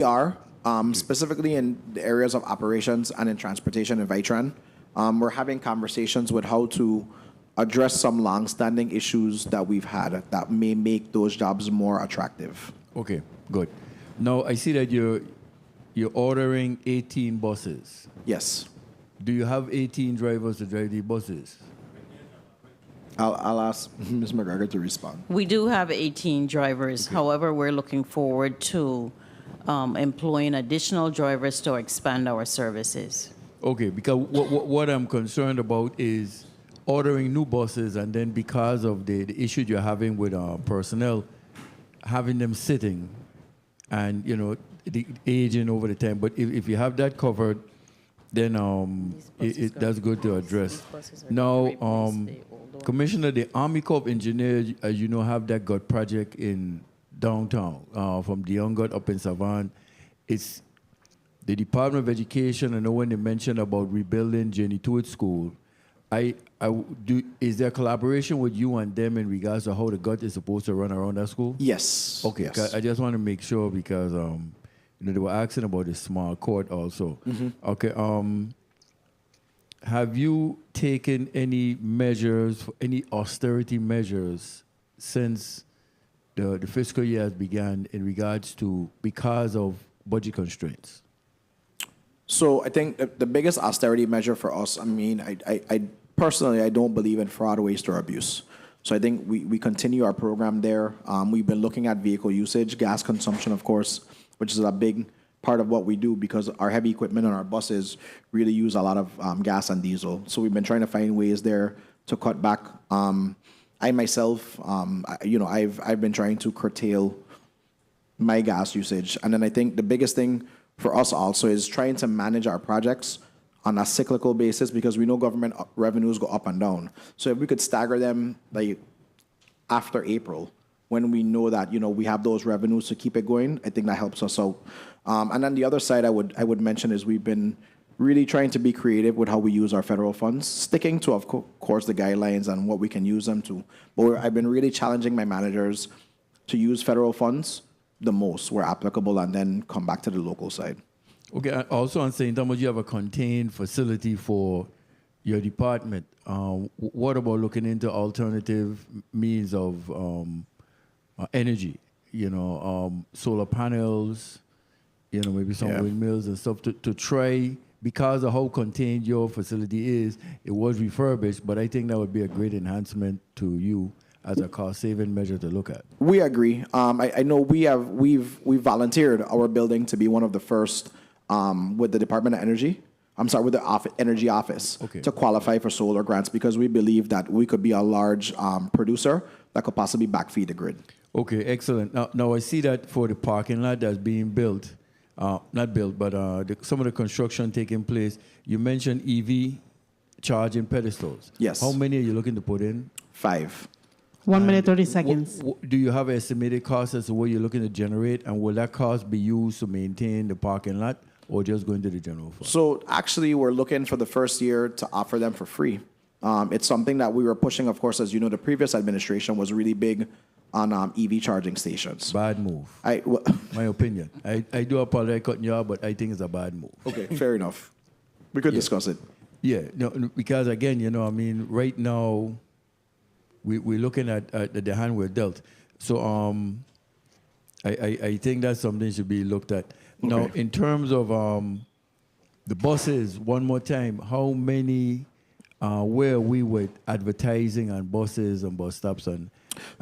We are, specifically in the areas of operations and in transportation and Vitan. We're having conversations with how to address some long-standing issues that we've had that may make those jobs more attractive. Okay, good. Now, I see that you're ordering 18 buses. Yes. Do you have 18 drivers to drive the buses? I'll ask Ms. McGregor to respond. We do have 18 drivers. Okay. However, we're looking forward to employing additional drivers to expand our services. Okay, because what I'm concerned about is ordering new buses, and then because of the issue you're having with personnel, having them sitting and, the aging over the time. But if you have that covered, then that's good to address. Now, Commissioner, the Army Corps of Engineers, as you know, have that GOT project in downtown, from the Young God up in Savannah. It's the Department of Education. I know when they mentioned about rebuilding Jenny Tuitt School, is there collaboration with you and them in regards to how the GOT is supposed to run around that school? Yes. Okay, Yes. I just want to make sure because they were asking about the small court also. Mm-hmm. Okay, have you taken any measures, any austerity measures since the fiscal year has begun in regards to because of budget constraints? So I think the biggest austerity measure for us, I personally, I don't believe in fraud, waste, or abuse. So I think we continue our program there. We've been looking at vehicle usage, gas consumption, of course, which is a big part of what we do because our heavy equipment on our buses really use a lot of gas and diesel. So we've been trying to find ways there to cut back. I myself, I've been trying to curtail my gas usage. And then I think the biggest thing for us also is trying to manage our projects on a cyclical basis because we know government revenues go up and down. So if we could stagger them like after April, when we know that we have those revenues to keep it going, I think that helps us out. And then the other side I would mention is we've been really trying to be creative with how we use our federal funds, sticking to, of course, the guidelines and what we can use them to. But I've been really challenging my managers to use federal funds the most where applicable and then come back to the local side. Okay, also on St. Thomas, you have a contained facility for your department. What about looking into alternative means of energy? Solar panels, maybe some windmills and stuff to try, because of how contained your facility is, it was refurbished, but I think that would be a great enhancement to you as a cost-saving measure to look at. We agree. I know we've volunteered our building to be one of the first with the Department of Energy. With the Energy Office to qualify for solar grants because we believe that we could be a large producer that could possibly backfeed the grid. Okay, excellent. Now I see that for the parking lot that's being built, not built, but some of the construction taking place, you mentioned EV charging pedestals. Yes. How many are you looking to put in? 5. 1 minute, 30 seconds. Do you have an estimated cost as to what you're looking to generate, and will that cost be used to maintain the parking lot or just go into the general fund? So actually, we're looking for the first year to offer them for free. It's something that we were pushing, of course, as you know, the previous administration was really big on EV charging stations. Bad move. My opinion. I do apologize cutting you off, but I think it's a bad move. Okay, fair enough. We could discuss it. Yeah, no, because again, right now, we're looking at the hand we're dealt. So I think that's something that should be looked at. Okay. Now, in terms of the buses, one more time, how many, where are we with advertising on buses and bus stops and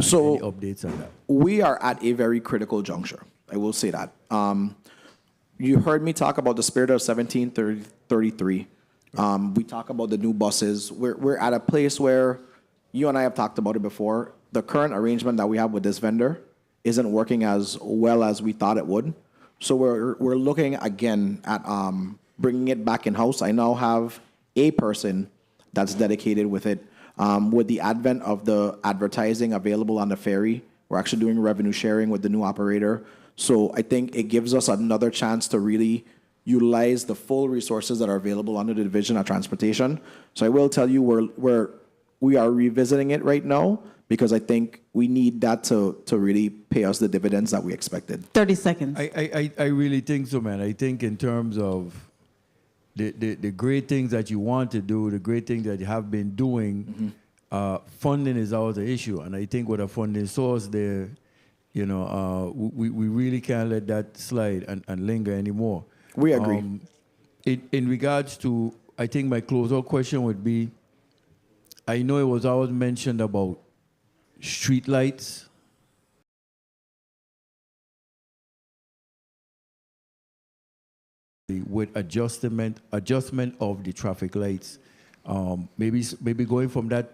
so any updates on that? We are at a very critical juncture. I will say that. You heard me talk about the spirit of 1733. We talk about the new buses. We're at a place where you and I have talked about it before. The current arrangement that we have with this vendor isn't working as well as we thought it would. So we're looking again at bringing it back in-house. I now have a person that's dedicated with it. With the advent of the advertising available on the ferry, we're actually doing revenue sharing with the new operator. So I think it gives us another chance to really utilize the full resources that are available under the Division of Transportation. So I will tell you we're we are revisiting it right now because I think we need that to really pay us the dividends that we expected. 30 seconds. I really think so, man. I think in terms of the great things that you want to do, the great things that you have been doing, funding is always an issue. And I think with a funding source there, you know, we really can't let that slide and linger anymore. We agree. In regards to, I think my closeout question would be, I know it was always mentioned about street lights. With adjustment of the traffic lights, maybe going from that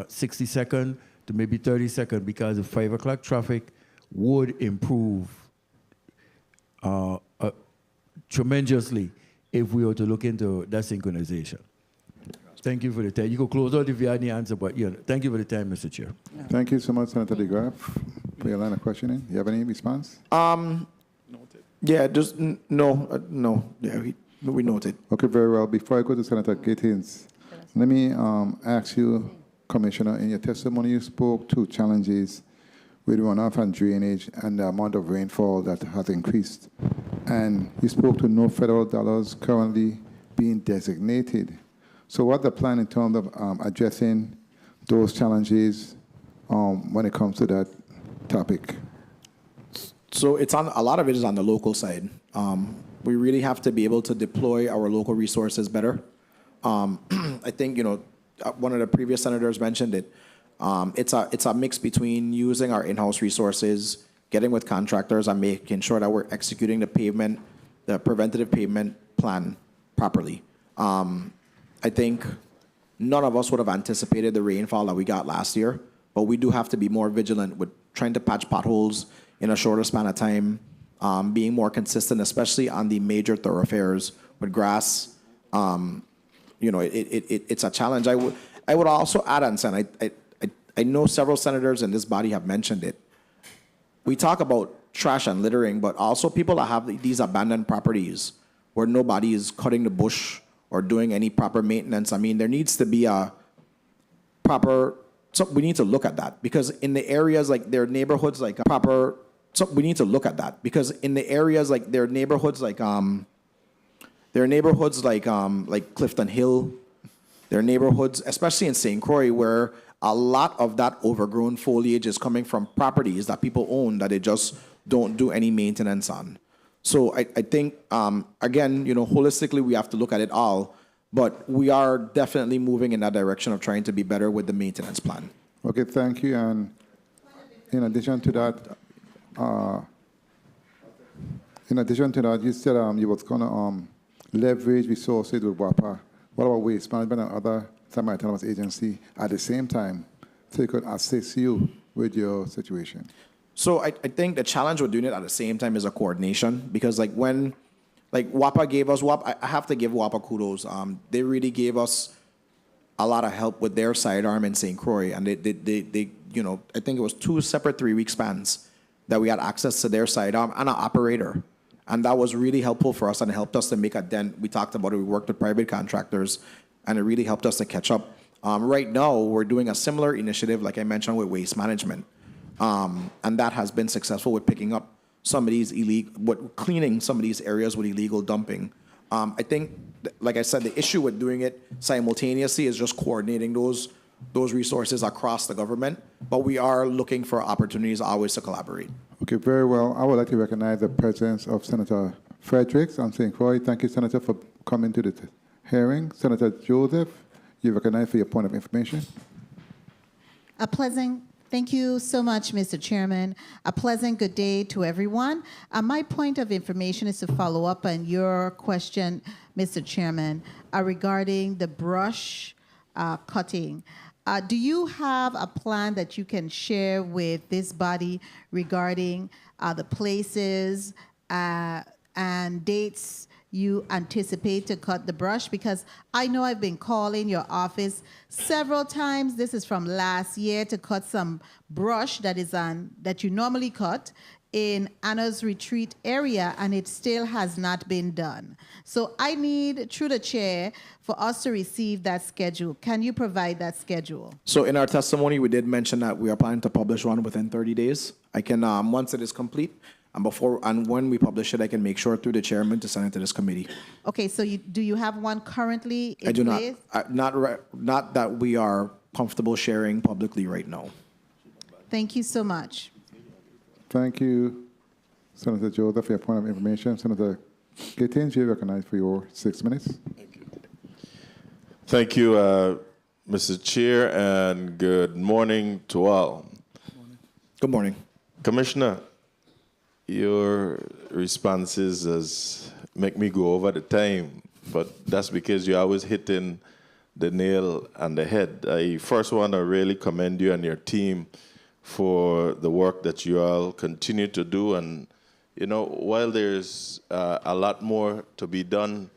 60 second to maybe 30 second, because the 5 o'clock traffic would improve tremendously if we were to look into that synchronization. Thank you for the time. You can close out if you had any answer, but yeah, thank you for the time, Mr. Chair. Thank you so much, Senator DeGraff, for your line of questioning. You have any response? Yeah, just no. Yeah, we noted. Okay, very well. Before I go to Senator Gittins, let me ask you, Commissioner, in your testimony you spoke to challenges with runoff and drainage and the amount of rainfall that has increased. And you spoke to no federal dollars currently being designated. So what's the plan in terms of addressing those challenges when it comes to that topic? So it's on a lot of it is on the local side. We really have to be able to deploy our local resources better. I think one of the previous senators mentioned it. It's a mix between using our in-house resources, getting with contractors, and making sure that we're executing the preventative pavement plan properly. I think none of us would have anticipated the rainfall that we got last year, but we do have to be more vigilant with trying to patch potholes in a shorter span of time, being more consistent, especially on the major thoroughfares with grass. It's a challenge. I would also add on, Sen, I know several senators in this body have mentioned it. We talk about trash and littering, but also people that have these abandoned properties where nobody is cutting the bush or doing any proper maintenance. I mean, there needs to be a proper, so we need to look at that, because in the areas like their neighborhoods like proper, so we need to look at that, because in the areas like their neighborhoods like Clifton Hill, their neighborhoods, especially in St. Croix, where a lot of that overgrown foliage is coming from properties that people own that they just don't do any maintenance on. So I think, again, holistically, we have to look at it all, but we are definitely moving in that direction of trying to be better with the maintenance plan. Okay, thank you. And in addition to that, you said you was going to leverage resources with WAPA. What about waste management and other semi-autonomous agency at the same time, so it could assist you with your situation? So I think the challenge with doing it at the same time is a coordination, because when WAPA gave us, I have to give WAPA kudos. They really gave us a lot of help with their sidearm in St. Croix, and they I think it was 2 separate 3-week spans that we had access to their sidearm and an operator. And that was really helpful for us, and it helped us to make a dent. We talked about it, we worked with private contractors, and it really helped us to catch up. Right now, we're doing a similar initiative, like I mentioned, with waste management. And that has been successful with picking up some of these cleaning some of these areas with illegal dumping. I think, like I said, the issue with doing it simultaneously is just coordinating those resources across the government, but we are looking for opportunities always to collaborate. Okay, very well. I would like to recognize the presence of Senator Fredericks on St. Croix. Thank you, Senator, for coming to the hearing. Senator Joseph, you're recognized for your point of information. Thank you so much, Mr. Chairman. A pleasant good day to everyone. My point of information is to follow up on your question, Mr. Chairman, regarding the brush cutting. Do you have a plan that you can share with this body regarding the places and dates you anticipate to cut the brush? Because I know I've been calling your office several times. This is from last year, to cut some brush that you normally cut in Anna's retreat area, and it still has not been done. So I need, through the chair, for us to receive that schedule. Can you provide that schedule? So in our testimony, we did mention that we are planning to publish one within 30 days. I can, once it is complete, and when we publish it, I can make sure through the chairman to send it to this committee. Okay, so do you have one currently in I do not. place? Not that we are comfortable sharing publicly right now. Thank you so much. Thank you, Senator Joseph, for your point of information. Senator Gittins, you are recognized for your 6 minutes. Thank you, Mr. Chair, and good morning to all. Good morning. Commissioner, your responses make me go over the time, but that's because you're always hitting the nail on the head. I first want to really commend you and your team for the work that you all continue to do. And, you know, while there's a lot more to be done,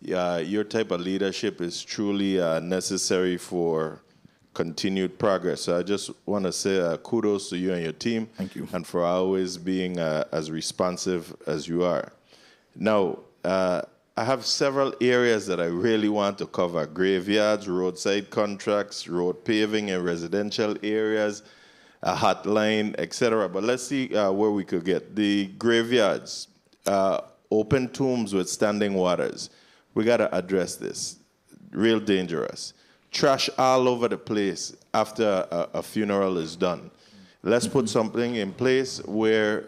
your type of leadership is truly necessary for continued progress. So I just want to say kudos to you and your team. Thank you. And for always being as responsive as you are. Now, I have several areas that I really want to cover: graveyards, roadside contracts, road paving in residential areas, a hotline, etc. But let's see where we could get. The graveyards, open tombs with standing waters. We got to address this. Real dangerous. Trash all over the place after a funeral is done. Let's put something in place where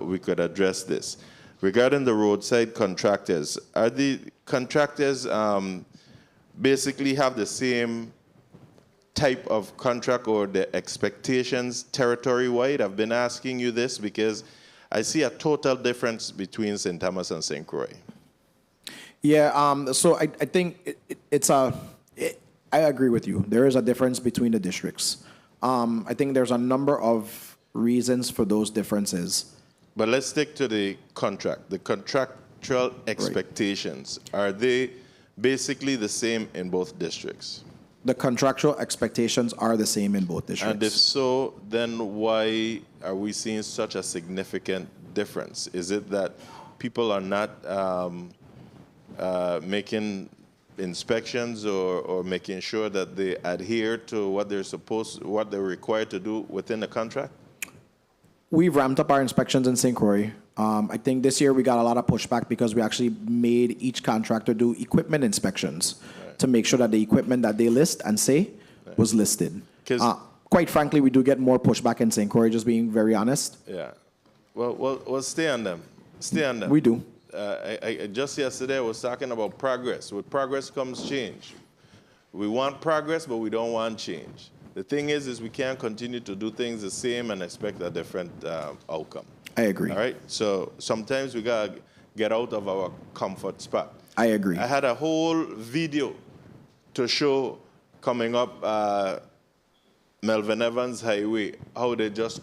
we could address this. Regarding the roadside contractors, are the contractors basically have the same type of contract or the expectations territory-wide? I've been asking you this because I see a total difference between St. Thomas and St. Croix. Yeah, so I think I agree with you. There is a difference between the districts. I think there's a number of reasons for those differences. But let's stick to the contract. The contractual expectations, are they basically the same in both districts? The contractual expectations are the same in both districts. And if so, then why are we seeing such a significant difference? Is it that people are not making inspections or making sure that they adhere to what they're required to do within the contract? We've ramped up our inspections in St. Croix. I think this year we got a lot of pushback because we actually made each contractor do equipment inspections to make sure that the equipment that they list and say was listed. Quite frankly, we do get more pushback in St. Croix, just being very honest. Yeah. Well, stay on them. Stay on them. We do. Just yesterday I was talking about progress. With progress comes change. We want progress, but we don't want change. The thing is we can't continue to do things the same and expect a different outcome. I agree. All right? So sometimes we got to get out of our comfort spot. I agree. I had a whole video to show coming up Melvin Evans Highway, how they just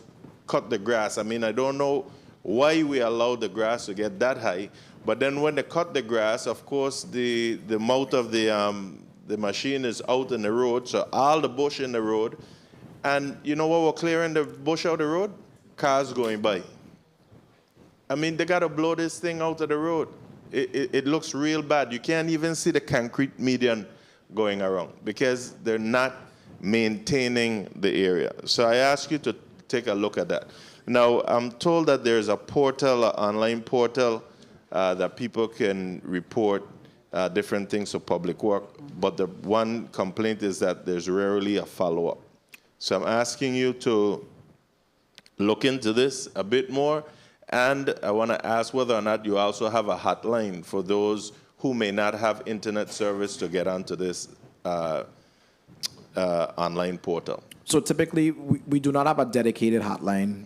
cut the grass. I mean, I don't know why we allowed the grass to get that high, but then when they cut the grass, of course, the mouth of the machine is out in the road, so all the bush in the road. And you know what we're clearing the bush out of the road? Cars going by. I mean, they got to blow this thing out of the road. It looks real bad. You can't even see the concrete median going around because they're not maintaining the area. So I ask you to take a look at that. Now, I'm told that there's a portal, an online portal, that people can report different things to public work, but the one complaint is that there's rarely a follow-up. So I'm asking you to look into this a bit more, and I want to ask whether or not you also have a hotline for those who may not have internet service to get onto this online portal. So typically, we do not have a dedicated hotline.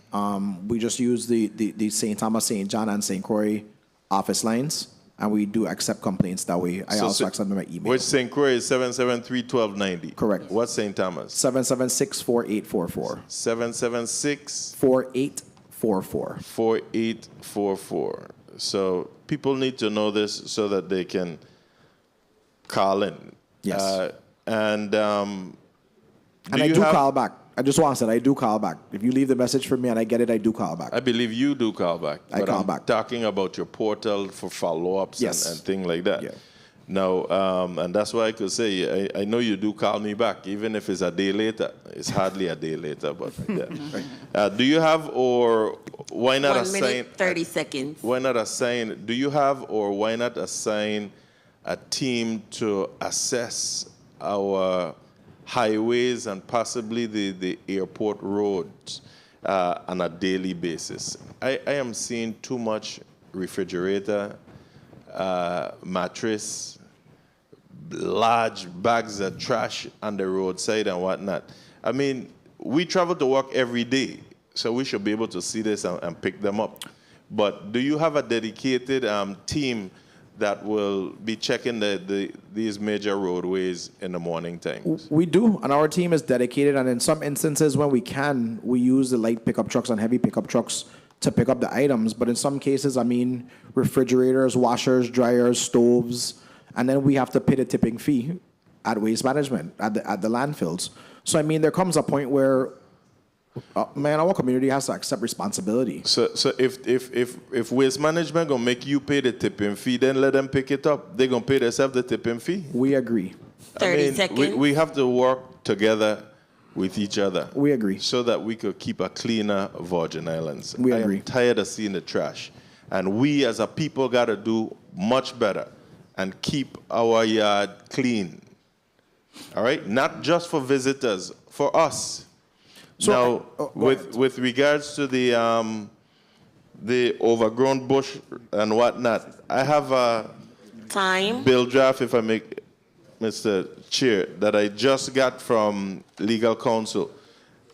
We just use the St. Thomas, St. John, and St. Croix office lines, and we do accept complaints that way. I also accept them by email. Which St. Croix is 773-1290? Correct. What's St. Thomas? 776-4844. 776? 4844. 4844. So people need to know this so that they can call in. Yes. And I do call back. I just want to say I do call back. If you leave the message for me and I get it, I do call back. I believe you do call back. I but call I'm back. talking about your portal for follow-ups Yes. and things like that. Yeah. Now, and that's why I could say, I know you do call me back, even if it's a day later. It's hardly a day later, but yeah. Do you have, or why not 1 assign? minute, 30 seconds. Why not assign, do you have, or why not assign a team to assess our highways and possibly the airport roads on a daily basis? I am seeing too much refrigerator, mattress, large bags of trash on the roadside and whatnot. I mean, we travel to work every day, so we should be able to see this and pick them up. But do you have a dedicated team that will be checking these major roadways in the morning times? We do, and our team is dedicated. And in some instances, when we can, we use the light pickup trucks and heavy pickup trucks to pick up the items. But in some cases, I mean, refrigerators, washers, dryers, stoves, and then we have to pay the tipping fee at waste management, at the landfills. So, I mean, there comes a point where, man, our community has to accept responsibility. So if waste management gonna make you pay the tipping fee, then let them pick it up. They're gonna pay themselves the tipping fee. We agree. 30 seconds. We have to work together with each other. We agree. So that we could keep a cleaner Virgin Islands. We I agree. am tired of seeing the trash. And we as a people gotta do much better and keep our yard clean. All right? Not just for visitors, for us. So, Now, with regards to the overgrown bush and whatnot, I have a Time. bill draft, if I make, Mr. Chair, that I just got from legal counsel.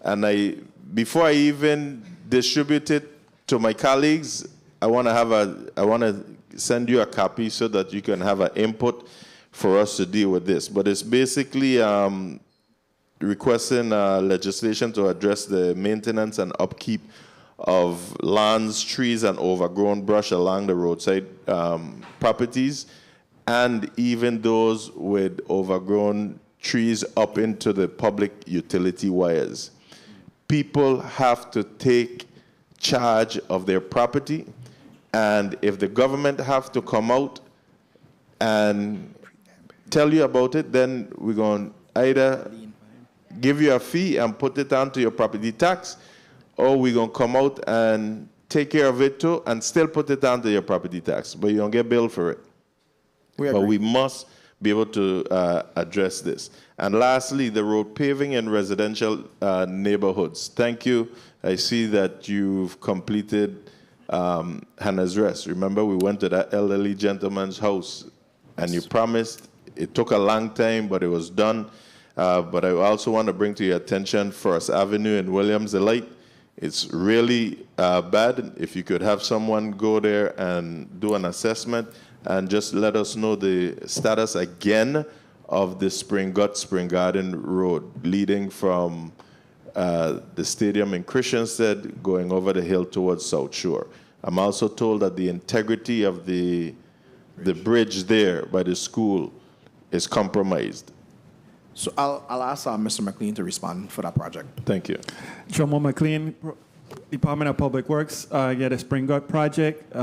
And before I even distribute it to my colleagues, I want to send you a copy so that you can have an input for us to deal with this. But it's basically requesting legislation to address the maintenance and upkeep of lawns, trees, and overgrown brush along the roadside properties, and even those with overgrown trees up into the public utility wires. People have to take charge of their property, and if the government have to come out and tell you about it, then we're going to either give you a fee and put it onto your property tax, or we're going to come out and take care of it too and still put it onto your property tax, but you don't get billed for it. But we must be able to address this. And lastly, the road paving in residential neighborhoods. Thank you. I see that you've completed Hannah's Rest. Remember, we went to that elderly gentleman's house, and you promised. It took a long time, but it was done. But I also want to bring to your attention First Avenue in Williams Delight. It's really bad. If you could have someone go there and do an assessment and just let us know the status again of the Spring Garden Road leading from the stadium in Christiansted going over the hill towards South Shore. I'm also told that the integrity of the bridge there by the school is compromised. So I'll ask Mr. McLean to respond for that project. Thank you. Jomo McLean, Department of Public Works. The Spring Gut project.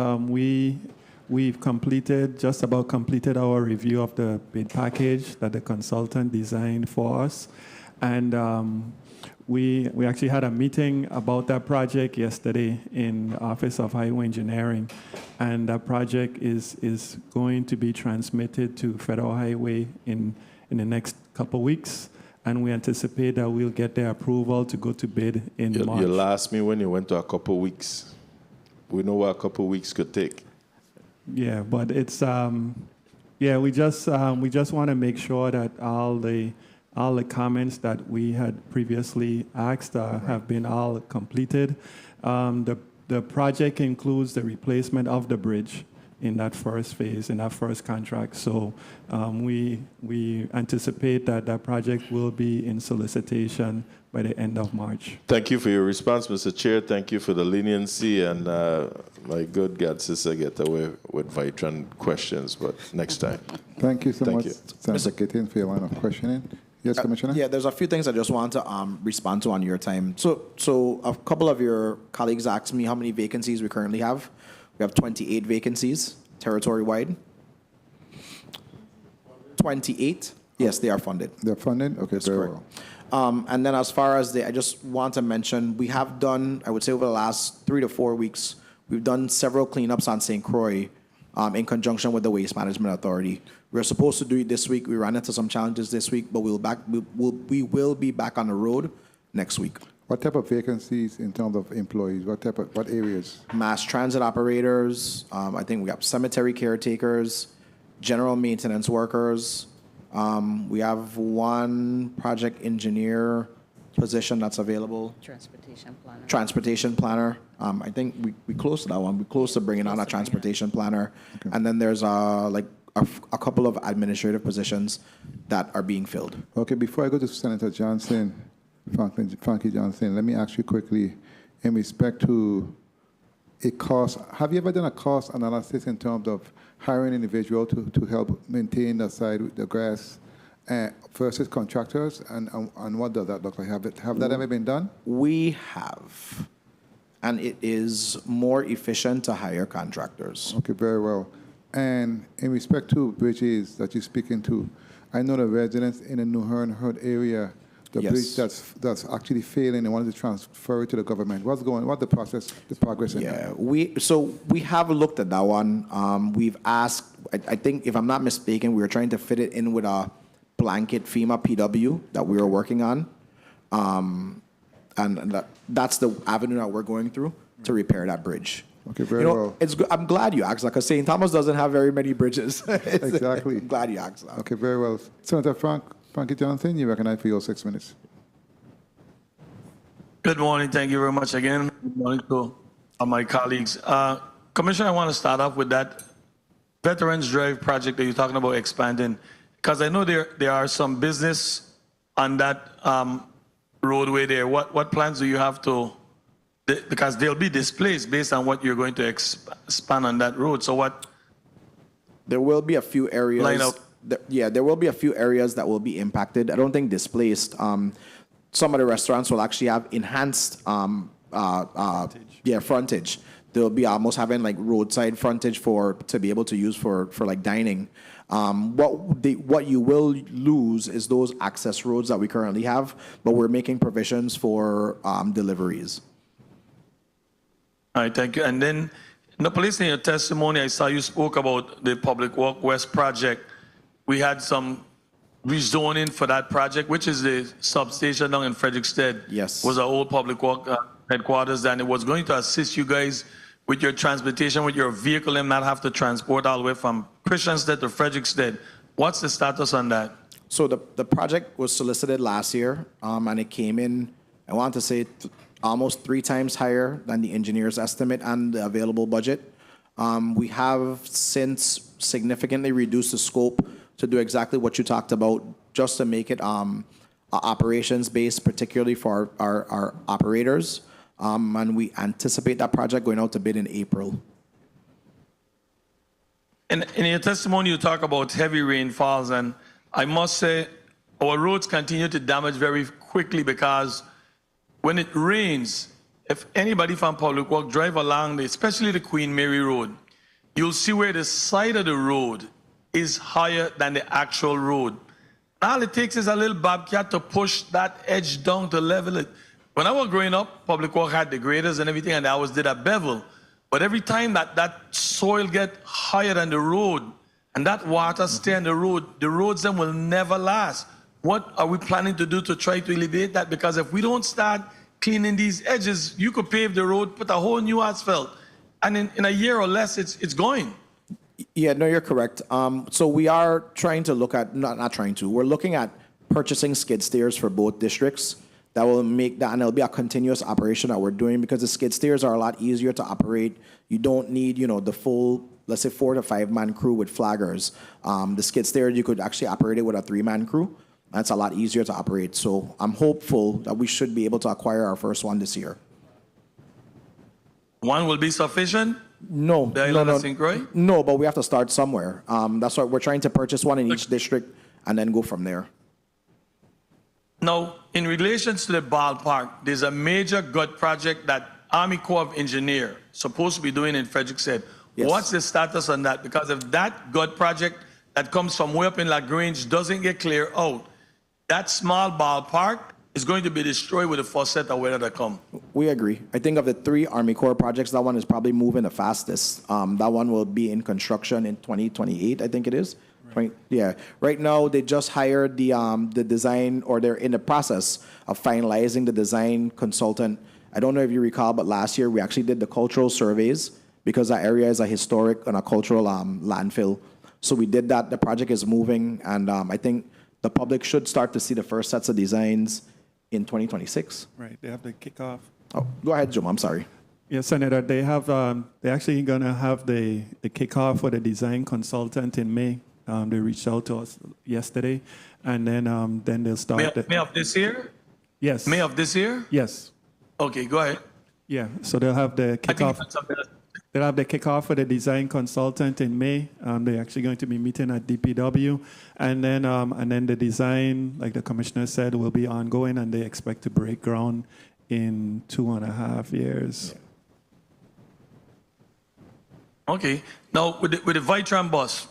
We've just about completed our review of the bid package that the consultant designed for us, and we actually had a meeting about that project yesterday in the Office of Highway Engineering, and that project is going to be transmitted to Federal Highway in the next couple weeks, and we anticipate that we'll get their approval to go to bid in March. You asked me when you went to a couple weeks. We know what a couple weeks could take. Yeah, but it's we just want to make sure that all the comments that we had previously asked have been all completed. The project includes the replacement of the bridge in that first phase, in that first contract. So we anticipate that project will be in solicitation by the end of March. Thank you for your response, Mr. Chair. Thank you for the leniency, and my good God, sister, get away with Vitan questions, but next time. Thank you so Thank much, you. Senator Gaten, for your line of questioning. Yes, Commissioner? Yeah, there's a few things I just want to respond to on your time. So a couple of your colleagues asked me how many vacancies we currently have. We have 28 vacancies territory-wide. 28. Yes, they are funded. They're funded? Okay, That's very correct. well. And then as far as I just want to mention, we have done, I would say over the last 3 to 4 weeks, we've done several cleanups on St. Croix in conjunction with the Waste Management Authority. We were supposed to do it this week. We ran into some challenges this week, but we will be back on the road next week. What type of vacancies in terms of employees? What areas? Mass transit operators. I think we have cemetery caretakers, general maintenance workers. We have one project engineer position that's available. Transportation planner. I think we close to that one. We close to bringing on a transportation planner. Okay. And then there's a couple of administrative positions that are being filled. Okay, before I go to Senator Johnson, Frankie Johnson, let me ask you quickly, in respect to a cost, have you ever done a cost analysis in terms of hiring an individual to help maintain the grass versus contractors, and what does that look like? Have that ever been done? We have, and it is more efficient to hire contractors. Okay, very well. And in respect to bridges that you're speaking to, I know the residents in the New Hernhood area, the bridge that's actually failing, they wanted to transfer it to the government. What's the process, the progress in that? We have looked at that one. We've asked, I think if I'm not mistaken, we were trying to fit it in with a blanket FEMA PW that we were working on. And that's the avenue that we're going through to repair that bridge. Okay, very well. It's good. I'm glad you asked that because St. Thomas doesn't have very many bridges. Exactly. I'm glad you asked that. Okay, very well. Senator Frankie Johnson, you recognize for your 6 minutes. Good morning. Thank you very much again. Good morning to my colleagues. Commissioner, I want to start off with that Veterans Drive project that you're talking about expanding, because I know there are some business on that roadway there. What plans do you have to? Because they'll be displaced based on what you're going to expand on that road. So what? There will be a few areas. Line up. There will be a few areas that will be impacted. I don't think displaced. Some of the restaurants will actually have enhanced frontage. They'll be almost having like roadside frontage to be able to use for like dining. What you will lose is those access roads that we currently have, but we're making provisions for deliveries. All right, thank you. And then, in your testimony, I saw you spoke about the Public Walk West project. We had some rezoning for that project, which is the substation down in Frederickstead. Yes. Was our old Public Walk headquarters, and it was going to assist you guys with your transportation, with your vehicle, and not have to transport all the way from Christiansted to Frederickstead. What's the status on that? So the project was solicited last year, and it came in, I want to say, almost 3 times higher than the engineer's estimate and the available budget. We have since significantly reduced the scope to do exactly what you talked about, just to make it operations-based, particularly for our operators. And we anticipate that project going out to bid in April. In your testimony, you talk about heavy rainfalls, and I must say our roads continue to damage very quickly because when it rains, if anybody from Public Works drive along, especially the Queen Mary Road, you'll see where the side of the road is higher than the actual road. All it takes is a little bobcat to push that edge down to level it. When I was growing up, Public Works had the graders and everything, and I always did a bevel. But every time that soil get higher than the road, and that water stay on the roads then will never last. What are we planning to do to try to alleviate that? Because if we don't start cleaning these edges, you could pave the road, put a whole new asphalt, and in a year or less, it's going. Yeah, no, you're correct. So we are trying to look at, we're looking at purchasing skid steers for both districts. That will make that, and it'll be a continuous operation that we're doing because the skid steers are a lot easier to operate. You don't need, the full, let's say 4 to 5 man crew with flaggers. The skid steer, you could actually operate it with a 3-man crew. That's a lot easier to operate. So I'm hopeful that we should be able to acquire our first one this year. One will be sufficient? No. No, but we have to start somewhere. That's why we're trying to purchase one in each district and then go from there. Now, in relation to the ballpark, there's a major gut project that Army Corps of Engineer supposed to be doing in Frederick said. Yes. What's the status on that? Because if that gut project that comes from way up in LaGrange doesn't get cleared out, that small ballpark is going to be destroyed with the first set of weather that come. We agree. I think of the 3 Army Corps projects, that one is probably moving the fastest. That one will be in construction in 2028, I think it is. Right. Yeah. Right now, they just hired the design, or they're in the process of finalizing the design consultant. I don't know if you recall, but last year we actually did the cultural surveys because that area is a historic and a cultural landfill. So we did that. The project is moving, and I think the public should start to see the first sets of designs in 2026. Right, they have the kickoff. Oh, go ahead, Jim. I'm sorry. Yes, Senator, they have, they're actually going to have the kickoff for the design consultant in May. They reached out to us yesterday, and then they'll start. May of this year? Yes. May of this year? Yes. Okay, go ahead. Yeah, so they'll have the kickoff. They'll have the kickoff for the design consultant in May. They're actually going to be meeting at DPW, and then the design, like the commissioner said, will be ongoing, and they expect to break ground in 2.5 years. Okay. Now, with the Vitan bus,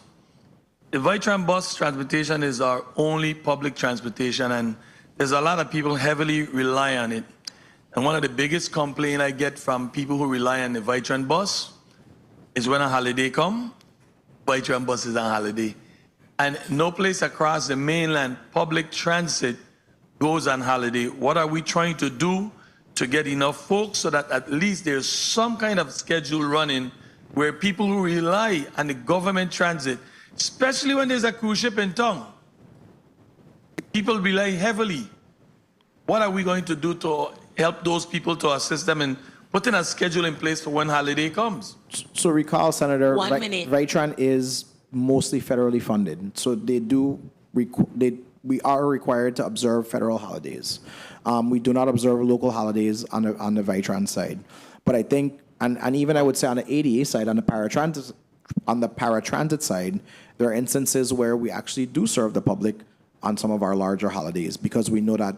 the Vitan bus transportation is our only public transportation, and there's a lot of people heavily rely on it. And one of the biggest complaints I get from people who rely on the Vitan bus is when a holiday comes, Vitan bus is on holiday. And no place across the mainland public transit goes on holiday. What are we trying to do to get enough folks so that at least there's some kind of schedule running where people who rely on the government transit, especially when there's a cruise ship in town, people rely heavily. What are we going to do to help those people, to assist them in putting a schedule in place for when holiday comes? So recall, Senator, 1 minute. Vitan is mostly federally funded. So we are required to observe federal holidays. We do not observe local holidays on the Vitan side. But I think, and even I would say on the ADA side, on the paratransit side, there are instances where we actually do serve the public on some of our larger holidays, because we know that,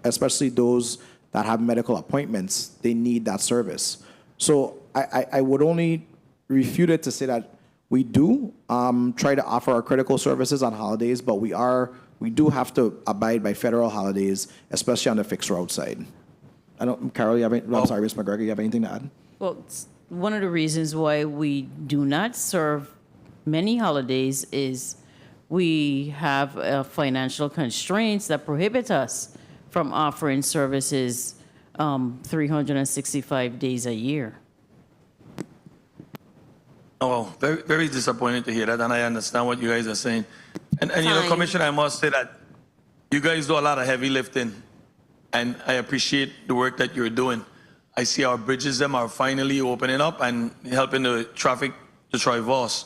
especially those that have medical appointments, they need that service. So I would only refute it to say that we do try to offer our critical services on holidays, but we do have to abide by federal holidays, especially on the fixed route side. Carol, I'm sorry, Ms. McGregor, you have anything to add? Well, one of the reasons why we do not serve many holidays is we have financial constraints that prohibit us from offering services 365 days a year. Oh, very, very disappointed to hear that, and I understand what you guys are saying. And you know, Fine. Commissioner, I must say that you guys do a lot of heavy lifting, and I appreciate the work that you're doing. I see our bridges, them are finally opening up and helping the traffic to traverse.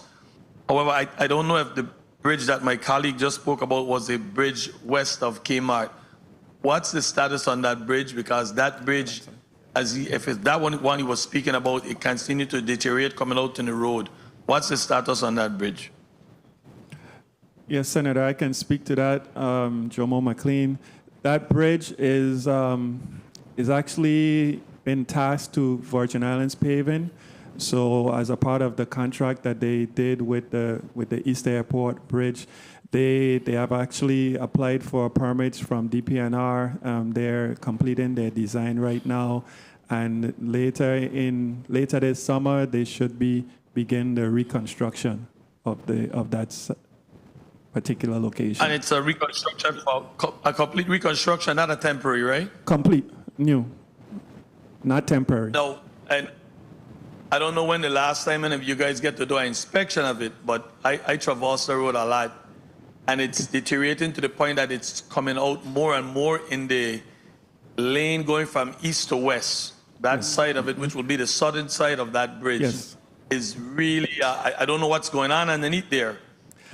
However, I don't know if the bridge that my colleague just spoke about was a bridge west of Kmart. What's the status on that bridge? Because that bridge, if it's that one he was speaking about, it continued to deteriorate coming out in the road. What's the status on that bridge? Yes, Senator, I can speak to that. Jomo McLean. That bridge is actually been tasked to Virgin Islands Paving. So as a part of the contract that they did with the East Airport Bridge, they have actually applied for permits from DPNR. They're completing their design right now, and later this summer they should begin the reconstruction of that particular location. And it's a reconstruction, a complete reconstruction, not a temporary, right? Complete, new, not temporary. No, and I don't know when the last time any of you guys get to do an inspection of it, but I traverse the road a lot, and it's deteriorating to the point that it's coming out more and more in the lane going from east to west. That side of it, which will be the southern side of that bridge, is really, I don't know what's going on underneath there,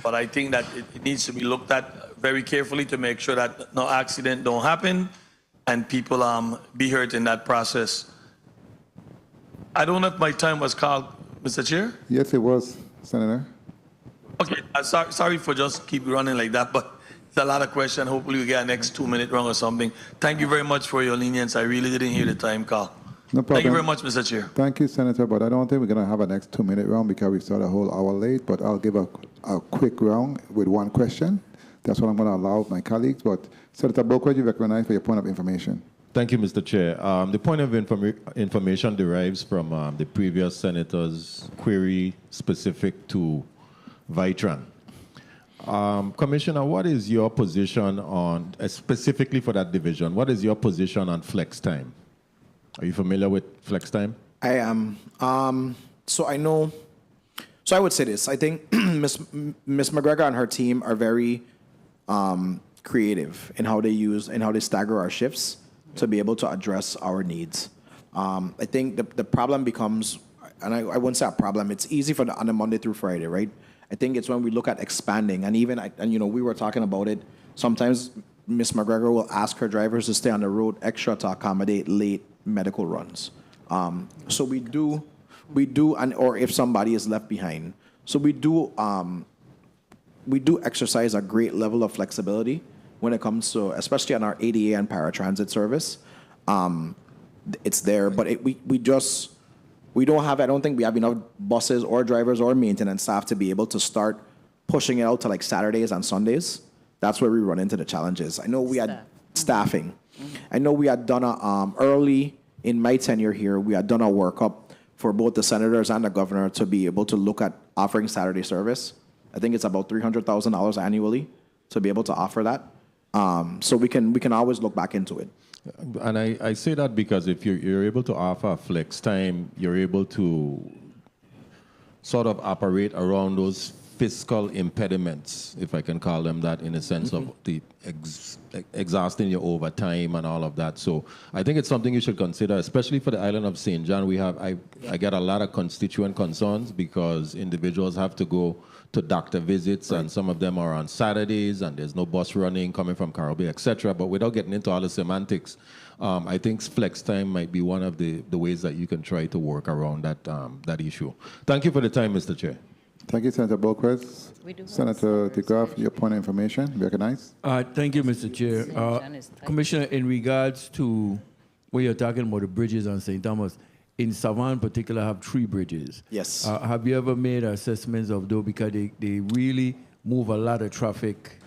but I think that it needs to be looked at very carefully to make sure that no accident don't happen and people be hurt in that process. I don't know if my time was called, Mr. Chair. Yes, it was, Senator. Okay, sorry for just keep running like that, but It's a lot of questions. Hopefully we get a next 2-minute round or something. Thank you very much for your lenience. I really didn't hear the time call. No problem. Thank you very much, Mr. Chair. Thank you, Senator, but I don't think we're going to have a next 2-minute round because we started a whole hour late, but I'll give a quick round with one question. That's what I'm going to allow my colleagues, but Senator Boquet, you recognize for your point of information. Thank you, Mr. Chair. The point of information derives from the previous senator's query specific to Vitan. Commissioner, what is your position on, specifically for that division, what is your position on flex time? Are you familiar with flex time? I am. So I know. So I would say this. I think Ms. McGregor and her team are very creative in how they stagger our shifts to be able to address our needs. I think the problem becomes, and I wouldn't say a problem. It's easy on a Monday through Friday, right? I think it's when we look at expanding, and we were talking about it. Sometimes Ms. McGregor will ask her drivers to stay on the road extra to accommodate late medical runs. So we do, or if somebody is left behind. So we do exercise a great level of flexibility when it comes to, especially on our ADA and paratransit service. It's there, but we don't have, I don't think we have enough buses or drivers or maintenance staff to be able to start pushing it out to like Saturdays and Sundays. That's where we run into the challenges. I know we had staffing. I know we had done early in my tenure here, we had done a workup for both the senators and the governor to be able to look at offering Saturday service. I think it's about $300,000 annually to be able to offer that. So we can always look back into it. And I say that because if you're able to offer flex time, you're able to sort of operate around those fiscal impediments, if I can call them that, in a sense of the exhausting your overtime and all of that. So I think it's something you should consider, especially for the island of St. John. I get a lot of constituent concerns because individuals have to go to doctor visits, and some of them are on Saturdays, and there's no bus running coming from Caribbean, etc. But without getting into all the semantics, I think flex time might be one of the ways that you can try to work around that issue. Thank you for the time, Mr. Chair. Thank you, Senator Boquez. Senator DeGraff, your point of information, recognized. Thank you, Mr. Chair. Commissioner, in regards to where you're talking about the bridges on St. Thomas, in Savannah in particular, have 3 bridges. Yes. Have you ever made assessments of those? Because they really move a lot of traffic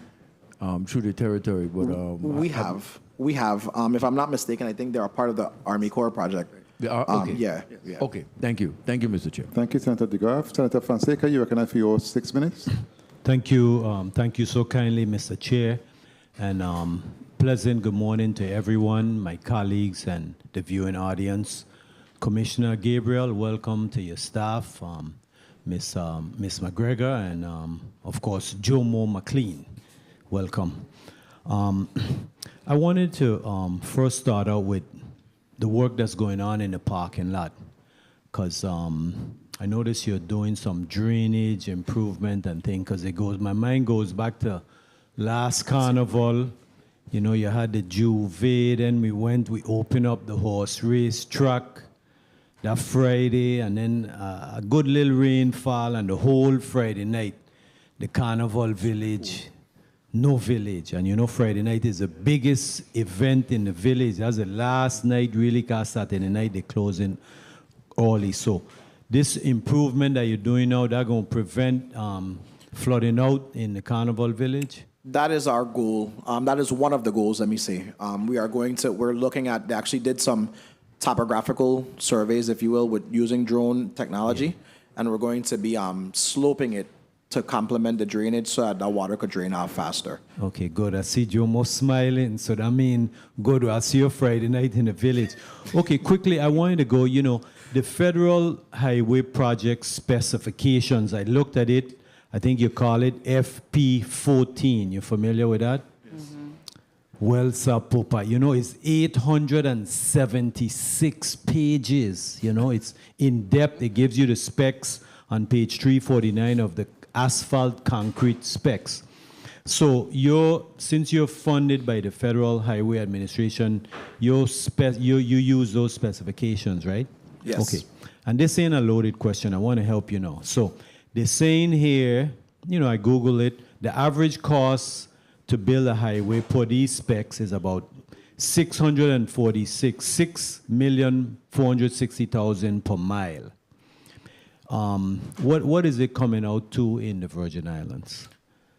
through the territory. But we have. If I'm not mistaken, I think they're a part of the Army Corps project. Okay. Yeah. Okay. Thank you. Thank you, Mr. Chair. Thank you, Senator DeGraff. Senator Fonseca, you recognize for your 6 minutes. Thank you. Thank you so kindly, Mr. Chair. And pleasant good morning to everyone, my colleagues and the viewing audience. Commissioner Gabriel, welcome to your staff, Miss McGregor, and of course, Jomo McLean. Welcome. I wanted to first start out with the work that's going on in the parking lot, because I notice you're doing some drainage improvement and things, because my mind goes back to last carnival. You know, you had the Juve, then we opened up the horse race track that Friday, and then a good little rainfall, and the whole Friday night, the carnival village, no village. And you know, Friday night is the biggest event in the village. That's the last night, really, because Saturday night they're closing early. So this improvement that you're doing now, that's going to prevent flooding out in the carnival village? That is our goal. That is one of the goals, let me say. We're looking at, they actually did some topographical surveys, if you will, with using drone technology, and we're going to be sloping it to complement the drainage so that the water could drain out faster. Okay, good. I see Jomo smiling, so that means good. I'll see you Friday night in the village. Okay, quickly, I wanted to go, the federal highway project specifications, I looked at it. I think you call it FP14. You familiar with that? Well, sir, Popa, it's 876 pages. It's in depth. It gives you the specs on page 349 of the asphalt concrete specs. So since you're funded by the Federal Highway Administration, you use those specifications, right? Yes. Okay. And this ain't a loaded question. I want to help you now. So they're saying here, I Google it, the average cost to build a highway per these specs is about 6,460,000 per mile. What is it coming out to in the Virgin Islands?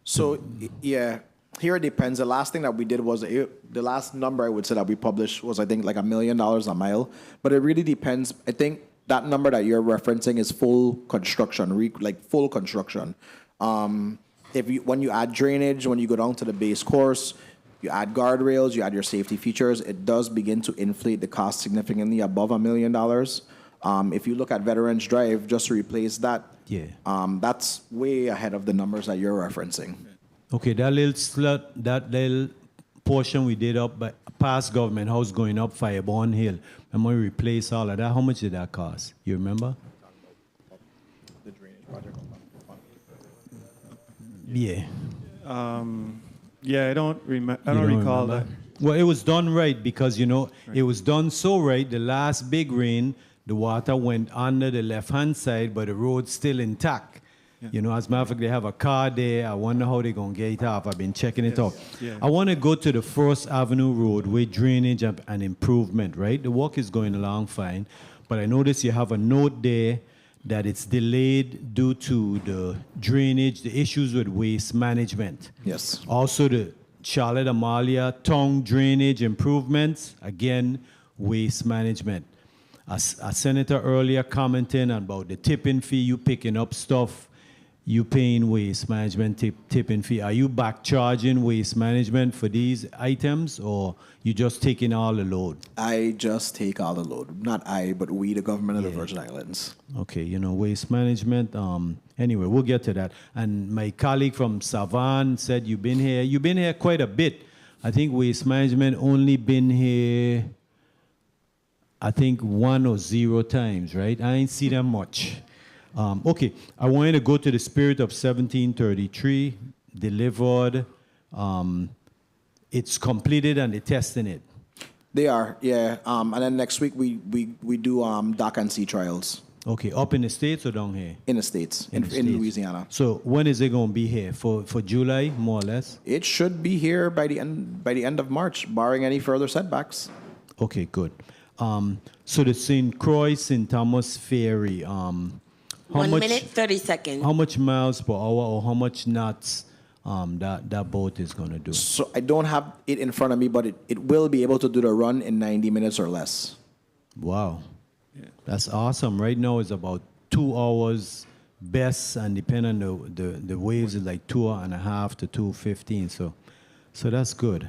So, yeah, here it depends. The last thing that we did was, the last number I would say that we published was, I think, like $1 million a mile. But it really depends. I think that number that you're referencing is full construction, like full construction. When you add drainage, when you go down to the base course, you add guardrails, you add your safety features, it does begin to inflate the cost significantly above $1 million. If you look at Veterans Drive, just to replace that, that's way ahead of the numbers that you're referencing. Okay, that little portion we did up by past Government House going up Fireborn Hill, and we replace all of that, how much did that cost? You remember? The drainage project. Yeah. Yeah, I don't recall that. Well, it was done right because, it was done so right. The last big rain, the water went under the left-hand side, but the road's still intact. Yeah. As a matter of fact, they have a car there. I wonder how they're going to get it off. I've been checking it out. Yeah. I want to go to the First Avenue Road with drainage and improvement, right? The work is going along fine, but I notice you have a note there that it's delayed due to the drainage, the issues with waste management. Yes. Also, the Charlotte Amalia tongue drainage improvements, again, waste management. A senator earlier commenting about the tipping fee, you picking up stuff, you paying waste management tipping fee. Are you back charging waste management for these items, or you just taking all the load? I just take all the load. Not I, but we, the government of the Virgin Islands. Okay, waste management. Anyway, we'll get to that. And my colleague from Savan said you've been here quite a bit. I think waste management only been here, I think 1 or 0 times, right? I ain't see them much. Okay, I wanted to go to the spirit of 1733, delivered. It's completed and they're testing it. They are, yeah. And then next week we do dock and sea trials. Okay, up in the States or down here? In the States, in Louisiana. So when is it going to be here? For July, more or less? It should be here by the end of March, barring any further setbacks. Okay, good. So the St. Croix, St. Thomas Ferry, 1 minute, 30 seconds. How much miles per hour or how much knots that boat is going to do? So I don't have it in front of me, but it will be able to do the run in 90 minutes or less. Wow. Yeah. That's awesome. Right now it's about 2 hours best, and depending on the waves, is like 2.5 to 2:15. So that's good.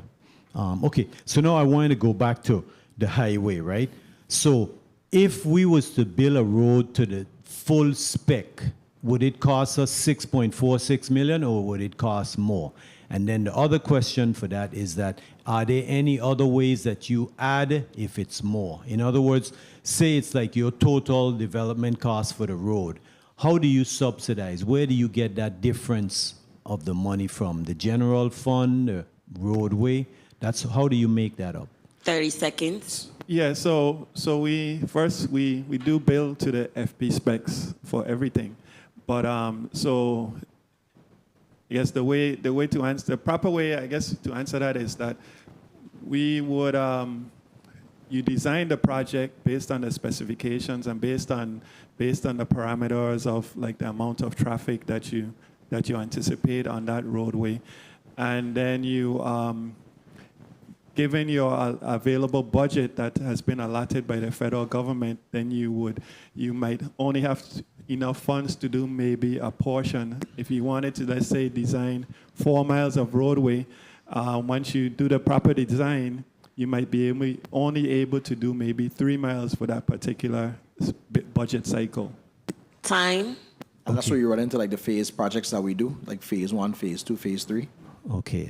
Okay, so now I wanted to go back to the highway, right? So if we was to build a road to the full spec, would it cost us $6.46 million or would it cost more? And then the other question for that is that, are there any other ways that you add if it's more? In other words, say it's like your total development cost for the road. How do you subsidize? Where do you get that difference of the money from? The general fund, the roadway? How do you make that up? 30 seconds. Yeah, so we do build to the FP specs for everything, but so I guess the proper way I guess to answer that is that we would you design the project based on the specifications and based on the parameters of like the amount of traffic that you anticipate on that roadway, and then you given your available budget that has been allotted by the federal government, then you might only have enough funds to do maybe a portion. If you wanted to, let's say, design 4 miles of roadway, once you do the proper design, you might be only able to do maybe 3 miles for that particular budget cycle. Time. And that's where you run into like the phase projects that we do, like phase 1, phase 2, phase 3. Okay.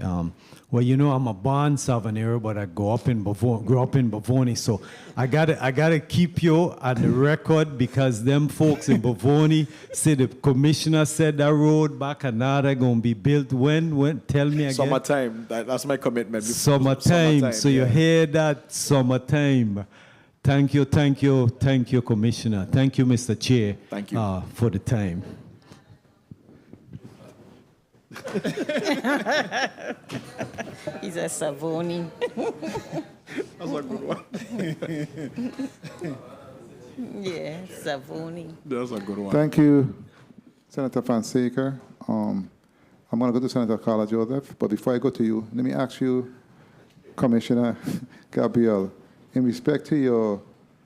Well, I'm a born Savanero, but I grew up in Bavoni, so I gotta keep you on the record because them folks in Bavoni say the commissioner said that road back Canada gonna be built when? Tell me again. Summertime. That's my commitment. Summertime. So you hear that? Summertime. Thank you, Commissioner. Thank you, Mr. Chair. Thank you for the time. He's a Savoni. That's a good one. Yeah, Savoni. That's a good one. Thank you, Senator Fonseca. I'm going to go to Senator Carla Joseph, but before I go to you, let me ask you, Commissioner Gabriel, in respect to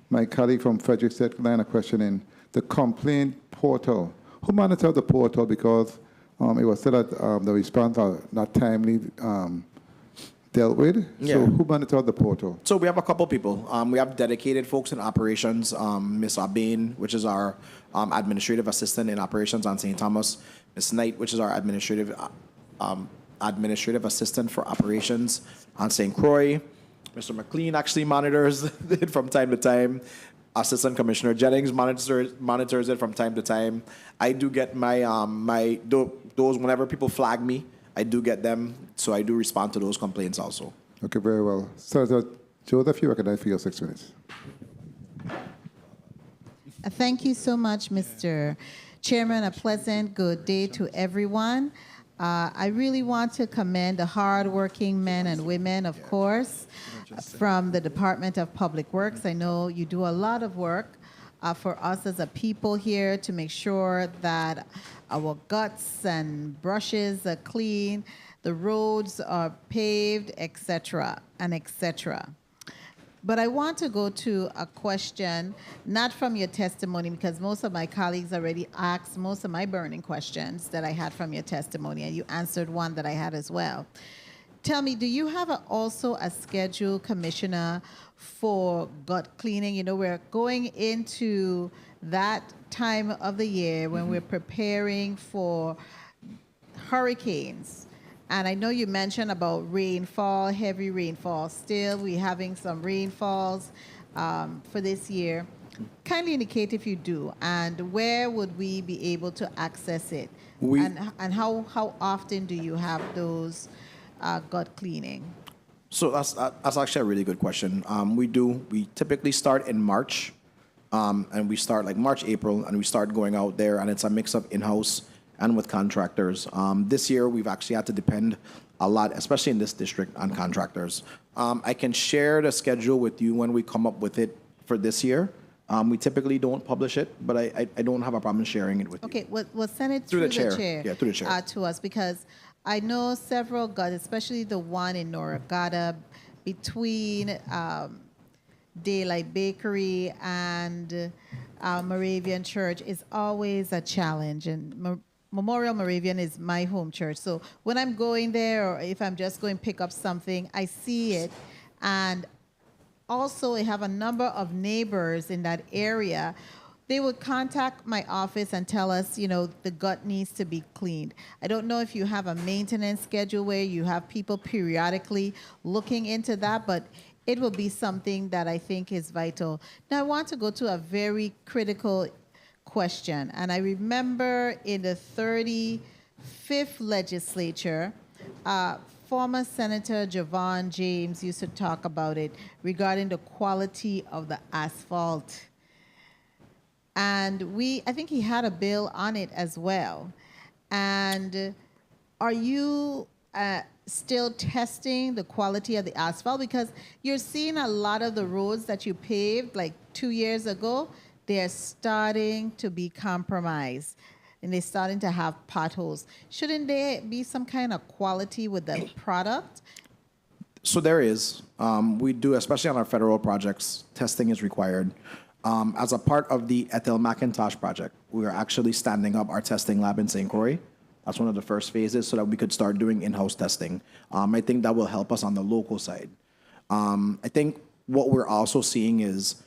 my colleague from Frederick said line of questioning, the complaint portal. Who monitored the portal because it was said that the response are not timely dealt with? Yeah. So who monitored the portal? So we have a couple people. We have dedicated folks in operations. Ms. Abane, which is our administrative assistant in operations on St. Thomas. Ms. Knight, which is our administrative assistant for operations on St. Croix. Mr. McLean actually monitors it from time to time. Assistant Commissioner Jennings monitors it from time to time. I do get my those whenever people flag me, I do get them, so I do respond to those complaints also. Okay, very well. Senator Joseph, you recognize for your 6 minutes. Thank you so much, Mr. Chairman. A pleasant good day to everyone. I really want to commend the hardworking men and women, of course, from the Department of Public Works. I know you do a lot of work for us as a people here to make sure that our guts and brushes are clean, the roads are paved, etc., and etc. But I want to go to a question, not from your testimony, because most of my colleagues already asked most of my burning questions that I had from your testimony, and you answered one that I had as well. Tell me, do you have also a schedule, Commissioner, for gut cleaning? You know, we're going into that time of the year when we're preparing for hurricanes. And I know you mentioned about rainfall, heavy rainfall. Still, we're having some rainfalls for this year. Kindly indicate if you do, and where would we be able to access it? And how often do you have those gut cleaning? So that's actually a really good question. We typically start in March, and we start like March, April, and we start going out there, and it's a mix of in-house and with contractors. This year, we've actually had to depend a lot, especially in this district, on contractors. I can share the schedule with you when we come up with it for this year. We typically don't publish it, but I don't have a problem sharing it with you. Okay, we'll send it Through through the chair. the chair. Yeah, through the chair. To us, because I know several guts, especially the one in Noragata, between Daylight Bakery and Moravian Church is always a challenge. And Memorial Moravian is my home church. So when I'm going there, or if I'm just going to pick up something, I see it. And also, I have a number of neighbors in that area. They would contact my office and tell us, you know, the gut needs to be cleaned. I don't know if you have a maintenance schedule where you have people periodically looking into that, but it will be something that I think is vital. Now, I want to go to a very critical question. And I remember in the 35th legislature, former Senator Javon James used to talk about it regarding the quality of the asphalt. And I think he had a bill on it as well. And are you still testing the quality of the asphalt? Because you're seeing a lot of the roads that you paved like 2 years ago, they're starting to be compromised and they're starting to have potholes. Shouldn't there be some kind of quality with the product? So there is. We do, especially on our federal projects, testing is required. As a part of the Ethel McIntosh project, we are actually standing up our testing lab in St. Croix. That's one of the first phases so that we could start doing in-house testing. I think that will help us on the local side. I think what we're also seeing is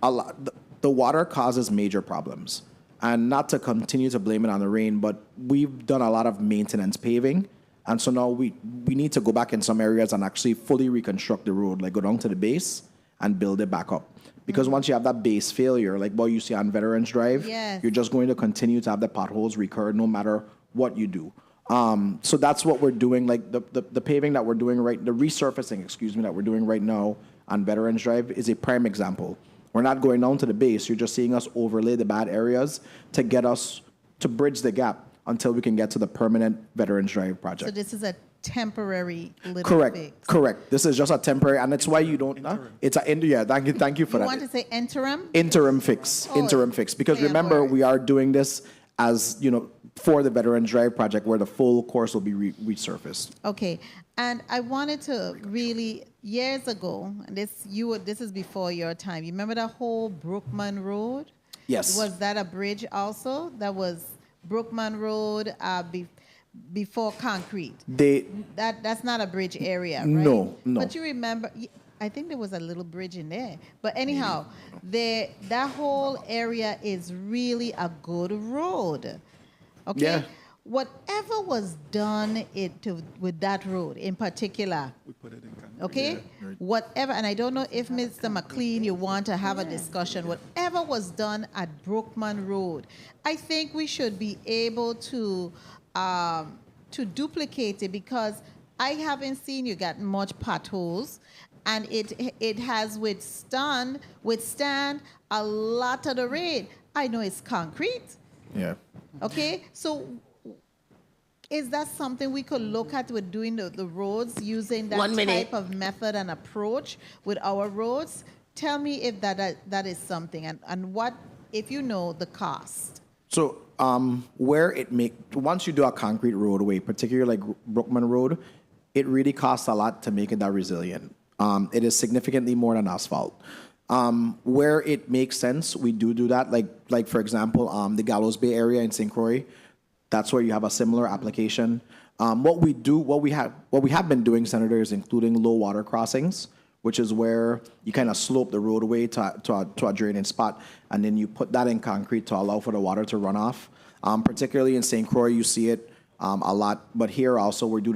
the water causes major problems. And not to continue to blame it on the rain, but we've done a lot of maintenance paving. And so now we need to go back in some areas and actually fully reconstruct the road, like go down to the base and build it back up. Because once you have that base failure, like what you see on Veterans Drive, Yes. you're just going to continue to have the potholes recur no matter what you do. So that's what we're doing. Like the paving that we're doing the resurfacing, that we're doing right now on Veterans Drive is a prime example. We're not going down to the base. You're just seeing us overlay the bad areas to get us to bridge the gap. until we can get to the permanent Veterans Drive So project. this is a temporary little Correct, fix. correct. This is just a temporary, and it's why you don't, it's a, yeah, thank you for You that. want to say interim? Interim fix, Oh, interim fix. Because play on remember, words. we are doing this as, for the Veterans Drive project where the full course will be resurfaced. Okay, and I wanted to really, years ago, and this is before your time, you remember that whole Brookman Road? Yes. Was that a bridge also? That was Brookman Road before concrete? That's not a bridge area, right? No. But you remember, I think there was a little bridge in there. But anyhow, that whole area is really a good road. Okay? Yeah. Whatever was done with that road in particular, We put it in concrete. okay? Whatever, and I don't know if Mr. McLean, you want to have a discussion, whatever was done at Brookman Road, I think we should be able to duplicate it, because I haven't seen you got much potholes, and it has withstand a lot of the rain. I know it's concrete. Yeah. Okay, so is that something we could look at with doing the roads, using that 1 minute. type of method and approach with our roads? Tell me if that is something, and what, if you know, the cost. So once you do a concrete roadway, particularly like Brookman Road, it really costs a lot to make it that resilient. It is significantly more than asphalt. Where it makes sense, we do that. Like for example, the Gallows Bay area in St. Croix, that's where you have a similar application. What we have been doing, Senator, is including low water crossings, which is where you kind of slope the roadway to a draining spot, and then you put that in concrete to allow for the water to run off. Particularly in St. Croix, you see it a lot, but here also we do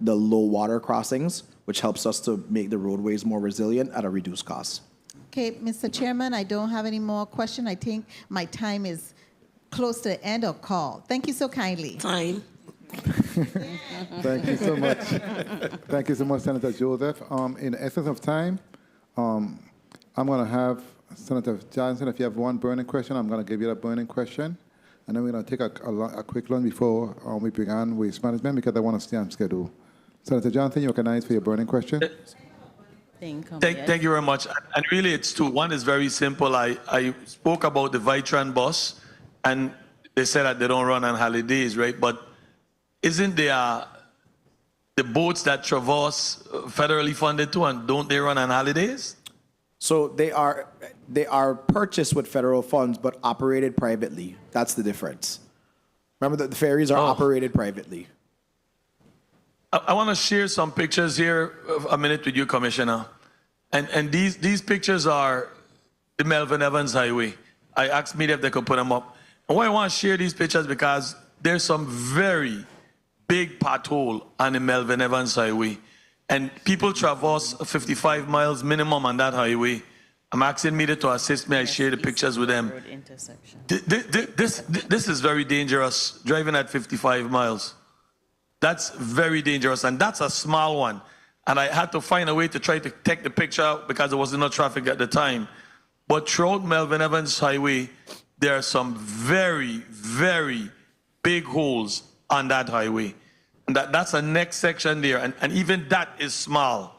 the low water crossings, which helps us to make the roadways more resilient at a reduced cost. Okay, Mr. Chairman, I don't have any more questions. I think my time is close to the end of call. Thank you so kindly. Time. Thank you so much. Thank you so much, Senator Joseph. In the essence of time, I'm going to have Senator Johnson, if you have one burning question, I'm going to give you that burning question. And then we're going to take a quick run before we begin waste management, because I want to stay on schedule. Senator Johnson, you recognize for your burning question? Thank you very much. And really, it's two. One is very simple. I spoke about the Vitan bus, and they said that they don't run on holidays, right? But isn't there the boats that traverse federally funded too, and don't they run on holidays? So they are purchased with federal funds, but operated privately. That's the difference. Remember that the ferries are operated privately. I want to share some pictures here, a minute with you, Commissioner. And these pictures are the Melvin Evans Highway. I asked media if they could put them up. And why I want to share these pictures, because there's some very big pothole on the Melvin Evans Highway. And people traverse 55 miles minimum on that highway. I'm asking media to assist me. I share the pictures with them. This is very dangerous, driving at 55 miles. That's very dangerous, and that's a small one. And I had to find a way to try to take the picture out because there was no traffic at the time. But throughout Melvin Evans Highway, there are some very, very big holes on that highway. And that's the next section there, and even that is small.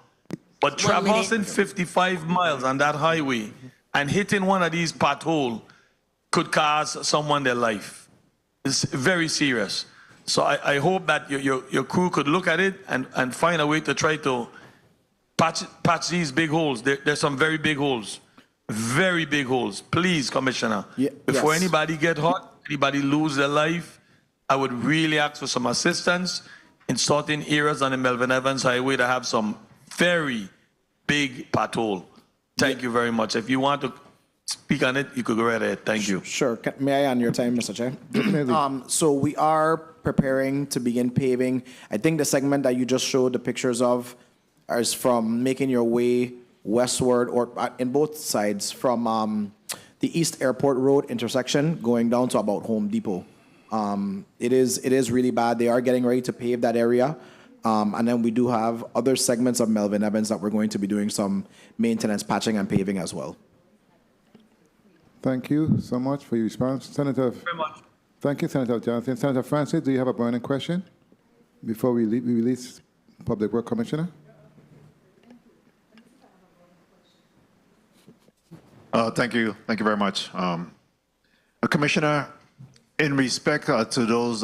But traversing 55 miles on that highway and hitting one of these potholes could cost someone their life. It's very serious. So I hope that your crew could look at it and find a way to try to patch these big holes. There's some very big holes. Very big holes. Please, Commissioner, before anybody get hurt, anybody lose their life, I would really ask for some assistance in certain areas on the Melvin Evans Highway that have some very big pothole. Thank you very much. If you want to speak on it, you could go right ahead. Thank you. Sure. May I on your time, Mr. Chair? So we are preparing to begin paving. I think the segment that you just showed the pictures of is from making your way westward, or in both sides, from the East Airport Road intersection going down to about Home Depot. It is really bad. They are getting ready to pave that area. And then we do have other segments of Melvin Evans that we're going to be doing some maintenance, patching, and paving as well. Thank you so much for your response. Senator Thank you, Senator Johnson. Senator Francis, do you have a burning question before we release Public Work Commissioner? Thank you. Thank you very much. Commissioner, in respect to those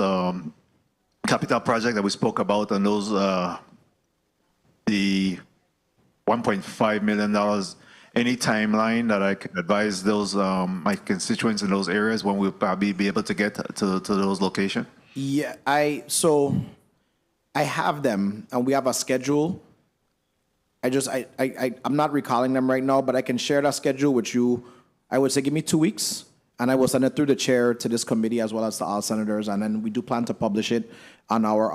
capital projects that we spoke about and those, the $1.5 million, any timeline that I can advise those, my constituents in those areas when we'll probably be able to get to those locations? Yeah, I have them, and we have a schedule. I'm not recalling them right now, but I can share that schedule with you. I would say give me 2 weeks, and I will send it through the chair to this committee as well as to all senators, and then we do plan to publish it on our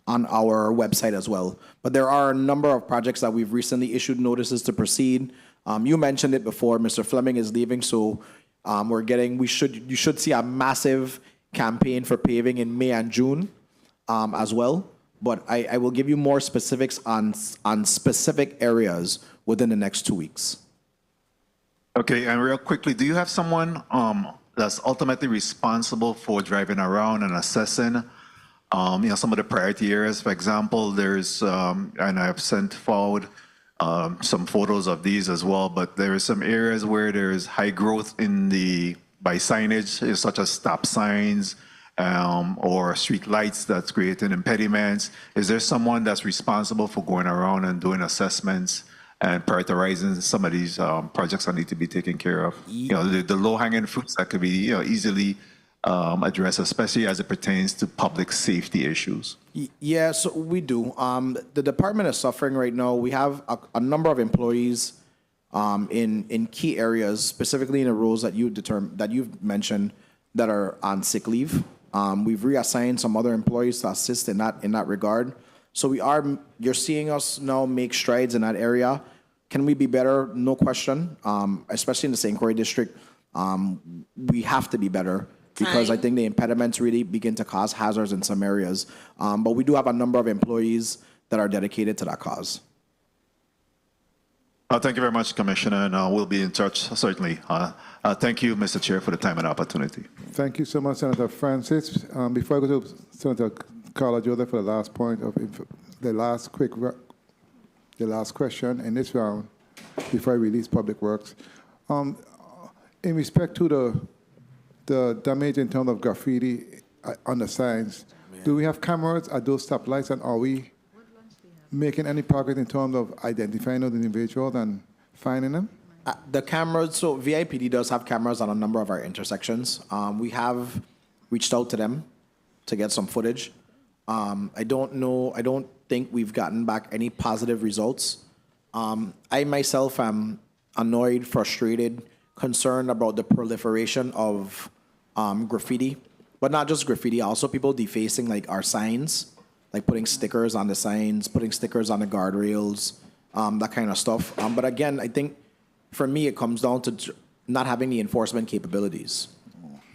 website as well. But there are a number of projects that we've recently issued notices to proceed. You mentioned it before. Mr. Fleming is leaving, so you should see a massive campaign for paving in May and June as well. But I will give you more specifics on specific areas within the next 2 weeks. Okay, and real quickly, do you have someone that's ultimately responsible for driving around and assessing some of the priority areas? For example, there's, and I've sent forward some photos of these as well, but there are some areas where there's high growth by signage, such as stop signs, or street lights that's creating impediments. Is there someone that's responsible for going around and doing assessments and prioritizing some of these projects that need to be taken care of? The low-hanging fruits that could be easily addressed, especially as it pertains to public safety issues. Yeah, so we do. The department is suffering right now. We have a number of employees in key areas, specifically in the roles that you've mentioned, that are on sick leave. We've reassigned some other employees to assist in that regard. So you're seeing us now make strides in that area. Can we be better? No question. Especially in the St. Croix district, we have to be better because I think the impediments really begin to cause hazards in some areas. But we do have a number of employees that are dedicated to that cause. Thank you very much, Commissioner, and we'll be in touch, certainly. Thank you, Mr. Chair, for the time and opportunity. Thank you so much, Senator Francis. Before I go to Senator Carla Joseph for the last point of the last question in this round, before I release Public Works, in respect to the damage in terms of graffiti on the signs, do we have cameras at those stoplights, and are we making any progress in terms of identifying those individuals and finding them? The cameras, so VIPD does have cameras on a number of our intersections. We have reached out to them to get some footage. I don't think we've gotten back any positive results. I myself am annoyed, frustrated, concerned about the proliferation of graffiti, but not just graffiti, also people defacing like our signs, like putting stickers on the signs, putting stickers on the guardrails, that kind of stuff. But again, I think for me, it comes down to not having the enforcement capabilities.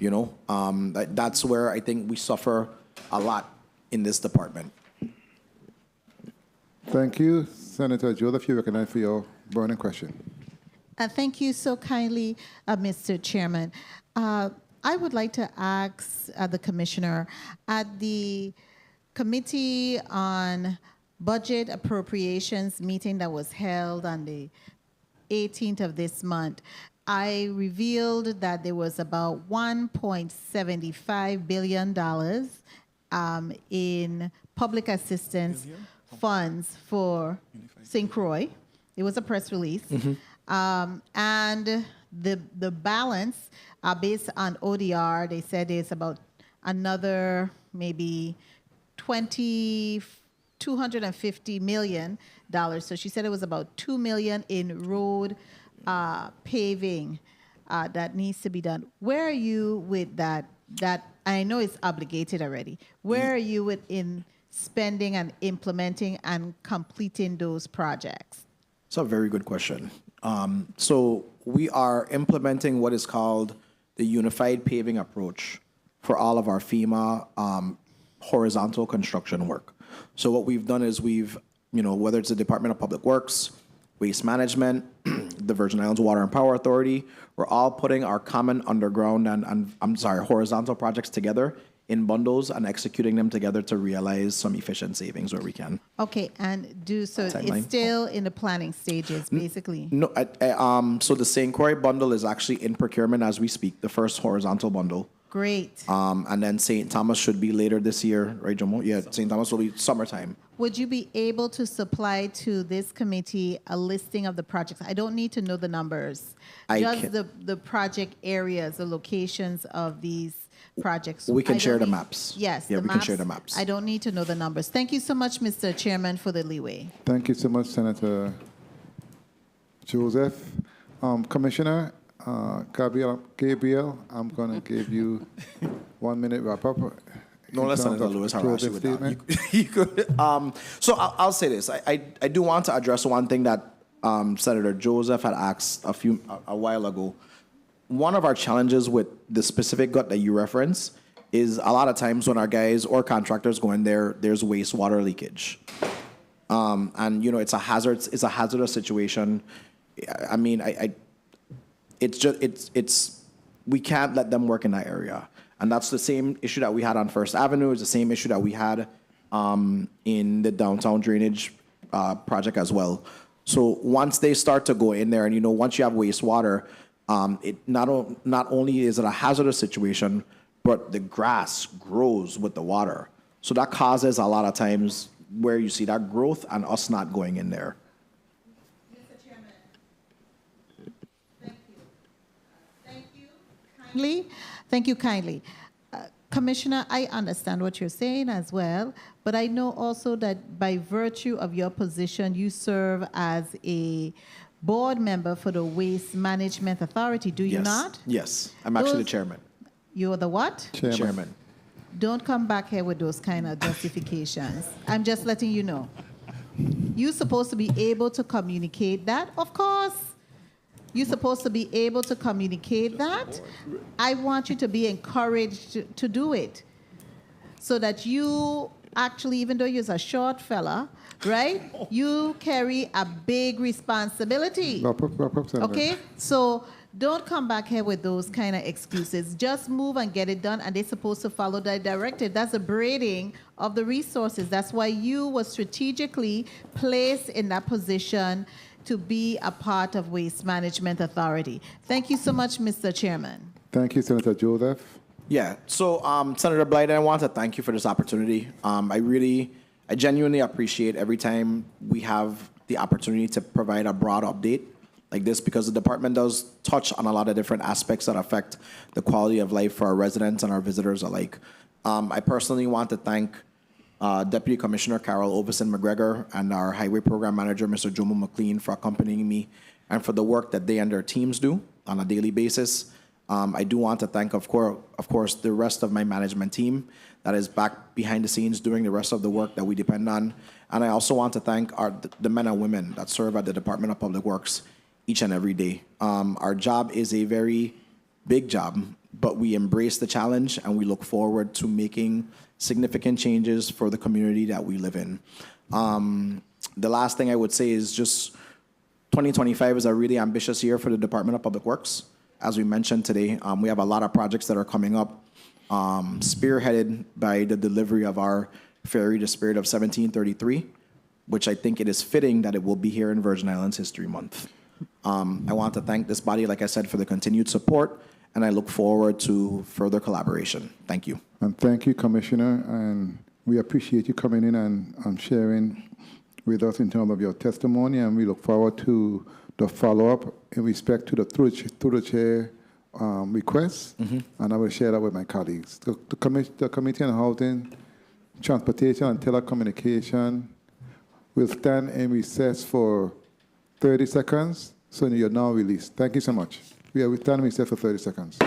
That's where I think we suffer a lot in this department. Thank you. Senator Joseph, you recognized for your burning question. Thank you so kindly, Mr. Chairman. I would like to ask the Commissioner, at the Committee on Budget Appropriations meeting that was held on the 18th of this month, I revealed that there was about $1.75 billion in public assistance funds for St. Croix. It was a press release. And the balance, based on ODR, they said it's about another maybe $250 million. So she said it was about $2 million in road paving that needs to be done. Where are you with that? That I know it's obligated already. Where are you in spending and implementing and completing those projects? It's a very good question. So we are implementing what is called the unified paving approach for all of our FEMA horizontal construction work. So what we've done is whether it's the Department of Public Works, Waste Management, the Virgin Islands Water and Power Authority. We're all putting our common underground and horizontal projects together in bundles and executing them together to realize some efficient savings where we can. Okay, and Timeline. it's still in the planning stages, basically. No, so the St. Croix bundle is actually in procurement as we speak, the first horizontal bundle. Great. And then St. Thomas should be later this year, right, Jomo? Yeah, St. Thomas will be summertime. Would you be able to supply to this committee a listing of the projects? I don't need to know the numbers. Just the project areas, the locations of these projects. We can share the need- maps. Yes, Yeah, the we maps. can share the maps. I don't need to know the numbers. Thank you so much, Mr. Chairman, for the leeway. Thank you so much, Senator Joseph. Commissioner Gabriel, I'm going to give you 1 minute wrap up. No, let's Senator Lewis harass you with that. You could, so I'll say this. I do want to address one thing that Senator Joseph had asked a while ago. One of our challenges with the specific gut that you reference is a lot of times when our guys or contractors go in there, there's wastewater leakage. And you know, it's a hazardous situation. I mean, we can't let them work in that area. And that's the same issue that we had on First Avenue. It's the same issue that we had in the downtown drainage project as well. So once they start to go in there, and you know, once you have wastewater, it not only is it a hazardous situation, but the grass grows with the water. So that causes a lot of times where you see that growth and us not going in there. Mr. Chairman, thank you. Thank you kindly. Thank you kindly. Commissioner, I understand what you're saying as well, but I know also that by virtue of your position, you serve as a board member for the Waste Management Authority, do you not? Yes, I'm actually the chairman. You're the what? Chairman. Don't come back here with those kind of justifications. I'm just letting you know. You're supposed to be able to communicate that, of course. You're supposed to be able to communicate that. I want you to be encouraged to do it so that you actually, even though you're a short fella, right, you carry a big responsibility. Okay? So don't come back here with those kind of excuses. Just move and get it done, and they're supposed to follow that directive. That's the braiding of the resources. That's why you were strategically placed in that position to be a part of Waste Management Authority. Thank you so much, Mr. Chairman. Thank you, Senator Joseph. Yeah, so Senator Blyden, I want to thank you for this opportunity. I genuinely appreciate every time we have the opportunity to provide a broad update like this, because the department does touch on a lot of different aspects that affect the quality of life for our residents and our visitors alike. I personally want to thank Deputy Commissioner Carol Ovison McGregor and our Highway Program Manager, Mr. Jomo McLean, for accompanying me and for the work that they and their teams do on a daily basis. I do want to thank, of course, the rest of my management team that is back behind the scenes doing the rest of the work that we depend on. And I also want to thank the men and women that serve at the Department of Public Works each and every day. Our job is a very big job, but we embrace the challenge and we look forward to making significant changes for the community that we live in. The last thing I would say is just 2025 is a really ambitious year for the Department of Public Works. As we mentioned today, we have a lot of projects that are coming up, spearheaded by the delivery of our ferry, the Spirit of 1733, which I think it is fitting that it will be here in Virgin Islands History Month. I want to thank this body, like I said, for the continued support, and I look forward to further collaboration. Thank you. And thank you, Commissioner, and we appreciate you coming in and sharing with us in terms of your testimony, and we look forward to the follow-up in respect to the through the chair requests, and I will share that with my colleagues. The Committee on Housing, Transportation, and Telecommunication will stand in recess for 30 seconds, so you're now released. Thank you so much. We stand in recess for 30 seconds.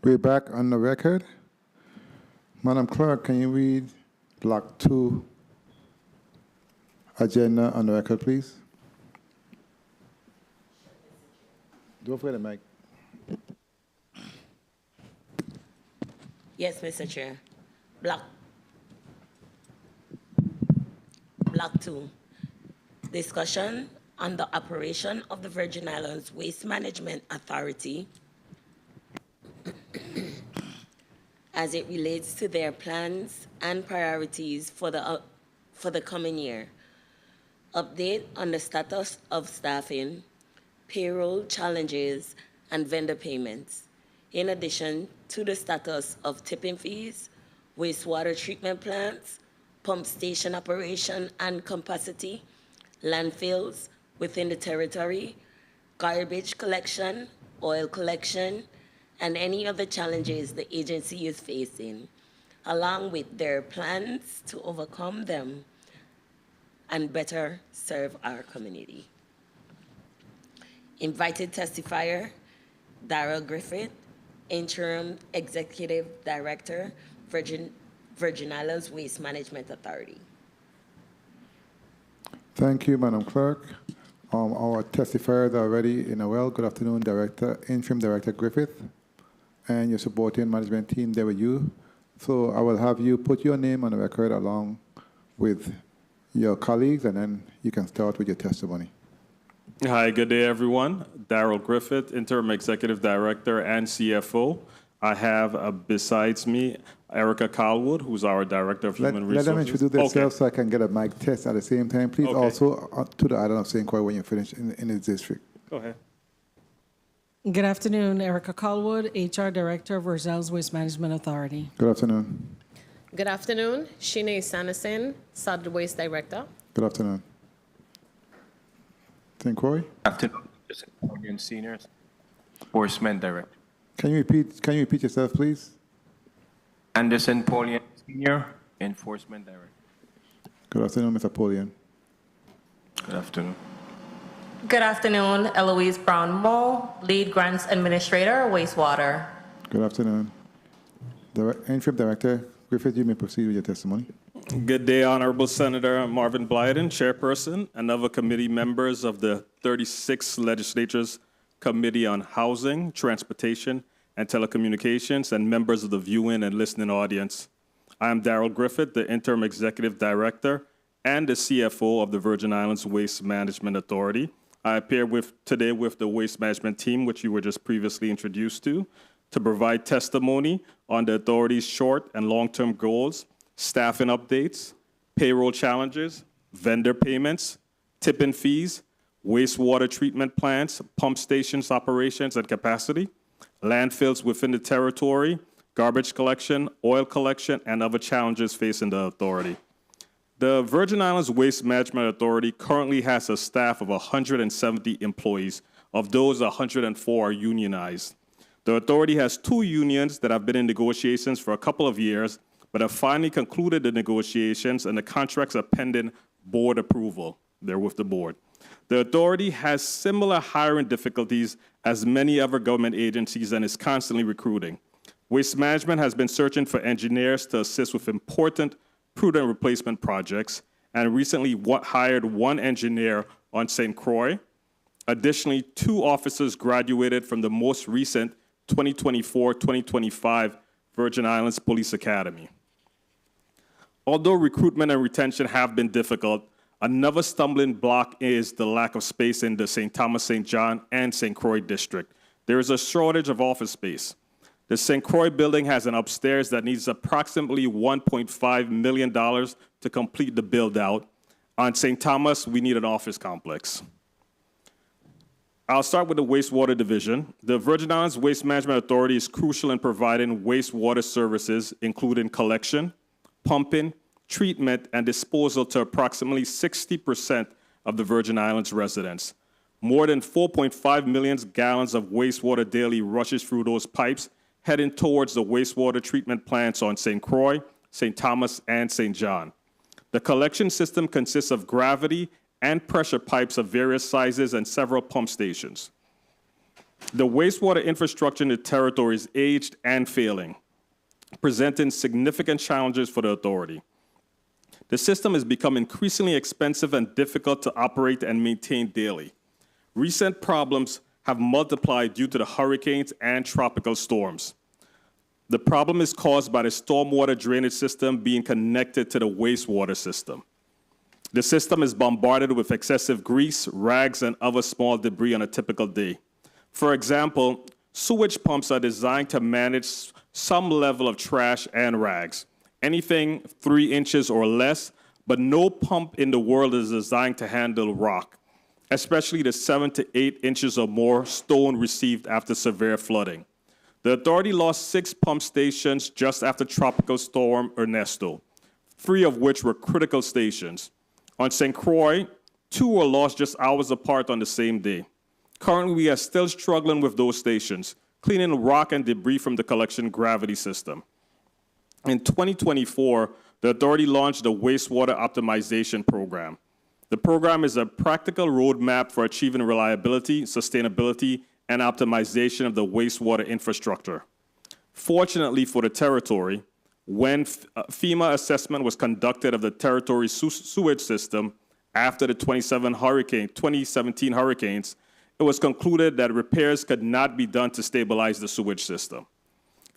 We're back on the record. Madam Clerk, can you read Block 2 agenda on the record, please? Don't forget the mic. Yes, Mr. Chair. Block 2. Discussion on the operation of the Virgin Islands Waste Management Authority as it relates to their plans and priorities for the coming year. Update on the status of staffing, payroll challenges, and vendor payments, in addition to the status of tipping fees, wastewater treatment plants, pump station operation and capacity, landfills within the territory, garbage collection, oil collection, and any other challenges the agency is facing, along with their plans to overcome them and better serve our community. Invited testifier, Darryl Griffith, Interim Executive Director, Virgin Islands Waste Management Authority. Thank you, Madam Clerk. Our testifiers are already in a well. Good afternoon, Interim Director Griffith, and your supporting management team there with you. So I will have you put your name on the record along with your colleagues, and then you can start with your testimony. Hi, good day, everyone. Darryl Griffith, Interim Executive Director and CFO. I have, besides me, Erica Calwood, who's our Director of Human Resources. Let them introduce themselves so I can get a mic test at the same time. Please also to the island of St. Croix when you finish in the district. Go ahead. Good afternoon, Erica Calwood, HR Director of Virgin Islands Waste Management Authority. Good afternoon. Good afternoon, Shine Sanderson, Solid Waste Director. Good afternoon. St. Croix? Good afternoon, Napoleon Senior, Enforcement Director. Can you repeat yourself, please? Anderson Polian Senior, Enforcement Director. Good afternoon, Mr. Polian. Good afternoon. Good afternoon, Eloise Brown Moe, Lead Grants Administrator, Wastewater. Good afternoon. Interim Director Griffith, you may proceed with your testimony. Good day, Honorable Senator Marvin Blyden, Chairperson, and other committee members of the 36th Legislature's Committee on Housing, Transportation, and Telecommunications, and members of the viewing and listening audience. I am Darryl Griffith, the Interim Executive Director and the CFO of the Virgin Islands Waste Management Authority. I appear today with the Waste Management team, which you were just previously introduced to provide testimony on the authority's short and long-term goals, staffing updates, payroll challenges, vendor payments, tip-in fees, wastewater treatment plants, pump stations operations and capacity, landfills within the territory, garbage collection, oil collection, and other challenges facing the authority. The Virgin Islands Waste Management Authority currently has a staff of 170 employees. Of those, 104 are unionized. The authority has 2 unions that have been in negotiations for a couple of years, but have finally concluded the negotiations, and the contracts are pending board approval. They're with the board. The authority has similar hiring difficulties as many other government agencies and is constantly recruiting. Waste Management has been searching for engineers to assist with important prudent replacement projects, and recently hired 1 engineer on St. Croix. Additionally, 2 officers graduated from the most recent 2024-2025 Virgin Islands Police Academy. Although recruitment and retention have been difficult, another stumbling block is the lack of space in the St. Thomas, St. John, and St. Croix district. There is a shortage of office space. The St. Croix building has an upstairs that needs approximately $1.5 million to complete the build-out. On St. Thomas, we need an office complex. I'll start with the wastewater division. The Virgin Islands Waste Management Authority is crucial in providing wastewater services, including collection, pumping, treatment, and disposal to approximately 60% of the Virgin Islands residents. More than 4.5 million gallons of wastewater daily rushes through those pipes, heading towards the wastewater treatment plants on St. Croix, St. Thomas, and St. John. The collection system consists of gravity and pressure pipes of various sizes and several pump stations. The wastewater infrastructure in the territory is aged and failing, presenting significant challenges for the authority. The system has become increasingly expensive and difficult to operate and maintain daily. Recent problems have multiplied due to the hurricanes and tropical storms. The problem is caused by the stormwater drainage system being connected to the wastewater system. The system is bombarded with excessive grease, rags, and other small debris on a typical day. For example, sewage pumps are designed to manage some level of trash and rags, anything 3 inches or less, but no pump in the world is designed to handle rock, especially the 7 to 8 inches or more stone received after severe flooding. The authority lost 6 pump stations just after Tropical Storm Ernesto, 3 of which were critical stations. On St. Croix, 2 were lost just hours apart on the same day. Currently, we are still struggling with those stations, cleaning rock and debris from the collection gravity system. In 2024, the authority launched the Wastewater Optimization Program. The program is a practical roadmap for achieving reliability, sustainability, and optimization of the wastewater infrastructure. Fortunately for the territory, when FEMA assessment was conducted of the territory's sewage system after the 2017 hurricanes, it was concluded that repairs could not be done to stabilize the sewage system.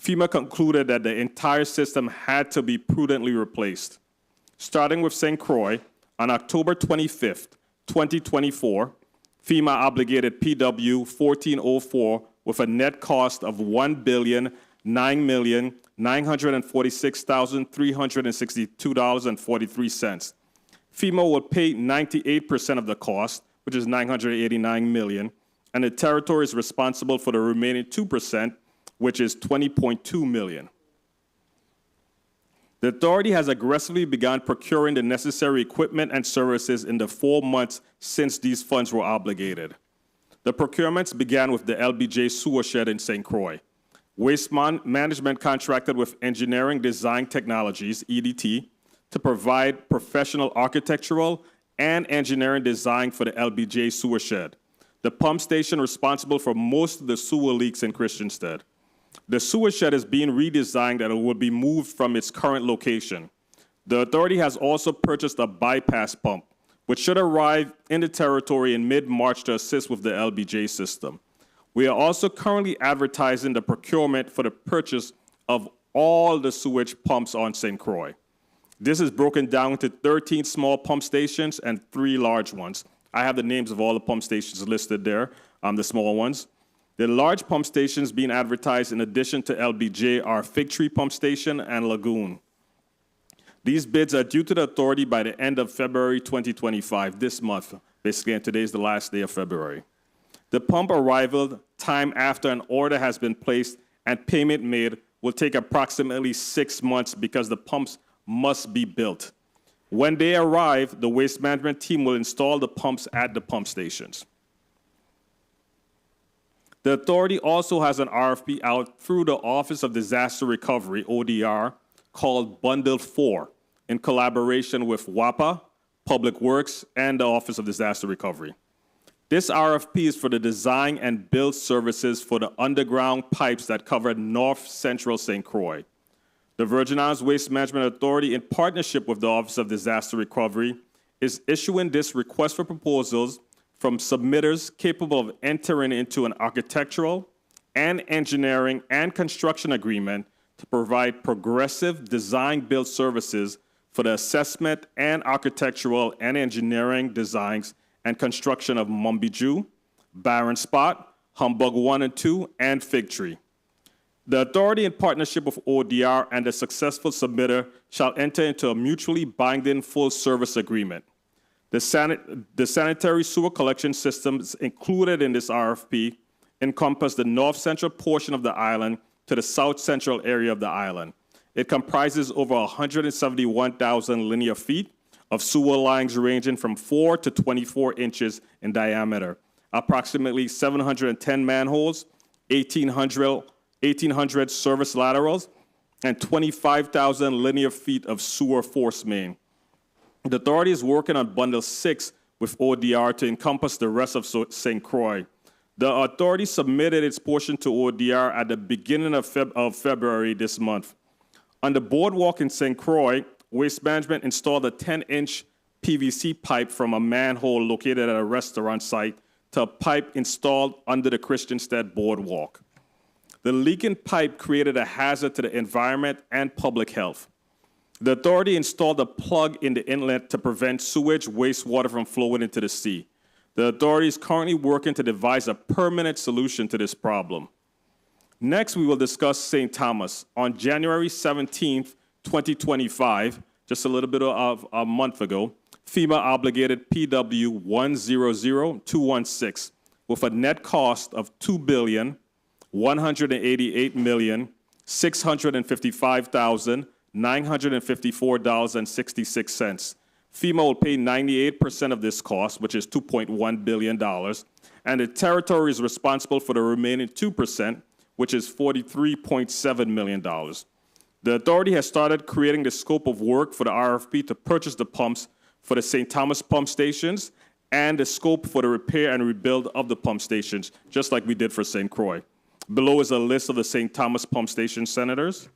FEMA concluded that the entire system had to be prudently replaced. Starting with St. Croix, on October 25th, 2024, FEMA obligated PW 1404 with a net cost of $1,009,946,362.43. FEMA will pay 98% of the cost, which is $989 million, and the territory is responsible for the remaining 2%, which is $20.2 million. The authority has aggressively begun procuring the necessary equipment and services in the 4 months since these funds were obligated. The procurements began with the LBJ sewer shed in St. Croix. Waste Management contracted with Engineering Design Technologies, EDT, to provide professional architectural and engineering design for the LBJ sewer shed, the pump station responsible for most of the sewer leaks in Christiansted. The sewer shed is being redesigned and it will be moved from its current location. The authority has also purchased a bypass pump, which should arrive in the territory in mid-March to assist with the LBJ system. We are also currently advertising the procurement for the purchase of all the sewage pumps on St. Croix. This is broken down into 13 small pump stations and 3 large ones. I have the names of all the pump stations listed there, the small ones. The large pump stations being advertised in addition to LBJ are Fig Tree Pump Station and Lagoon. These bids are due to the authority by the end of February 2025, this month, basically, and today is the last day of February. The pump arrival time after an order has been placed and payment made will take approximately 6 months because the pumps must be built. When they arrive, the waste management team will install the pumps at the pump stations. The authority also has an RFP out through the Office of Disaster Recovery, ODR, called Bundle 4, in collaboration with WAPA, Public Works, and the Office of Disaster Recovery. This RFP is for the design and build services for the underground pipes that cover north central St. Croix. The Virgin Islands Waste Management Authority, in partnership with the Office of Disaster Recovery, is issuing this request for proposals from submitters capable of entering into an architectural and engineering and construction agreement to provide progressive design-build services for the assessment and architectural and engineering designs and construction of Mumbiju, Barren Spot, Humbug 1 and 2, and Fig Tree. The authority, in partnership with ODR and the successful submitter, shall enter into a mutually binding full-service agreement. The sanitary sewer collection systems included in this RFP encompass the north-central portion of the island to the south-central area of the island. It comprises over 171,000 linear feet of sewer lines ranging from 4 to 24 inches in diameter, approximately 710 manholes, 1,800 service laterals, and 25,000 linear feet of sewer force main. The authority is working on Bundle 6 with ODR to encompass the rest of St. Croix. The authority submitted its portion to ODR at the beginning of February this month. On the boardwalk in St. Croix, Waste Management installed a 10-inch PVC pipe from a manhole located at a restaurant site to a pipe installed under the Christiansted boardwalk. The leaking pipe created a hazard to the environment and public health. The authority installed a plug in the inlet to prevent sewage wastewater from flowing into the sea. The authority is currently working to devise a permanent solution to this problem. Next, we will discuss St. Thomas. On January 17th, 2025, just a little bit of a month ago, FEMA obligated PW 100216 with a net cost of $2,188,655,954.66. FEMA will pay 98% of this cost, which is $2.1 billion, and the territory is responsible for the remaining 2%, which is $43.7 million. The authority has started creating the scope of work for the RFP to purchase the pumps for the St. Thomas pump stations and the scope for the repair and rebuild of the pump stations, just like we did for St. Croix. Below is a list of the St. Thomas pump station senators.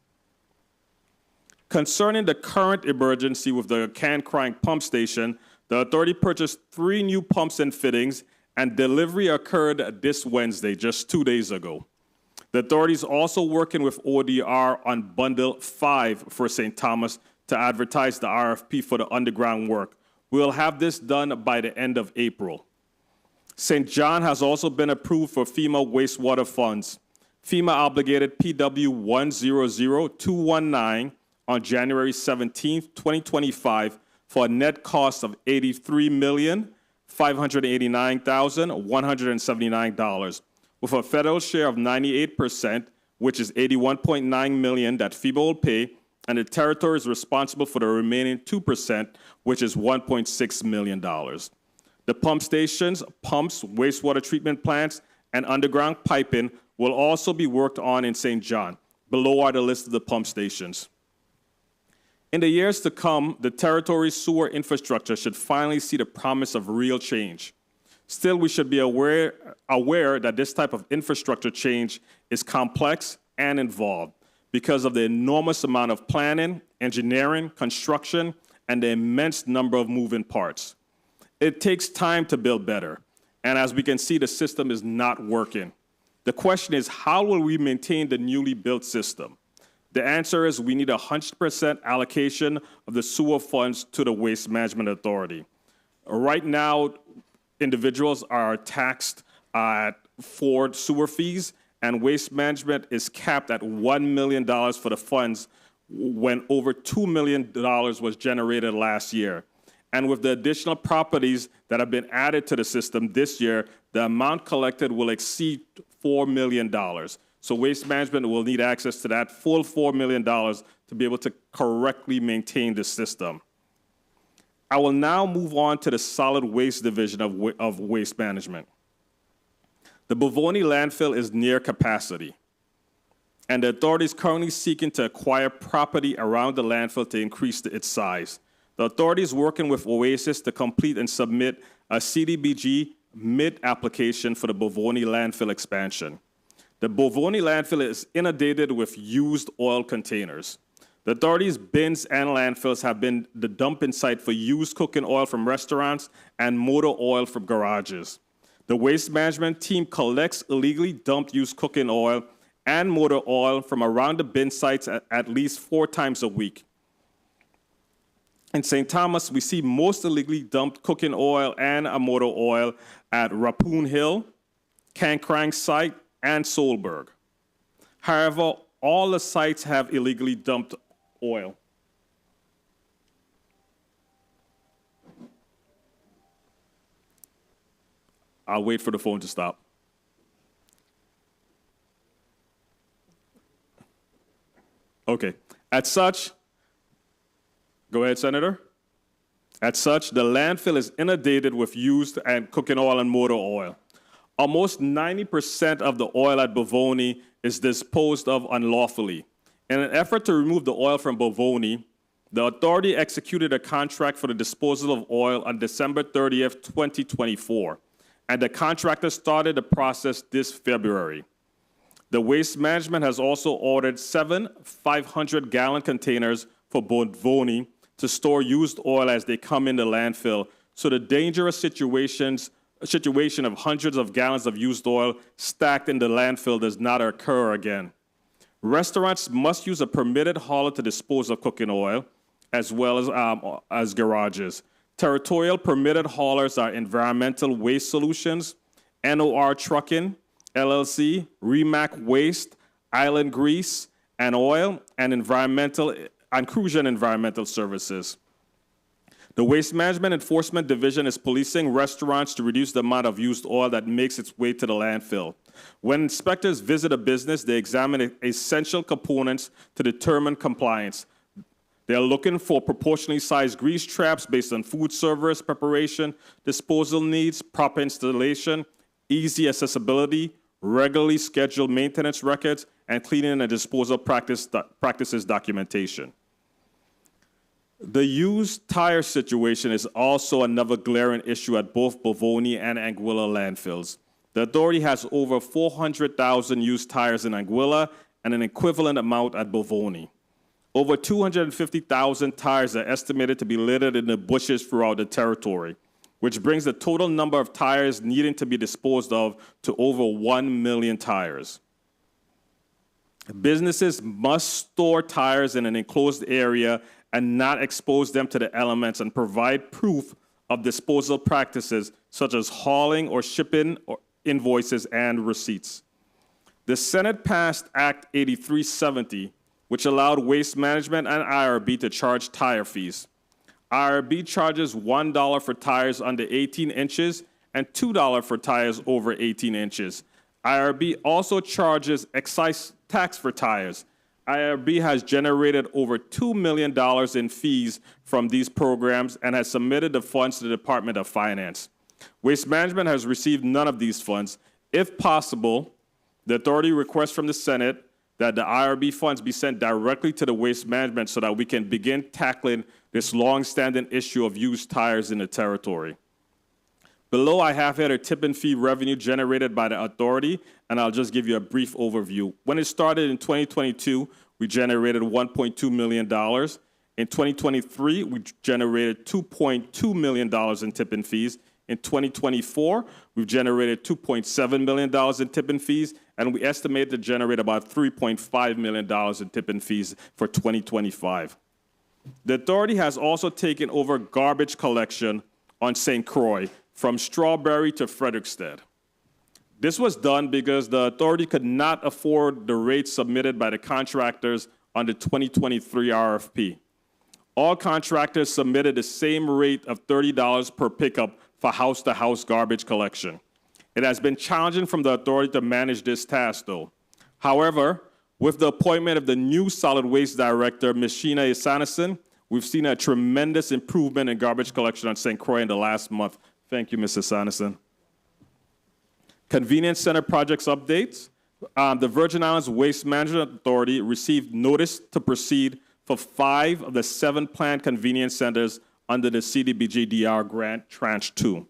Concerning the current emergency with the Can Crying pump station, the authority purchased 3 new pumps and fittings, and delivery occurred this Wednesday, just 2 days ago. The authority is also working with ODR on Bundle 5 for St. Thomas to advertise the RFP for the underground work. We'll have this done by the end of April. St. John has also been approved for FEMA wastewater funds. FEMA obligated PW 100219 on January 17, 2025, for a net cost of $83,589,179, with a federal share of 98%, which is $81.9 million that FEMA will pay, and the territory is responsible for the remaining 2%, which is $1.6 million. The pump stations, pumps, wastewater treatment plants, and underground piping will also be worked on in St. John. Below are the list of the pump stations. In the years to come, the territory's sewer infrastructure should finally see the promise of real change. Still, we should be aware that this type of infrastructure change is complex, and involved because of the enormous amount of planning, engineering, construction, and the immense number of moving parts. It takes time to build better, and as we can see, the system is not working. The question is, how will we maintain the newly built system? The answer is we need 100% allocation of the sewer funds to the Waste Management Authority. Right now, individuals are taxed for sewer fees, and Waste Management is capped at $1 million for the funds when over $2 million was generated last year. And with the additional properties that have been added to the system this year, the amount collected will exceed $4 million. So Waste Management will need access to that full $4 million to be able to correctly maintain the system. I will now move on to the solid waste division of Waste Management. The Bovoni landfill is near capacity, and the authority is currently seeking to acquire property around the landfill to increase its size. The authority is working with Oasis to complete and submit a CDBG mid-application for the Bovoni landfill expansion. The Bovoni landfill is inundated with used oil containers. The authority's bins and landfills have been the dumping site for used cooking oil from restaurants and motor oil from garages. The waste management team collects illegally dumped used cooking oil and motor oil from around the bin sites at least 4 times a week. In St. Thomas, we see most illegally dumped cooking oil and motor oil at Rappoon Hill, Kankrang site, and Solberg. However, all the sites have illegally dumped oil. I'll wait for the phone to stop. Okay. As such, go ahead, Senator. As such, the landfill is inundated with used and cooking oil and motor oil. Almost 90% of the oil at Bovoni is disposed of unlawfully. In an effort to remove the oil from Bovoni, the authority executed a contract for the disposal of oil on December 30th, 2024, and the contractor started the process this February. The Waste Management has also ordered 7 500-gallon containers for Bovoni to store used oil as they come in the landfill, so the dangerous situation of hundreds of gallons of used oil stacked in the landfill does not occur again. Restaurants must use a permitted hauler to dispose of cooking oil, as well as garages. Territorial permitted haulers are Environmental Waste Solutions, NOR Trucking, LLC, Remac Waste, Island Grease and Oil, and Crucian Environmental Services. The Waste Management Enforcement Division is policing restaurants to reduce the amount of used oil that makes its way to the landfill. When inspectors visit a business, they examine essential components to determine compliance. They are looking for proportionally sized grease traps based on food service preparation, disposal needs, proper installation, easy accessibility, regularly scheduled maintenance records, and cleaning and disposal practices documentation. The used tire situation is also another glaring issue at both Bovoni and Anguilla landfills. The authority has over 400,000 used tires in Anguilla and an equivalent amount at Bovoni. Over 250,000 tires are estimated to be littered in the bushes throughout the territory, which brings the total number of tires needing to be disposed of to over 1 million tires. Businesses must store tires in an enclosed area and not expose them to the elements, and provide proof of disposal practices such as hauling or shipping or invoices and receipts. The Senate passed Act 8370, which allowed Waste Management and IRB to charge tire fees. IRB charges $1 for tires under 18 inches and $2 for tires over 18 inches. IRB also charges excise tax for tires. IRB has generated over $2 million in fees from these programs and has submitted the funds to the Department of Finance. Waste Management has received none of these funds. If possible, the authority requests from the Senate that the IRB funds be sent directly to the Waste Management so that we can begin tackling this long-standing issue of used tires in the territory. Below, I have here the tip and fee revenue generated by the authority, and I'll just give you a brief overview. When it started in 2022, we generated $1.2 million. In 2023, we generated $2.2 million in tip and fees. In 2024, we've generated $2.7 million in tip and fees, and we estimate to generate about $3.5 million in tip and fees for 2025. The authority has also taken over garbage collection on St. Croix from Strawberry to Frederickstead. This was done because the authority could not afford the rates submitted by the contractors on the 2023 RFP. All contractors submitted the same rate of $30 per pickup for house-to-house garbage collection. It has been challenging from the authority to manage this task, though. However, with the appointment of the new solid waste director, Ms. Sheena Sanderson, we've seen a tremendous improvement in garbage collection on St. Croix in the last month. Thank you, Mrs. Sanderson. Convenience Center projects updates. The Virgin Islands Waste Management Authority received notice to proceed for 5 of the 7 planned convenience centers under the CDBG-DR grant Tranche 2.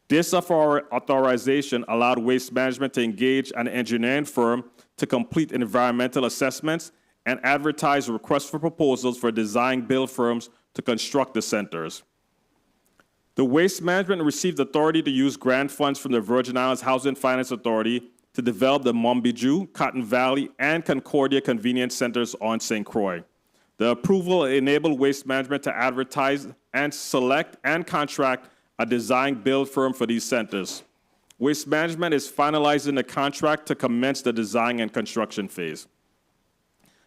This authorization allowed Waste Management to engage an engineering firm to complete environmental assessments and advertise requests for proposals for design build firms to construct the centers. The Waste Management received authority to use grant funds from the Virgin Islands Housing Finance Authority to develop the Monbijou, Cotton Valley, and Concordia convenience centers on St. Croix. The approval enabled Waste Management to advertise and select and contract a design build firm for these centers. Waste Management is finalizing the contract to commence the design and construction phase.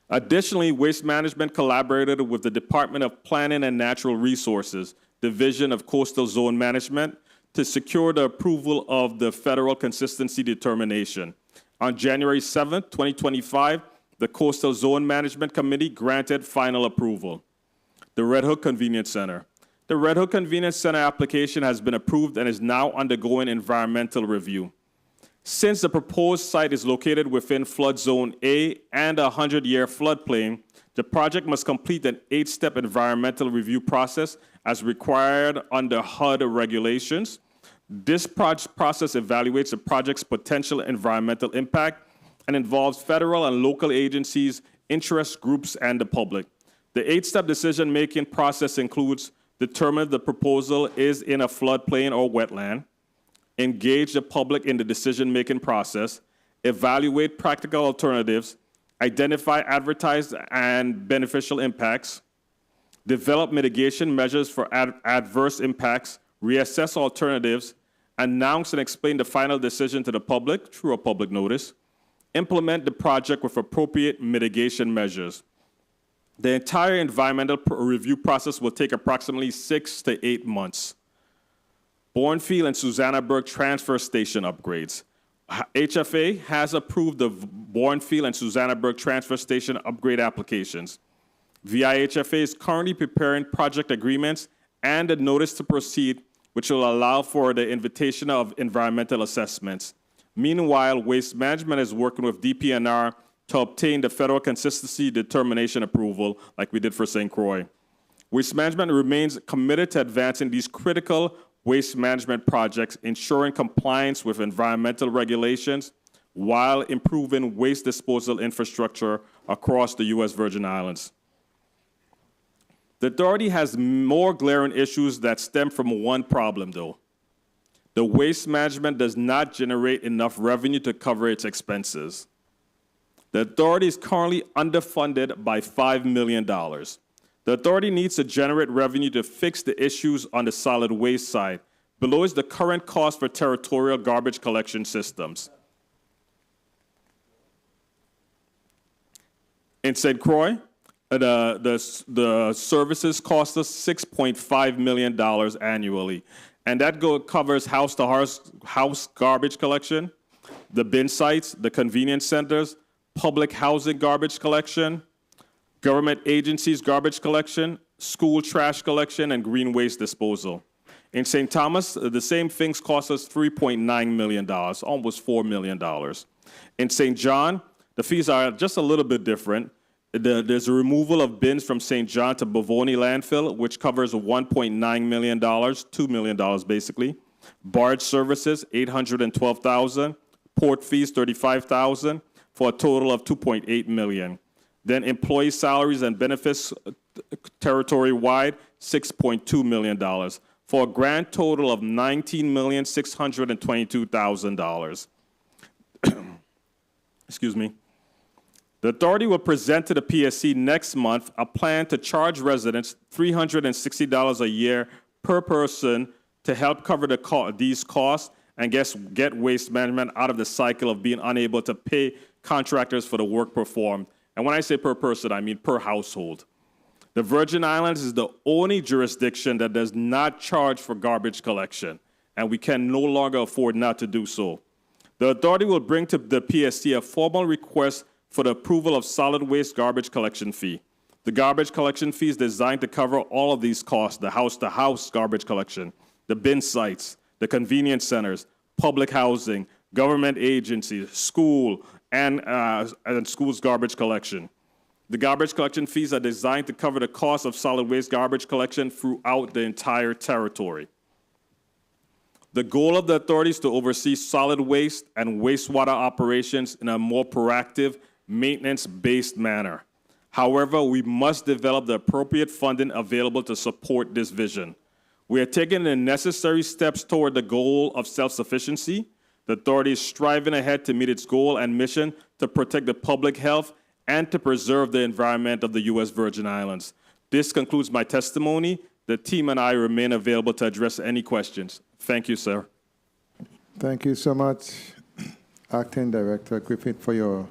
Additionally, Waste Management collaborated with the Department of Planning and Natural Resources, Division of Coastal Zone Management, to secure the approval of the federal consistency determination. On January 7, 2025, the Coastal Zone Management Committee granted final approval. The Red Hook Convenience Center. The Red Hook Convenience Center application has been approved and is now undergoing environmental review. Since the proposed site is located within flood zone A and a 100-year floodplain, the project must complete an 8-step environmental review process as required under HUD regulations. This process evaluates the project's potential environmental impact and involves federal and local agencies, interest groups, and the public. The 8-step decision-making process includes determine if the proposal is in a floodplain or wetland, engage the public in the decision-making process, evaluate practical alternatives, identify advertised and beneficial impacts, develop mitigation measures for adverse impacts, reassess alternatives, announce and explain the final decision to the public through a public notice, implement the project with appropriate mitigation measures. The entire environmental review process will take approximately 6 to 8 months. Bournefield and Susannaburg transfer station upgrades. HFA has approved the Bournefield and Susannaburg transfer station upgrade applications. VIHFA is currently preparing project agreements and a notice to proceed, which will allow for the invitation of environmental assessments. Meanwhile, Waste Management is working with DPNR to obtain the federal consistency determination approval like we did for St. Croix. Waste Management remains committed to advancing these critical waste management projects, ensuring compliance with environmental regulations while improving waste disposal infrastructure across the U.S. Virgin Islands. The authority has more glaring issues that stem from one problem, though. The waste management does not generate enough revenue to cover its expenses. The authority is currently underfunded by $5 million. The authority needs to generate revenue to fix the issues on the solid waste side. Below is the current cost for territorial garbage collection systems. In St. Croix, the services cost us $6.5 million annually. And that covers house-to-house garbage collection, the bin sites, the convenience centers, public housing garbage collection, government agencies garbage collection, school trash collection, and green waste disposal. In St. Thomas, the same things cost us $3.9 million, almost $4 million. In St. John, the fees are just a little bit different. There's a removal of bins from St. John to Bovoni landfill, which covers $1.9 million, $2 million basically. Barge services, $812,000. Port fees, $35,000, for a total of $2.8 million. Then employee salaries and benefits territory-wide, $6.2 million, for a grand total of $19,622,000. Excuse me. The authority will present to the PSC next month a plan to charge residents $360 a year per person to help cover these costs and get waste management out of the cycle of being unable to pay contractors for the work performed. And when I say per person, I mean per household. The Virgin Islands is the only jurisdiction that does not charge for garbage collection, and we can no longer afford not to do so. The authority will bring to the PSC a formal request for the approval of solid waste garbage collection fee. The garbage collection fee is designed to cover all of these costs: the house-to-house garbage collection, the bin sites, the convenience centers, public housing, government agencies, school, and schools garbage collection. The garbage collection fees are designed to cover the cost of solid waste garbage collection throughout the entire territory. The goal of the authority is to oversee solid waste and wastewater operations in a more proactive, maintenance-based manner. However, we must develop the appropriate funding available to support this vision. We are taking the necessary steps toward the goal of self-sufficiency. The authority is striving ahead to meet its goal and mission to protect the public health and to preserve the environment of the U.S. Virgin Islands. This concludes my testimony. The team and I remain available to address any questions. Thank you, sir. Thank you so much, Acting Director Griffith, for your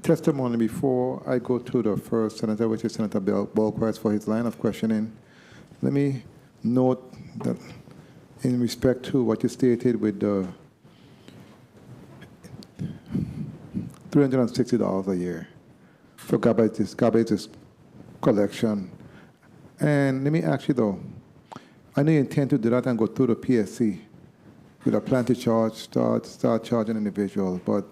testimony. Before I go to the first senator, which is Senator Bolquist, for his line of questioning, let me note that in respect to what you stated with the $360 a year for garbage collection. And let me ask you though, I know you intend to do that and go through the PSC with a plan to start charging individuals, but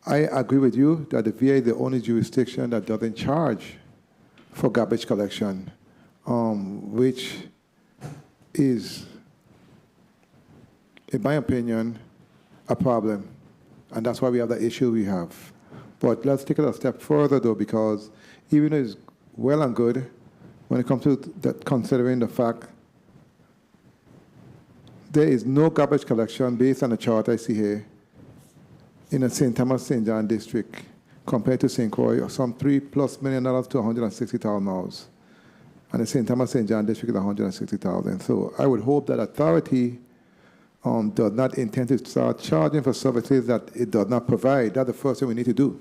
I agree with you that the VA is the only jurisdiction that doesn't charge for garbage collection, which is, in my opinion, a problem. And that's why we have the issue we have. But let's take it a step further, though, because even though it's well and good when it comes to that, considering the fact there is no garbage collection based on the chart I see here in the St. Thomas St. John district compared to St. Croix, some $3+ million to $160,000. And the St. Thomas St. John district is $160,000. So I would hope that authority does not intend to start charging for services that it does not provide. That's the first thing we need to do.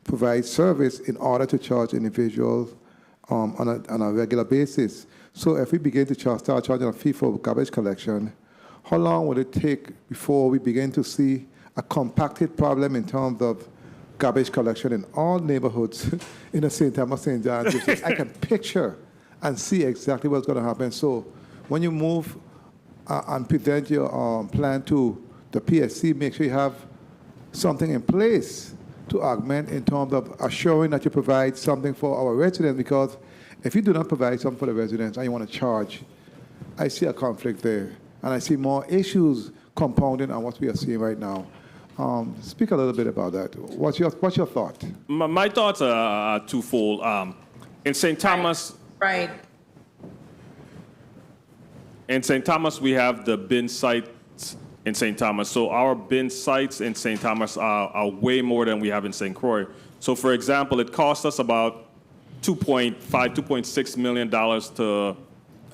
Provide service in order to charge individuals on a regular basis. So if we begin to start charging a fee for garbage collection, how long would it take before we begin to see a compacted problem in terms of garbage collection in all neighborhoods in the St. Thomas St. John district? I can picture and see exactly what's going to happen. So when you move and present your plan to the PSC, make sure you have something in place to augment in terms of assuring that you provide something for our residents, because if you do not provide something for the residents and you want to charge, I see a conflict there. And I see more issues compounding on what we are seeing right now. Speak a little bit about that. What's your thought? My thoughts are twofold. In St. Thomas, Right. In St. Thomas, we have the bin sites in St. Thomas. So our bin sites in St. Thomas are way more than we have in St. Croix. So for example, it costs us about $2.6 million to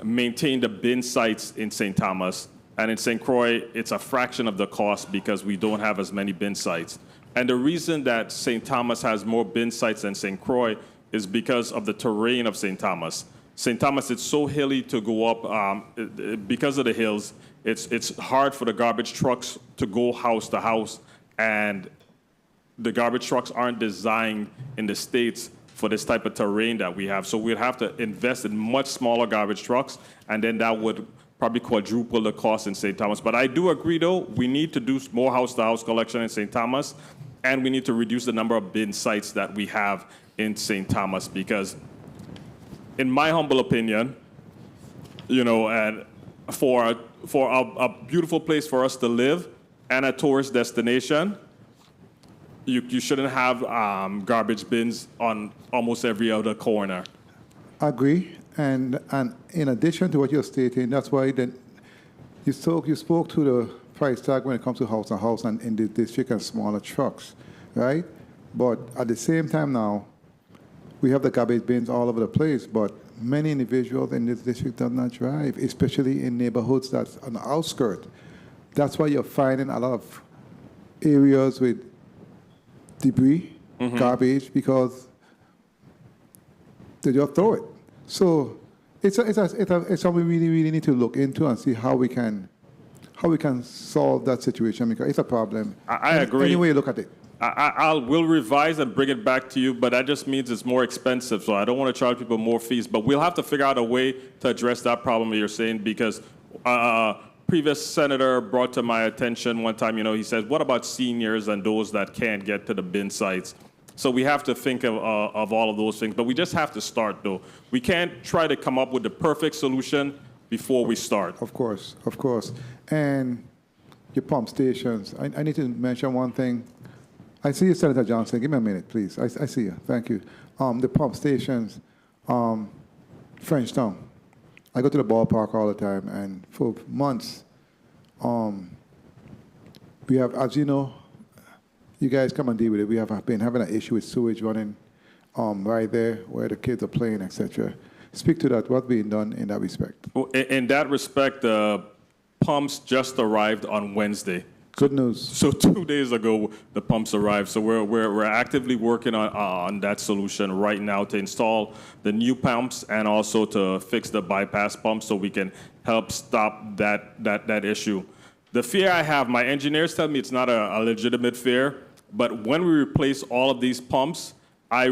maintain the bin sites in St. Thomas. And in St. Croix, it's a fraction of the cost because we don't have as many bin sites. And the reason that St. Thomas has more bin sites than St. Croix is because of the terrain of St. Thomas. St. Thomas, it's so hilly to go up. Because of the hills, it's hard for the garbage trucks to go house to house, and the garbage trucks aren't designed in the States for this type of terrain that we have. So we'd have to invest in much smaller garbage trucks, and then that would probably quadruple the cost in St. Thomas. But I do agree, though, we need to do more house-to-house collection in St. Thomas, and we need to reduce the number of bin sites that we have in St. Thomas, because in my humble opinion, you know, and for a beautiful place for us to live and a tourist destination, you shouldn't have garbage bins on almost every other corner. Agree. And in addition to what you're stating, that's why then you spoke to the price tag when it comes to house and in the district and smaller trucks, right? But at the same time now, we have the garbage bins all over the place, but many individuals in this district do not drive, especially in neighborhoods that's on the outskirts. That's why you're finding a lot of areas with debris, garbage, because they just throw it. So it's something we really need to look into and see how we can solve that situation, because it's a problem. I agree. Any way you look at it. We'll revise and bring it back to you, but that just means it's more expensive. So I don't want to charge people more fees, but we'll have to figure out a way to address that problem that you're saying, because previous senator brought to my attention one time, he says, what about seniors and those that can't get to the bin sites? So we have to think of all of those things, but we just have to start, though. We can't try to come up with the perfect solution before we start. Of course. And your pump stations. I need to mention one thing. I see you, Senator Johnson. Give me a minute, please. I see you. Thank you. The pump stations, Frenchtown. I go to the ballpark all the time, and for months, we have, as you know, you guys come and deal with it. We have been having an issue with sewage running right there where the kids are playing, etc. Speak to that. What's being done in that respect? Well, in that respect, the pumps just arrived on Wednesday. Good news. So 2 days ago, the pumps arrived. So we're actively working on that solution right now to install the new pumps and also to fix the bypass pumps so we can help stop that issue. The fear I have, my engineers tell me it's not a legitimate fear, but when we replace all of these pumps, I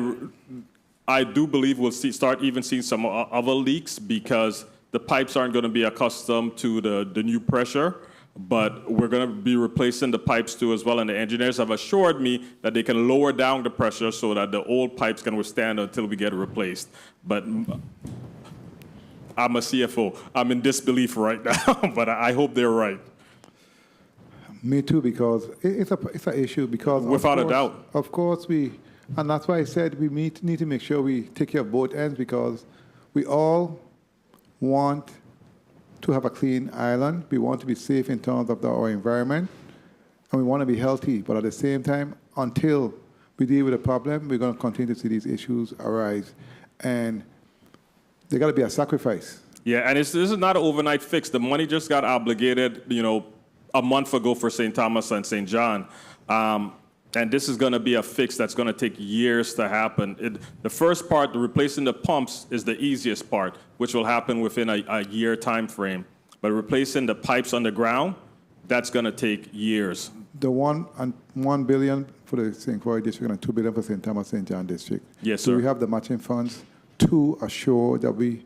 do believe we'll start even seeing some other leaks because the pipes aren't going to be accustomed to the new pressure. But we're going to be replacing the pipes too as well. And the engineers have assured me that they can lower down the pressure so that the old pipes can withstand until we get it replaced. But I'm a CFO. I'm in disbelief right now, but I hope they're right. Me too, because it's an issue. Because without a doubt, of course and that's why I said we need to make sure we take care of both ends, because we all want to have a clean island. We want to be safe in terms of our environment, and we want to be healthy. But at the same time, until we deal with the problem, we're going to continue to see these issues arise, and there got to be a sacrifice. Yeah, and this is not an overnight fix. The money just got obligated, a month ago for St. Thomas and St. John. And this is going to be a fix that's going to take years to happen. The first part, the replacing the pumps, is the easiest part, which will happen within a year time frame. But replacing the pipes underground, that's going to take years. The $1 billion for the St. Croix district and $2 billion for St. Thomas St. John district. Yes, sir. Do we have the matching funds to assure that we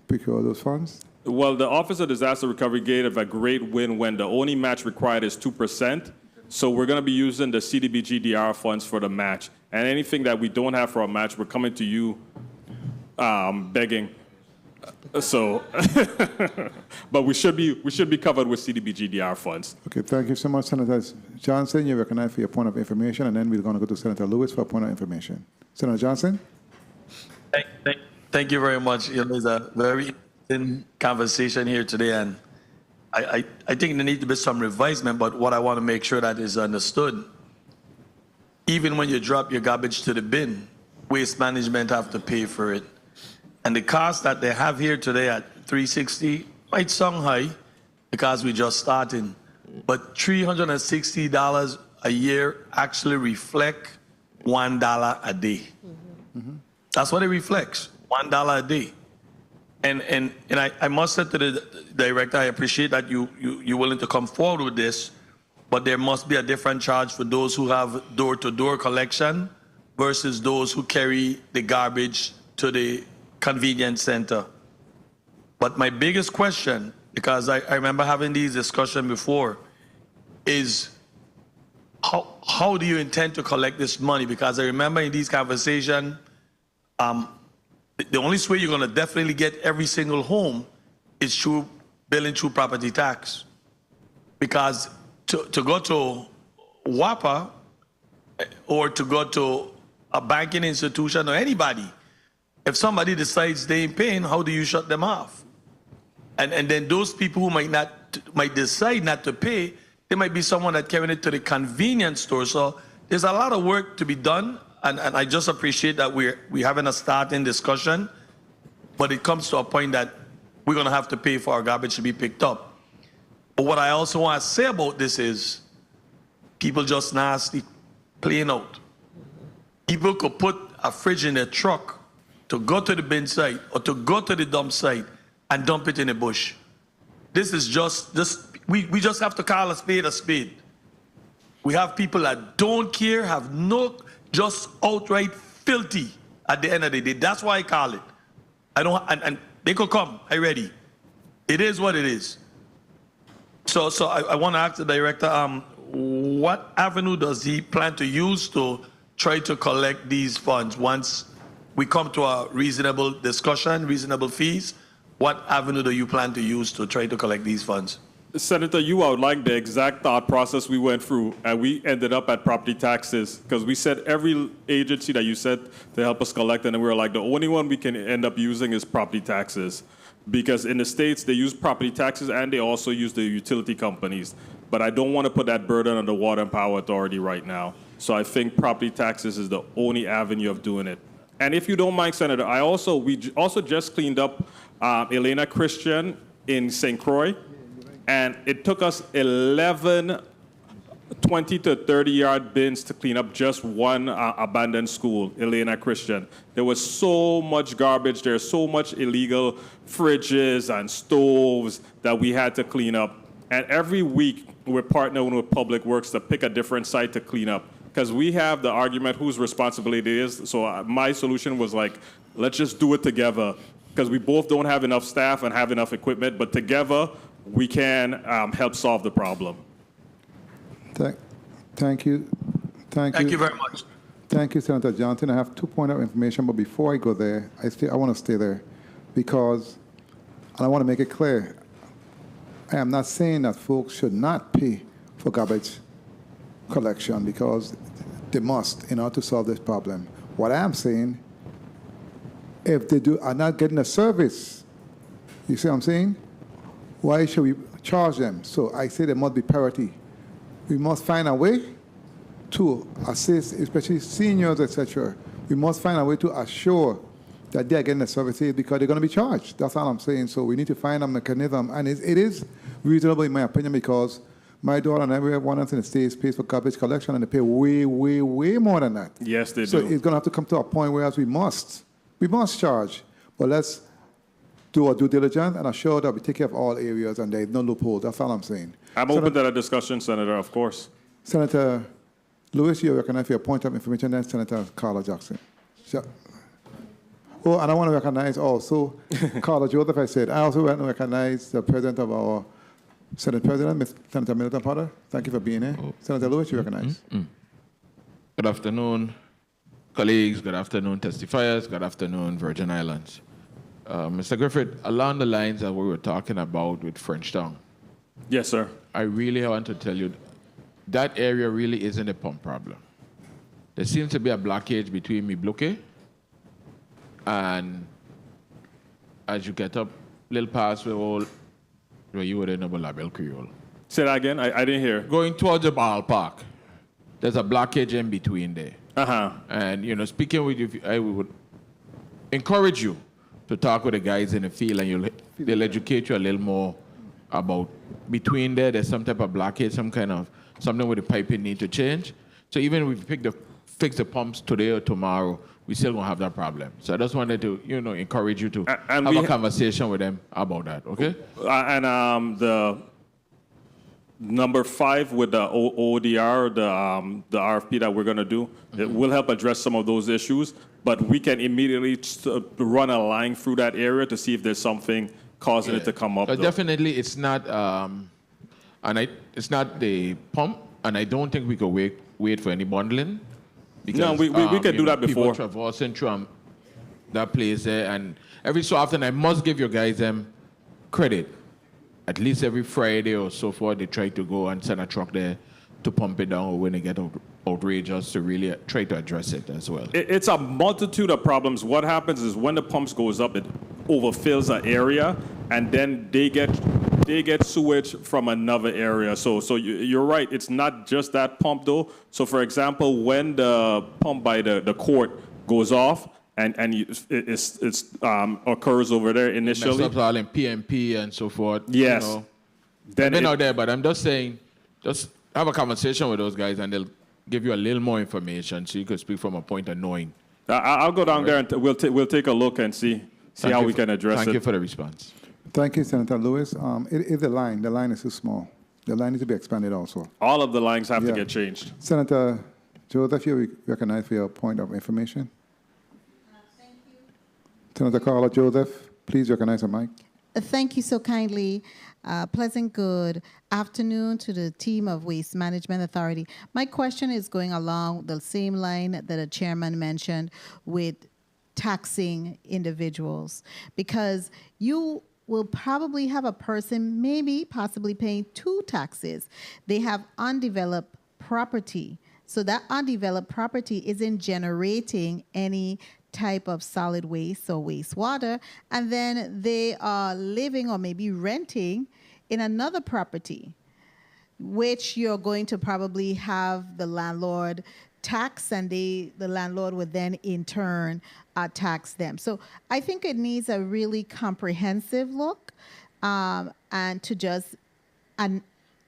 procure those funds? Well, the Office of Disaster Recovery gave a great win when the only match required is 2%. So we're going to be using the CDBG-DR funds for the match. And anything that we don't have for a match, we're coming to you begging. So, but we should be covered with CDBG-DR funds. Okay, thank you so much, Senator Johnson. You're recognized for your point of information, and then we're going to go to Senator Lewis for a point of information. Senator Johnson? Thank you very much. It's a very interesting conversation here today, and I think there needs to be some revisement, but what I want to make sure that is understood, even when you drop your garbage to the bin, waste management have to pay for it. And the cost that they have here today at $360 might sound high because we're just starting, but $360 a year actually reflect $1 a day. Mm-hmm. That's what it reflects, $1 a day. And I must say to the director, I appreciate that you're willing to come forward with this, but there must be a different charge for those who have door-to-door collection versus those who carry the garbage to the convenience center. But my biggest question, because I remember having these discussions before, is how do you intend to collect this money? Because I remember in these conversations, the only way you're going to definitely get every single home is through billing through property tax. Because to go to WAPA or to go to a banking institution or anybody, if somebody decides they ain't paying, how do you shut them off? And then those people who might decide not to pay, there might be someone that carrying it to the convenience store. So there's a lot of work to be done, and I just appreciate that we're having a starting discussion, but it comes to a point that we're gonna have to pay for our garbage to be picked up. But what I also want to say about this is people just nasty playing out. People could put a fridge in their truck to go to the bin site or to go to the dump site and dump it in a bush. This is we just have to call a spade a spade. We have people that don't care, have no, just outright filthy at the end of the day. That's why I call it. And they could come, I ready. It is what it is. So I want to ask the director, what avenue does he plan to use to try to collect these funds once we come to a reasonable discussion, reasonable fees? What avenue do you plan to use to try to collect these funds? Senator, you outlined the exact thought process we went through, and we ended up at property taxes because we said every agency that you said to help us collect, and then we were like, the only one we can end up using is property taxes. Because in the States, they use property taxes and they also use the utility companies. But I don't want to put that burden on the Water and Power Authority right now. So I think property taxes is the only avenue of doing it. And if you don't mind, Senator, we also just cleaned up Elena Christian in St. Croix. And it took us 11 20 to 30-yard bins to clean up just one abandoned school, Elena Christian. There was so much garbage there, so much illegal fridges and stoves that we had to clean up. And every week, we're partnering with Public Works to pick a different site to clean up. Because we have the argument whose responsibility it is. So my solution was like, let's just do it together. Because we both don't have enough staff and have enough equipment, but together, we can help solve the problem. Thank you. Thank you very much. Thank you, Senator Johnson. I have 2 points of information, but before I go there, I want to stay there because, and I want to make it clear, I am not saying that folks should not pay for garbage collection because they must in order to solve this problem. What I am saying, if they are not getting a service, you see what I'm saying? Why should we charge them? So I say there must be parity. We must find a way to assist, especially seniors, etc. We must find a way to assure that they are getting the services because they're going to be charged. That's all I'm saying. So we need to find a mechanism. And it is reasonable, in my opinion, because my daughter and everyone else in the States pays for garbage collection, and they pay way, way, way more than that. Yes, they do. So it's going to have to come to a point where we must charge. But let's do our due diligence and assure that we take care of all areas and there is no loophole. That's all I'm saying. I'm open to that discussion, Senator, of course. Senator Lewis, you recognize for your point of information, then Senator Carla Jackson. Oh, and I want to recognize also Carla Joseph, I said. I also want to recognize the president of our Senate President, Senator Milton Potter. Thank you for being here. Senator Lewis, you recognize. Good afternoon, colleagues. Good afternoon, testifiers. Good afternoon, Virgin Islands. Mr. Griffith, along the lines that we were talking about with Frenchtown. Yes, sir. I really want to tell you that area really isn't a pump problem. There seems to be a blockage between Mibluke and as you get up, little past where you were in the Label Creole. Say that again? I didn't hear. Going towards the ballpark, there's a blockage in between there. Uh-huh. And, speaking with you, I would encourage you to talk with the guys in the field, and they'll educate you a little more about between there's some type of blockage, something with the piping need to change. So even if we fix the pumps today or tomorrow, we still won't have that problem. So I just wanted to, encourage you to have a conversation with them about that, okay? And the number 5 with the ODR, the RFP that we're going to do, it will help address some of those issues, but we can immediately run a line through that area to see if there's something causing it to come up. Definitely, it's not, it's not the pump, and I don't think we could wait for any bundling. Because, no, we can do that before. People traversing through that place there, and every so often I must give you guys credit. at least every Friday or so forth, they try to go and send a truck there to pump it down when they get outrageous to really try to address it as well. It's a multitude of problems. What happens is when the pumps goes up, it overfills an area, and then they get sewage from another area. So you're right. It's not just that pump though. So for example, when the pump by the court goes off and it occurs over there initially, mess up all in PMP and so forth. Yes. You know. Then I've been out there, but I'm just saying, just have a conversation with those guys and they'll give you a little more information so you could speak from a point of knowing. I'll go down there and we'll take a look and see how we can address it. Thank you for the response. Thank you, Senator Lewis. The line is too small. The line needs to be expanded also. All of the lines have to get changed. Senator Joseph, you're recognized for your point of information. Thank you. Senator Carla Joseph, please recognize the mic. Thank you so kindly. Pleasant good afternoon to the team of Waste Management Authority. My question is going along the same line that the chairman mentioned with taxing individuals, because you will probably have a person possibly paying two taxes. They have undeveloped property. So that undeveloped property isn't generating any type of solid waste or wastewater, and then they are living or maybe renting in another property, which you're going to probably have the landlord tax, and the landlord would then in turn tax them. So I think it needs a really comprehensive look and to just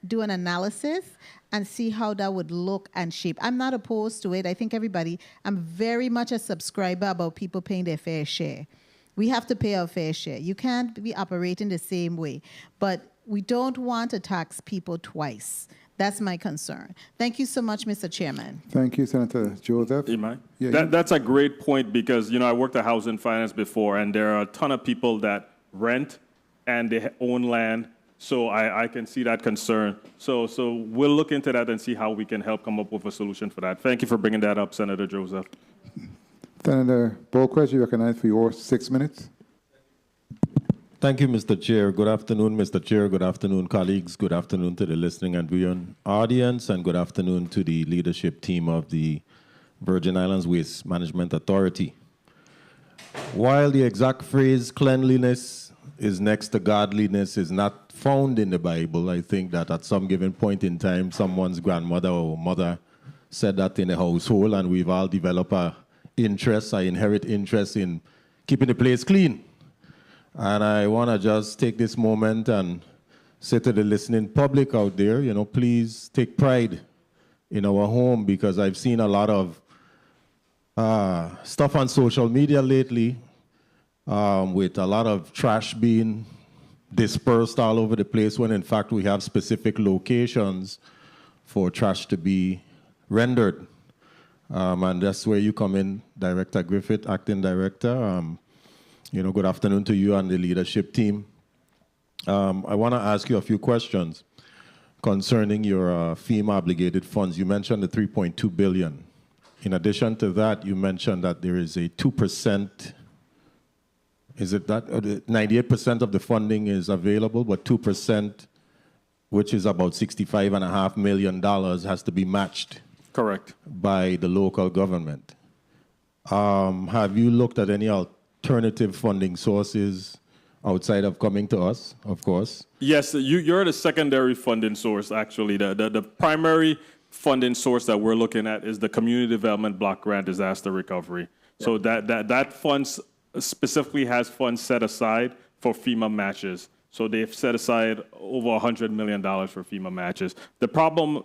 do an analysis and see how that would look and shape. I'm not opposed to it. I think I'm very much a subscriber about people paying their fair share. We have to pay our fair share. You can't be operating the same way, but we don't want to tax people twice. That's my concern. Thank you so much, Mr. Chairman. Thank you, Senator Joseph. That's a great point because, I worked at housing finance before, and there are a ton of people that rent and they own land. So I can see that concern. So we'll look into that and see how we can help come up with a solution for that. Thank you for bringing that up, Senator Joseph. Senator Boquist, you recognize for your 6 minutes. Thank you, Mr. Chair. Good afternoon, Mr. Chair. Good afternoon, colleagues. Good afternoon to the listening and viewing audience, and good afternoon to the leadership team of the Virgin Islands Waste Management Authority. While the exact phrase cleanliness is next to godliness is not found in the Bible, I think that at some given point in time, someone's grandmother or mother said that in the household, and we've all developed an inherent interest in keeping the place clean. And I want to just take this moment and say to the listening public out there, please take pride in our home, because I've seen a lot of stuff on social media lately with a lot of trash being dispersed all over the place, when in fact we have specific locations for trash to be rendered. And that's where you come in, Director Griffith, Acting Director. Good afternoon to you and the leadership team. I want to ask you a few questions concerning your FEMA obligated funds. You mentioned the $3.2 billion. In addition to that, you mentioned that there is a 2%, is it that 98% of the funding is available, but 2%, which is about $65.5 million, has to be matched. Correct. By the local government. Have you looked at any alternative funding sources outside of coming to us, of course? Yes, you're the secondary funding source, actually. The primary funding source that we're looking at is the Community Development Block Grant Disaster Recovery. Yeah. So that funds specifically has funds set aside for FEMA matches. So they've set aside over $100 million for FEMA matches. The problem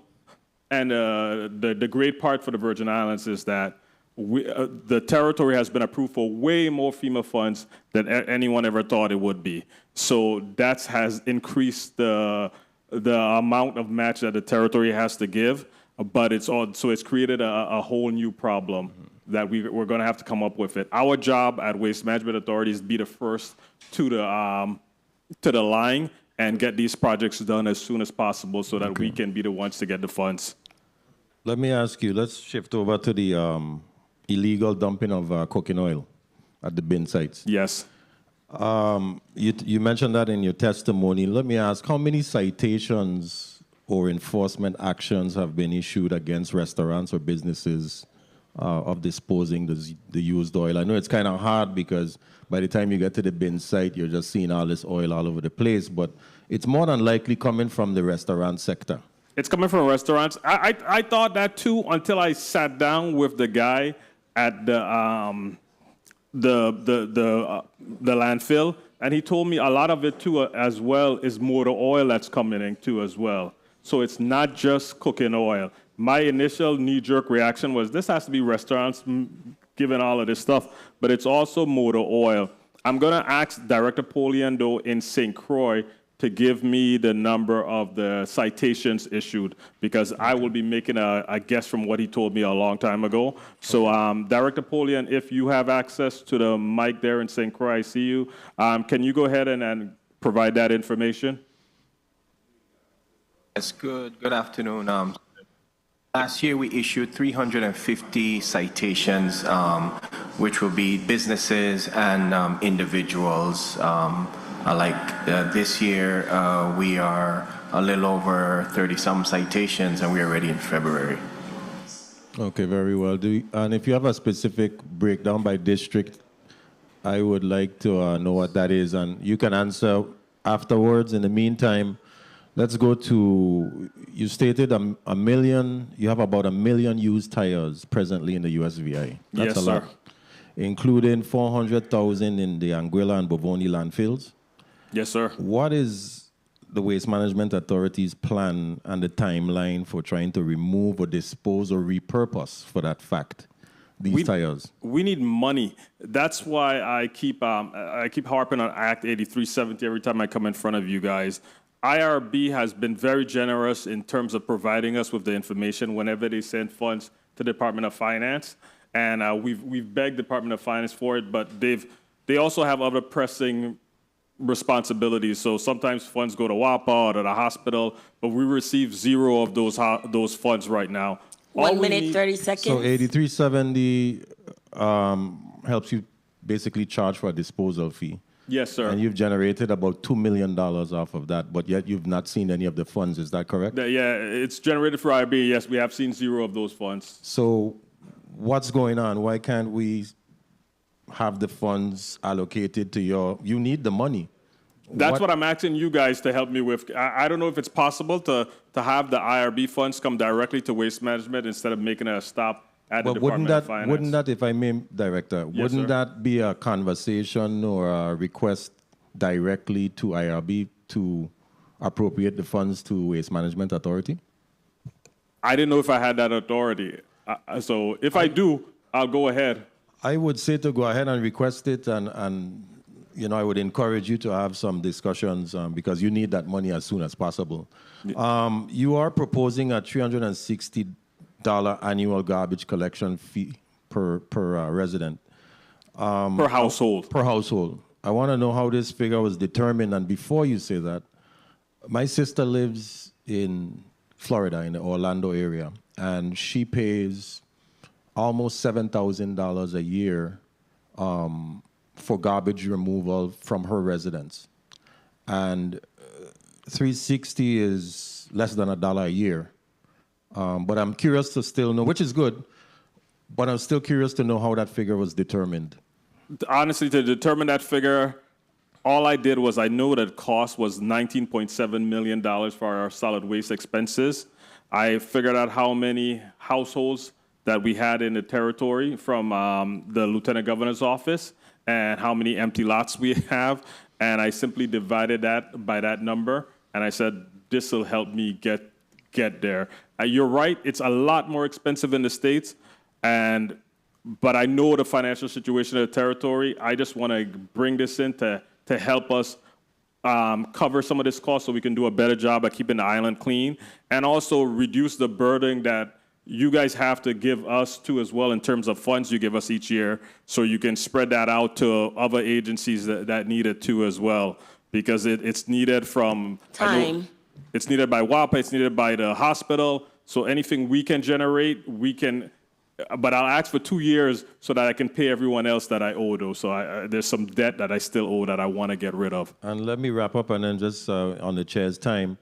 and the great part for the Virgin Islands is that the territory has been approved for way more FEMA funds than anyone ever thought it would be. So that has increased the amount of match that the territory has to give, but it's created a whole new problem that we're going to have to come up with it. Our job at Waste Management Authority is to be the first to the line and get these projects done as soon as possible so that we can be the ones to get the funds. Let me ask you, let's shift over to the illegal dumping of cooking oil at the bin sites. Yes. You mentioned that in your testimony. Let me ask, how many citations or enforcement actions have been issued against restaurants or businesses of disposing the used oil? I know it's kind of hard because by the time you get to the bin site, you're just seeing all this oil all over the place, but it's more than likely coming from the restaurant sector. It's coming from restaurants. I thought that too until I sat down with the guy at the landfill, and he told me a lot of it too as well is motor oil that's coming in too as well. So it's not just cooking oil. My initial knee-jerk reaction was this has to be restaurants giving all of this stuff, but it's also motor oil. I'm gonna ask Director Poliando in St. Croix to give me the number of the citations issued, because I will be making a guess from what he told me a long time ago. So Director Polian, if you have access to the mic there in St. Croix, I see you. Can you go ahead and provide that information? Yes, good afternoon. Last year we issued 350 citations, which will be businesses and individuals. This year, we are a little over 30-some citations, and we are ready in February. Okay, very well. And if you have a specific breakdown by district, I would like to know what that is, and you can answer afterwards. In the meantime, let's go to, you stated a million, you have about 1 million used tires presently in the USVI. That's yes, a lot. sir. Including 400,000 in the Anguilla and Bovoni landfills. Yes, sir. What is the Waste Management Authority's plan and the timeline for trying to remove or dispose or repurpose, for that fact, these tires? We need money. That's why I keep harping on Act 8370 every time I come in front of you guys. IRB has been very generous in terms of providing us with the information whenever they send funds to the Department of Finance, and we've begged the Department of Finance for it, but they also have other pressing responsibilities. So sometimes funds go to WAPA or to the hospital, but we receive zero of those funds right now. 1 minute, 30 seconds. So 8370 helps you basically charge for a disposal fee. Yes, sir. And you've generated about $2 million off of that, but yet you've not seen any of the funds. Is that correct? Yeah, it's generated for IRB. Yes, we have seen zero of those funds. So what's going on? Why can't we have the funds allocated to you need the money? That's what I'm asking you guys to help me with. I don't know if it's possible to have the IRB funds come directly to Waste Management instead of making a stop at the Department of Finance. Wouldn't that, if I may, Director, Yes, wouldn't sir. that be a conversation or a request directly to IRB to appropriate the funds to Waste Management Authority? I didn't know if I had that authority. So if I do, I'll go ahead. I would say to go ahead and request it, and I would encourage you to have some discussions because you need that money as soon as possible. You are proposing a $360 annual garbage collection fee per resident. Per household. Per household. I want to know how this figure was determined, and before you say that, my sister lives in Florida, in the Orlando area, and she pays almost $7,000 a year for garbage removal from her residence. And 360 is less than $1 a year. But I'm curious to still know, which is good, but I'm still curious to know how that figure was determined. Honestly, to determine that figure, all I did was I knew that cost was $19.7 million for our solid waste expenses. I figured out how many households that we had in the territory from the Lieutenant Governor's office and how many empty lots we have. And I simply divided that by that number. And I said, this will help me get there. You're right, it's a lot more expensive in the States. But I know the financial situation of the territory. I just want to bring this in to help us cover some of this cost so we can do a better job at keeping the island clean and also reduce the burden that you guys have to give us too as well in terms of funds you give us each year so you can spread that out to other agencies that need it too as well because it's needed from time. It's needed by WAPA, it's needed by the hospital. So anything we can generate, we can but I'll ask for 2 years so that I can pay everyone else that I owe, though. So there's some debt that I still owe that I want to get rid of. And let me wrap up, and then just on the chair's time,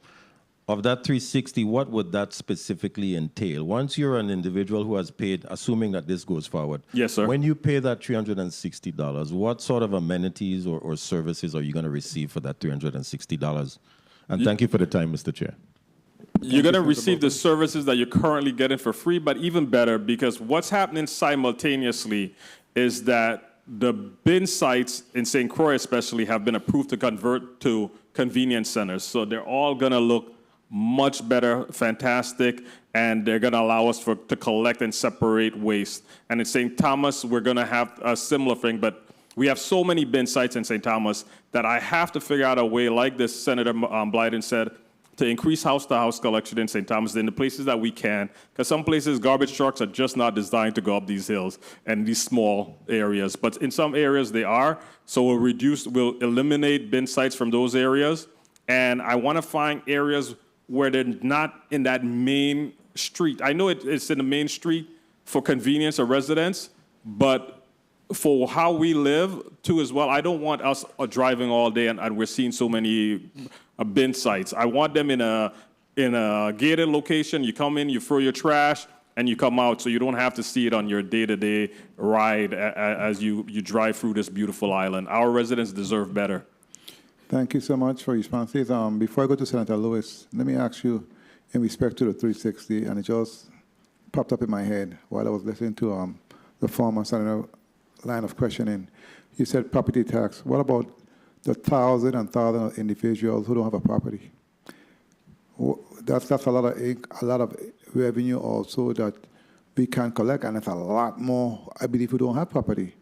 of that 360, what would that specifically entail? Once you're an individual who has paid, assuming that this goes forward. Yes, sir. When you pay that $360, what sort of amenities or services are you going to receive for that $360? And thank you for the time, Mr. Chair. You're going to receive the services that you're currently getting for free, but even better, because what's happening simultaneously is that the bin sites in St. Croix especially have been approved to convert to convenience centers. So they're all going to look much better, fantastic, and they're going to allow us to collect and separate waste. And in St. Thomas, we're going to have a similar thing, but we have so many bin sites in St. Thomas that I have to figure out a way, like this Senator Blyden said, to increase house-to-house collection in St. Thomas in the places that we can, because some places garbage trucks are just not designed to go up these hills and these small areas. But in some areas they are, so we'll eliminate bin sites from those areas. And I want to find areas where they're not in that main street. I know it's in the main street for convenience of residents, but for how we live too as well, I don't want us driving all day and we're seeing so many bin sites. I want them in a gated location. You come in, you throw your trash, and you come out, so you don't have to see it on your day-to-day ride as you drive through this beautiful island. Our residents deserve better. Thank you so much for your responses. Before I go to Senator Lewis, let me ask you in respect to the 360, and it just popped up in my head while I was listening to the former senator line of questioning. You said property tax. What about the thousand of individuals who don't have a property? That's a lot of revenue also that we can collect, and it's a lot more, I believe, who don't have property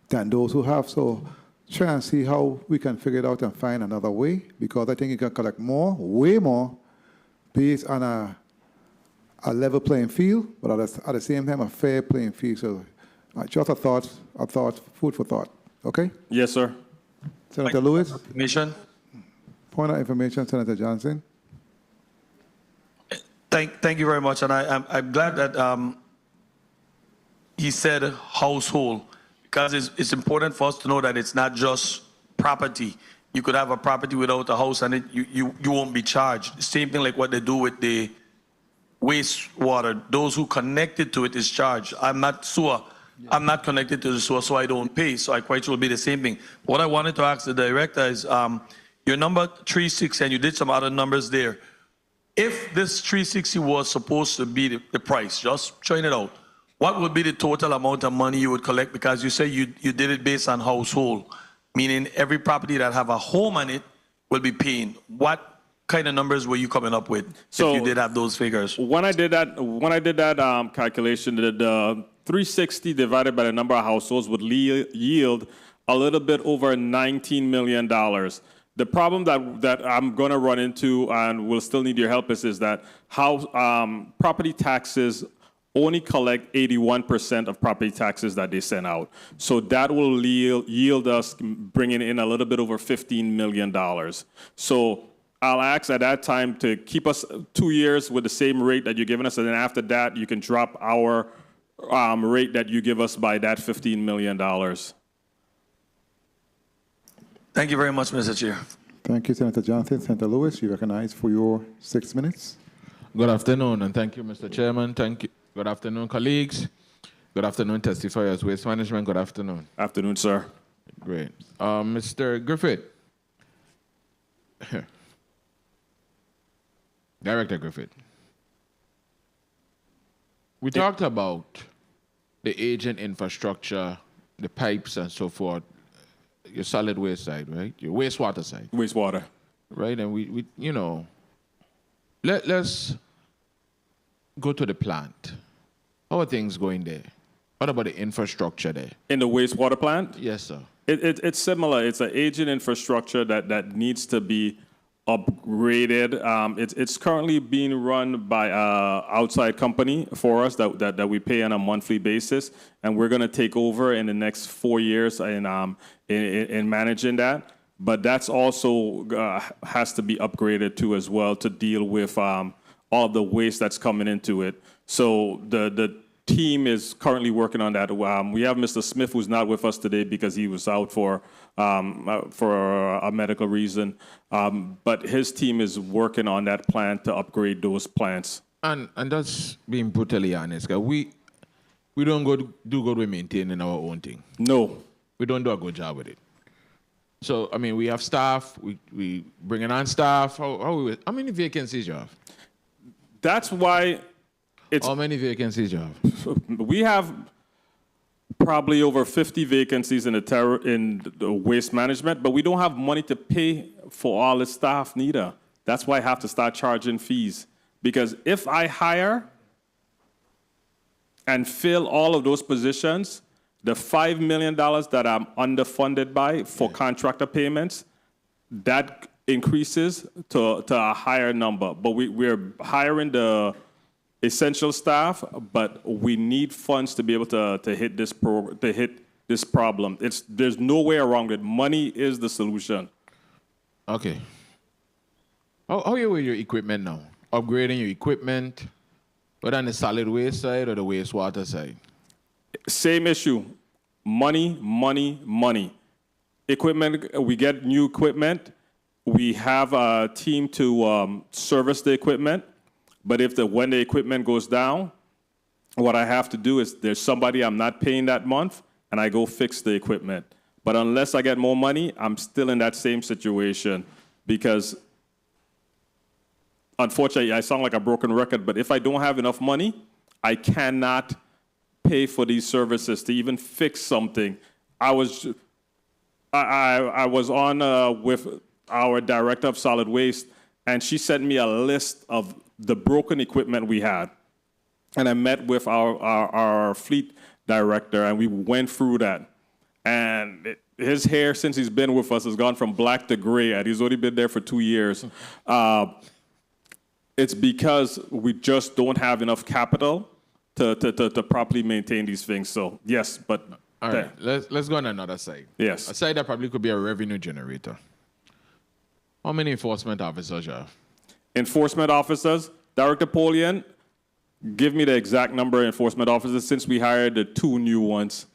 than those who have. So try and see how we can figure it out and find another way, because I think you can collect more, way more, based on a level playing field, but at the same time, a fair playing field. So just a thought, food for thought. Okay? Yes, sir. Senator Lewis? Commission. Point of information, Senator Johnson. Thank you very much, and I'm glad that he said household, because it's important for us to know that it's not just property. You could have a property without a house, and you won't be charged. Same thing like what they do with the wastewater. Those who connected to it is charged. I'm not sewer. I'm not connected to the sewer, so I don't pay. So I quite sure will be the same thing. What I wanted to ask the director is, your number 360, and you did some other numbers there. If this 360 was supposed to be the price, just trying it out, what would be the total amount of money you would collect? Because you say you did it based on household, meaning every property that have a home on it will be paying. What kind of numbers were you coming up with if you did have those figures? When I did that calculation, the 360 divided by the number of households would yield a little bit over $19 million. The problem that I'm going to run into, and will still need your help, is that how property taxes only collect 81% of property taxes that they send out. So that will yield us bringing in a little bit over $15 million. So I'll ask at that time to keep us 2 years with the same rate that you're giving us, and then after that, you can drop our rate that you give us by that $15 million. Thank you very much, Mr. Chair. Thank you, Senator Johnson. Senator Lewis, you recognize for your 6 minutes. Good afternoon, and thank you, Mr. Chairman. Thank you. Good afternoon, colleagues. Good afternoon, testifiers. Waste Management, good afternoon. Afternoon, sir. Great. Mr. Griffith. Director Griffith. We talked about the aging infrastructure, the pipes and so forth, your solid waste side, right? Your wastewater side. Wastewater. Right, and we you know, let's go to the plant. How are things going there? What about the infrastructure there? In the wastewater plant? Yes, sir. It's similar. It's an aging infrastructure that needs to be upgraded. It's currently being run by an outside company for us that we pay on a monthly basis, and we're going to take over in the next 4 years in managing that. But that's also has to be upgraded too as well to deal with all of the waste that's coming into it. So the team is currently working on that. We have Mr. Smith, who's not with us today because he was out for a medical reason. But his team is working on that plan to upgrade those plants. And that's being brutally honest, 'cause we don't do good with maintaining our own thing. No. We don't do a good job with it. So, I mean, we have staff, we bringing on staff. How many vacancies you have? That's why it's... How many vacancies you have? We have probably over 50 vacancies in the waste management, but we don't have money to pay for all the staff neither. That's why I have to start charging fees. Because if I hire and fill all of those positions, the $5 million that I'm underfunded by for contractor payments, that increases to a higher number. But we're hiring the essential staff, but we need funds to be able to hit this problem. There's no way around it. Money is the solution. Okay. How are you with your equipment now? Upgrading your equipment, whether on the solid waste side or the wastewater side? Same issue. Money, money, money. Equipment, we get new equipment. We have a team to service the equipment. But when the equipment goes down, what I have to do is there's somebody I'm not paying that month, and I go fix the equipment. But unless I get more money, I'm still in that same situation because, unfortunately, I sound like a broken record, but if I don't have enough money, I cannot pay for these services to even fix something. I was on with our director of solid waste, and she sent me a list of the broken equipment we had. And I met with our fleet director, and we went through that. And his hair, since he's been with us, has gone from black to gray, and he's only been there for 2 years. It's because we just don't have enough capital to properly maintain these things. So, yes, but... All right, let's go on another side. Yes. A side that probably could be a revenue generator. How many enforcement officers you have? Enforcement officers, Director Polian, give me the exact number of enforcement officers since we hired the 2 new ones.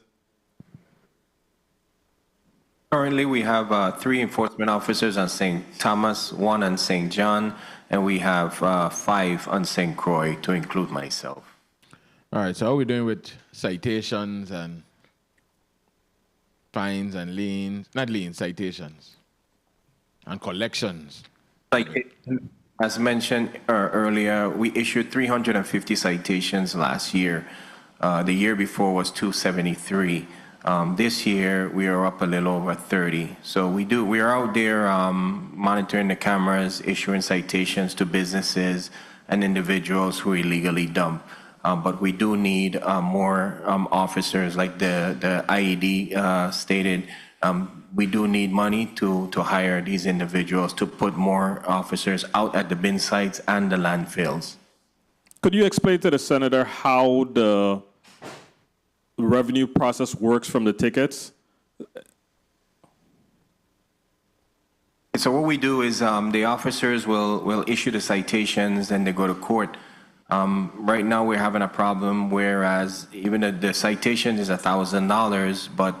Currently, we have 3 enforcement officers on St. Thomas, 1 on St. John, and we have 5 on St. Croix, to include myself. All right, so how are we doing with citations and fines and liens? Not liens, citations. And collections. As mentioned earlier, we issued 350 citations last year. The year before was 273. This year, we are up a little over 30. So we are out there monitoring the cameras, issuing citations to businesses and individuals who illegally dump. But we do need more officers, like the IED stated. We do need money to hire these individuals to put more officers out at the bin sites and the landfills. Could you explain to the senator how the revenue process works from the tickets? So what we do is the officers will issue the citations and they go to court. Right now we're having a problem, whereas even the citation is $1,000, but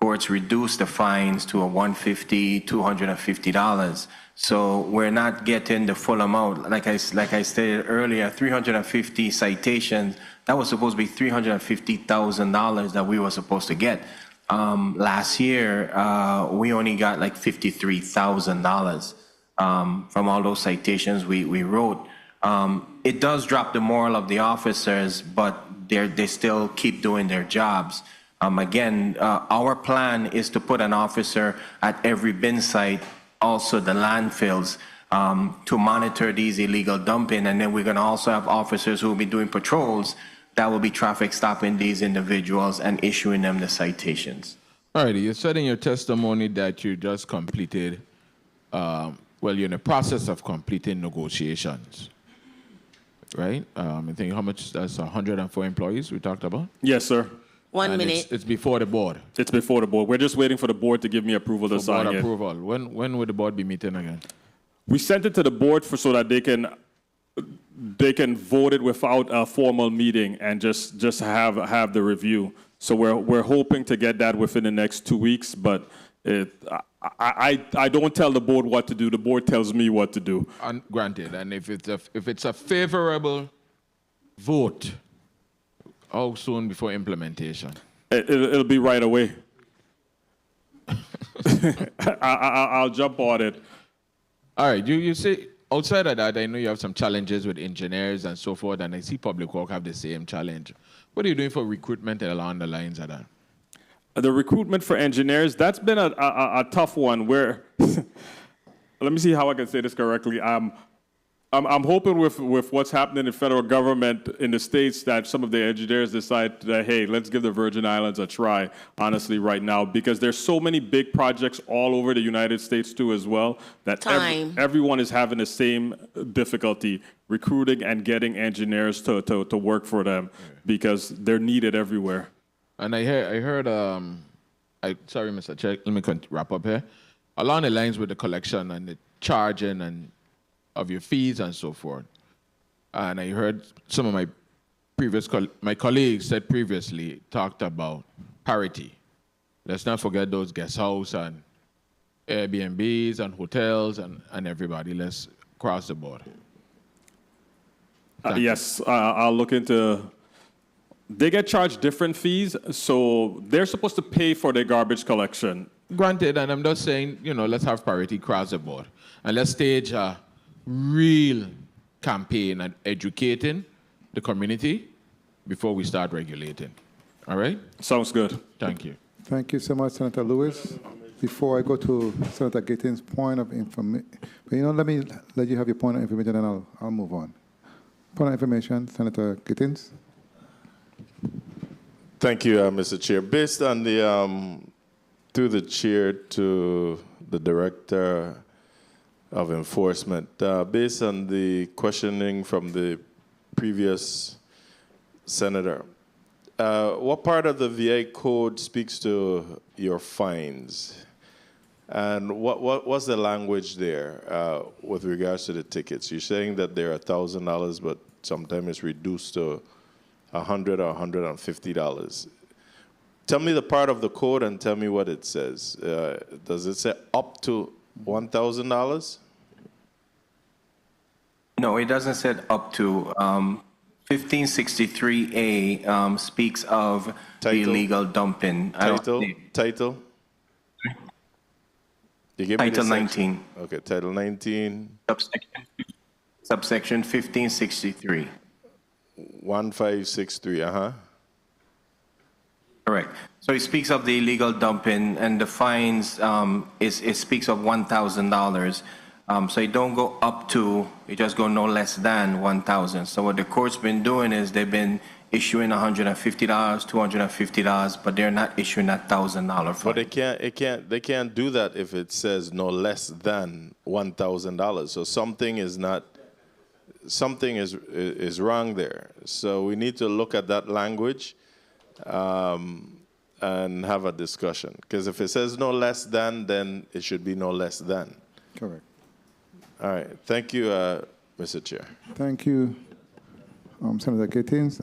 courts reduce the fines to $150, $250. So we're not getting the full amount. Like I stated earlier, 350 citations, that was supposed to be $350,000 that we were supposed to get. Last year, we only got like $53,000 from all those citations we wrote. It does drop the morale of the officers, but they still keep doing their jobs. Again, our plan is to put an officer at every bin site, also the landfills, to monitor these illegal dumping. And then we're going to also have officers who will be doing patrols that will be traffic stopping these individuals and issuing them the citations. All right, you said in your testimony that you just completed, you're in the process of completing negotiations, right? I think how much, that's 104 employees we talked about? Yes, sir. 1 minute. It's before the board. It's before the board. We're just waiting for the board to give me approval to sign board it. approval. When would the board be meeting again? We sent it to the board so that they can they can vote it without a formal meeting and just have the review. So we're hoping to get that within the next 2 weeks, but I don't tell the board what to do. The board tells me what to do. And granted, and if it's a favorable vote, how soon before implementation? It'll be right away. I'll jump on it. All right, you say, outside of that, I know you have some challenges with engineers and so forth, and I see Public Work have the same challenge. What are you doing for recruitment along the lines of that? The recruitment for engineers, that's been a tough one where, let me see how I can say this correctly. I'm hoping with what's happening in the federal government in the States that some of the engineers decide that, hey, let's give the Virgin Islands a try, honestly, right now, because there's so many big projects all over the United States, too, as well, that everyone is having the same difficulty recruiting and getting engineers to work for them because they're needed everywhere. And I heard, sorry, Mr. Chair, let me wrap up here. Along the lines with the collection and the charging and of your fees and so forth. And I heard some of my colleagues said previously, talked about parity. Let's not forget those guest house and Airbnbs and hotels and everybody. Let's cross the board. Yes, I'll look into. They get charged different fees, so they're supposed to pay for their garbage collection. Granted, and I'm just saying, let's have parity across the board. And let's stage a real campaign and educating the community before we start regulating. All right? Sounds good. Thank you. Thank you so much, Senator Lewis. Before I go to Senator Gittins' point of information, let me let you have your point of information and I'll move on. Point of information, Senator Gittins. Thank you, Mr. Chair. Based on the, through the chair to the Director of Enforcement, based on the questioning from the previous senator, what part of the VA code speaks to your fines? And what's the language there with regards to the tickets? You're saying that they're $1,000, but sometimes it's reduced to $100 or $150. Tell me the part of the code and tell me what it says. Does it say up to $1,000? No, it doesn't say up to. 1563A speaks of the illegal dumping. Title? You give Title me 19. Okay, Title 19. Subsection 1563. 1563, Correct. So it speaks of the illegal dumping, and the fines, it speaks of $1,000. So it don't go up to, it just go no less than 1,000. So what the court's been doing is they've been issuing $150, $250, but they're not issuing that $1,000 fine. But they can't do that if it says no less than $1,000. So something is wrong there. So we need to look at that language and have a discussion. Because if it says no less than, then it should be no less than. Correct. All right. Thank you, Mr. Chair. Thank you, Senator Gittins.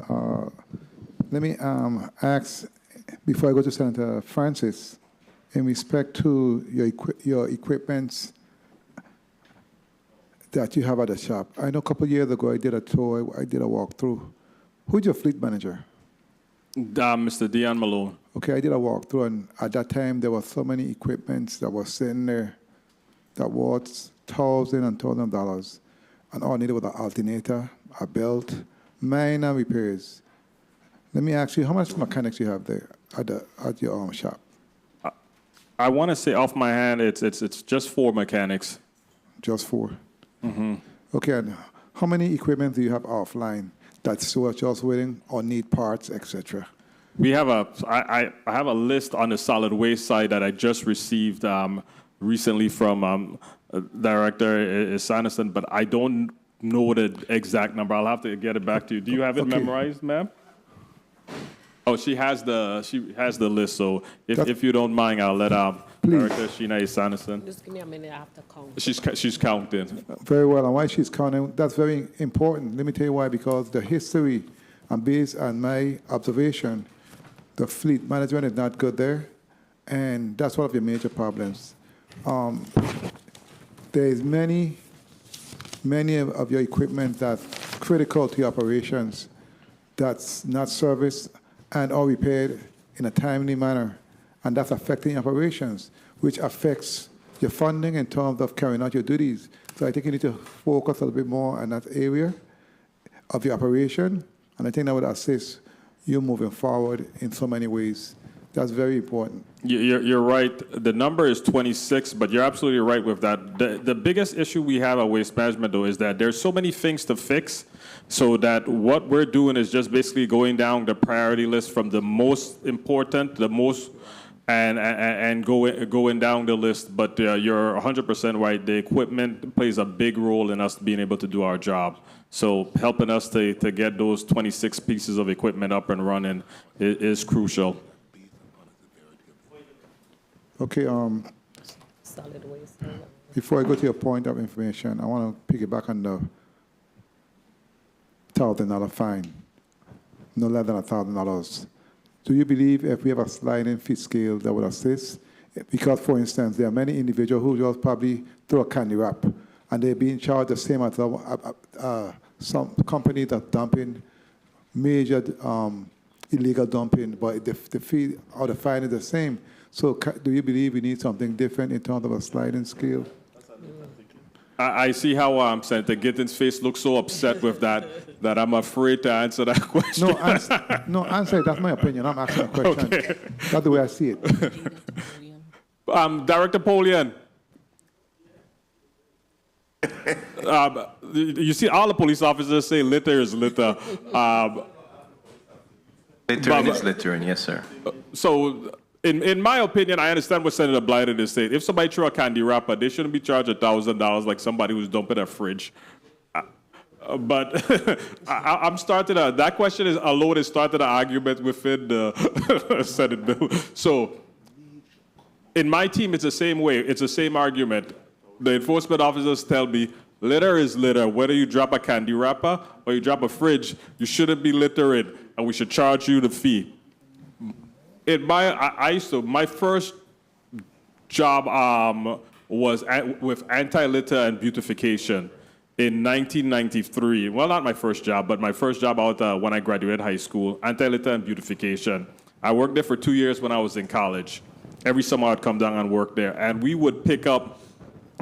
Let me ask, before I go to Senator Francis, in respect to your equipments that you have at the shop. I know a couple of years ago I did a tour, I did a walkthrough. Who's your fleet manager? Mr. Dion Malone. Okay, I did a walkthrough, and at that time there were so many equipments that were sitting there that was $1,000 and $1,000, and all I needed was an alternator, a belt, minor repairs. Let me ask you, how much mechanics you have there at your shop? I want to say off my hand, it's just 4 mechanics. Just 4. Mm-hmm. Okay, and how many equipment do you have offline that's just waiting or need parts, etc.? We have I have a list on the solid waste side that I just received recently from Director Sanderson, but I don't know the exact number. I'll have to get it back to you. Do you have it memorized, ma'am? Oh, she has the list. So if you don't mind, I'll let Director Sheena Sanderson. Just give me a minute, I have to count. She's counting. Very well, and why she's counting, that's very important. Let me tell you why, because the history, and based on my observation, the fleet management is not good there, and that's one of your major problems. There is many of your equipment that's critical to your operations that's not serviced and or repaired in a timely manner, and that's affecting your operations, which affects your funding in terms of carrying out your duties. So I think you need to focus a little bit more on that area of your operation, and I think that would assist you moving forward in so many ways. That's very important. You're right. The number is 26, but you're absolutely right with that. The biggest issue we have at Waste Management, though, is that there's so many things to fix, so that what we're doing is just basically going down the priority list from the most important, the most, and going down the list. But you're 100% right. The equipment plays a big role in us being able to do our job. So helping us to get those 26 pieces of equipment up and running is crucial. Okay, Solid waste. before I go to your point of information, I want to piggyback on the $1,000 fine, no less than $1,000. Do you believe if we have a sliding fee scale that would assist? Because, for instance, there are many individuals who just probably throw a candy wrap, and they're being charged the same as some companies that are dumping major illegal dumping, but the fee or the fine is the same. So do you believe we need something different in terms of a sliding scale? I see how Senator Gittins' face looks so upset with that I'm afraid to answer that question. No, answer it. That's my opinion. I'm asking a question. Okay. That's the way I see it. Director Polian. You see, all the police officers say litter is litter. Littering is littering, yes, sir. So, in my opinion, I understand what Senator Blyden is saying. If somebody threw a candy wrapper, they shouldn't be charged $1,000 like somebody who's dumping a fridge. But I'm starting that question is alone has started an argument within the Senate bill. So, in my team, it's the same way. It's the same argument. The enforcement officers tell me, litter is litter. Whether you drop a candy wrapper or you drop a fridge, you shouldn't be littering, and we should charge you the fee. My first job was with anti-litter and beautification in 1993. Well, not my first job, but my first job out when I graduated high school, anti-litter and beautification. I worked there for 2 years when I was in college. Every summer I'd come down and work there, and we would pick up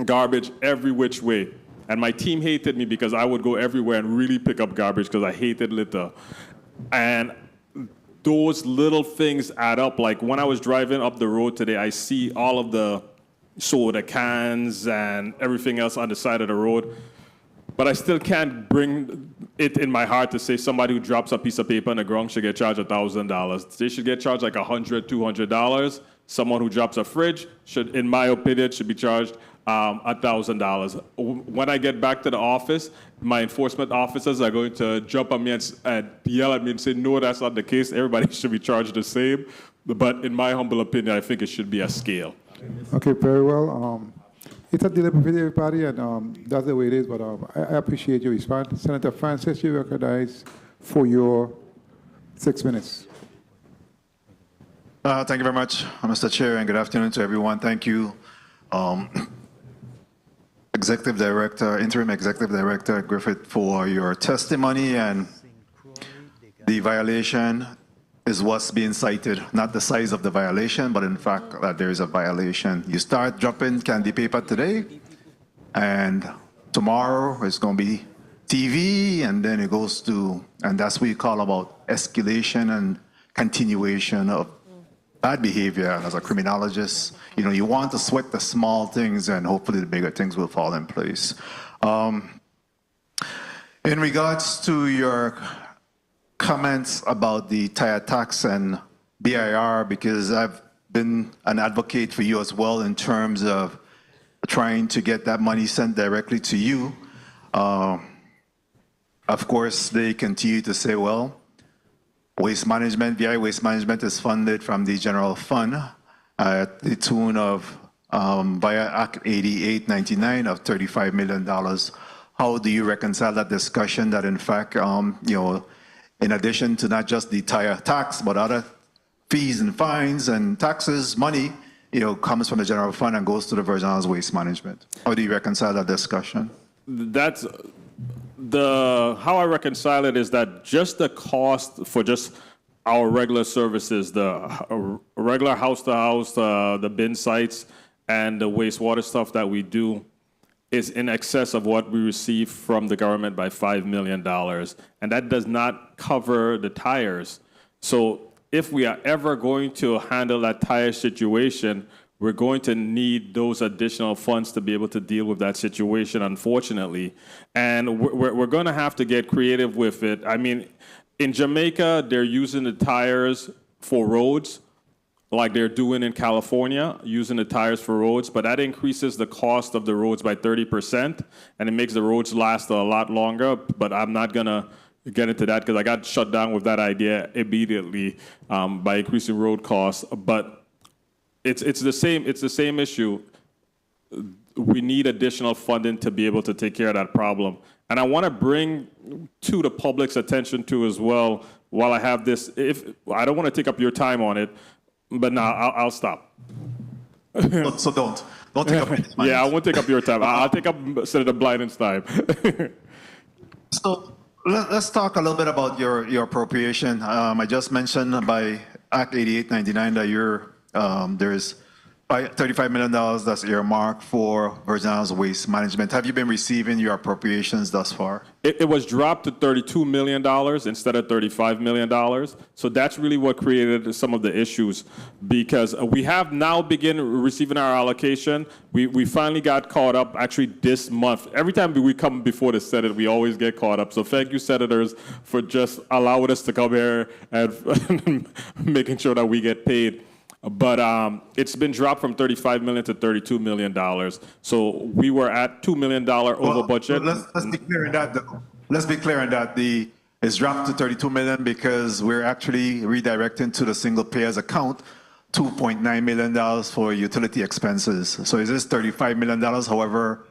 garbage every which way. And my team hated me because I would go everywhere and really pick up garbage because I hated litter. And those little things add up. Like when I was driving up the road today, I see all of the soda cans and everything else on the side of the road. But I still can't bring it in my heart to say somebody who drops a piece of paper on the ground should get charged $1,000. They should get charged like $100, $200. Someone who drops a fridge should, in my opinion, should be charged $1,000. When I get back to the office, my enforcement officers are going to jump on me and yell at me and say, no, that's not the case. Everybody should be charged the same. But in my humble opinion, I think it should be a scale. Okay, very well. It's a deliberative party, and that's the way it is, but I appreciate your response. Senator Francis, you recognize for your 6 minutes. Thank you very much, Mr. Chair, and good afternoon to everyone. Thank you, Executive Director, Interim Executive Director Griffith, for your testimony. And the violation is what's being cited, not the size of the violation, but in fact that there is a violation. You start dropping candy paper today, and tomorrow it's going to be TV, and then it goes to, and that's what you call about escalation and continuation of bad behavior. As a criminologist, you want to sweat the small things, and hopefully the bigger things will fall in place. In regards to your comments about the tire tax and BIR, because I've been an advocate for you as well in terms of trying to get that money sent directly to you. Of course, they continue to say, well, waste management, VI waste management is funded from the general fund, at the tune of, via Act 8899 of $35 million. How do you reconcile that discussion that in fact, in addition to not just the tire tax, but other fees and fines and taxes, money, comes from the general fund and goes to the Virgin Islands Waste Management? How do you reconcile that discussion? That's how I reconcile it is that just the cost for just our regular services, the regular house to house, the bin sites, and the wastewater stuff that we do is in excess of what we receive from the government by $5 million. And that does not cover the tires. So if we are ever going to handle that tire situation, we're going to need those additional funds to be able to deal with that situation, unfortunately. And we're going to have to get creative with it. I mean, in Jamaica, they're using the tires for roads, like they're doing in California, using the tires for roads, but that increases the cost of the roads by 30%, and it makes the roads last a lot longer. But I'm not going to get into that because I got shut down with that idea immediately by increasing road costs. But it's the same issue. We need additional funding to be able to take care of that problem. And I want to bring to the public's attention too as well, while I have this, if I don't want to take up your time on it, but now I'll stop. So don't take up your time. Yeah, I won't take up your time. I'll take up Senator Blyden's time. So let's talk a little bit about your appropriation. I just mentioned by Act 8899 that there's $35 million that's earmarked for Virgin Islands Waste Management. Have you been receiving your appropriations thus far? It was dropped to $32 million instead of $35 million. So that's really what created some of the issues, because we have now begun receiving our allocation. We finally got caught up actually this month. Every time we come before the Senate, we always get caught up. So thank you, senators, for just allowing us to come here and making sure that we get paid. But it's been dropped from $35 million to $32 million. So we were at $2 million over budget. Let's be clear on that, though. Let's be clear on that. It's dropped to $32 million because we're actually redirecting to the single payers account $2.9 million for utility expenses. So is this $35 million? However,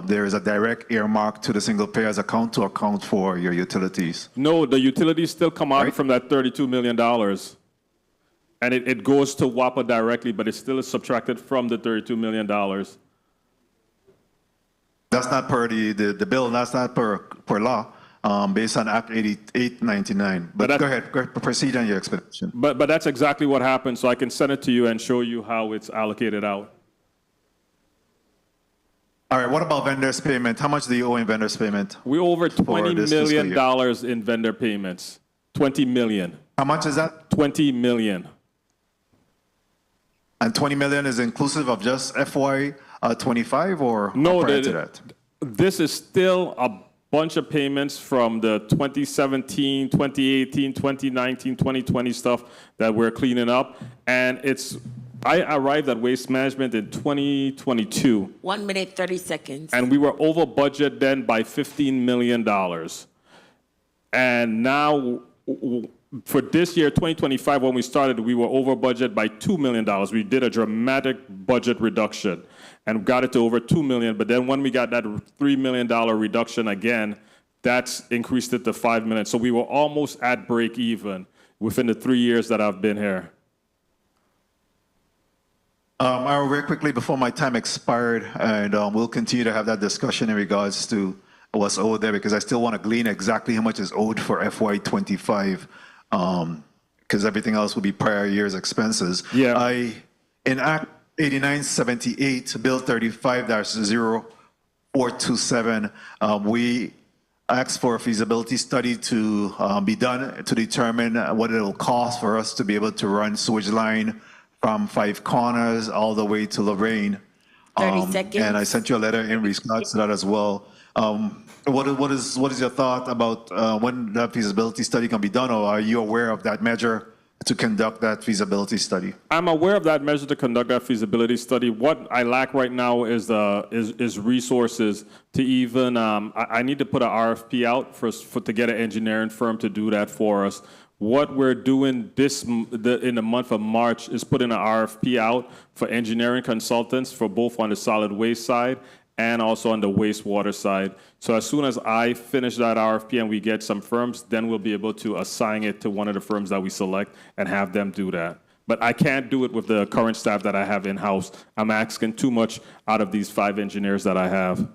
there is a direct earmark to the single payers account to account for your utilities. No, the utilities still come out from that $32 million. And it goes to WAPA directly, but it still is subtracted from the $32 million. That's not per the bill, that's not per law, based on Act 8899. But go ahead, proceed on your explanation. But that's exactly what happened, so I can send it to you and show you how it's allocated out. All right, what about vendors payment? How much do you owe in vendors payment? We owe over $20 million in vendor payments. $20 million. How much is that? $20 million. And $20 million is inclusive of just FY 25 or no, prior to that? This is still a bunch of payments from the 2017, 2018, 2019, 2020 stuff that we're cleaning up. And I arrived at Waste Management in 2022. 1 minute, 30 seconds. And we were over budget then by $15 million. And now, for this year, 2025, when we started, we were over budget by $2 million. We did a dramatic budget reduction and got it to over $2 million. But then when we got that $3 million reduction again, that's increased it to $5 million. So we were almost at break even within the 3 years that I've been here. Very quickly before my time expired, and we'll continue to have that discussion in regards to what's owed there, because I still want to glean exactly how much is owed for FY25. Because everything else will be prior year's expenses. Yeah. In Act 8978, Bill 35-0427, we asked for a feasibility study to be done to determine what it will cost for us to be able to run sewage line from Five Corners all the way to Lorraine. 30 seconds. And I sent you a letter in response to that as well. What is your thought about when that feasibility study can be done, or are you aware of that measure to conduct that feasibility study? I'm aware of that measure to conduct that feasibility study. What I lack right now is resources to even. I need to put an RFP out to get an engineering firm to do that for us. What we're doing in the month of March is putting an RFP out for engineering consultants for both on the solid waste side and also on the wastewater side. So as soon as I finish that RFP and we get some firms, then we'll be able to assign it to one of the firms that we select and have them do that. But I can't do it with the current staff that I have in-house. I'm asking too much out of these 5 engineers that I have.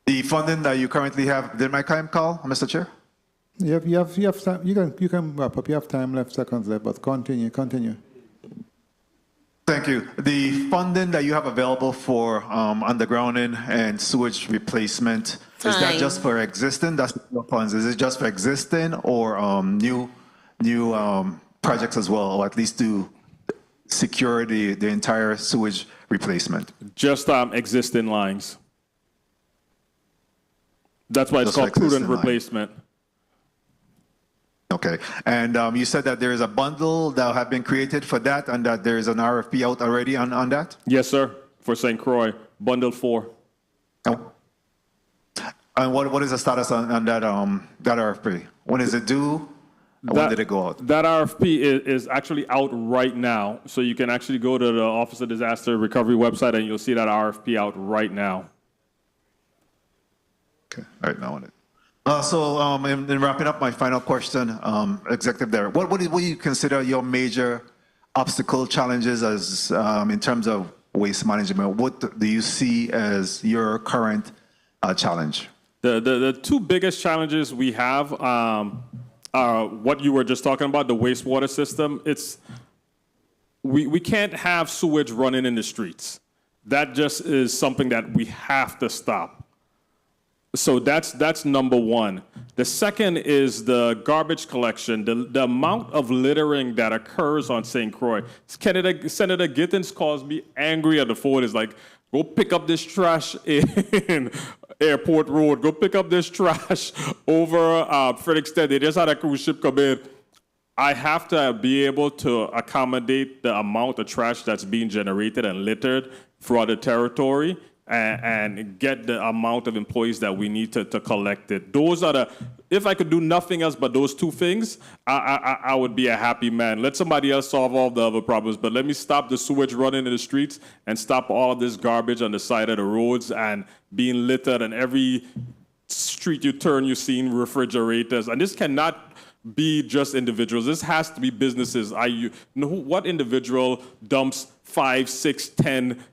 The funding that you currently have, did my time call, Mr. Chair? You have time. You can wrap up. You have time left, seconds left, but continue. Thank you. The funding that you have available for undergrounding and sewage replacement, is that just for existing? That's your funds. Is it just for existing or new projects as well, or at least to secure the entire sewage replacement? Just existing lines. That's why it's called prudent replacement. Okay. And you said that there is a bundle that have been created for that and that there is an RFP out already on that? Yes, sir. For St. Croix, bundle 4. And what is the status on that RFP? When is it due? When did it go out? That RFP is actually out right now. So you can actually go to the Office of Disaster Recovery website and you'll see that RFP out right now. Okay. All right, now on it. So in wrapping up, my final question, Executive Director, what do you consider your major obstacle challenges as in terms of waste management? What do you see as your current challenge? The 2 biggest challenges we have are what you were just talking about, the wastewater system. We can't have sewage running in the streets. That just is something that we have to stop. So that's number 1. The second is the garbage collection, the amount of littering that occurs on St. Croix. Senator Gittins calls me angry at the phone. Is like, go pick up this trash in Airport Road. Go pick up this trash over Frederickstead. They just had a cruise ship come in. I have to be able to accommodate the amount of trash that's being generated and littered throughout the territory. And get the amount of employees that we need to collect it. Those are if I could do nothing else but those 2 things, I would be a happy man. Let somebody else solve all the other problems, but let me stop the sewage running in the streets and stop all of this garbage on the side of the roads and being littered, and every street you turn, you're seeing refrigerators. And this cannot be just individuals. This has to be businesses. What individual dumps 5, 6, 10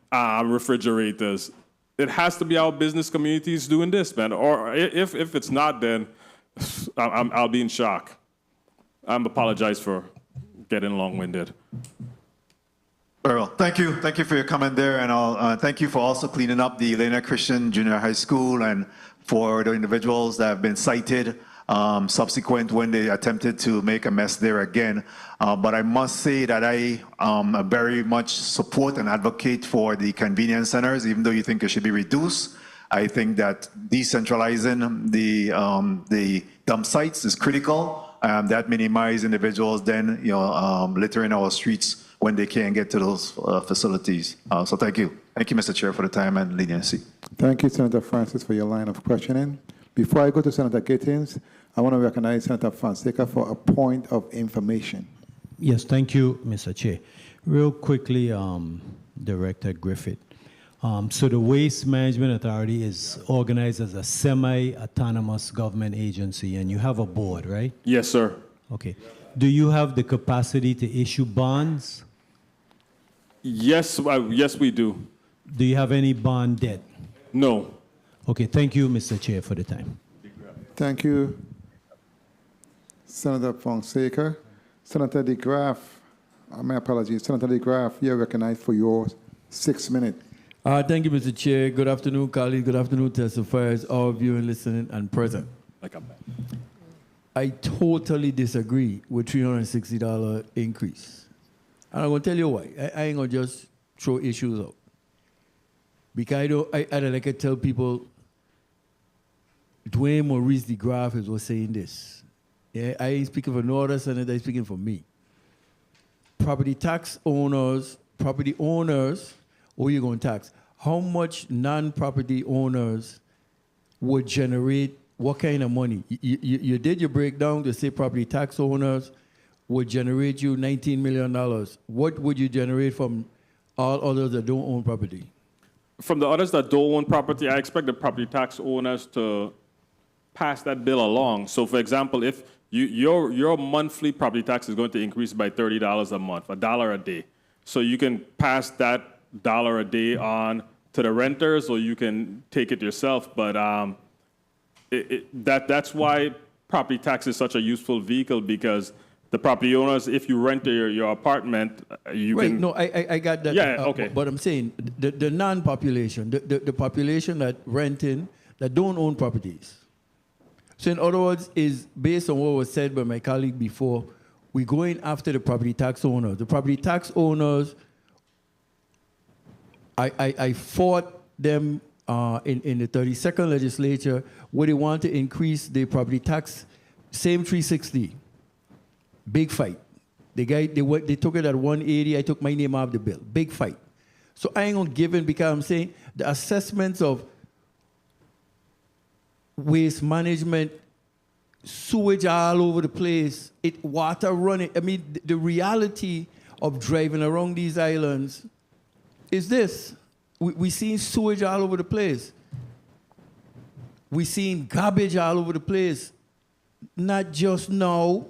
refrigerators? It has to be our business communities doing this, man. Or if it's not, then I'll be in shock. I apologize for getting long-winded. Very well. Thank you. Thank you for your comment there. And thank you for also cleaning up the Elena Christian Junior High School and for the individuals that have been cited subsequent when they attempted to make a mess there again. But I must say that I very much support and advocate for the convenience centers, even though you think it should be reduced. I think that decentralizing the dump sites is critical. That minimizes individuals then littering our streets when they can't get to those facilities. So thank you. Thank you, Mr. Chair, for the time and leniency. Thank you, Senator Francis, for your line of questioning. Before I go to Senator Gittins, I want to recognize Senator Fonseca for a point of information. Yes, thank you, Mr. Chair. Real quickly, Director Griffith. So the Waste Management Authority is organized as a semi-autonomous government agency, and you have a board, right? Yes, sir. Okay. Do you have the capacity to issue bonds? Yes, yes, we do. Do you have any bond debt? No. Okay, thank you, Mr. Chair, for the time. Thank you, Senator Fonseca. Senator DeGraff, my apologies. Senator DeGraff, you're recognized for your 6 minutes. Thank you, Mr. Chair. Good afternoon, colleagues. Good afternoon, testifiers, all viewing, listening, and present. I totally disagree with $360 increase. And I'm going to tell you why. I ain't going to just throw issues out. Because I like to tell people, Dwayne Maurice DeGraff was saying this. Yeah, I ain't speaking for no other senator, I'm speaking for me. Property owners, who you going to tax? How much non-property owners would generate what kind of money? You did your breakdown to say property tax owners would generate you $19 million. What would you generate from all others that don't own property? From the others that don't own property, I expect the property tax owners to pass that bill along. So, for example, if your monthly property tax is going to increase by $30 a month, $1 a day, so you can pass that $1 a day on to the renters, or you can take it yourself. But that's why property tax is such a useful vehicle, because the property owners, if you rent your apartment, you right, can... no, I got that. Yeah, okay. But I'm saying the non-population, the population that renting, that don't own properties. So in other words, is based on what was said by my colleague before, we're going after the property tax owners. The property tax owners, I fought them in the 32nd legislature where they want to increase the property tax, same 360. Big fight. They took it at 180. I took my name off the bill. Big fight. So I ain't gonna give in, because I'm saying the assessments of waste management, sewage all over the place, water running. I mean, the reality of driving around these islands is this. We seen sewage all over the place. We seen garbage all over the place. Not just now.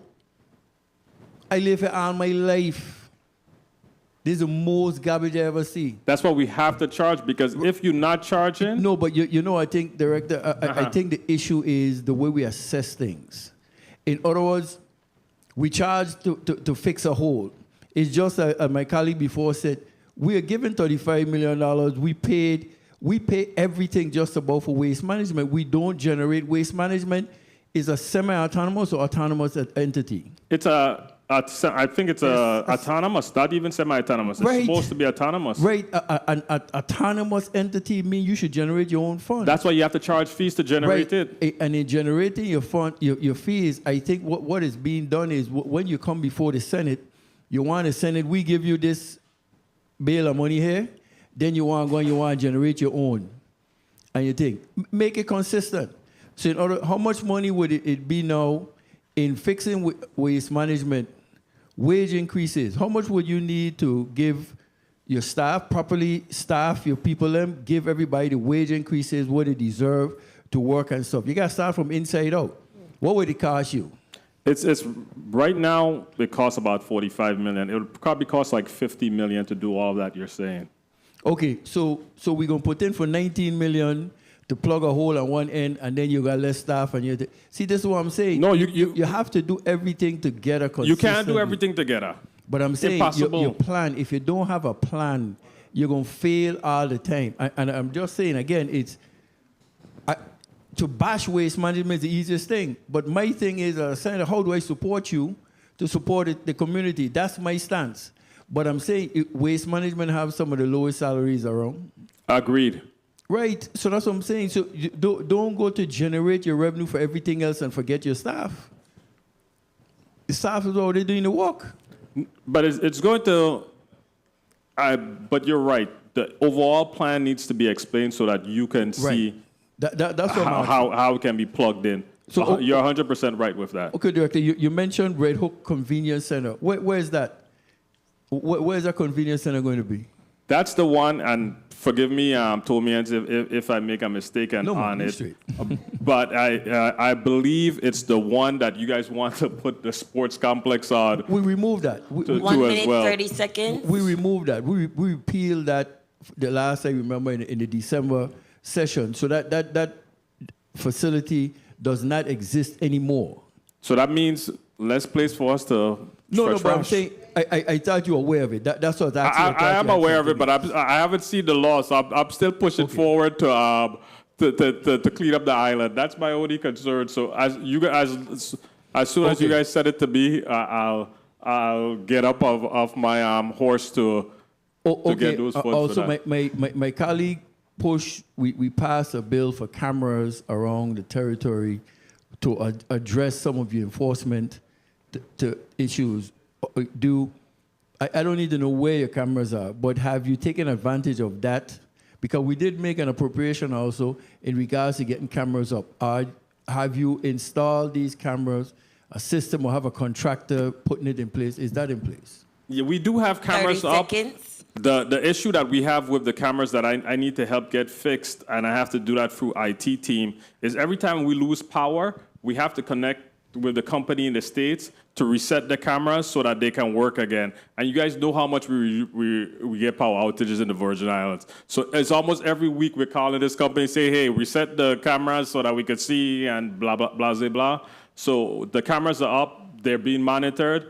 I live here all my life. This is the most garbage I ever see. That's why we have to charge, because if you're not charging... No, but you know, I think, Director, I think the issue is the way we assess things. In other words, we charge to fix a hole. It's just as my colleague before said, we are given $35 million. We pay everything just about for waste management. We don't generate waste management. Is a semi-autonomous or autonomous entity? I think it's autonomous, not even semi-autonomous. It's supposed to be autonomous. Right. An autonomous entity means you should generate your own fund. That's why you have to charge fees to generate it. And in generating your fund, your fees, I think what is being done is when you come before the Senate, you want the Senate, we give you this bail of money here, then you want to generate your own. And you think, make it consistent. So in order, how much money would it be now in fixing waste management, wage increases? How much would you need to give your staff, properly staff your people, give everybody the wage increases, what they deserve to work and stuff? You got to start from inside out. What would it cost you? It's right now it costs about $45 million. It would probably cost like $50 million to do all that you're saying. Okay, so we're gonna put in for $19 million to plug a hole on one end, and then you got less staff, and you see. This is what I'm saying. No, you have to do everything together. You can't do everything together. But I'm saying your plan. If you don't have a plan, you're gonna fail all the time. And I'm just saying again, to bash waste management is the easiest thing. But my thing is, Senator, how do I support you to support the community? That's my stance. But I'm saying waste management have some of the lowest salaries around. Agreed. Right. So that's what I'm saying. So don't go to generate your revenue for everything else and forget your staff. The staff is already doing the work. But it's going to... but you're right. The overall plan needs to be explained so that you can see that's how it can be plugged in. So you're 100% right with that. Okay, Director, you mentioned Red Hook Convenience Center. Where is that? Where is that convenience center going to be? That's the one, and forgive me, told me if I make a mistake on it. But I believe it's the one that you guys want to put the sports complex on. We removed that. 1 minute, 30 seconds. We removed that. We repealed that the last I remember in the December session. So that facility does not exist anymore. So that means less place for us to No, but I'm saying, I thought you were aware of it. That's what I am aware of it, but I haven't seen the law, so I'm still pushing forward to clean up the island. That's my only concern. So as soon as you guys said it to me, I'll get up off my horse to get those funds. Also, for that. my colleague we passed a bill for cameras around the territory to address some of the enforcement to issues. I don't need to know where your cameras are, but have you taken advantage of that? Because we did make an appropriation also in regards to getting cameras up. have you installed these cameras, a system, or have a contractor putting it in place? Is that in place? Yeah, we do have cameras 30 up. seconds. The issue that we have with the cameras that I need to help get fixed, and I have to do that through IT team, is every time we lose power, we have to connect with the company in the States to reset the cameras so that they can work again. And you guys know how much we get power outages in the Virgin Islands. So it's almost every week we're calling this company, say, hey, reset the cameras so that we could see and blah, blah, blah, blah, blah. So the cameras are up, they're being monitored.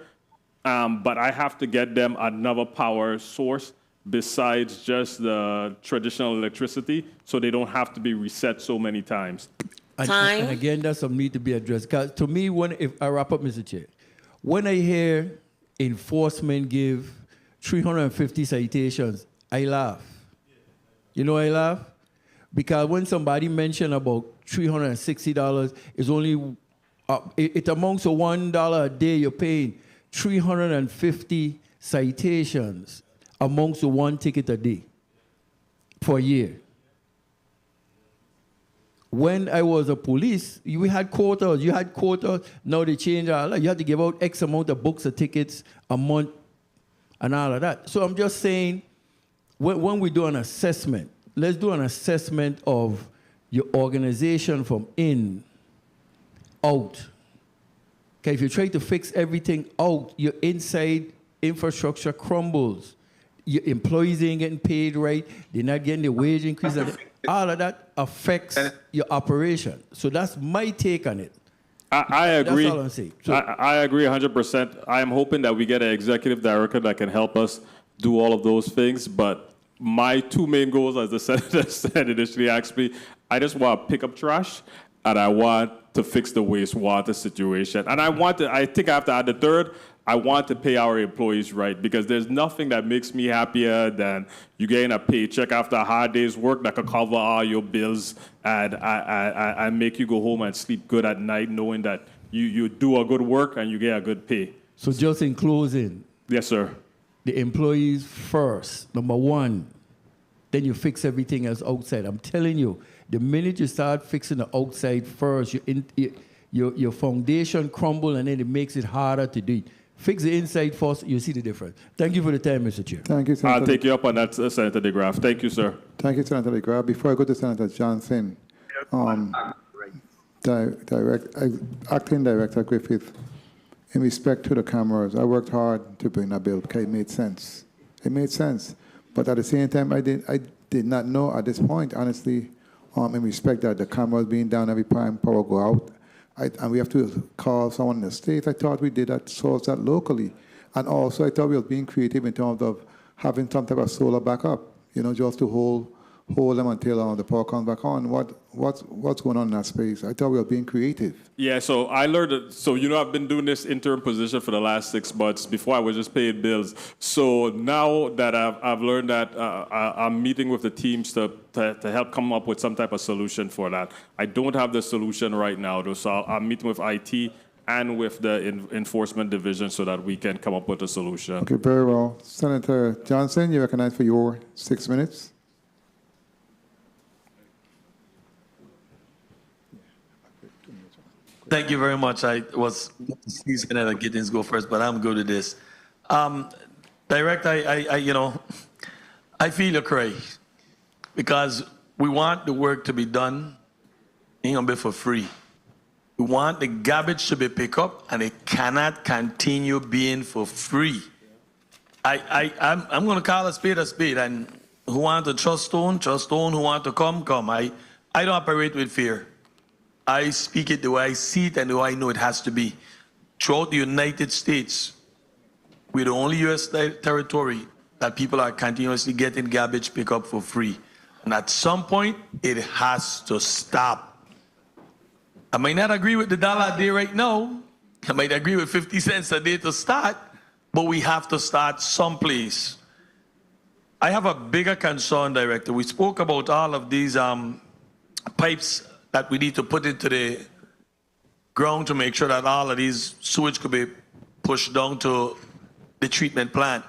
But I have to get them another power source besides just the traditional electricity, so they don't have to be reset so many times. And again, that's something need to be addressed. Because to me, if I wrap up, Mr. Chair, when I hear enforcement give 350 citations, I laugh. You know why I laugh? Because when somebody mentioned about $360, it's only it amounts to $1 a day you're paying. 350 citations amongst the one ticket a day for a year. When I was a police, we had quotas. You had quotas. Now they change all that. You had to give out X amount of books or tickets a month and all of that. So I'm just saying, when we do an assessment, let's do an assessment of your organization from in, out. Okay, if you try to fix everything out, your inside infrastructure crumbles. Your employees ain't getting paid right. They're not getting the wage increase. All of that affects your operation. So that's my take on it. I agree. That's all I'm saying. So, I agree 100%. I am hoping that we get an executive director that can help us do all of those things. But my two main goals, as the senator said initially, actually, I just want to pick up trash, and I want to fix the wastewater situation. And I think I have to add the third, I want to pay our employees right, because there's nothing that makes me happier than you getting a paycheck after a hard day's work that could cover all your bills and make you go home and sleep good at night knowing that you do a good work and you get a good pay. So just in closing. Yes, sir. The employees first, number one. Then you fix everything else outside. I'm telling you, the minute you start fixing the outside first, your foundation crumble and then it makes it harder to do it. Fix the inside first, you see the difference. Thank you for the time, Mr. Chair. Thank you, Senator. I'll take you up on that, Senator DeGraff. Thank you, sir. Thank you, Senator DeGraff. Before I go to Senator Johnson, Acting Director Griffith, in respect to the cameras, I worked hard to bring that bill because it made sense. It made sense. But at the same time, I did not know at this point, honestly, in respect that the cameras being down every time power go out, and we have to call someone in the state. I thought we did that, solve that locally. And also, I thought we were being creative in terms of having some type of solar backup, just to hold them until the power comes back on. What's going on in that space? I thought we were being creative. Yeah, so I learned, I've been doing this interim position for the last 6 months. Before I was just paying bills. So now that I've learned that, I'm meeting with the teams to help come up with some type of solution for that. I don't have the solution right now, though, so I'm meeting with IT and with the enforcement division so that we can come up with a solution. Okay, very well. Senator Johnson, you're recognized for your 6 minutes. Thank you very much. I was seeing that Gittins go first, but I'm good at this. Direct, I feel your cry because we want the work to be done, ain't gonna be for free. We want the garbage to be picked up, and it cannot continue being for free. I'm gonna call a spade, and who want to trust stone, who want to come. I don't operate with fear. I speak it the way I see it and the way I know it has to be. Throughout the United States, we're the only U.S. territory that people are continuously getting garbage picked up for free. And at some point, it has to stop. I might not agree with the $1 a day right now. I might agree with 50 cents a day to start, but we have to start someplace. I have a bigger concern, Director. We spoke about all of these pipes that we need to put into the ground to make sure that all of these sewage could be pushed down to the treatment plant.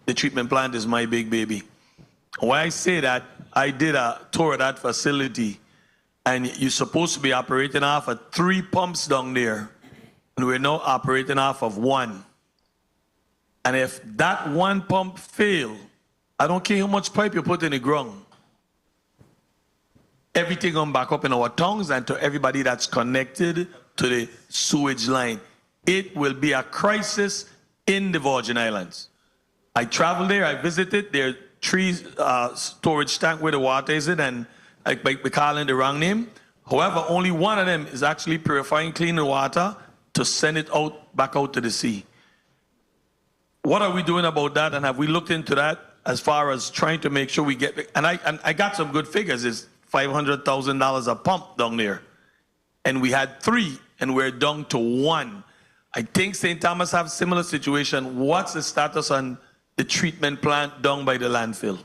The treatment plant is my big baby. Why I say that, I did a tour of that facility, and you're supposed to be operating off of 3 pumps down there, and we're now operating off of 1. And if that 1 pump fail, I don't care how much pipe you put in the ground, everything on back up in our tongues and to everybody that's connected to the sewage line. It will be a crisis in the Virgin Islands. I traveled there, I visited, there are 3 storage tank where the water is in, and I might be calling the wrong name. However, only one of them is actually purifying clean the water to send it out back out to the sea. What are we doing about that, and have we looked into that as far as trying to make sure we get, and I got some good figures, it's $500,000 a pump down there. And we had 3, and we're down to 1. I think St. Thomas have similar situation. What's the status on the treatment plant down by the landfill?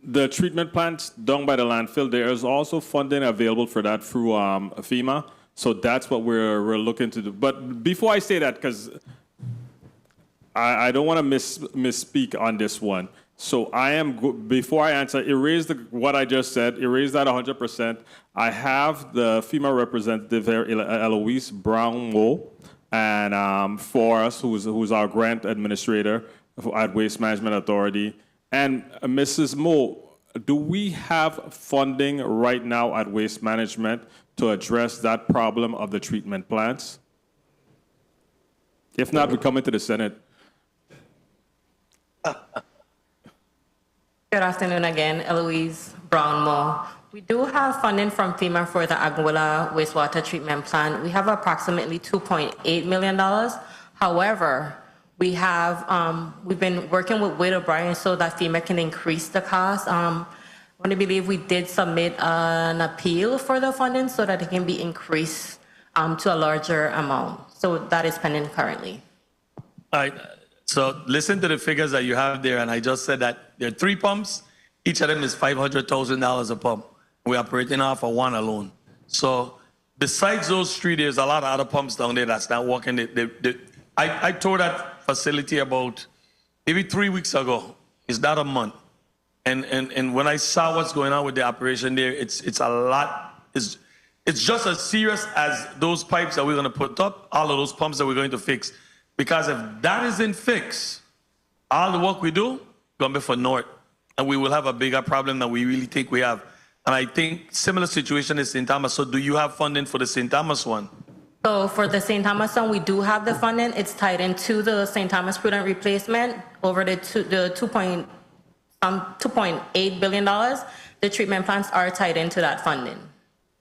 The treatment plants down by the landfill, there is also funding available for that through FEMA. So that's what we're looking to do. But before I say that, because I don't want to misspeak on this one. So before I answer, erase what I just said, erase that 100%. I have the FEMA representative here, Eloise Brown-Moe, and for us, who's our grant administrator at Waste Management Authority. And Mrs. Moe, do we have funding right now at Waste Management to address that problem of the treatment plants? If not, we come into the Senate. Good afternoon again, Eloise Brown-Moe. We do have funding from FEMA for the Aguila wastewater treatment plant. We have approximately $2.8 million. However, we've been working with Wade O'Brien so that FEMA can increase the cost. I believe we did submit an appeal for the funding so that it can be increased to a larger amount. So that is pending currently. All right. So listen to the figures that you have there, and I just said that there are 3 pumps. Each of them is $500,000 a pump. We're operating off of 1 alone. So besides those 3, there's a lot of other pumps down there that's not working. I toured that facility about maybe 3 weeks ago. It's not a month. And when I saw what's going on with the operation there, it's a lot. It's just as serious as those pipes that we're going to put up, all of those pumps that we're going to fix. Because if that isn't fixed, all the work we do going to be for naught, and we will have a bigger problem than we really think we have. And I think similar situation is St. Thomas. So do you have funding for the St. Thomas one? So for the St. Thomas one, we do have the funding. It's tied into the St. Thomas prudent replacement over the $2.8 billion. The treatment plants are tied into that funding.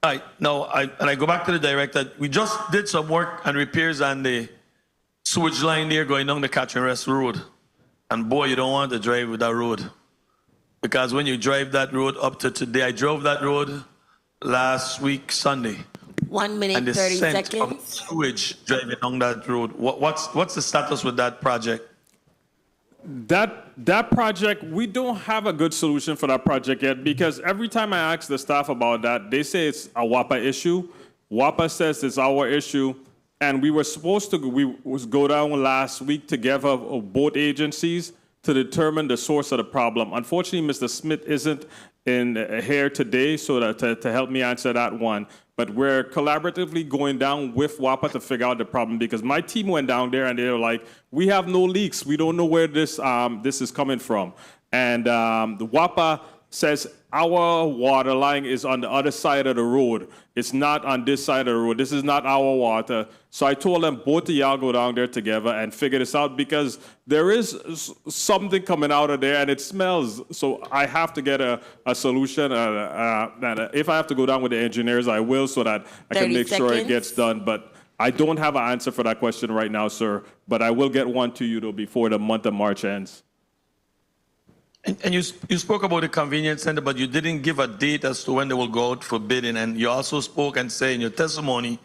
All right. Now, I go back to the director. We just did some work and repairs on the sewage line there going down the Catch and Rest Road. And boy, you don't want to drive with that road. Because when you drive that road up to today, I drove that road last week, Sunday. 1 minute, and the 30 scent seconds. of sewage driving on that road. What's the status with that project? That project, we don't have a good solution for that project yet, because every time I ask the staff about that, they say it's a WAPA issue. WAPA says it's our issue. And we were supposed to go down last week together, both agencies, to determine the source of the problem. Unfortunately, Mr. Smith isn't here today to help me answer that one. But we're collaboratively going down with WAPA to figure out the problem, because my team went down there and they were like, we have no leaks. We don't know where this is coming from. And the WAPA says our water line is on the other side of the road. It's not on this side of the road. This is not our water. So I told them both of y'all go down there together and figure this out, because there is something coming out of there and it smells. So I have to get a solution. If I have to go down with the engineers, I will, so that I can make sure it gets done. But I don't have an answer for that question right now, sir. But I will get one to you, though, before the month of March ends. And you spoke about the convenience center, but you didn't give a date as to when they will go out for bidding. And you also spoke and say in your testimony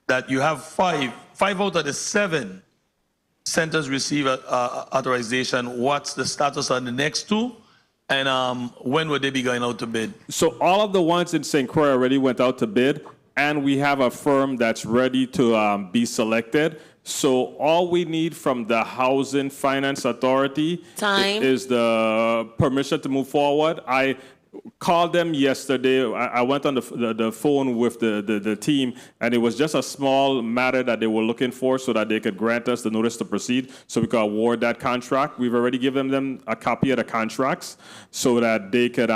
that you have 5 out of the 7 centers receive authorization. What's the status on the next 2? And when would they be going out to bid? So all of the ones in St. Croix already went out to bid, and we have a firm that's ready to be selected. So all we need from the Housing Finance Authority is the permission to move forward. called them yesterday. I went on the phone with the team, and it was just a small matter that they were looking for so that they could grant us the notice to proceed so we could award that contract. We've already given them a copy of the contracts so that they could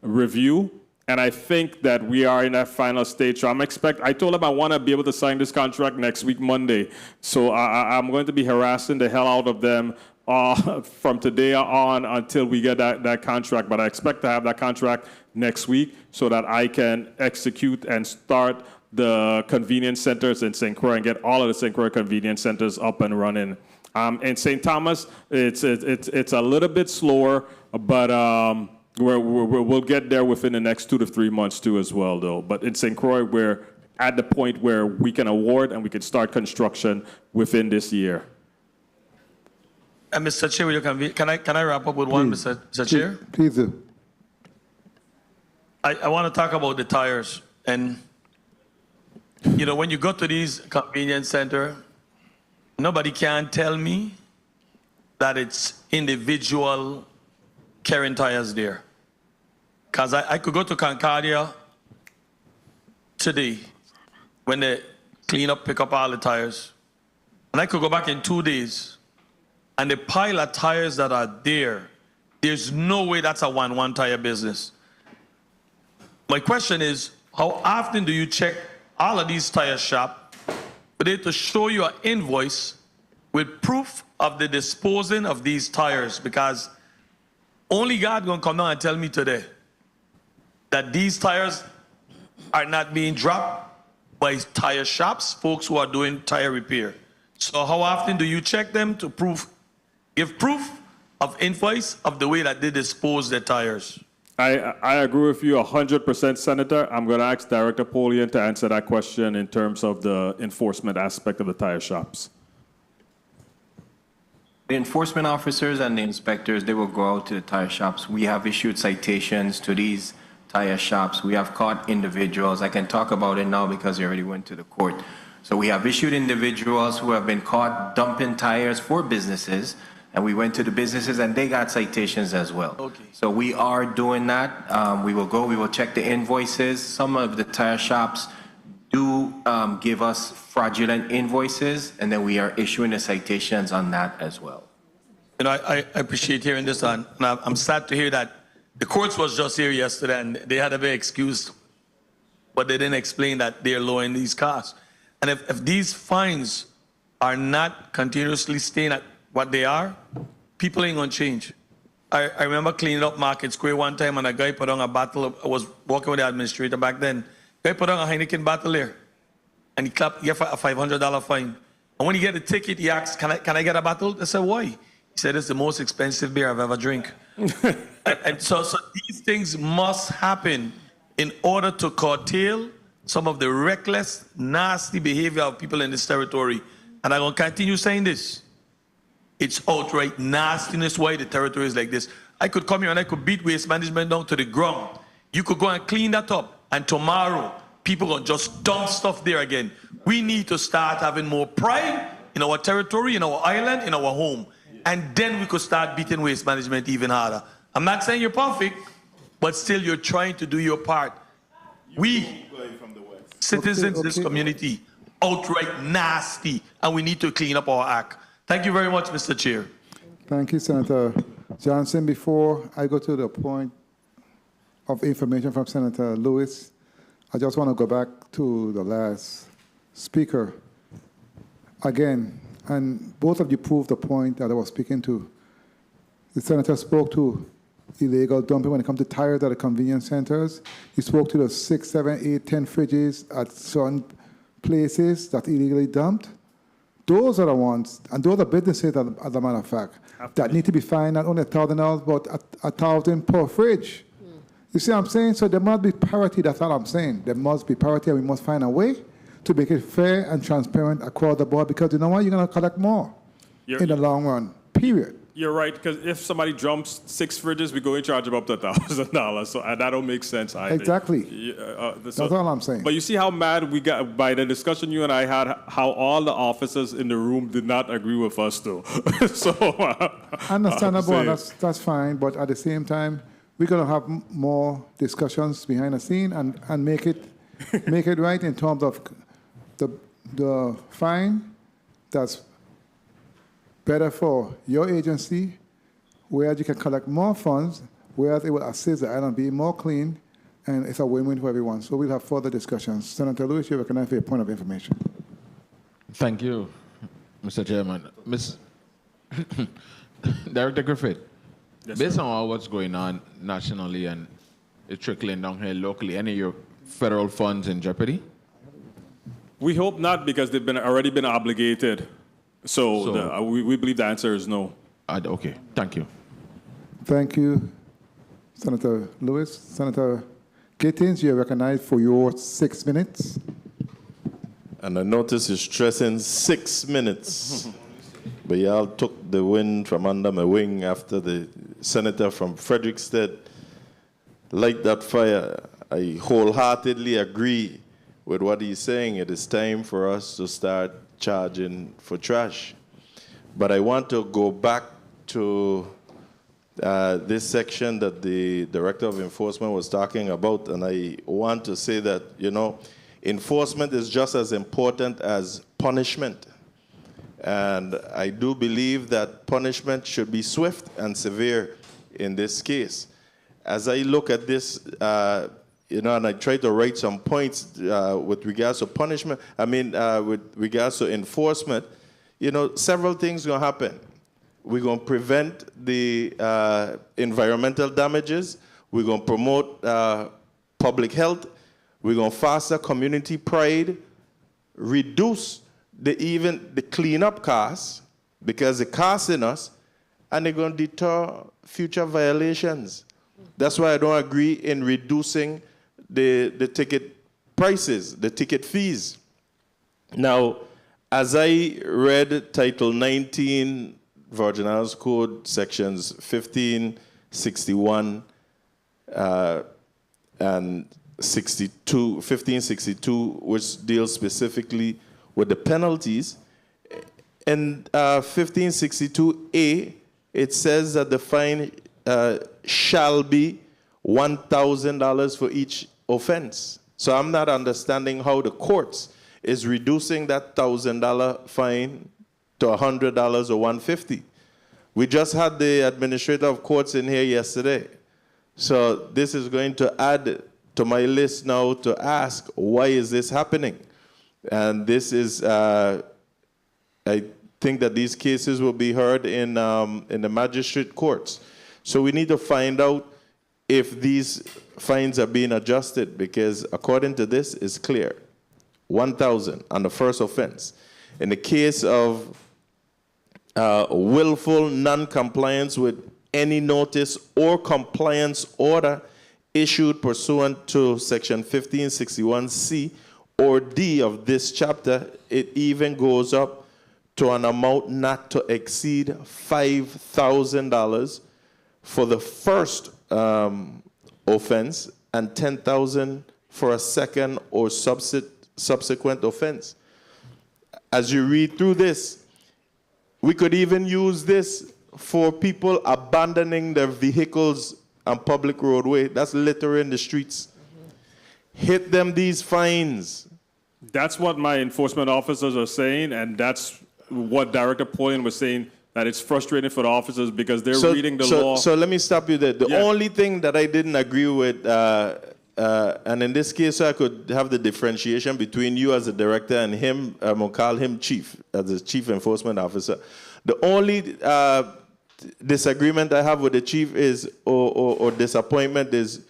review. And I think that we are in that final stage. So I told them I want to be able to sign this contract next week, Monday. So I'm going to be harassing the hell out of them from today on until we get that contract. But I expect to have that contract next week so that I can execute and start the convenience centers in St. Croix and get all of the St. Croix convenience centers up and running. In St. Thomas, it's a little bit slower, but we'll get there within the next 2 to 3 months too as well, though. But in St. Croix, we're at the point where we can award and we can start construction within this year. And Mr. Chair, will you can I wrap up with one, Mr. Chair? Please do. I want to talk about the tires. And, you know, when you go to these convenience center, nobody can tell me that it's individual carrying tires there. Because I could go to Concordia today when they clean up, pick up all the tires. And I could go back in 2 days. And the pile of tires that are there, there's no way that's a one tire business. My question is, how often do you check all of these tire shops for them to show you an invoice with proof of the disposing of these tires? Because only God gonna come down and tell me today that these tires are not being dropped by tire shops, folks who are doing tire repair. So how often do you check them to give proof of invoice of the way that they dispose their tires? I agree with you 100%, Senator. I'm going to ask Director Polian to answer that question in terms of the enforcement aspect of the tire shops. The enforcement officers and the inspectors, they will go out to the tire shops. We have issued citations to these tire shops. We have caught individuals. I can talk about it now because they already went to the court. So we have issued individuals who have been caught dumping tires for businesses, and we went to the businesses and they got citations as well. Okay. So we are doing that. We will check the invoices. Some of the tire shops do give us fraudulent invoices, and then we are issuing the citations on that as well. You know, I appreciate hearing this, and I'm sad to hear that the courts was just here yesterday and they had a very excuse, but they didn't explain that they're lowering these costs. And if these fines are not continuously staying at what they are, people ain't gonna change. I remember cleaning up Market Square one time and a guy put on a bottle. I was working with the administrator back then. Guy put on a Heineken bottle there and he clapped, he got a $500 fine. And when he get the ticket, he asked, can I get a bottle? I said, why? He said, it's the most expensive beer I've ever drank. and so these things must happen in order to curtail some of the reckless, nasty behavior of people in this territory. And I'm going to continue saying this. It's outright nastiness why the territory is like this. I could come here and I could beat waste management down to the ground. You could go and clean that up, and tomorrow people going to just dump stuff there again. We need to start having more pride in our territory, in our island, in our home. And then we could start beating waste management even harder. I'm not saying you're perfect, but still you're trying to do your part. We, citizens in this community, outright nasty, and we need to clean up our act. Thank you very much, Mr. Chair. Thank you, Senator Johnson. Before I go to the point of information from Senator Lewis, I just want to go back to the last speaker again, and both of you proved the point that I was speaking to. The senator spoke to illegal dumping when it comes to tires at the convenience centers. He spoke to the 6, 7, 8, 10 fridges at certain places that illegally dumped. Those are the ones, and those are businesses, as a matter of fact, that need to be fined not only $1,000, but $1,000 per fridge. You see what I'm saying? So there must be parity. That's all I'm saying. There must be parity, and we must find a way to make it fair and transparent across the board, because you know what? You're going to collect more in the long run, period. You're right, because if somebody jumps 6 fridges, we go and charge them up to $1,000. So that don't make sense either. Exactly. That's all I'm saying. But you see how mad we got by the discussion you and I had, how all the officers in the room did not agree with us, though. Understandable, that's fine. But at the same time, we're going to have more discussions behind the scene and make it right in terms of the fine that's better for your agency, where you can collect more funds, whereas it will assist the island being more clean, and it's a win-win for everyone. So we'll have further discussions. Senator Lewis, you're recognized for your point of information. Thank you, Mr. Chairman. Director Griffith, Yes, based sir. on all what's going on nationally and it's trickling down here locally, any of your federal funds in jeopardy? We hope not, because they've already been obligated. So, we believe the answer is no. Okay, thank you. Thank you, Senator Lewis. Senator Gittins, you're recognized for your 6 minutes. And I notice you're stressing 6 minutes. But y'all took the wind from under my wing after the senator from Frederickstead light that fire. I wholeheartedly agree with what he's saying. It is time for us to start charging for trash. But I want to go back to this section that the Director of Enforcement was talking about, and I want to say that, enforcement is just as important as punishment. And I do believe that punishment should be swift and severe in this case. As I look at this, and I try to write some points with regards to punishment, with regards to enforcement, several things are going to happen. We're going to prevent the environmental damages. We're going to promote public health. We're going to foster community pride, reduce the cleanup costs, because they're costing us, and they're going to deter future violations. That's why I don't agree in reducing the ticket prices, the ticket fees. Now, as I read Title 19, Virgin Islands Code, sections 1561 and 1562, which deals specifically with the penalties. In 1562A, it says that the fine shall be $1,000 for each offense. So I'm not understanding how the courts is reducing that $1,000 fine to $100 or $150. We just had the administrator of courts in here yesterday. So this is going to add to my list now to ask, why is this happening? And this is, I think that these cases will be heard in the magistrate courts. So we need to find out if these fines are being adjusted, because according to this, it's clear. 1,000 on the first offense. In the case of willful non-compliance with any notice or compliance order issued pursuant to section 1561C or D of this chapter, it even goes up to an amount not to exceed $5,000 for the first offense and $10,000 for a second or subsequent offense. As you read through this, we could even use this for people abandoning their vehicles on public roadway. That's littering the streets. Hit them these fines. That's what my enforcement officers are saying, and that's what Director Poyen was saying, that it's frustrating for the officers because they're reading the law. So let me stop you there. The only thing that I didn't agree with, and in this case, I could have the differentiation between you as a director and him, I'm going to call him chief, as the chief enforcement officer. The only disagreement I have with the chief is, or disappointment is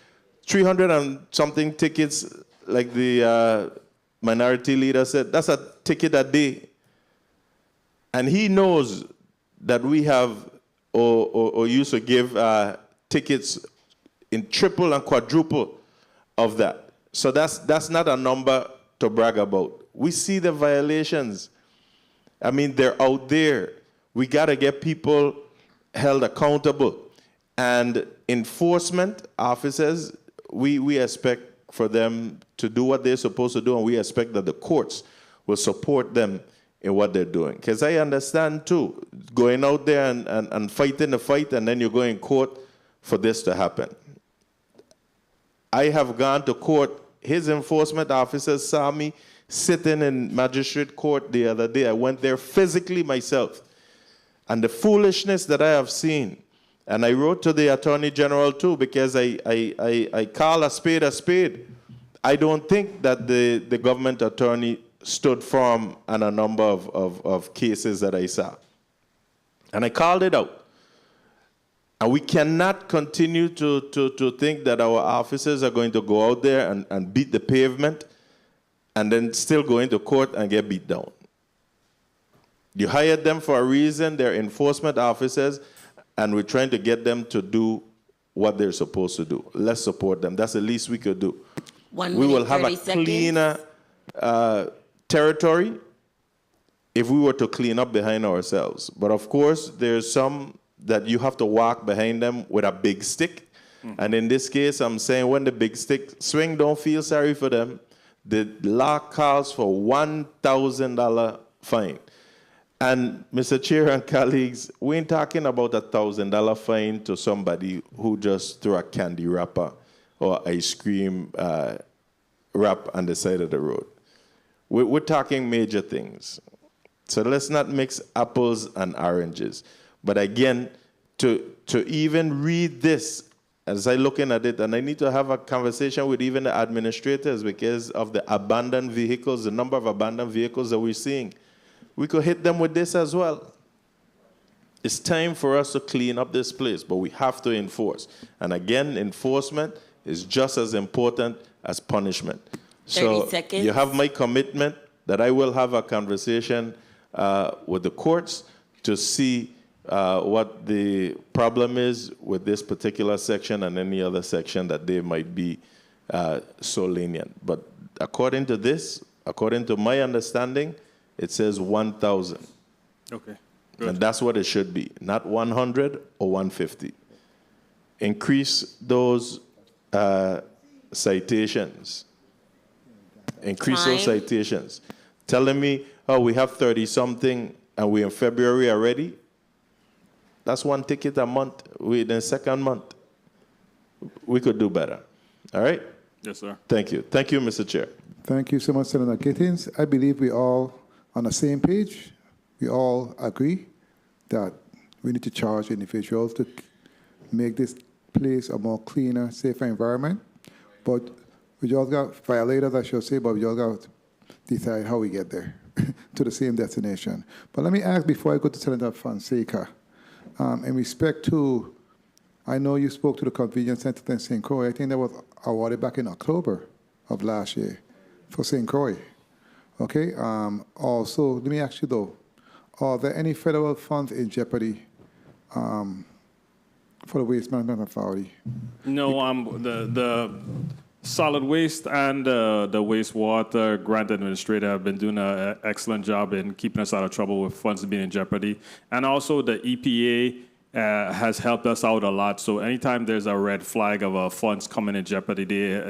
300 and something tickets, like the minority leader said, that's a ticket a day. And he knows that we have, or used to give tickets in triple and quadruple of that. So that's not a number to brag about. We see the violations. I mean, they're out there. We got to get people held accountable. And enforcement officers, we expect for them to do what they're supposed to do, and we expect that the courts will support them in what they're doing. Because I understand, too, going out there and fighting the fight, and then you're going in court for this to happen. I have gone to court. His enforcement officers saw me sitting in magistrate court the other day. I went there physically myself. And the foolishness that I have seen, and I wrote to the Attorney General too, because I call a spade a spade. I don't think that the government attorney stood firm on a number of cases that I saw. And I called it out. And we cannot continue to think that our officers are going to go out there and beat the pavement and then still go into court and get beat down. You hired them for a reason. They're enforcement officers, and we're trying to get them to do what they're supposed to do. Let's support them. That's the least we could do. We will have a cleaner territory if we were to clean up behind ourselves. But of course, there's some that you have to walk behind them with a big stick. And in this case, I'm saying when the big stick swing, don't feel sorry for them. The law calls for $1,000 fine. And Mr. Chair and colleagues, we ain't talking about a $1,000 fine to somebody who just threw a candy wrapper or ice cream wrap on the side of the road. We're talking major things. So let's not mix apples and oranges. But again, to even read this, as I'm looking at it, and I need to have a conversation with even the administrators because of the abandoned vehicles, the number of abandoned vehicles that we're seeing. We could hit them with this as well. It's time for us to clean up this place, but we have to enforce. And again, enforcement is just as important as punishment. 30 seconds. You have my commitment that I will have a conversation with the courts to see what the problem is with this particular section and any other section that they might be so lenient. But according to this, according to my understanding, it says 1,000. Okay. Good. And that's what it should be, not 100 or 150. Increase those citations. Increase those citations. Telling me, oh, we have 30-something and we're in February already. That's one ticket a month. We're in the second month. We could do better. All right? Yes, sir. Thank you. Thank you, Mr. Chair. Thank you so much, Senator Gittins. I believe we all on the same page. We all agree that we need to charge individuals to make this place a more cleaner, safer environment. But we just got violators, I should say, but we just got to decide how we get there to the same destination. But let me ask before I go to Senator Fonseca, in respect to, I know you spoke to the convenience center in St. Croix. I think that was awarded back in October of last year for St. Croix. Okay. Also, let me ask you though, are there any federal funds in jeopardy for the Waste Management Authority? No, the solid waste and the wastewater grant administrator have been doing an excellent job in keeping us out of trouble with funds being in jeopardy. And also the EPA has helped us out a lot. So anytime there's a red flag of funds coming in jeopardy,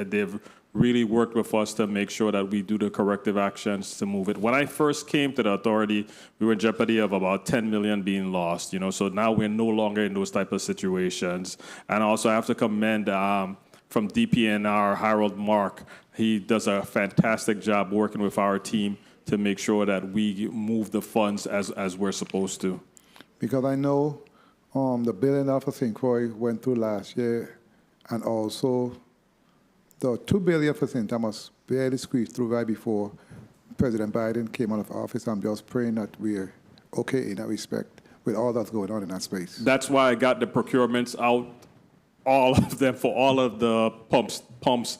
they've really worked with us to make sure that we do the corrective actions to move it. When I first came to the authority, we were in jeopardy of about 10 million being lost, so now we're no longer in those type of situations. And also I have to commend from DPNR, Harold Mark. He does a fantastic job working with our team to make sure that we move the funds as we're supposed to. Because I know the $1 billion for St. Croix went through last year, and also the $2 billion for St. Thomas barely squeezed through right before President Biden came out of office. I'm just praying that we're okay in that respect with all that's going on in that space. That's why I got the procurements out, all of them for all of the pumps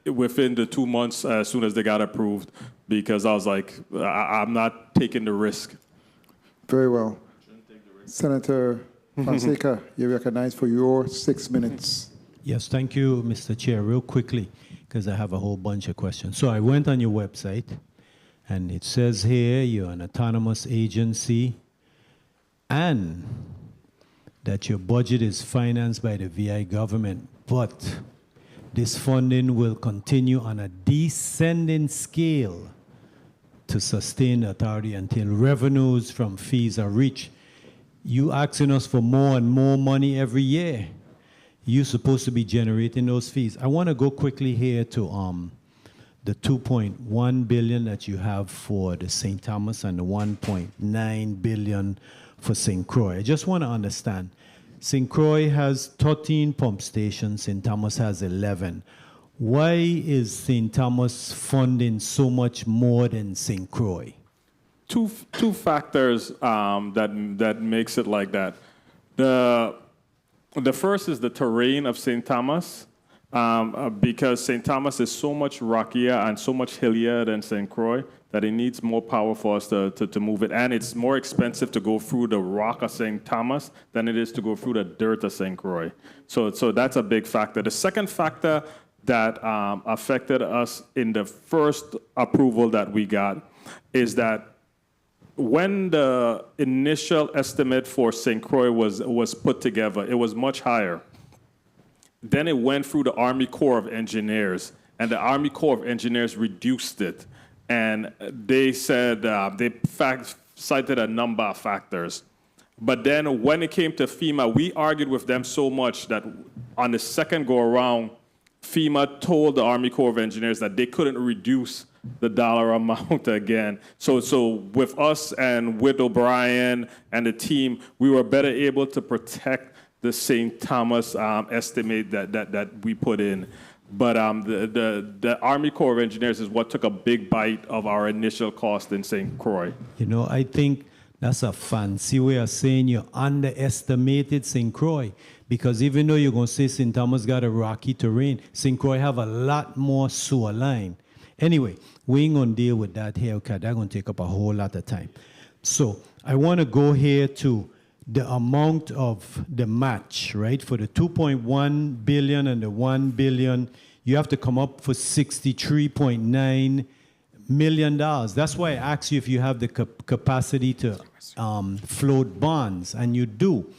within the 2 months as soon as they got approved, because I was like, I'm not taking the risk. Very well. Senator Fonseca, you're recognized for your 6 minutes. Yes, thank you, Mr. Chair. Real quickly, because I have a whole bunch of questions. So I went on your website, and it says here you're an autonomous agency and that your budget is financed by the VI government, but this funding will continue on a descending scale to sustain the authority until revenues from fees are reached. You asking us for more and more money every year. you're supposed to be generating those fees. I want to go quickly here to the 2.1 billion that you have for the St. Thomas and the 1.9 billion for St. Croix. I just want to understand. St. Croix has 13 pump stations, St. Thomas has 11. Why is St. Thomas funding so much more than St. Croix? Two factors that makes it like that. The first is the terrain of St. Thomas, because St. Thomas is so much rockier and so much hillier than St. Croix that it needs more power for us to move it. And it's more expensive to go through the rock of St. Thomas than it is to go through the dirt of St. Croix. So that's a big factor. The second factor that affected us in the first approval that we got is that when the initial estimate for St. Croix was put together, it was much higher. Then it went through the Army Corps of Engineers, and the Army Corps of Engineers reduced it. And they said, cited a number of factors. But then when it came to FEMA, we argued with them so much that on the second go around, FEMA told the Army Corps of Engineers that they couldn't reduce the dollar amount again. So with us and with O'Brien and the team, we were better able to protect the St. Thomas estimate that we put in. But the Army Corps of Engineers is what took a big bite of our initial cost in St. Croix. You know, I think that's a fancy way of saying you underestimated St. Croix. Because even though you're going to say St. Thomas got a rocky terrain, St. Croix have a lot more sewer line. Anyway, we ain't going to deal with that here, okay? That's going to take up a whole lot of time. So I want to go here to the amount of the match, right? For the 2.1 billion and the 1 billion, you have to come up for $63.9 million. That's why I asked you if you have the capacity to float bonds, and you do.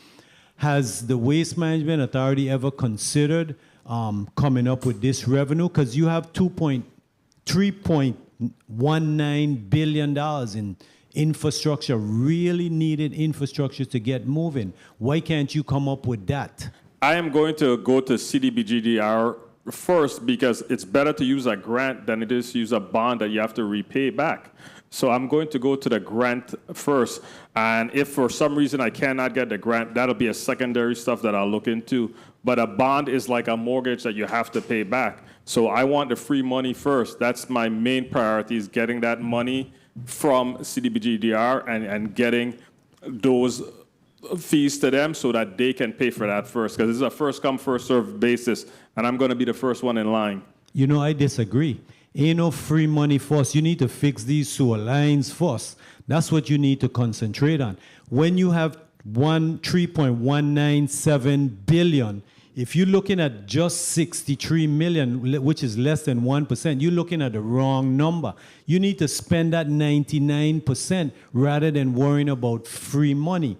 Has the Waste Management Authority ever considered coming up with this revenue? Because you have $3.19 billion in infrastructure, really needed infrastructure to get moving. Why can't you come up with that? I am going to go to CDBGDR first because it's better to use a grant than it is to use a bond that you have to repay back. So I'm going to go to the grant first. And if for some reason I cannot get the grant, that'll be a secondary stuff that I'll look into. But a bond is like a mortgage that you have to pay back. So I want the free money first. That's my main priority, is getting that money from CDBGDR and getting those fees to them so that they can pay for that first. Because this is a first come, first served basis. And I'm going to be the first one in line. You know, I disagree. Ain't no free money first. You need to fix these sewer lines first. That's what you need to concentrate on. When you have 3.197 billion, if you're looking at just 63 million, which is less than 1%, you're looking at the wrong number. You need to spend that 99% rather than worrying about free money.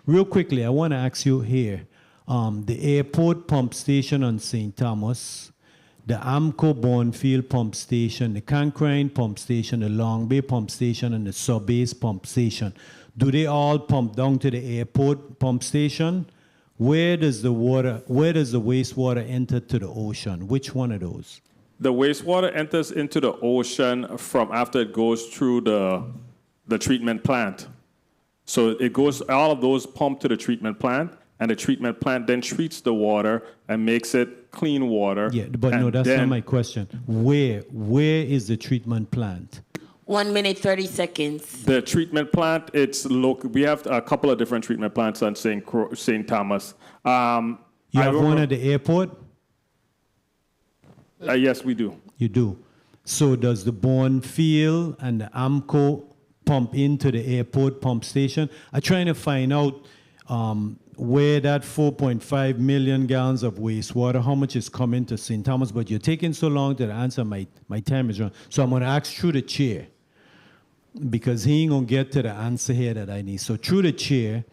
Real quickly, I want to ask you here, the airport pump station on St. Thomas, the Amco Bournefield pump station, the Cancrine pump station, the Long Bay pump station, and the Subbase pump station. Do they all pump down to the airport pump station? Where does the wastewater enter to the ocean? Which one of those? The wastewater enters into the ocean from after it goes through the treatment plant. So it goes, all of those pump to the treatment plant, and the treatment plant then treats the water and makes it clean water. Yeah, but no, that's not my question. Where is the treatment plant? 1 minute, 30 seconds. The treatment plant, it's local. We have a couple of different treatment plants on St. Thomas. You have one at the airport? Yes, we do. You do. So does the Bournefield and the Amco pump into the airport pump station? I'm trying to find out where that 4.5 million gallons of wastewater, how much is coming to St. Thomas, but you're taking so long to answer, my time is run. So I'm going to ask through the chair, because he ain't going to get to the answer here that I need. So through the chair,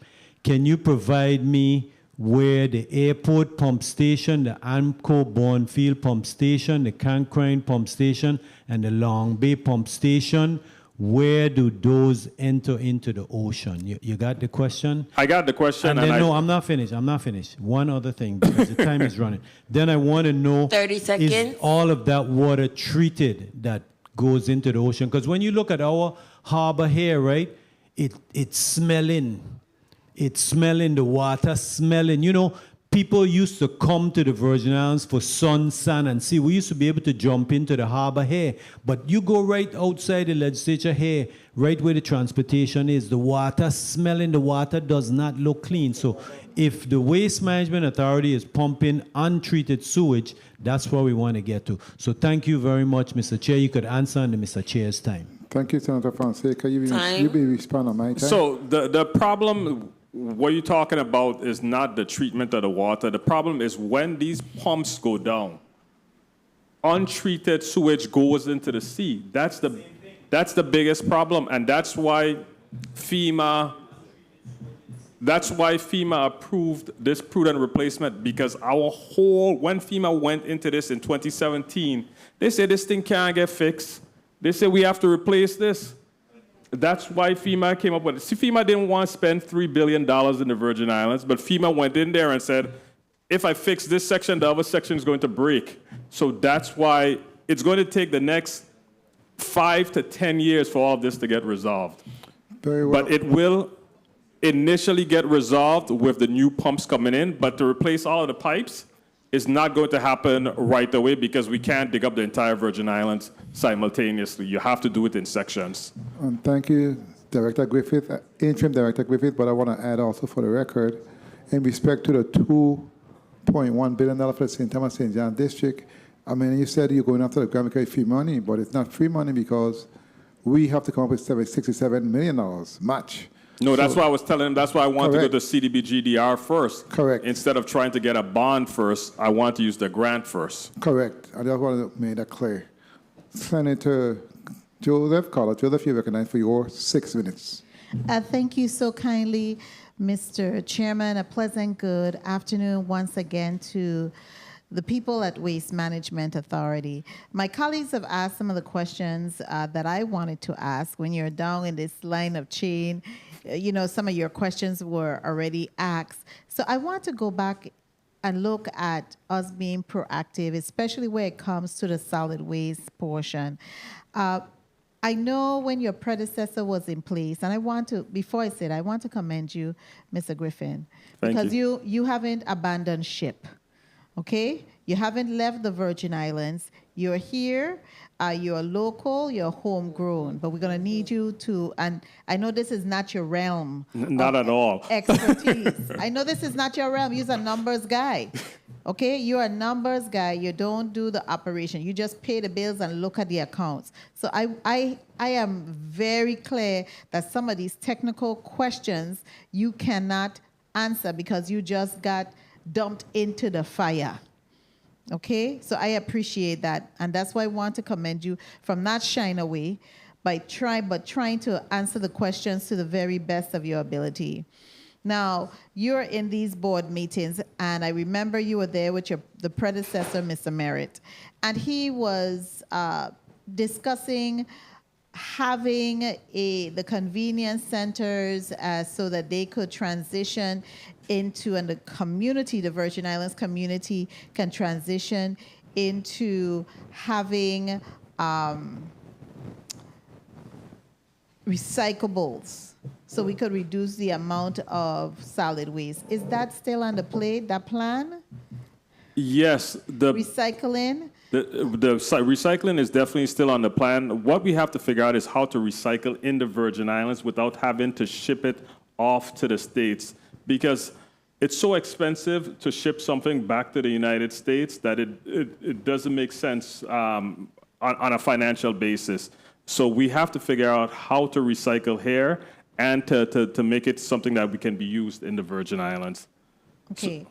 can you provide me where the airport pump station, the Amco Bournefield pump station, the Cancrine pump station, and the Long Bay pump station, where do those enter into the ocean? You got the question? I got the question. And then, no, I'm not finished. I'm not finished. One other thing, because the time is running. Then I want to know, 30 seconds. is all of that water treated that goes into the ocean? Because when you look at our harbor here, right, it's smelling. It's smelling, the water smelling. You know, people used to come to the Virgin Islands for sun, sand, and sea. We used to be able to jump into the harbor here. But you go right outside the legislature here, right where the transportation is, the water smelling, the water does not look clean. So if the Waste Management Authority is pumping untreated sewage, that's where we want to get to. So thank you very much, Mr. Chair. You could answer under Mr. Chair's time. Thank you, Senator Fonseca. You be respond on my time. So the problem, what you're talking about is not the treatment of the water. The problem is when these pumps go down, untreated sewage goes into the sea. That's the biggest problem, and that's why FEMA approved this prudent replacement, because when FEMA went into this in 2017, they said this thing can't get fixed. They said we have to replace this. That's why FEMA came up with it. See, FEMA didn't want to spend $3 billion in the Virgin Islands, but FEMA went in there and said, if I fix this section, the other section is going to break. So that's why it's going to take the next 5 to 10 years for all of this to get resolved. Very well. But it will initially get resolved with the new pumps coming in, but to replace all of the pipes is not going to happen right away because we can't dig up the entire Virgin Islands simultaneously. You have to do it in sections. Thank you, Director Griffith, Interim Director Griffith, but I want to add also for the record, in respect to the $2.1 billion for the St. Thomas St. John District, I mean, you said you're going after the grant because it's free money, but it's not free money because we have to come up with $67 million match. No, that's why I was telling him, that's why I want to go to CDBGDR first. Correct. Instead of trying to get a bond first, I want to use the grant first. Correct. I just want to make that clear. Senator Joseph you're recognized for your 6 minutes. Thank you so kindly, Mr. Chairman. A pleasant good afternoon once again to the people at Waste Management Authority. My colleagues have asked some of the questions that I wanted to ask. When you're down in this line of chain, you know, some of your questions were already asked. So I want to go back and look at us being proactive, especially when it comes to the solid waste portion. I know when your predecessor was in place, and I want to, before I say that, I want to commend you, Mr. Griffin, because you haven't abandoned ship, okay? You haven't left the Virgin Islands. You're here, you're local, you're homegrown, but we're gonna need you to, and I know this is not your realm. Not at all. Expertise. I know this is not your realm. You're a numbers guy. Okay, you're a numbers guy. You don't do the operation. You just pay the bills and look at the accounts. So I am very clear that some of these technical questions you cannot answer because you just got dumped into the fire. Okay, so I appreciate that, and that's why I want to commend you from not shying away, by trying to answer the questions to the very best of your ability. Now, you're in these board meetings, and I remember you were there with the predecessor, Mr. Merritt, and he was discussing having the convenience centers so that they could transition into, and the community, the Virgin Islands community can transition into having recyclables, so we could reduce the amount of solid waste. Is that still on the plate, that plan? Yes. Recycling? The recycling is definitely still on the plan. What we have to figure out is how to recycle in the Virgin Islands without having to ship it off to the States, because it's so expensive to ship something back to the United States that it doesn't make sense on a financial basis. So we have to figure out how to recycle here and to make it something that we can be used in the Virgin Islands. Okay.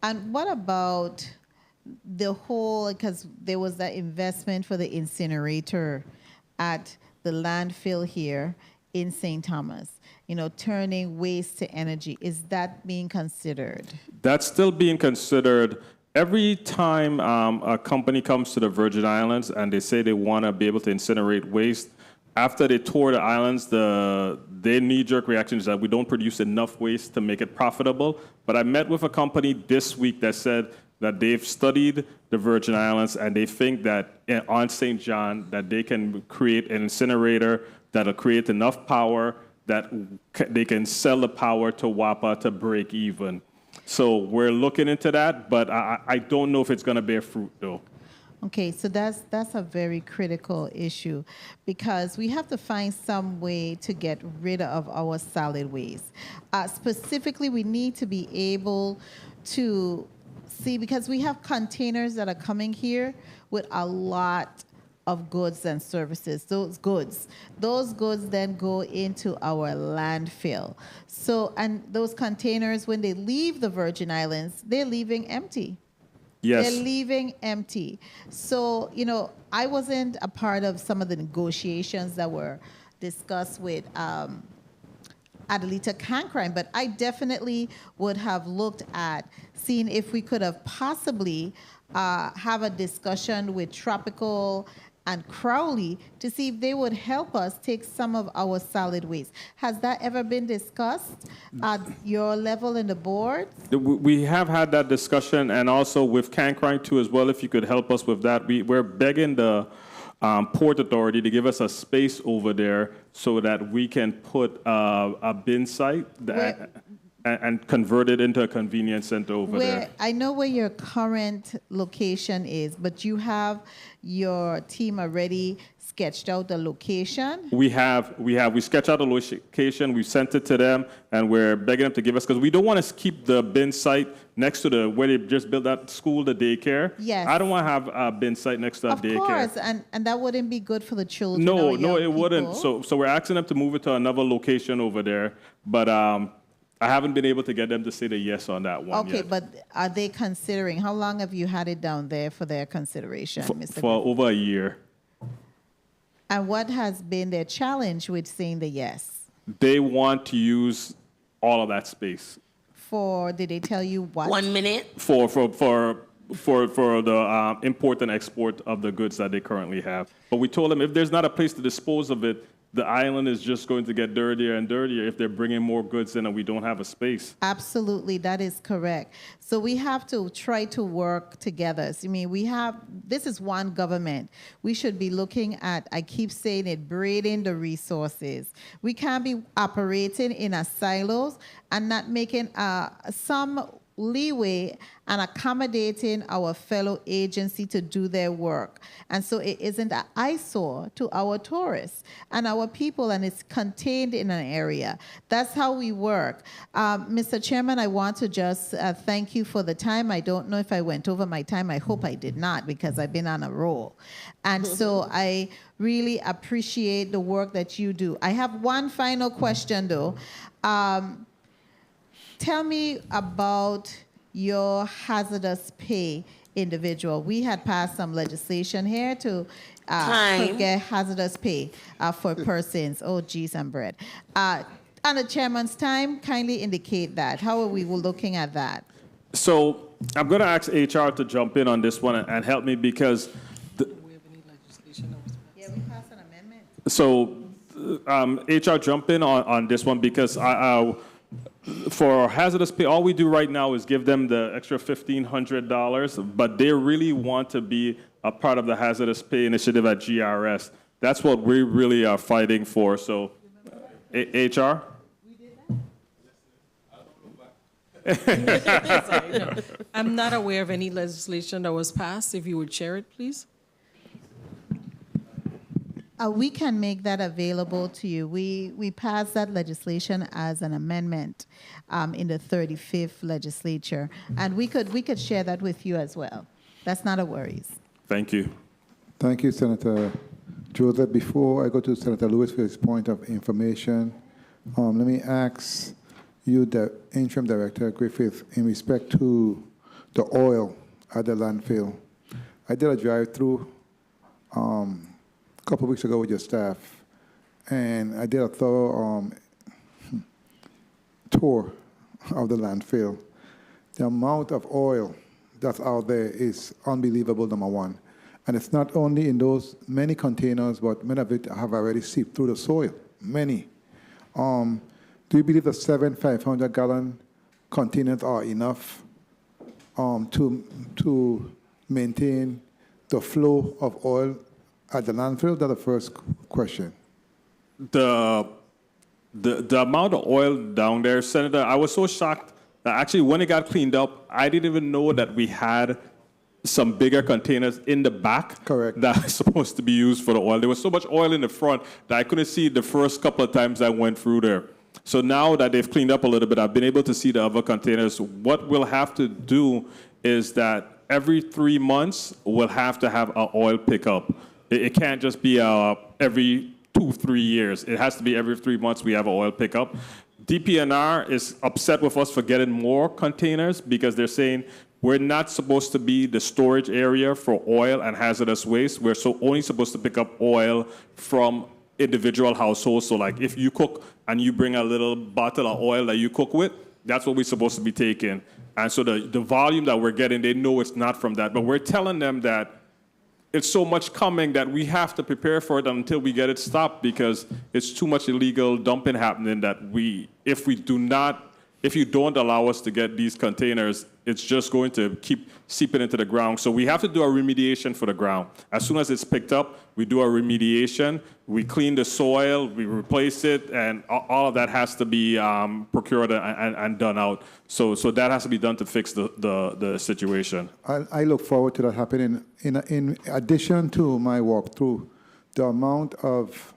And what about the whole, because there was that investment for the incinerator at the landfill here in St. Thomas, you know, turning waste to energy. Is that being considered? That's still being considered. Every time a company comes to the Virgin Islands and they say they want to be able to incinerate waste, after they tore the islands, their knee-jerk reaction is that we don't produce enough waste to make it profitable. But I met with a company this week that said that they've studied the Virgin Islands and they think that on St. John that they can create an incinerator that'll create enough power that they can sell the power to WAPA to break even. So we're looking into that, but I don't know if it's going to bear fruit, though. Okay, so that's a very critical issue because we have to find some way to get rid of our solid waste. Specifically, we need to be able to see, because we have containers that are coming here with a lot of goods and services. Those goods then go into our landfill. So, and those containers, when they leave the Virgin Islands, they're leaving empty. Yes. They're leaving empty. So, you know, I wasn't a part of some of the negotiations that were discussed with Adelita Cancrine, but I definitely would have looked at seeing if we could have possibly have a discussion with Tropical and Crowley to see if they would help us take some of our solid waste. Has that ever been discussed at your level in the board? We have had that discussion, and also with Cancrine too as well, if you could help us with that. We're begging the Port Authority to give us a space over there so that we can put a bin site and convert it into a convenience center over there. I know where your current location is, but you have your team already sketched out the location? We sketched out the location, we sent it to them, and we're begging them to give us, because we don't want to keep the bin site next to where they just built that school, the daycare. Yes. I don't want to have a bin site next to a daycare. Of course, and that wouldn't be good for the children. No, it wouldn't. So we're asking them to move it to another location over there, but I haven't been able to get them to say the yes on that one Okay, yet. but are they considering, how long have you had it down there for their consideration, Mr. For over a year. And what has been their challenge with saying the yes? They want to use all of that space. Did they tell you what? 1 minute. For the import and export of the goods that they currently have. But we told them if there's not a place to dispose of it, the island is just going to get dirtier and dirtier if they're bringing more goods in and we don't have a space. Absolutely, that is correct. So we have to try to work together. I mean, this is one government. We should be looking at, I keep saying it, braiding the resources. We can't be operating in a silos and not making some leeway and accommodating our fellow agency to do their work. And so it isn't an eyesore to our tourists and our people, and it's contained in an area. That's how we work. Mr. Chairman, I want to just thank you for the time. I don't know if I went over my time. I hope I did not, because I've been on a roll. And so I really appreciate the work that you do. I have one final question, though. Tell me about your hazardous pay individual. We had passed some legislation here to get hazardous pay for persons. Oh, geez, and bread. On the chairman's time, kindly indicate that. How are we looking at that? So I'm going to ask HR to jump in on this one and help me, because we passed an amendment. So HR, jump in on this one, because for hazardous pay, all we do right now is give them the extra $1,500, but they really want to be a part of the hazardous pay initiative at GRS. That's what we really are fighting for. So, HR? I'm not aware of any legislation that was passed. If you would share it, please. We can make that available to you. We passed that legislation as an amendment in the 35th legislature, and we could share that with you as well. That's not a worries. Thank you. Thank you, Senator Joseph. Before I go to Senator Lewis for his point of information, let me ask you, the Interim Director Griffith, in respect to the oil at the landfill. I did a drive-through a couple of weeks ago with your staff, and I did a thorough tour of the landfill. The amount of oil that's out there is unbelievable, number one. And it's not only in those many containers, but many of it have already seeped through the soil, many. Do you believe the 7 500-gallon containers are enough to maintain the flow of oil at the landfill? That's the first question. The amount of oil down there, Senator, I was so shocked that actually when it got cleaned up, I didn't even know that we had some bigger containers in the back. Correct. That are supposed to be used for the oil. There was so much oil in the front that I couldn't see it the first couple of times I went through there. So now that they've cleaned up a little bit, I've been able to see the other containers. What we'll have to do is that every 3 months, we'll have to have an oil pickup. It can't just be every 2-3 years. It has to be every 3 months we have an oil pickup. DPNR is upset with us for getting more containers because they're saying we're not supposed to be the storage area for oil and hazardous waste. We're only supposed to pick up oil from individual households. So like if you cook and you bring a little bottle of oil that you cook with, that's what we're supposed to be taking. And so the volume that we're getting, they know it's not from that. But we're telling them that it's so much coming that we have to prepare for it until we get it stopped because it's too much illegal dumping happening that if you don't allow us to get these containers, it's just going to keep seeping into the ground. So we have to do a remediation for the ground. As soon as it's picked up, we do a remediation. We clean the soil, we replace it, and all of that has to be procured and done out. So that has to be done to fix the situation. I look forward to that happening. In addition to my walkthrough, the amount of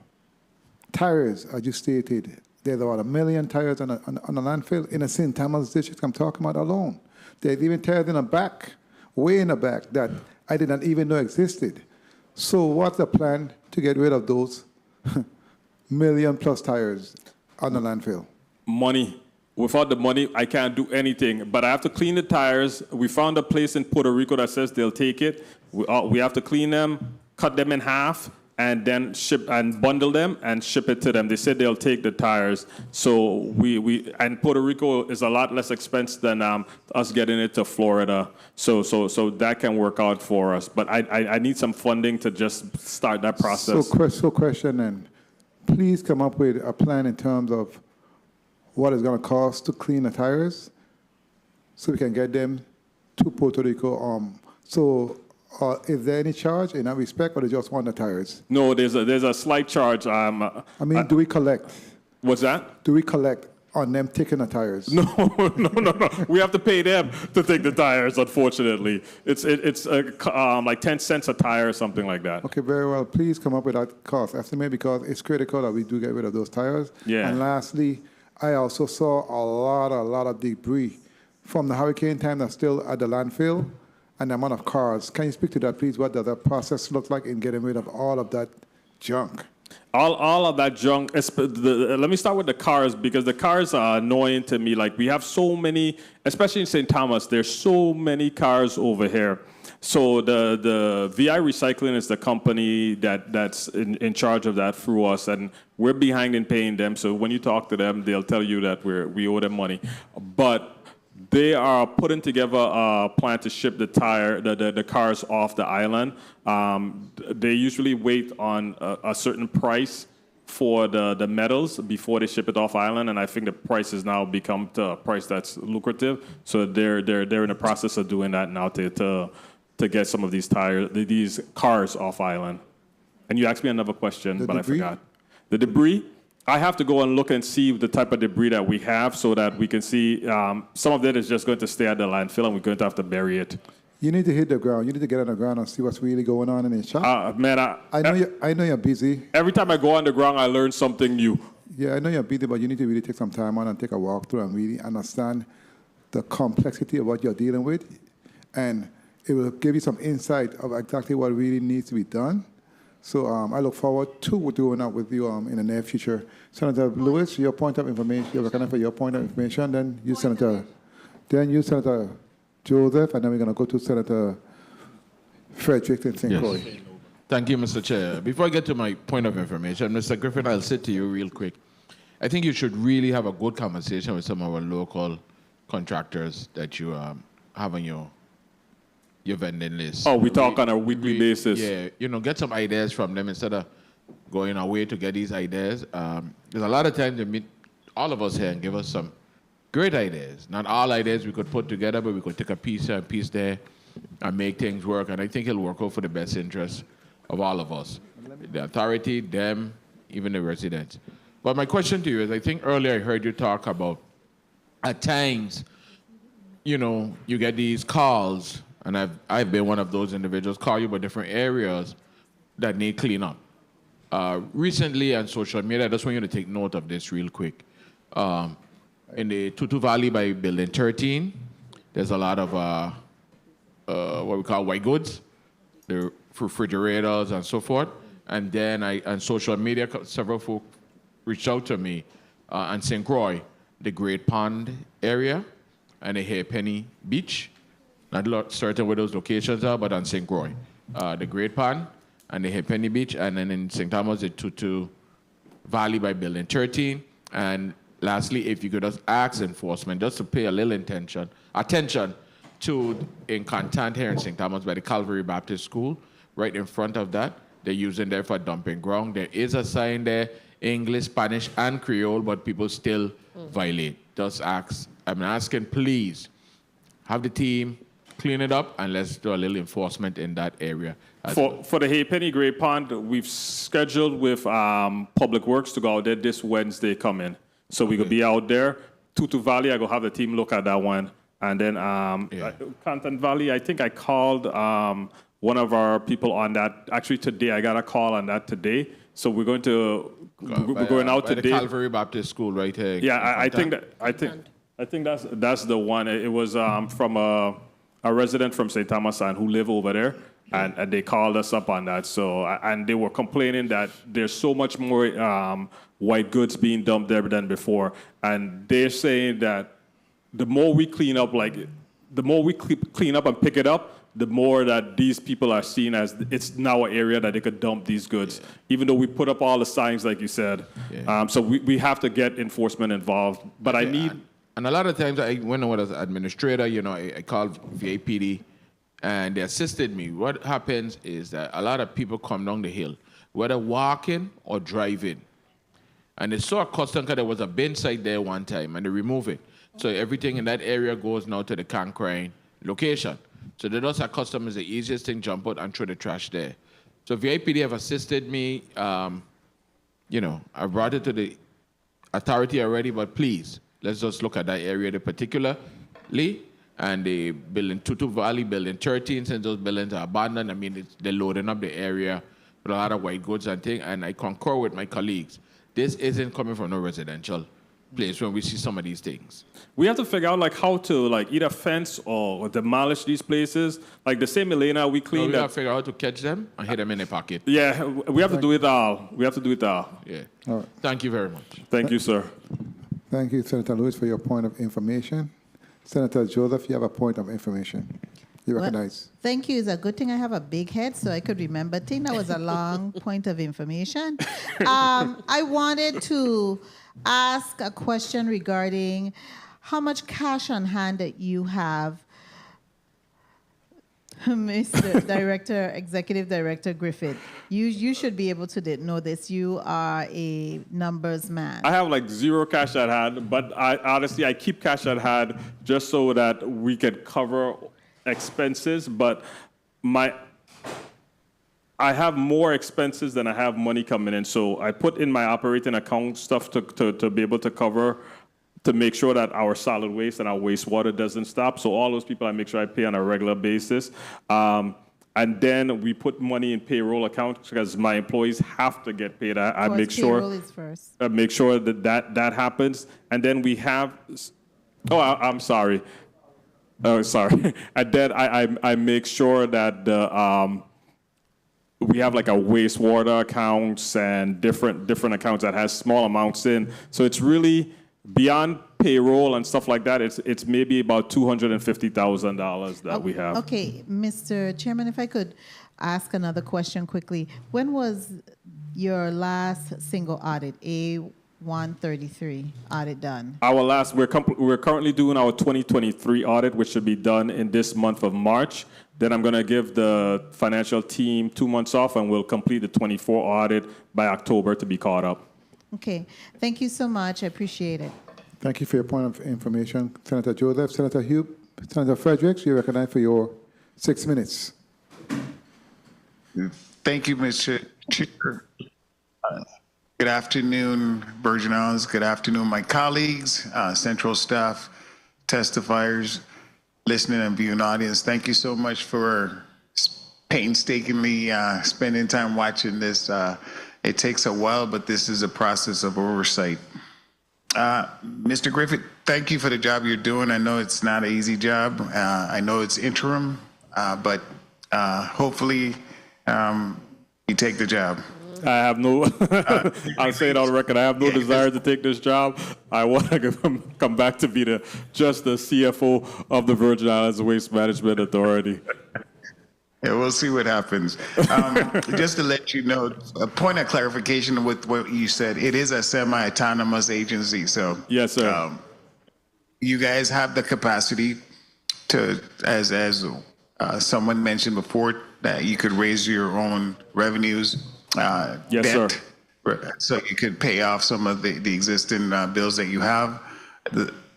tires, as you stated, there's about 1 million tires on a landfill in the St. Thomas district I'm talking about alone. There's even tires in the back, way in the back, that I did not even know existed. So what's the plan to get rid of those 1 million+ tires on the landfill? Money. Without the money, I can't do anything. But I have to clean the tires. We found a place in Puerto Rico that says they'll take it. We have to clean them, cut them in half, and then ship and bundle them and ship it to them. They said they'll take the tires. So and Puerto Rico is a lot less expensive than us getting it to Florida. So that can work out for us. But I need some funding to just start that process. So question then, please come up with a plan in terms of what it's going to cost to clean the tires so we can get them to Puerto Rico. Is there any charge in that respect, or they just want the tires? No, there's a slight charge. Do we collect? What's that? Do we collect on them taking the tires? No. We have to pay them to take the tires, unfortunately. It's like 10 cents a tire or something like that. Okay, very well. Please come up with that cost estimate because it's critical that we do get rid of those tires. Yeah. And lastly, I also saw a lot of debris from the hurricane time that's still at the landfill. And the amount of cars. Can you speak to that, please? What does that process look like in getting rid of all of that junk? All of that junk. Let me start with the cars because the cars are annoying to me. Like we have so many, especially in St. Thomas, there's so many cars over here. So the VI Recycling is the company that's in charge of that through us, and we're behind in paying them. So when you talk to them, they'll tell you that we owe them money. But they are putting together a plan to ship the cars off the island. They usually wait on a certain price for the metals before they ship it off island, and I think the price has now become a price that's lucrative. So they're in the process of doing that now to get some of these cars off island. And you asked me another question, but I forgot. The debris. I have to go and look and see the type of debris that we have so that we can see some of it is just going to stay at the landfill and we're going to have to bury it. You need to hit the ground. You need to get on the ground and see what's really going on in the shop. Man, I know you're busy. Every time I go on the ground, I learn something new. Yeah, I know you're busy, but you need to really take some time on and take a walk through and really understand the complexity of what you're dealing with. And it will give you some insight of exactly what really needs to be done. So I look forward to doing that with you in the near future. Senator Lewis, your point of information, you're recommending for your point of information, then you, Senator Joseph, and then we're going to go to Senator Frederick and St. Croix. Yes. Thank you, Mr. Chair. Before I get to my point of information, Mr. Griffith, I'll say to you real quick, I think you should really have a good conversation with some of our local contractors that you have on your your vending list. Oh, we talk on a weekly basis. Yeah, get some ideas from them instead of going away to get these ideas. There's a lot of times they meet all of us here and give us some great ideas. Not all ideas we could put together, but we could take a piece here and piece there and make things work. And I think it'll work out for the best interest of all of us. The authority, them, even the residents. But my question to you is, I think earlier I heard you talk about, at times, you get these calls, and I've been one of those individuals, call you about different areas that need cleanup. Recently on social media, I just want you to take note of this real quick. In the Tutu Valley by Building 13, there's a lot of what we call white goods, the refrigerators and so forth. And then on social media, several folk reached out to me on St. Croix, the Great Pond area, and the Halfpenny Beach. Not certain where those locations are, but on St. Croix, the Great Pond and the Halfpenny Beach, and then in St. Thomas, the Tutu Valley by Building 13. And lastly, if you could just ask enforcement just to pay a little attention to in Contant here in St. Thomas by the Calvary Baptist School, right in front of that. They're using there for dumping ground. There is a sign there, English, Spanish, and Creole, but people still violate. I'm asking, please, have the team clean it up and let's do a little enforcement in that area. For the Halfpenny Great Pond, we've scheduled with Public Works to go out there this Wednesday coming. So we could be out there. Tutu Valley, I go have the team look at that one. And then Contant Valley, I think I called one of our people on that. Actually, today, I got a call on that today. So we're going out by today. The Calvary Baptist School right here. Yeah, I think that's the one. It was from a resident from St. Thomas who live over there. And they called us up on that. So, and they were complaining that there's so much more white goods being dumped there than before. And they're saying that the more we clean up, clean up and pick it up, the more that these people are seen as it's now an area that they could dump these goods, even though we put up all the signs, like you said. Yeah. So we have to get enforcement involved. But I need... And a lot of times, when I was an administrator, I called VAPD, and they assisted me. What happens is that a lot of people come down the hill, whether walking or driving. And they saw a custom because there was a bin site there one time, and they remove it. So everything in that area goes now to the Concrine location. So they just have customers, the easiest thing, jump out and throw the trash there. So VIPD have assisted me. I brought it to the authority already, but please, let's just look at that area particularly. And the building Tutu Valley, building 13, since those buildings are abandoned, they're loading up the area with a lot of white goods and things. And I concur with my colleagues. This isn't coming from no residential place when we see some of these things. We have to figure out how to either fence or demolish these places. Like the same Elena, we cleaned we have to figure out how to catch them and hit them in the pocket. Yeah, we have to do it all. Yeah. All right. Thank you very much. Thank you, sir. Thank you, Senator Lewis, for your point of information. Senator Joseph, you have a point of information. You recognize. Well, thank you. It's a good thing I have a big head so I could remember. I think that was a long point of information. I wanted to ask a question regarding how much cash on hand that you have, Mr. Director, Executive Director Griffith. You should be able to know this. You are a numbers man. I have zero cash at hand, but honestly, I keep cash at hand just so that we could cover expenses. But I have more expenses than I have money coming in. So I put in my operating account stuff to be able to cover, to make sure that our solid waste and our wastewater doesn't stop. So all those people, I make sure I pay on a regular basis. And then we put money in payroll account because my employees have to get paid. I make sure payroll is first. I make sure that happens. And then we have, I'm sorry. Oh, sorry. And then I make sure that we have a wastewater accounts and different accounts that has small amounts in. So it's really beyond payroll and stuff like that. It's maybe about $250,000 that we have. Okay, Mr. Chairman, if I could ask another question quickly. When was your last single audit, A133 audit done? We're currently doing our 2023 audit, which should be done in this month of March. Then I'm going to give the financial team 2 months off, and we'll complete the 24 audit by October to be caught up. Okay. Thank you so much. I appreciate it. Thank you for your point of information, Senator Joseph. Senator Hugh, Senator Fredericks, you're recognized for your 6 minutes. Thank you, Mr. Chair. Good afternoon, Virgin Islands. Good afternoon, my colleagues, central staff, testifiers, listening and viewing audience. Thank you so much for painstakingly spending time watching this. It takes a while, but this is a process of oversight. Mr. Griffith, thank you for the job you're doing. I know it's not an easy job. I know it's interim, but hopefully you take the job. I have no, I'll say it on the record, I have no desire to take this job. I want to come back to be just the CFO of the Virgin Islands Waste Management Authority. Yeah, we'll see what happens. Just to let you know, a point of clarification with what you said, it is a semi-autonomous agency. So yes, sir. You guys have the capacity to, as someone mentioned before, that you could raise your own revenues. Yes, debt, sir. So you could pay off some of the existing bills that you have.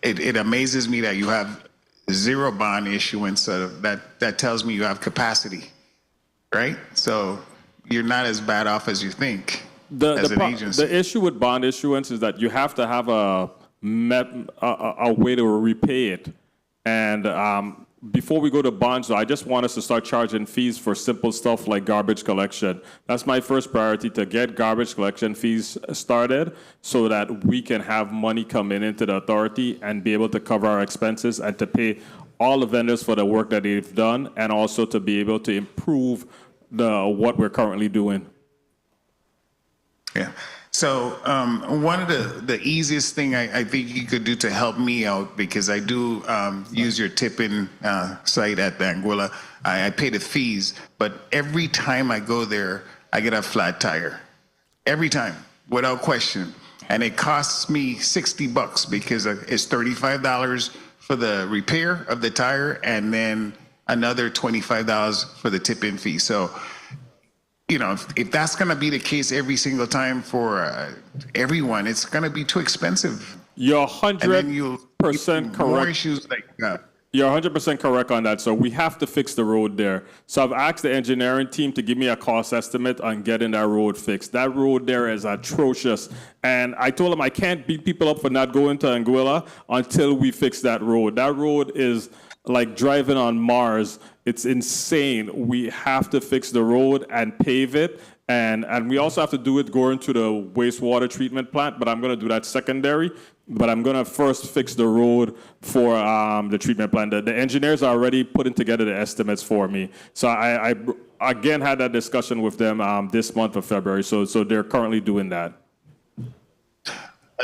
It amazes me that you have zero bond issuance. That tells me you have capacity, right? So you're not as bad off as you think as an agency. The issue with bond issuance is that you have to have a way to repay it. And before we go to bonds, though, I just want us to start charging fees for simple stuff like garbage collection. That's my first priority, to get garbage collection fees started so that we can have money coming into the authority and be able to cover our expenses and to pay all the vendors for the work that they've done, and also to be able to improve what we're currently doing. Yeah. So one of the easiest thing I think you could do to help me out, because I do use your tipping site at the Anguilla. I pay the fees, but every time I go there, I get a flat tire. Every time, without question. And it costs me $60 because it's $35 for the repair of the tire, and then another $25 for the tip-in fee. So, you know, if that's going to be the case every single time for everyone, it's going to be too expensive. You're 100% correct. More issues like that. You're 100% correct on that. So we have to fix the road there. So I've asked the engineering team to give me a cost estimate on getting that road fixed. That road there is atrocious. And I told them I can't beat people up for not going to Anguilla until we fix that road. That road is like driving on Mars. It's insane. We have to fix the road and pave it. And we also have to do it going to the wastewater treatment plant, but I'm going to do that secondary. But I'm going to first fix the road for the treatment plant. The engineers are already putting together the estimates for me. So I again had that discussion with them this month of February. So they're currently doing that.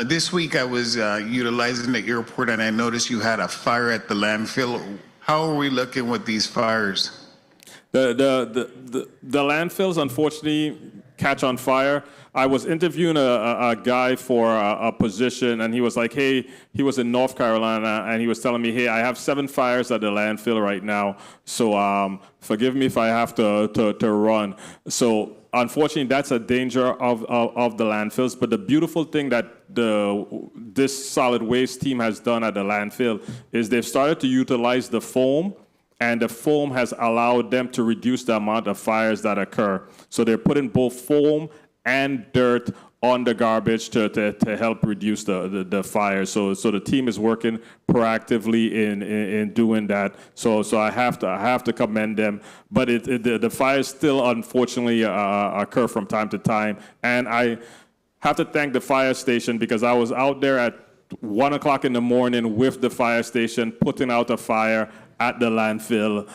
This week I was utilizing the airport, and I noticed you had a fire at the landfill. How are we looking with these fires? The landfills, unfortunately, catch on fire. I was interviewing a guy for a position, and he was like, hey, he was in North Carolina, and he was telling me, hey, I have 7 fires at the landfill right now, so forgive me if I have to run. So unfortunately, that's a danger of the landfills. But the beautiful thing that this solid waste team has done at the landfill is they've started to utilize the foam, and the foam has allowed them to reduce the amount of fires that occur. So they're putting both foam and dirt on the garbage to help reduce the fire. So the team is working proactively in doing that. So I have to commend them. But the fires still unfortunately occur from time to time. And I have to thank the fire station, because I was out there at 1 o'clock in the morning with the fire station putting out a fire at the landfill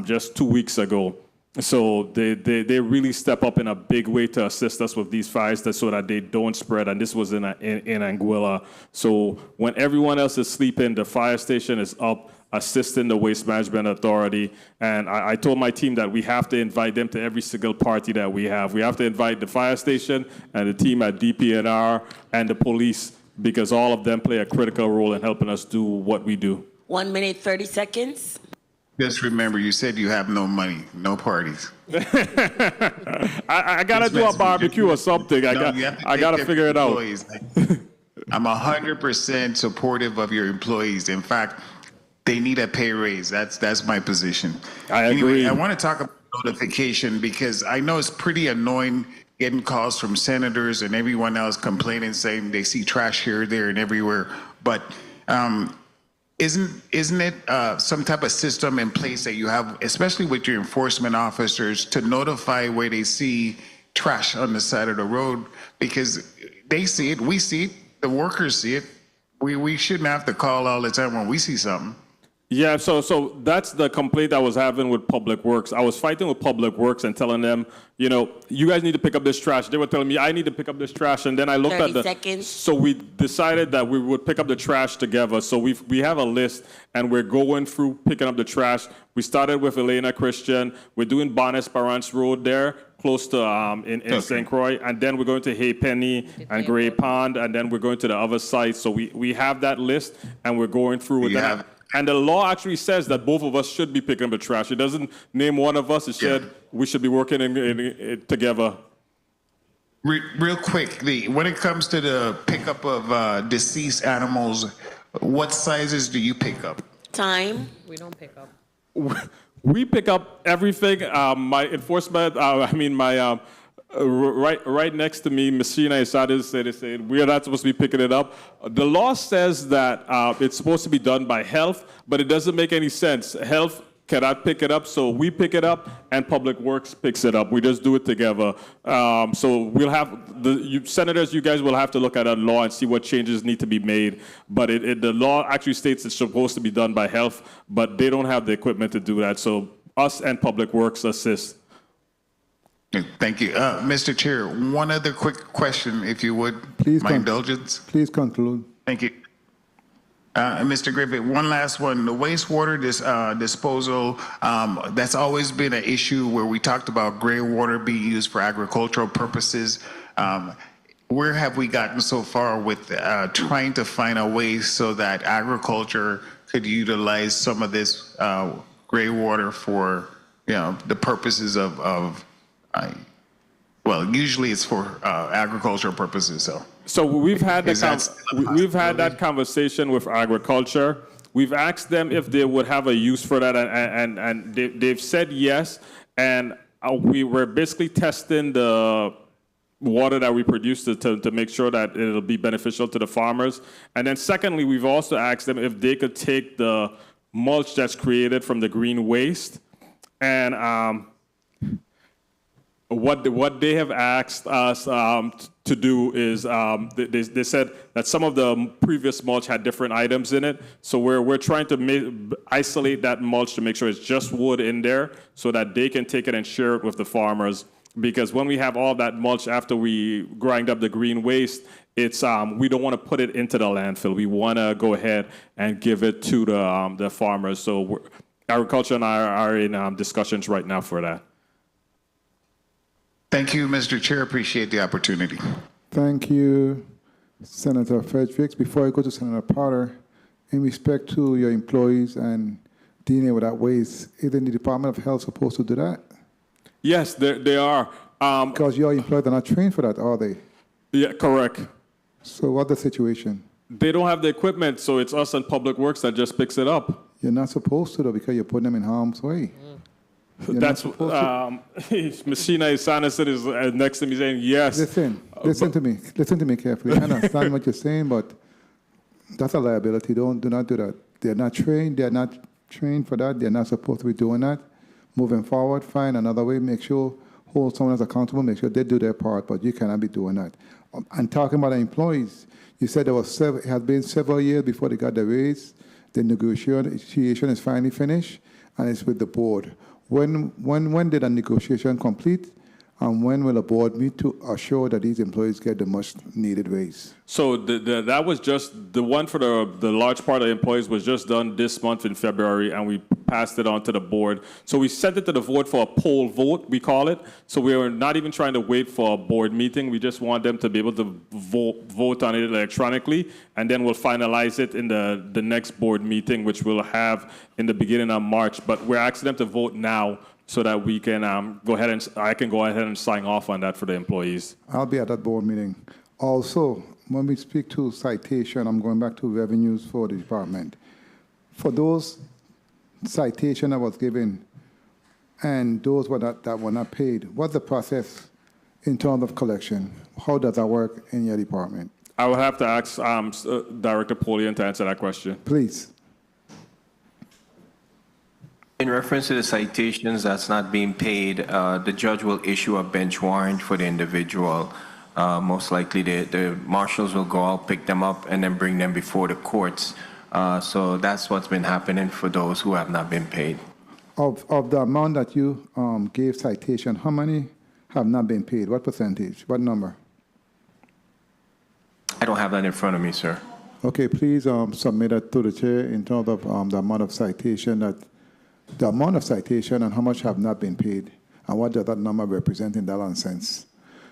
just 2 weeks ago. So they really step up in a big way to assist us with these fires so that they don't spread. And this was in Anguilla. So when everyone else is sleeping, the fire station is up assisting the Waste Management Authority. And I told my team that we have to invite them to every single party that we have. We have to invite the fire station and the team at DPNR and the police, because all of them play a critical role in helping us do what we do. 1 minute, 30 seconds. Just remember, you said you have no money, no parties. I gotta do a barbecue or something. You I gotta figure it out. I'm 100% supportive of your employees. In fact, they need a pay raise. That's my position. I agree. Anyway, I want to talk about notification because I know it's pretty annoying getting calls from senators and everyone else complaining, saying they see trash here, there, and everywhere. But isn't it some type of system in place that you have, especially with your enforcement officers, to notify where they see trash on the side of the road? Because they see it, we see it, the workers see it. We shouldn't have to call all the time when we see something. Yeah, so that's the complaint I was having with Public Works. I was fighting with Public Works and telling them, you know, you guys need to pick up this trash. They were telling me I need to pick up this trash, and then I looked 30 at the seconds. So we decided that we would pick up the trash together. So we have a list, and we're going through picking up the trash. We started with Elena Christian. We're doing Bon Esperance Road there, close to in St. Croix, and then we're going to Haypenny and Gray Pond, and then we're going to the other site. So we have that list, and we're going through with that. And the law actually says that both of us should be picking up the trash. It doesn't name one of us. It said we should be working together. Real quick, when it comes to the pickup of deceased animals, what sizes do you pick up? Time. We don't pick up. We pick up everything. My enforcement, right next to me, Messina Isada said we're not supposed to be picking it up. The law says that it's supposed to be done by health, but it doesn't make any sense. Health cannot pick it up, so we pick it up, and Public Works picks it up. We just do it together. So we'll have senators. You guys will have to look at that law and see what changes need to be made. But the law actually states it's supposed to be done by health, but they don't have the equipment to do that. So us and Public Works assist. Thank you. Mr. Chair, one other quick question, if you would. Please indulgence. Please conclude. Thank you. Mr. Griffith, one last one. The wastewater disposal, that's always been an issue where we talked about gray water being used for agricultural purposes. Where have we gotten so far with trying to find a way so that agriculture could utilize some of this gray water for, the purposes of usually it's for agricultural purposes. So we've had that conversation with agriculture. We've asked them if they would have a use for that, and they've said yes. And we were basically testing the water that we produce to make sure that it'll be beneficial to the farmers. And then secondly, we've also asked them if they could take the mulch that's created from the green waste and what they have asked us to do is they said that some of the previous mulch had different items in it. So we're trying to isolate that mulch to make sure it's just wood in there so that they can take it and share it with the farmers. Because when we have all that mulch after we grind up the green waste, it's we don't want to put it into the landfill. We want to go ahead and give it to the farmers. So agriculture and I are in discussions right now for that. Thank you, Mr. Chair. Appreciate the opportunity. Thank you, Senator Fredericks. Before I go to Senator Potter, in respect to your employees and dealing with that waste, isn't the Department of Health supposed to do that? Yes, they are. Because your employees are not trained for that, are they? Yeah, correct. So what's the situation? They don't have the equipment, so it's us and Public Works that just picks it up. You're not supposed to, though, because you're putting them in harm's way. That's Messina Sanderson is next to me saying yes. Listen to me carefully. I understand what you're saying, but that's a liability. Do not do that. They're not trained. They're not trained for that. They're not supposed to be doing that. Moving forward, find another way. Make sure hold someone else accountable. Make sure they do their part, but you cannot be doing that. And talking about the employees, you said it has been several years before they got the raise. The negotiation is finally finished, and it's with the board. When did the negotiation complete? And when will the board meet to assure that these employees get the much needed raise? So that was just, the one for the large part of the employees was just done this month in February, and we passed it on to the board. So we sent it to the board for a poll vote, we call it. So we are not even trying to wait for a board meeting. We just want them to be able to vote on it electronically, and then we'll finalize it in the next board meeting, which we'll have in the beginning of March. But we're asking them to vote now so that we can I can go ahead and sign off on that for the employees. I'll be at that board meeting. Also, when we speak to citation, I'm going back to revenues for the department. For those citation that was given and those that were not paid, what's the process in terms of collection? How does that work in your department? I will have to ask Director Polian to answer that question. Please. In reference to the citations that's not being paid, the judge will issue a bench warrant for the individual. Most likely the marshals will go out, pick them up, and then bring them before the courts. So that's what's been happening for those who have not been paid. Of the amount that you gave citation, how many have not been paid? What percentage? What number? I don't have that in front of me, sir. Okay, please submit that to the chair in terms of the amount of citation and how much have not been paid, and what does that number represent in dollars and cents.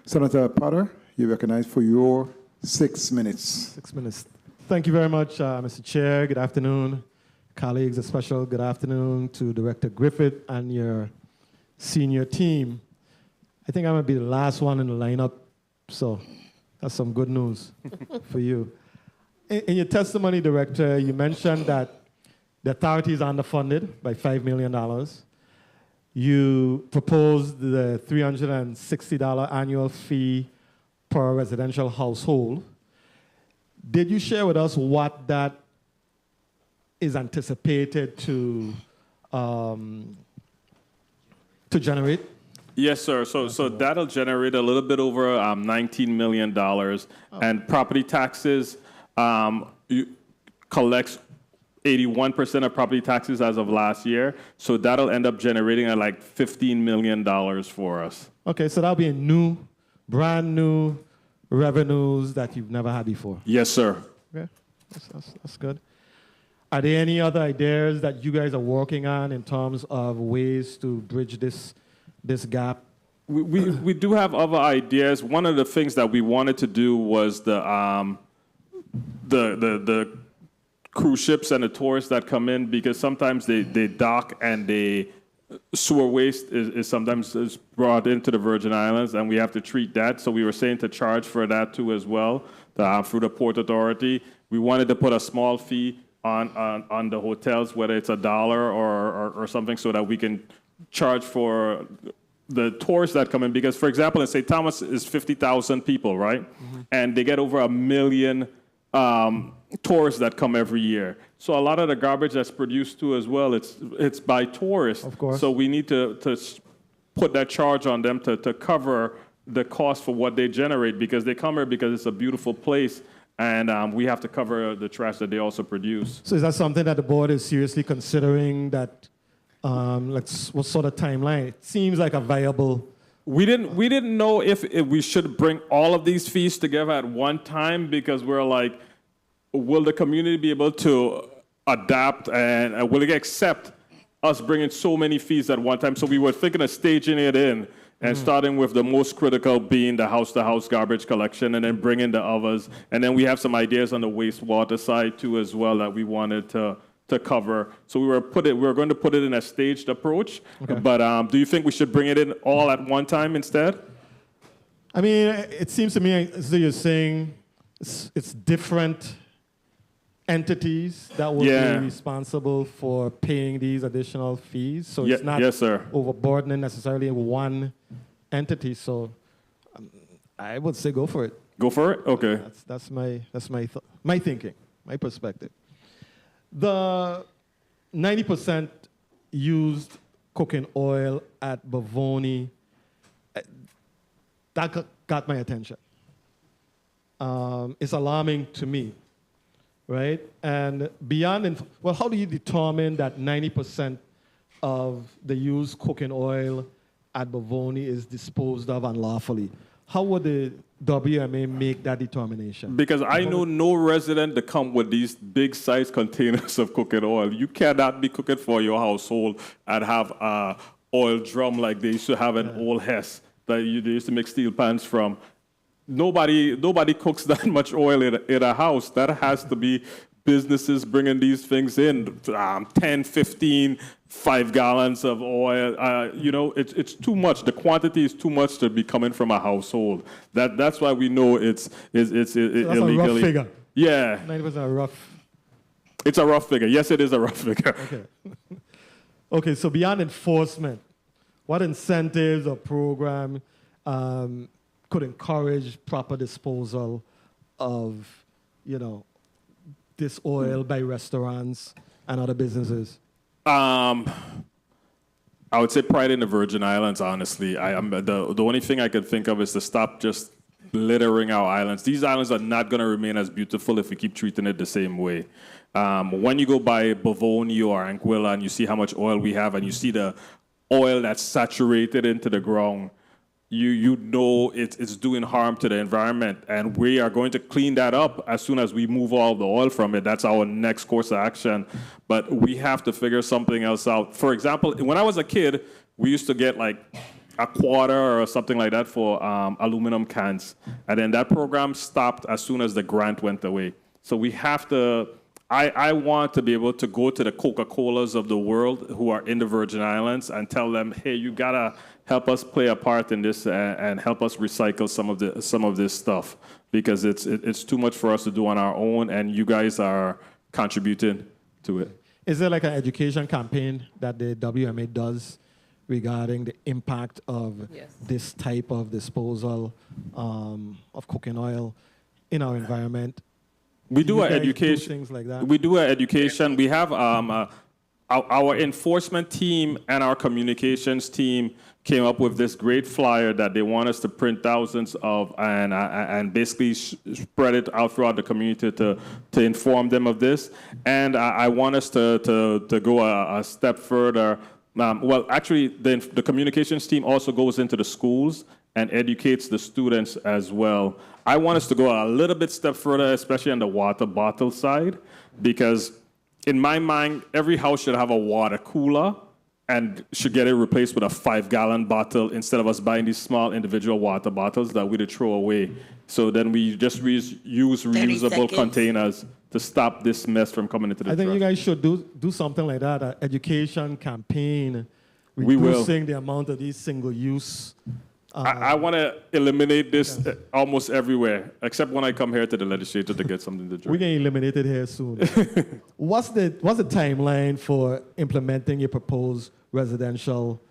Senator Potter, you recognize for your 6 minutes. 6 minutes. Thank you very much, Mr. Chair. Good afternoon, colleagues. A special good afternoon to Director Griffith and your senior team. I think I'm going to be the last one in the lineup, so that's some good news for you. In your testimony, Director, you mentioned that the authority is underfunded by $5 million. You proposed the $360 annual fee per residential household. Did you share with us what that is anticipated to generate? Yes, sir. So that'll generate a little bit over $19 million. And property taxes collects 81% of property taxes as of last year. So that'll end up generating like $15 million for us. Okay, so that'll be brand new revenues that you've never had before. Yes, sir. Okay, that's good. Are there any other ideas that you guys are working on in terms of ways to bridge this gap? We do have other ideas. One of the things that we wanted to do was the cruise ships and the tourists that come in, because sometimes they dock and sewer waste is sometimes brought into the Virgin Islands, and we have to treat that. So we were saying to charge for that too as well through the Port Authority. We wanted to put a small fee on the hotels, whether it's $1 or something, so that we can charge for the tourists that come in. Because, for example, in St. Thomas is 50,000 people, right? Mm-hmm. And they get over 1 million tourists that come every year. So a lot of the garbage that's produced too as well, it's by tourists. Of course. So we need to put that charge on them to cover the cost for what they generate, because they come here because it's a beautiful place, and we have to cover the trash that they also produce. So is that something that the board is seriously considering, that what sort of timeline? It seems like a viable... We didn't know if we should bring all of these fees together at one time, because we're like, will the community be able to adapt, and will it accept us bringing so many fees at one time? So we were thinking of staging it in and starting with the most critical being the house-to-house garbage collection, and then bringing the others. And then we have some ideas on the wastewater side too as well that we wanted to cover. So we were going to put it in a staged approach. Okay. But do you think we should bring it in all at one time instead? I mean, it seems to me as though you're saying it's different entities that will be responsible for paying these additional fees. So it's not overburdening necessarily one entity. So I would say go for it. Go for it? Okay. That's my thinking, my perspective. The 90% used cooking oil at Bavoni, that got my attention. It's alarming to me, right? And beyond, how do you determine that 90% of the used cooking oil at Bavoni is disposed of unlawfully. How would the WMA make that determination? Because I know no resident that come with these big size containers of cooking oil. You cannot be cooking for your household and have a oil drum like they used to have an old Hess that they used to make steel pans from. Nobody cooks that much oil in a house. That has to be businesses bringing these things in, 10, 15, 5 gallons of oil. It's too much. The quantity is too much to be coming from a household. That's why we know it's illegally. That's a rough figure. Yeah. 90% rough. It's a rough figure. Yes, it is a rough figure. Okay. Okay, so beyond enforcement, what incentives or program could encourage proper disposal of, this oil by restaurants and other businesses? I would say pride in the Virgin Islands, honestly. The only thing I can think of is to stop just littering our islands. These islands are not going to remain as beautiful if we keep treating it the same way. When you go by Bavoni or Anguilla and you see how much oil we have and you see the oil that's saturated into the ground, you know it's doing harm to the environment, and we are going to clean that up as soon as we move all the oil from it. That's our next course of action. But we have to figure something else out. For example, when I was a kid, we used to get like a quarter or something like that for aluminum cans. And then that program stopped as soon as the grant went away. So we have to, I want to be able to go to the Coca-Colas of the world who are in the Virgin Islands and tell them, hey, you gotta help us play a part in this and help us recycle some of this stuff, because it's too much for us to do on our own, and you guys are contributing to it. Is there like an education campaign that the WMA does regarding the impact of this type of disposal of cooking oil in our environment? We do an education. Things like that? We do an education. We have our enforcement team and our communications team came up with this great flyer that they want us to print thousands of and basically spread it out throughout the community to inform them of this. And I want us to go a step further. Actually, the communications team also goes into the schools and educates the students as well. I want us to go a little bit step further, especially on the water bottle side, because in my mind, every house should have a water cooler and should get it replaced with a 5-gallon bottle instead of us buying these small individual water bottles that we'd throw away. So then we just use reusable containers to stop this mess from coming into the trash. I think you guys should do something like that, an education campaign, We will. reducing the amount of these single-use. I want to eliminate this almost everywhere, except when I come here to the legislature to get something to drink. We can eliminate it here soon. What's the timeline for implementing your proposed residential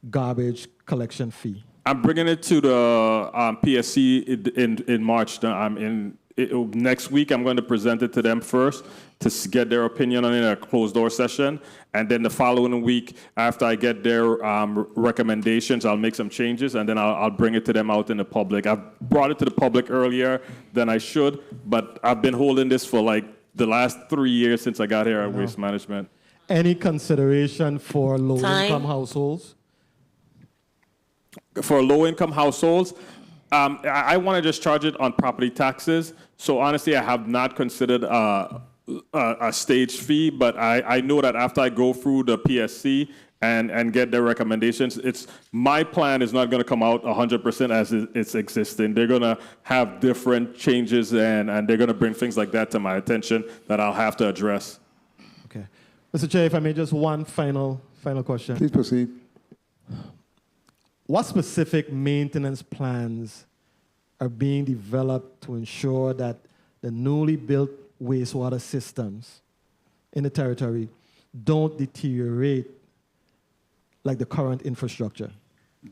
garbage collection fee? I'm bringing it to the PSC in March. Next week, I'm going to present it to them first to get their opinion on it in a closed-door session. And then the following week, after I get their recommendations, I'll make some changes, and then I'll bring it to them out in the public. I've brought it to the public earlier than I should, but I've been holding this for like the last 3 years since I got here at Waste Management. Any consideration for low-income households? For low-income households, I want to just charge it on property taxes. So honestly, I have not considered a stage fee, but I know that after I go through the PSC and get their recommendations, my plan is not going to come out 100% as it's existing. They're going to have different changes, and they're going to bring things like that to my attention that I'll have to address. Okay. Mr. Chair, if I may, just one final question. Please proceed. What specific maintenance plans are being developed to ensure that the newly built wastewater systems in the territory don't deteriorate like the current infrastructure?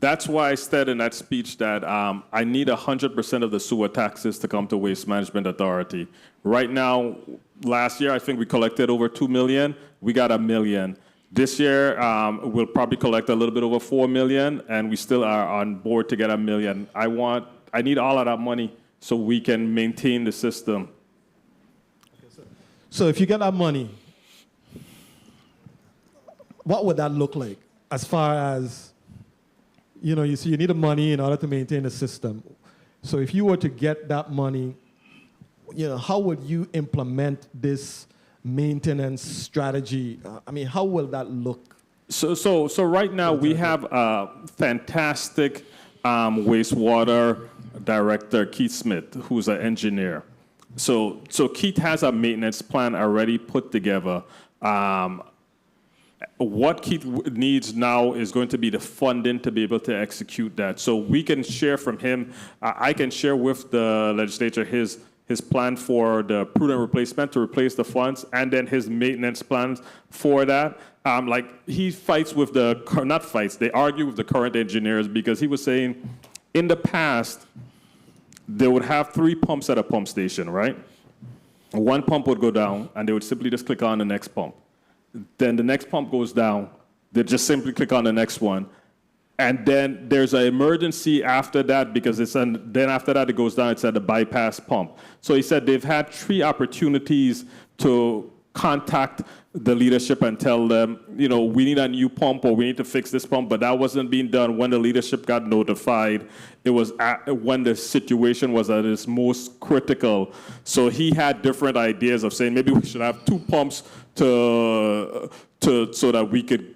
That's why I said in that speech that I need 100% of the sewer taxes to come to Waste Management Authority. Right now, last year, I think we collected over 2 million. We got 1 million. This year, we'll probably collect a little bit over 4 million, and we still are on board to get 1 million. I need all of that money so we can maintain the system. So if you get that money, what would that look like as far as you see, you need the money in order to maintain the system. So if you were to get that money, how would you implement this maintenance strategy? How will that look? So right now we have a fantastic wastewater director, Keith Smith, who's an engineer. So Keith has a maintenance plan already put together. What Keith needs now is going to be the funding to be able to execute that. So we can share from him. I can share with the legislature his plan for the prudent replacement to replace the funds, and then his maintenance plans for that. He fights with they argue with the current engineers because he was saying in the past, they would have 3 pumps at a pump station, right? One pump would go down, and they would simply just click on the next pump. Then the next pump goes down, they just simply click on the next one. And then there's an emergency after that because then after that it goes down, it's at the bypass pump. So he said they've had 3 opportunities to contact the leadership and tell them, we need a new pump or we need to fix this pump, but that wasn't being done when the leadership got notified. It was when the situation was at its most critical. So he had different ideas of saying maybe we should have 2 pumps so that we could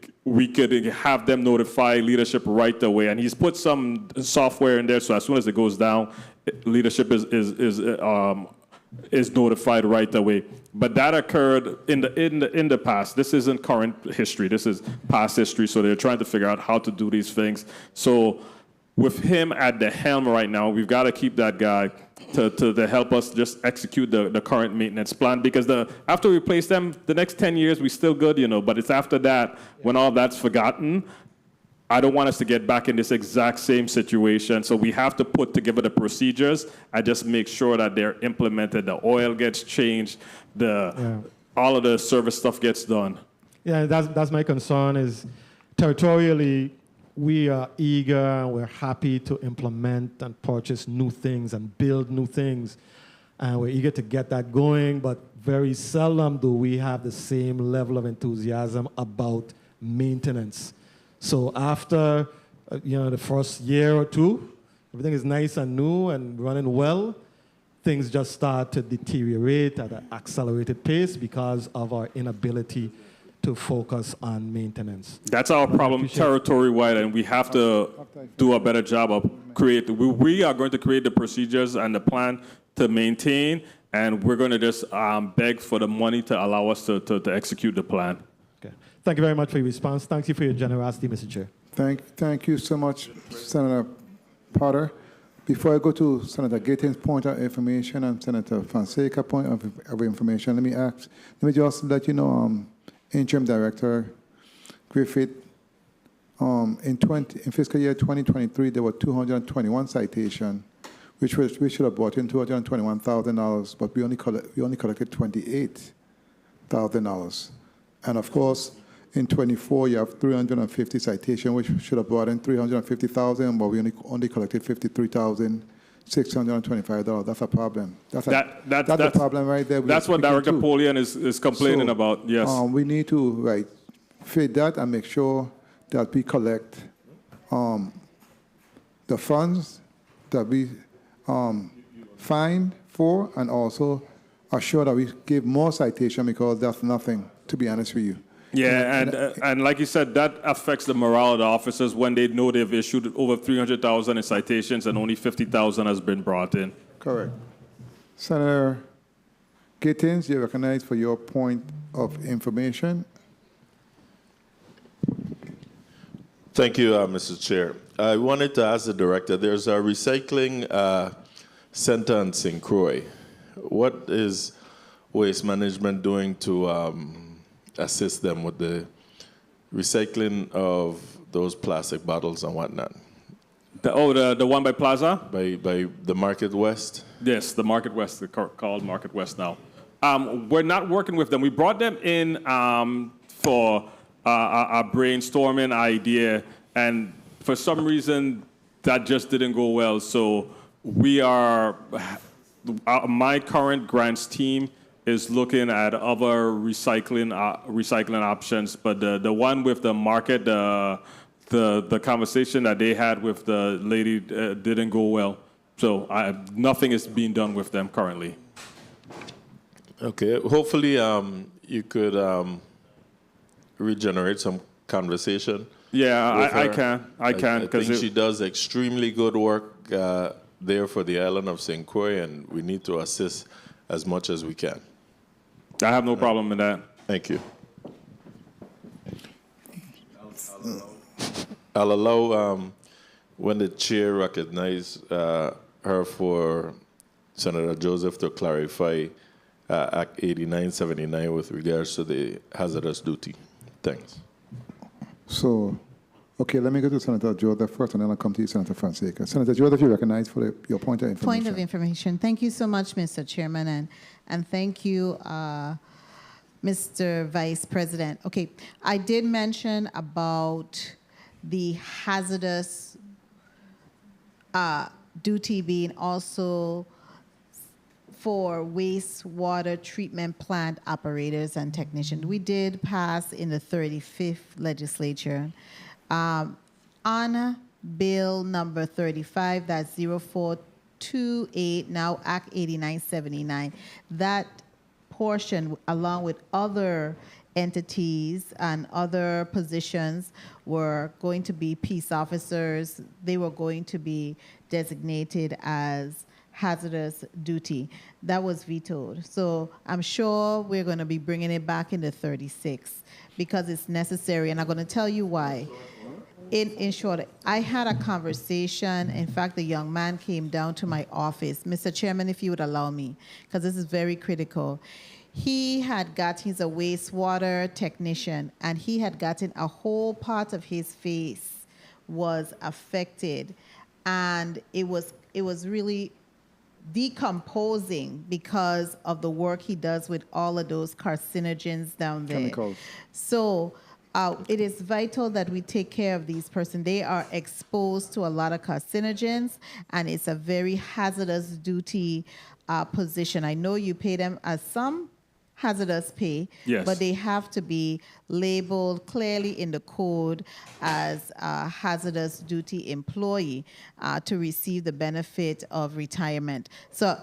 have them notify leadership right away. And he's put some software in there, so as soon as it goes down, leadership is notified right away. But that occurred in the past. This isn't current history. This is past history. So they're trying to figure out how to do these things. So with him at the helm right now, we've got to keep that guy to help us just execute the current maintenance plan, because after we replace them, the next 10 years, we're still good, but it's after that, when all that's forgotten, I don't want us to get back in this exact same situation. So we have to put together the procedures and just make sure that they're implemented. The oil gets changed, all of the service stuff gets done. Yeah, that's my concern is territorially, we are eager, we're happy to implement and purchase new things and build new things. And we're eager to get that going, but very seldom do we have the same level of enthusiasm about maintenance. So after, the first year or two, everything is nice and new and running well. Things just start to deteriorate at an accelerated pace because of our inability to focus on maintenance. That's our problem territory-wide, and we have to do a better job of creating. We are going to create the procedures and the plan to maintain, and we're going to just beg for the money to allow us to execute the plan. Okay. Thank you very much for your response. Thank you for your generosity, Mr. Chair. Thank you so much, Senator Potter. Before I go to Senator Gaten's point of information and Senator Fonseca's point of information, let me just let you know, Interim Director Griffith, in fiscal year 2023, there were 221 citations, which we should have brought in $221,000, but we only collected $28,000. And of course, in 24, you have 350 citations, which should have brought in $350,000, but we only collected $53,625. That's a problem. That's a problem right there. That's what Director Polian is complaining about, yes. We need to fit that and make sure that we collect the funds that we fined for, and also assure that we give more citation, because that's nothing, to be honest with you. Yeah, and like you said, that affects the morale of the officers when they know they've issued over 300,000 in citations and only 50,000 has been brought in. Correct. Senator Gittins, you're recognized for your point of information. Thank you, Mr. Chair. I wanted to ask the director, there's a recycling center in St. Croix. What is Waste Management doing to assist them with the recycling of those plastic bottles and whatnot? The one by Plaza? By the Market West? Yes, the Market West, called Market West now. We're not working with them. We brought them in for a brainstorming idea, and for some reason that just didn't go well. So we are, my current grants team is looking at other recycling options, but the one with the market, the conversation that they had with the lady didn't go well. So nothing is being done with them currently. Okay, hopefully you could regenerate some conversation. Yeah, with I her. can. I think she does extremely good work there for the island of St. Croix, and we need to assist as much as we can. I have no problem in that. Thank you. I'll allow, when the chair recognizes her, for Senator Joseph to clarify Act 8979 with regards to the hazardous duty. Thanks. So, okay, let me go to Senator Joseph first, and then I'll come to you, Senator Fonseca. Senator Joseph, you recognize for your point of information. Point of information. Thank you so much, Mr. Chairman, and thank you, Mr. Vice President. Okay, I did mention about the hazardous duty being also for wastewater treatment plant operators and technicians. We did pass in the 35th legislature on bill number 35, that's 0428, now Act 8979. That portion, along with other entities and other positions, were going to be peace officers. They were going to be designated as hazardous duty. That was vetoed. So I'm sure we're going to be bringing it back in the 36 because it's necessary, and I'm going to tell you why. In short, I had a conversation. In fact, the young man came down to my office. Mr. Chairman, if you would allow me, because this is very critical. He's a wastewater technician, and he had gotten a whole part of his face was affected, and it was really decomposing because of the work he does with all of those carcinogens down there. Chemicals. So it is vital that we take care of these persons. They are exposed to a lot of carcinogens, and it's a very hazardous duty position. I know you pay them as some hazardous pay, yes, but they have to be labeled clearly in the code as a hazardous duty employee to receive the benefit of retirement. So,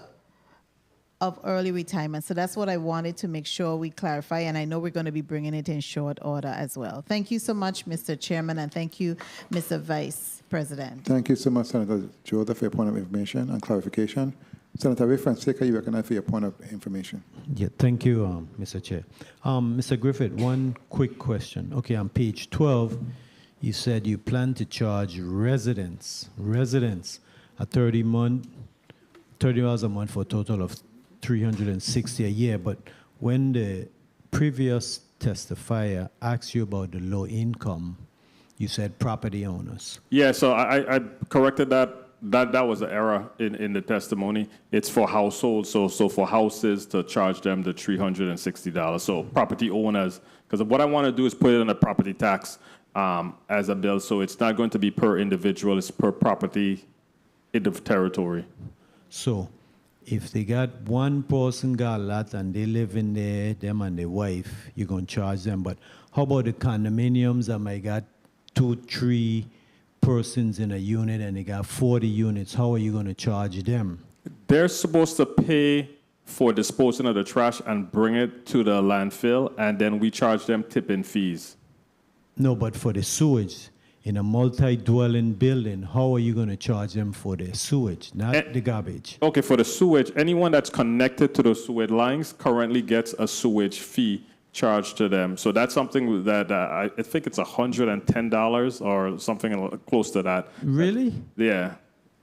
of early retirement. So that's what I wanted to make sure we clarify, and I know we're going to be bringing it in short order as well. Thank you so much, Mr. Chairman, and thank you, Mr. Vice President. Thank you so much, Senator Joseph, for your point of information and clarification. Senator Ray Fonseca, you recognize for your point of information. Yeah, thank you, Mr. Chair. Mr. Griffith, one quick question. Okay, on page 12, you said you plan to charge residents a $30 a month for a total of $360 a year. But when the previous testifier asked you about the low income, you said property owners. Yeah, so I corrected that. That was an error in the testimony. It's for households, so for houses to charge them the $360. So property owners, because what I want to do is put it on a property tax as a bill, so it's not going to be per individual, it's per property in the territory. So if they got one person got a lot and they live in there, them and their wife, you're going to charge them. But how about the condominiums that might got 2-3 persons in a unit and they got 40 units? How are you going to charge them? They're supposed to pay for disposing of the trash and bring it to the landfill, and then we charge them tipping fees. No, but for the sewage, in a multi-dwelling building, how are you going to charge them for the sewage, not the garbage? Okay, for the sewage, anyone that's connected to the sewage lines currently gets a sewage fee charged to them. So that's something that I think it's $110 or something close to that. Really? Yeah.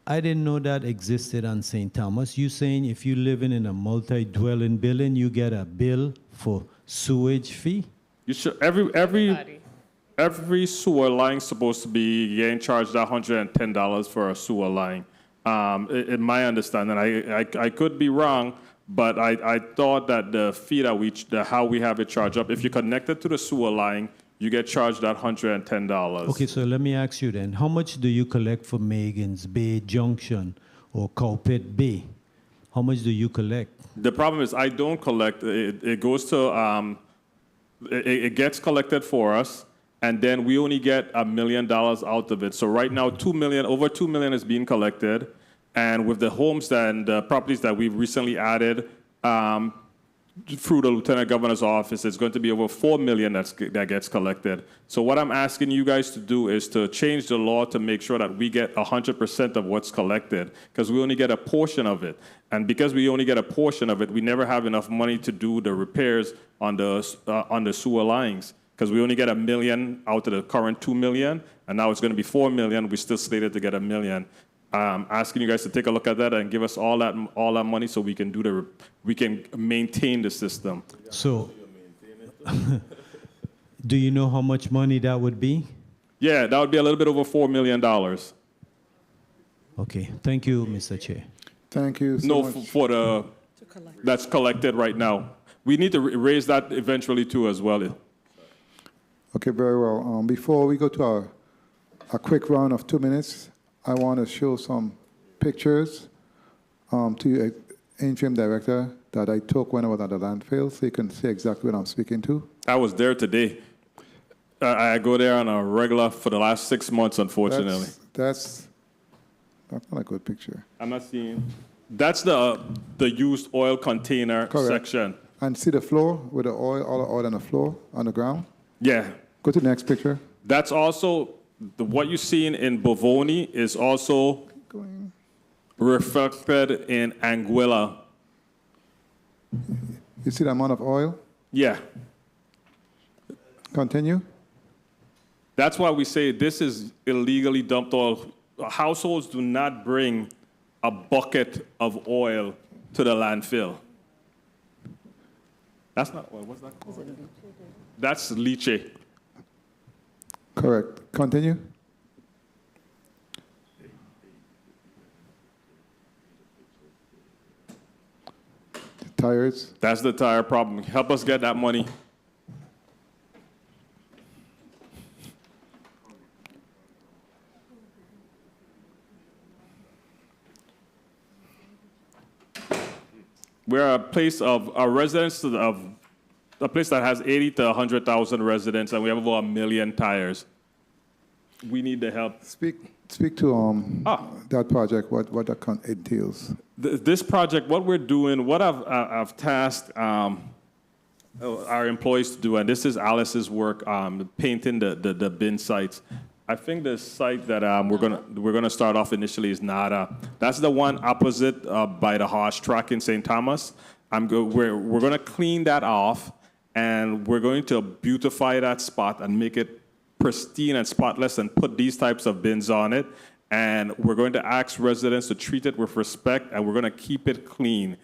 I didn't know that existed on St. Thomas. You saying if you living in a multi-dwelling building, you get a bill for sewage fee? You should every sewer line supposed to be getting charged $110 for a sewer line. In my understanding, I could be wrong, but I thought that the fee that how we have it charged up, if you're connected to the sewer line, you get charged that $110. Okay, so let me ask you then, how much do you collect for Megan's Bay Junction or Cowpit Bay? How much do you collect? The problem is I don't collect. It goes to, it gets collected for us, and then we only get $1 million out of it. So right now, over $2 million is being collected, and with the homes and the properties that we've recently added through the Lieutenant Governor's office, it's going to be over $4 million that gets collected. So what I'm asking you guys to do is to change the law to make sure that we get 100% of what's collected, because we only get a portion of it. And because we only get a portion of it, we never have enough money to do the repairs on the sewer lines, because we only get $1 million out of the current $2 million, and now it's going to be $4 million. We still slated to get $1 million. Asking you guys to take a look at that and give us all that money so we can we can maintain the system. So, do you know how much money that would be? Yeah, that would be a little bit over $4 million. Okay, thank you, Mr. Chair. Thank you so much. That's collected right now. We need to raise that eventually too as well. Okay, very well. Before we go to a quick round of 2 minutes, I want to show some pictures to you, Interim Director, that I took when I was at the landfill, so you can see exactly what I'm speaking to. I was there today. I go there on a regular for the last 6 months, unfortunately. That's not a good picture. I'm not seeing. That's the used oil container section. And see the floor with the oil, all the oil on the floor, on the ground? Yeah. Go to the next picture. That's also, what you're seeing in Bovoni is also reflected in Anguilla. You see the amount of oil? Yeah. Continue. That's why we say this is illegally dumped oil. Households do not bring a bucket of oil to the landfill. That's not oil. What's that called? That's leachate. Correct. Continue. The tires. That's the tire problem. Help us get that money. We're a place of a residence of a place that has 80 to 100,000 residents, and we have over 1 million tires. We need the help. Speak to that project. What that entails. This project, what we're doing, what I've tasked our employees to do, and this is Alice's work, painting the bin sites. I think the site that we're gonna start off initially is Nada. That's the one opposite by the horse track in St. Thomas. We're gonna clean that off, and we're going to beautify that spot and make it pristine and spotless, and put these types of bins on it. And we're going to ask residents to treat it with respect, and we're going to keep it clean,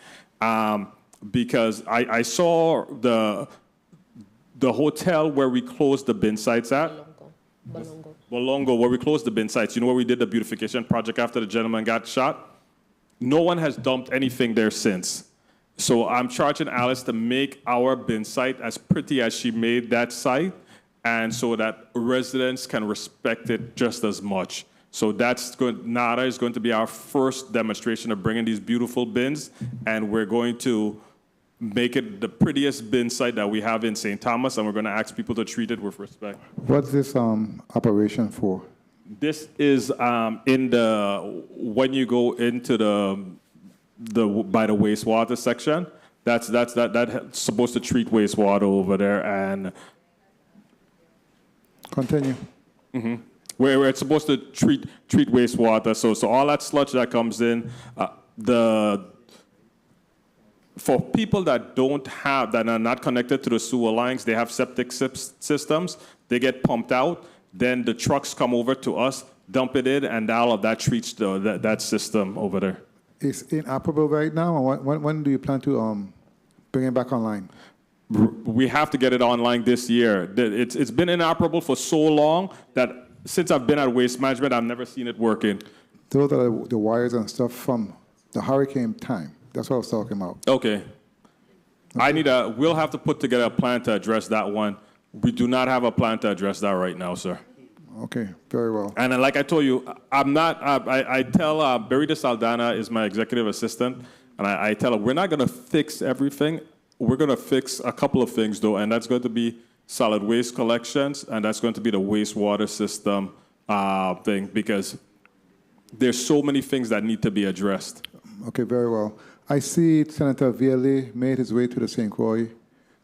because I saw the hotel where we closed the bin sites at. Bolongo, where we closed the bin sites. You know where we did the beautification project after the gentleman got shot? No one has dumped anything there since. So I'm charging Alice to make our bin site as pretty as she made that site, and so that residents can respect it just as much. So that's good. Nada is going to be our first demonstration of bringing these beautiful bins, and we're going to make it the prettiest bin site that we have in St. Thomas, and we're going to ask people to treat it with respect. What's this operation for? This is when you go into by the wastewater section. That's supposed to treat wastewater over there, and continue. Mm-hmm. Where it's supposed to treat wastewater. So all that sludge that comes in, for people that are not connected to the sewer lines, they have septic systems. They get pumped out. Then the trucks come over to us, dump it in, and all of that treats that system over there. It's inoperable right now. When do you plan to bring it back online? We have to get it online this year. It's been inoperable for so long that since I've been at Waste Management, I've never seen it working. Those are the wires and stuff from the hurricane time. That's what I was talking about. Okay. We'll have to put together a plan to address that one. We do not have a plan to address that right now, sir. Okay, very well. And like I told you, I tell Berita Saldana is my executive assistant, and I tell her, we're not going to fix everything. We're going to fix a couple of things, though, and that's going to be solid waste collections, and that's going to be the wastewater system thing, because there's so many things that need to be addressed. Okay, very well. I see Senator Viale made his way to the St. Croix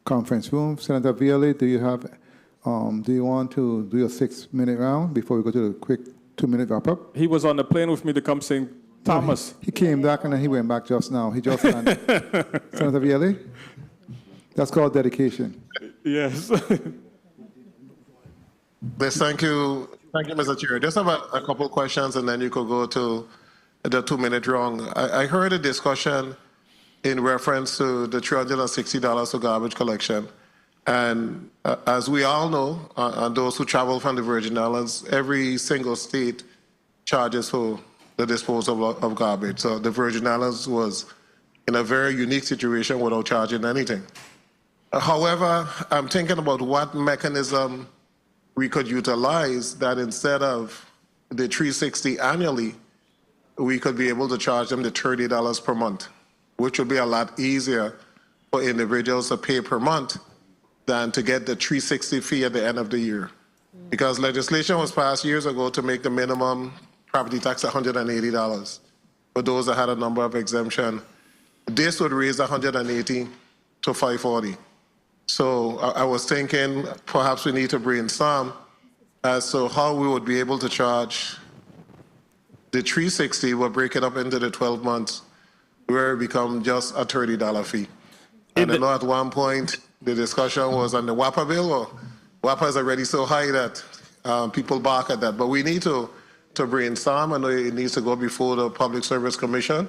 conference room. Senator Viale, do you want to do your 6-minute round before we go to the quick 2-minute wrap-up? He was on the plane with me to come St. Thomas. He came back and then he went back just now. He just landed. Senator Viale? That's called dedication. Yes. Yes, thank you, Mr. Chair. Just have a couple questions, and then you could go to the 2-minute round. I heard a discussion in reference to the $360 for garbage collection. And as we all know, and those who travel from the Virgin Islands, every single state charges for the disposal of garbage. So the Virgin Islands was in a very unique situation without charging anything. However, I'm thinking about what mechanism we could utilize that instead of the $360 annually, we could be able to charge them the $30 per month, which would be a lot easier for individuals to pay per month than to get the $360 fee at the end of the year. Because legislation was passed years ago to make the minimum property tax $180 for those that had a number of exemption. This would raise $180 to $540. So I was thinking perhaps we need to brainstorm as to how we would be able to charge the $360. We'll break it up into the 12 months where it becomes just a $30 fee. And I know at one point the discussion was on the WAPA bill, or WAPA is already so high that people bark at that. But we need to brainstorm. I know it needs to go before the Public Service Commission.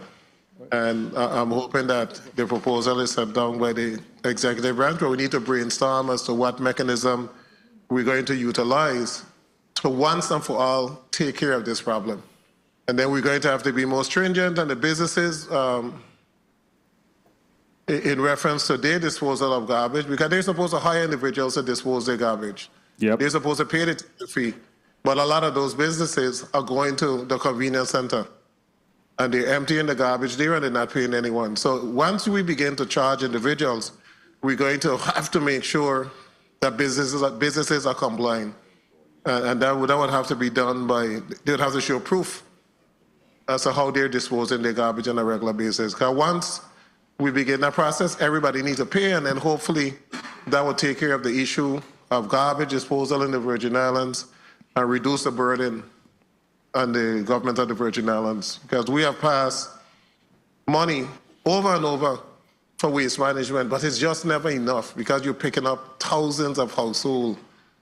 And I'm hoping that the proposal is set down by the executive branch, but we need to brainstorm as to what mechanism we're going to utilize to once and for all take care of this problem. And then we're going to have to be more stringent on the businesses in reference to their disposal of garbage, because they're supposed to hire individuals to dispose their garbage. Yep. They're supposed to pay the fee. But a lot of those businesses are going to the convenience center and they're emptying the garbage there and they're not paying anyone. So once we begin to charge individuals, we're going to have to make sure that businesses are complying. And that would have to be done by, they would have to show proof as to how they're disposing their garbage on a regular basis. Because once we begin that process, everybody needs to pay, and then hopefully that will take care of the issue of garbage disposal in the Virgin Islands and reduce the burden on the government of the Virgin Islands. Because we have passed money over and over for waste management, but it's just never enough because you're picking up thousands of households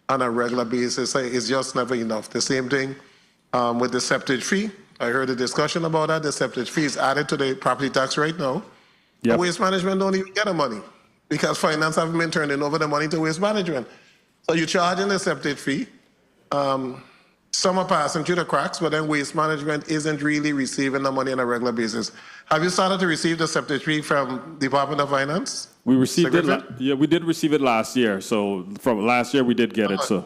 on a regular basis. It's just never enough. The same thing with the septic fee. I heard a discussion about that. The septic fee is added to the property tax right now. Yep. Waste management don't even get the money because finance haven't been turning over the money to waste management. So you're charging the septic fee. Some are passing through the cracks, but then waste management isn't really receiving the money on a regular basis. Have you started to receive the septic fee from Department of Finance? We received it. Yeah, we did receive it last year. So from last year, we did get it. So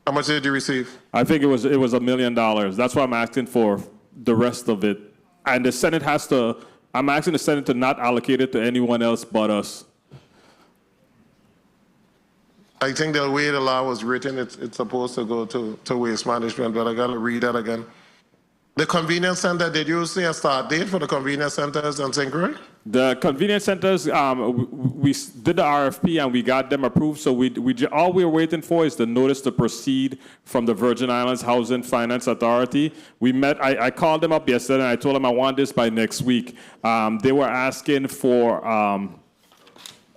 how much did you receive? I think it was $1 million. That's why I'm asking for the rest of it. And the Senate has to. I'm asking the Senate to not allocate it to anyone else but us. I think the way the law was written, it's supposed to go to waste management, but I got to read that again. The convenience center, did you say a start date for the convenience centers in St. Croix? The convenience centers, we did the RFP and we got them approved. So all we're waiting for is the notice to proceed from the Virgin Islands Housing Finance Authority. We met, I called them up yesterday and I told them I want this by next week. They were asking for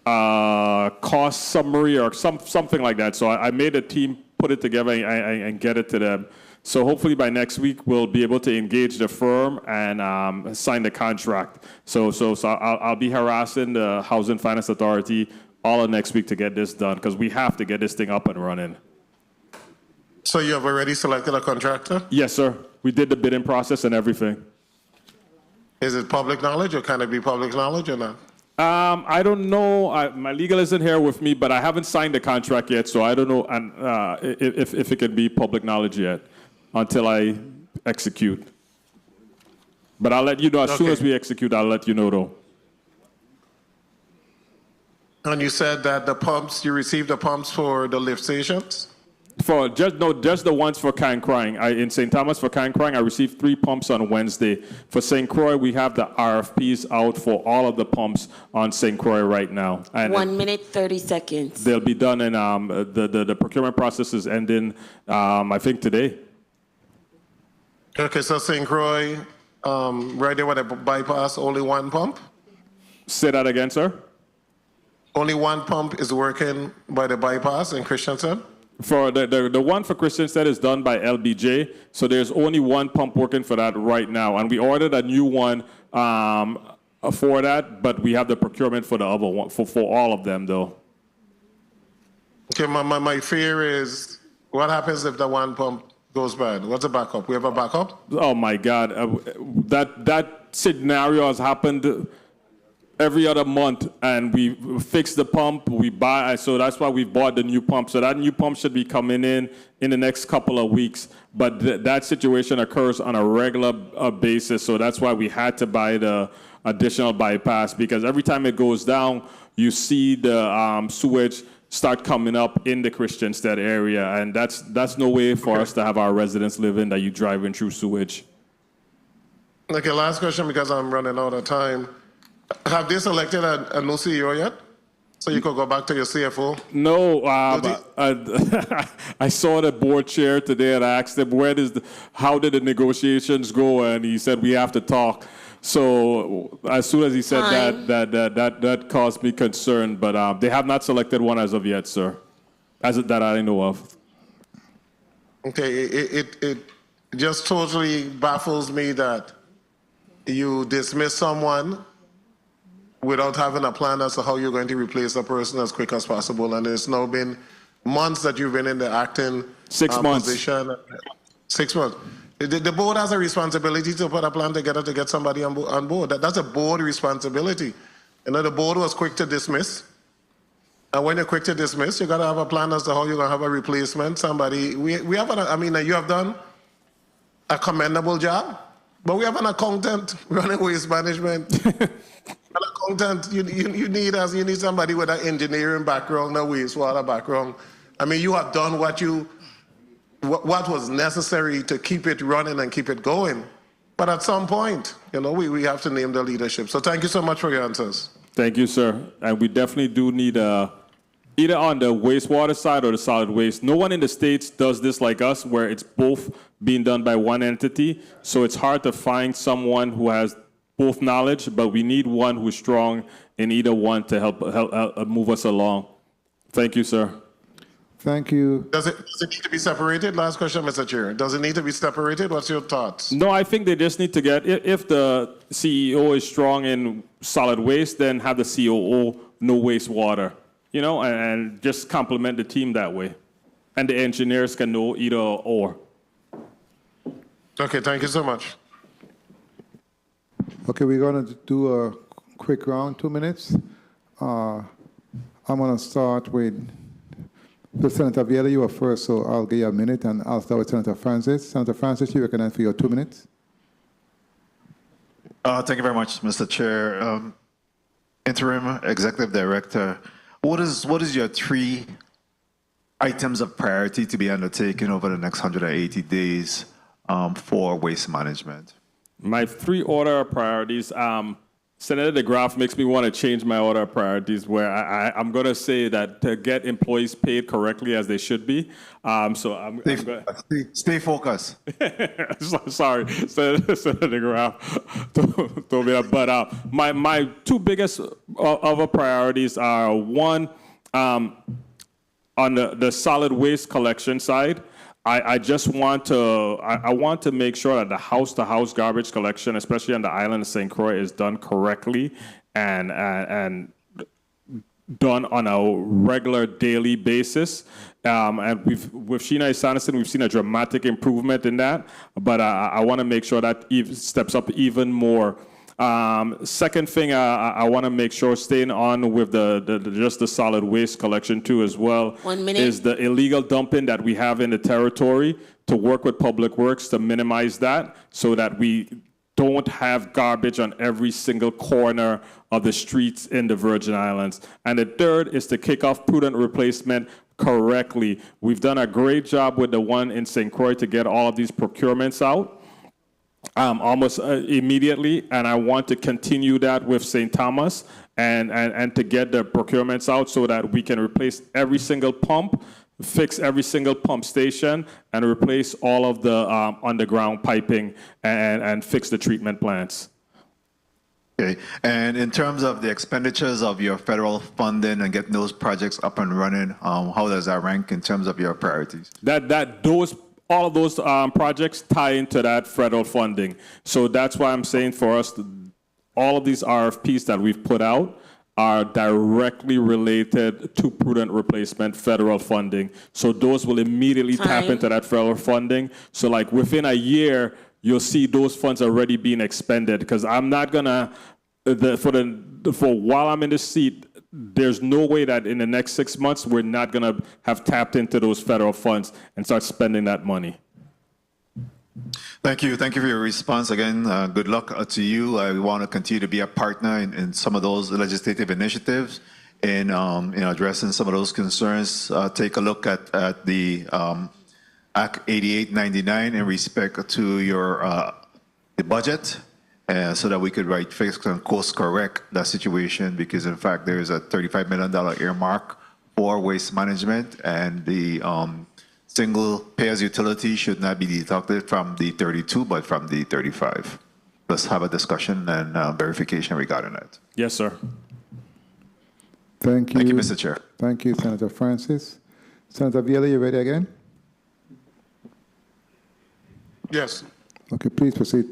cost summary or something like that. So I made a team put it together and get it to them. So hopefully by next week we'll be able to engage the firm and sign the contract. So I'll be harassing the Housing Finance Authority all of next week to get this done because we have to get this thing up and running. So you have already selected a contractor? Yes, sir. We did the bidding process and everything. Is it public knowledge or can it be public knowledge or not? I don't know. My legal isn't here with me, but I haven't signed the contract yet, so I don't know if it can be public knowledge yet until I execute. But I'll let you know as soon as we execute. I'll let you know, though. And you said that the pumps, you received the pumps for the lift stations? For just the ones for Cancrying. In St. Thomas for Cancrying, I received 3 pumps on Wednesday. For St. Croix, we have the RFPs out for all of the pumps on St. Croix right now. And 1 minute, 30 seconds. they'll be done in the procurement process is ending, I think today. Okay, so St. Croix, right there where the bypass, only 1 pump? Say that again, sir. Only 1 pump is working by the bypass in Christensen? For the one for Christensen is done by LBJ, so there's only 1 pump working for that right now, and we ordered a new one for that, but we have the procurement for the other one for all of them though. Okay, my fear is, what happens if the 1 pump goes bad? What's the backup? We have a backup? Oh my God, that scenario has happened every other month, and we fix the pump, we buy, so that's why we bought the new pump. So that new pump should be coming in the next couple of weeks. But that situation occurs on a regular basis, so that's why we had to buy the additional bypass, because every time it goes down, you see the sewage start coming up in the Christiansted area, and that's no way for us to have our residents live in that you driving through sewage. Okay, last question, because I'm running out of time. Have they selected a new CEO yet? So you could go back to your CFO? No, I saw the board chair today and I asked him, how did the negotiations go? And he said, we have to talk. So as soon as he said that caused me concern, but they have not selected one as of yet, sir, that I know of. Okay, it just totally baffles me that you dismiss someone without having a plan as to how you're going to replace the person as quick as possible. And it's now been months that you've been in the acting 6 months. Position. 6 months. The board has a responsibility to put a plan together to get somebody on board. That's a board responsibility. You know, the board was quick to dismiss. And when you're quick to dismiss, you got to have a plan as to how you're going to have a replacement. Somebody, we have, you have done a commendable job, but we have an accountant running waste management. An accountant, you need somebody with an engineering background, a wastewater background. I mean, you have done what was necessary to keep it running and keep it going. But at some point, we have to name the leadership. So thank you so much for your answers. Thank you, sir. And we definitely do need either on the wastewater side or the solid waste. No one in the States does this like us, where it's both being done by one entity. So it's hard to find someone who has both knowledge, but we need one who's strong in either one to help move us along. Thank you, sir. Thank you. Does it need to be separated? Last question, Mr. Chair. Does it need to be separated? What's your thoughts? No, I think they just need to get, if the CEO is strong in solid waste, then have the COO know wastewater, and just complement the team that way. And the engineers can know either or. Okay, thank you so much. Okay, we're going to do a quick round, 2 minutes. I'm going to start with Senator Vieta. You were first, so I'll give you a minute, and I'll start with Senator Francis. Senator Francis, you recognize for your 2 minutes. Thank you very much, Mr. Chair. Interim Executive Director, what is your 3 items of priority to be undertaken over the next 180 days for waste management? My 3 order of priorities, Senator DeGraff makes me want to change my order of priorities, where I'm going to say that to get employees paid correctly as they should be. So I'm going to stay focused. Sorry, Senator DeGraff told me that. But my 2 biggest other priorities are, one, on the solid waste collection side. I just want to make sure that the house-to-house garbage collection, especially on the island of St. Croix, is done correctly and done on a regular daily basis. And with Sheena Sanderson, we've seen a dramatic improvement in that. But I want to make sure that steps up even more. Second thing, I want to make sure, staying on with just the solid waste collection too as well, 1 minute. is the illegal dumping that we have in the territory, to work with Public Works to minimize that, so that we don't have garbage on every single corner of the streets in the Virgin Islands. And the third is to kick off prudent replacement correctly. We've done a great job with the one in St. Croix to get all of these procurements out almost immediately, and I want to continue that with St. Thomas and to get the procurements out so that we can replace every single pump, fix every single pump station, and replace all of the underground piping and fix the treatment plants. Okay, and in terms of the expenditures of your federal funding and getting those projects up and running, how does that rank in terms of your priorities? All of those projects tie into that federal funding. So that's why I'm saying for us, all of these RFPs that we've put out are directly related to prudent replacement federal funding. So those will immediately tap into that federal funding. So like within a year, you'll see those funds already being expended, because I'm not gonna, for while I'm in the seat, there's no way that in the next 6 months we're not gonna have tapped into those federal funds and start spending that money. Thank you for your response again. Good luck to you. I want to continue to be a partner in some of those legislative initiatives in addressing some of those concerns. Take a look at the Act 8899 in respect to your the budget, so that we could fix and course correct that situation, because in fact there is a $35 million earmark for waste management, and the single payers utility should not be deducted from the 32 but from the 35. Let's have a discussion and verification regarding that. Yes, sir. Thank you. Thank you, Mr. Chair. Thank you, Senator Francis. Senator Viola, you ready again? Yes. Okay, please proceed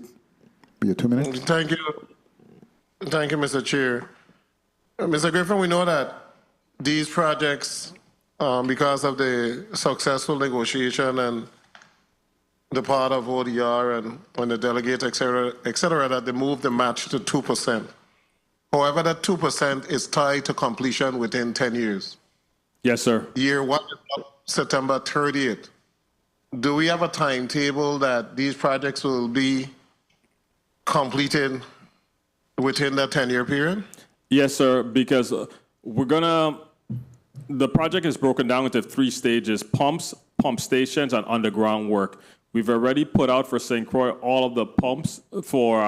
with your 2 minutes. Thank you. Thank you, Mr. Chair. Mr. Griffin, we know that these projects, because of the successful negotiation and the part of ODR and when the delegate, et cetera, that they moved the match to 2%. However, that 2% is tied to completion within 10 years. Yes, sir. Year 1 is up September 30th. Do we have a timetable that these projects will be completed within that 10-year period? Yes, sir, because the project is broken down into 3 stages: pumps, pump stations, and underground work. We've already put out for St. Croix all of the pumps for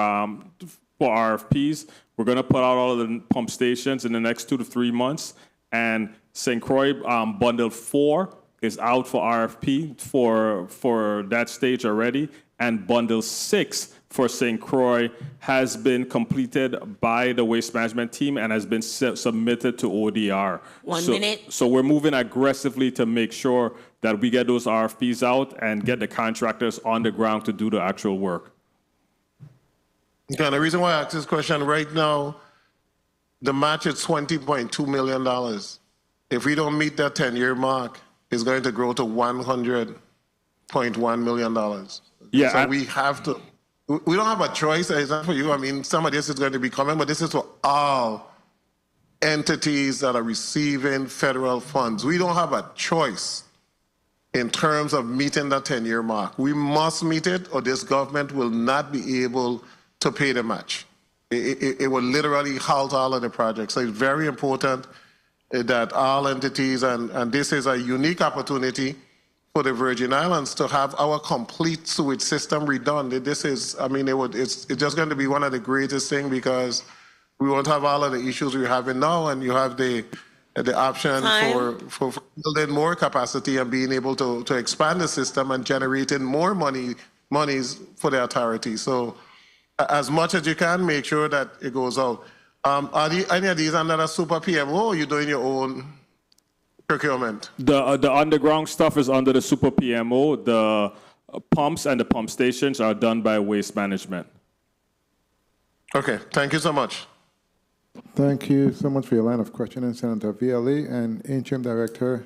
RFPs. We're going to put out all of the pump stations in the next 2 to 3 months. And St. Croix Bundle 4 is out for RFP for that stage already. And Bundle 6 for St. Croix has been completed by the waste management team and has been submitted to ODR. One minute. So we're moving aggressively to make sure that we get those RFPs out and get the contractors on the ground to do the actual work. Okay, the reason why I asked this question right now, the match is $20.2 million. If we don't meet that 10-year mark, it's going to grow to $100.1 million. Yeah, so we have to, we don't have a choice. It's not for you. I mean, some of this is going to be coming, but this is for all entities that are receiving federal funds. We don't have a choice in terms of meeting that 10-year mark. We must meet it, or this government will not be able to pay the match. It will literally halt all of the projects. So it's very important that all entities, and this is a unique opportunity for the Virgin Islands to have our complete sewage system redone. This is, I mean, it's just going to be one of the greatest things, because we won't have all of the issues we're having now, and you have the option for building more capacity and being able to expand the system and generating more monies for the authority. So as much as you can, make sure that it goes out. Are any of these under a super PMO, or are you doing your own procurement? The underground stuff is under the super PMO. The pumps and the pump stations are done by waste management. Okay, thank you so much. Thank you so much for your line of questioning, Senator VLE. And Interim Director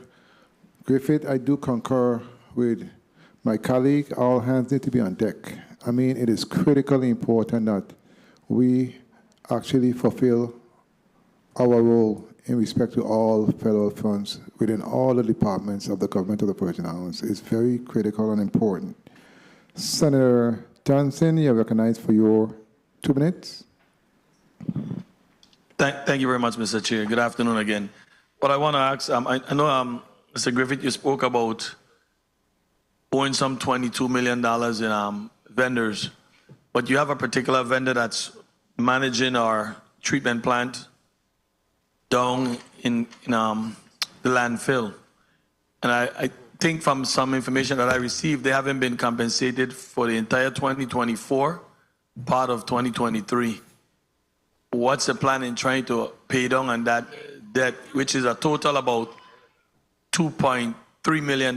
Griffith, I do concur with my colleague. All hands need to be on deck. I mean, it is critically important that we actually fulfill our role in respect to all federal funds within all the departments of the government of the Virgin Islands. It's very critical and important. Senator Johnson, you're recognized for your 2 minutes. Thank you very much, Mr. Chair. Good afternoon again. What I want to ask, I know, Mr. Griffith, you spoke about owing some $22 million in vendors, but you have a particular vendor that's managing our treatment plant down in the landfill. And I think from some information that I received, they haven't been compensated for the entire 2024, part of 2023. What's the plan in trying to pay down on that debt, which is a total about $2.3 million?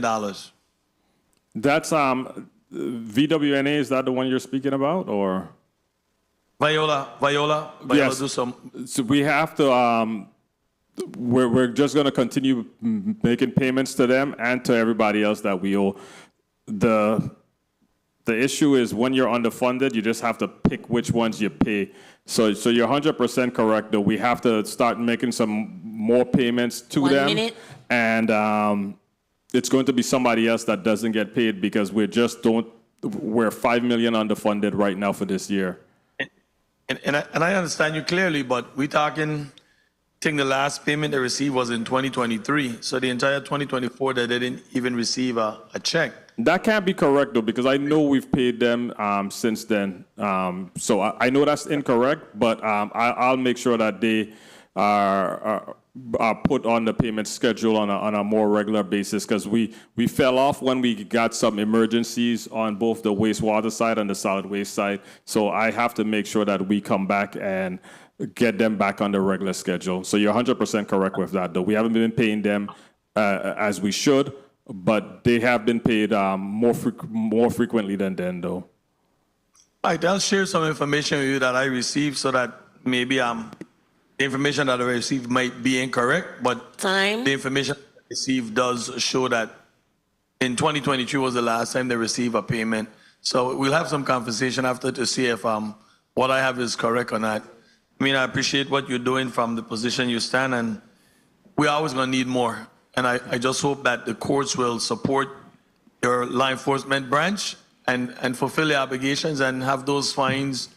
That's VWNA. Is that the one you're speaking about, or Viola? Yes. Do some. So we have to. We're just going to continue making payments to them and to everybody else that we owe. The issue is when you're underfunded, you just have to pick which ones you pay. So you're 100% correct, though. We have to start making some more payments to 1 them. minute. And it's going to be somebody else that doesn't get paid because we're $5 million underfunded right now for this year. And I understand you clearly, but we're talking, I think the last payment they received was in 2023. So the entire 2024, they didn't even receive a check. That can't be correct, though, because I know we've paid them since then. So I know that's incorrect, but I'll make sure that they are put on the payment schedule on a more regular basis, because we fell off when we got some emergencies on both the wastewater side and the solid waste side. So I have to make sure that we come back and get them back on the regular schedule. So you're 100% correct with that, though. We haven't been paying them as we should, but they have been paid more frequently than then, though. All right, I'll share some information with you that I received so that maybe the information that I received might be incorrect, but the information I received does show that in 2023 was the last time they received a payment. So we'll have some conversation after to see if what I have is correct or not. I mean, I appreciate what you're doing from the position you stand, and we're always going to need more. And I just hope that the courts will support your law enforcement branch and fulfill their obligations and have those fines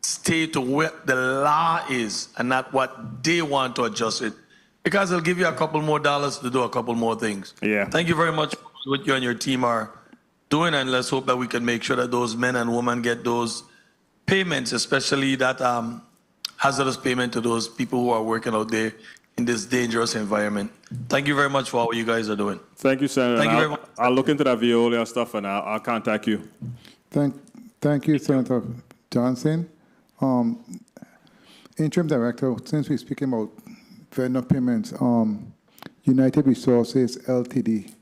stay to where the law is and not what they want to adjust it. Because they'll give you a couple more dollars to do a couple more things. Yeah. Thank you very much for what you and your team are doing, and let's hope that we can make sure that those men and women get those payments, especially that hazardous payment to those people who are working out there in this dangerous environment. Thank you very much for what you guys are doing. Thank you, Senator. Thank you very much. I'll look into that Veolia stuff and I'll contact you. Thank you, Senator Johnson. Interim Director, since we're speaking about vendor payments, United Resources Ltd.,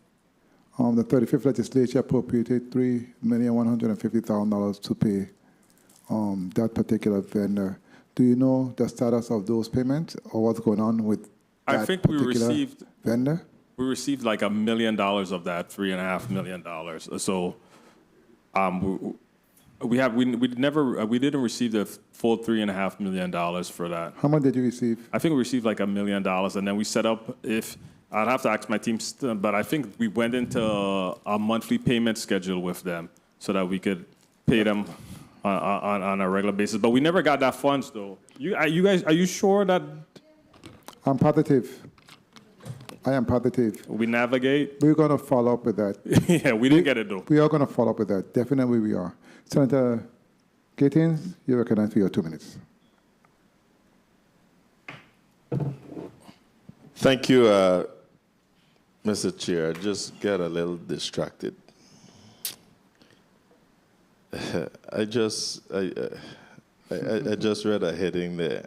the 35th legislature appropriated $3,150,000 to pay that particular vendor. Do you know the status of those payments or what's going on with that I think we particular received vendor? We received like $1 million of that $3.5 million. So we didn't receive the full $3.5 million for that. How much did you receive? I think we received like $1 million, and then we set up, if I'd have to ask my team, but I think we went into a monthly payment schedule with them so that we could pay them on a regular basis. But we never got that funds, though. You guys, are you sure that? I'm positive. I am positive. We navigate? We're going to follow up with that. Yeah, we didn't get it, though. We are going to follow up with that. Definitely we are. Senator Gittins, you're recognized for your 2 minutes. Thank you, Mr. Chair. I just got a little distracted. I just read a heading there.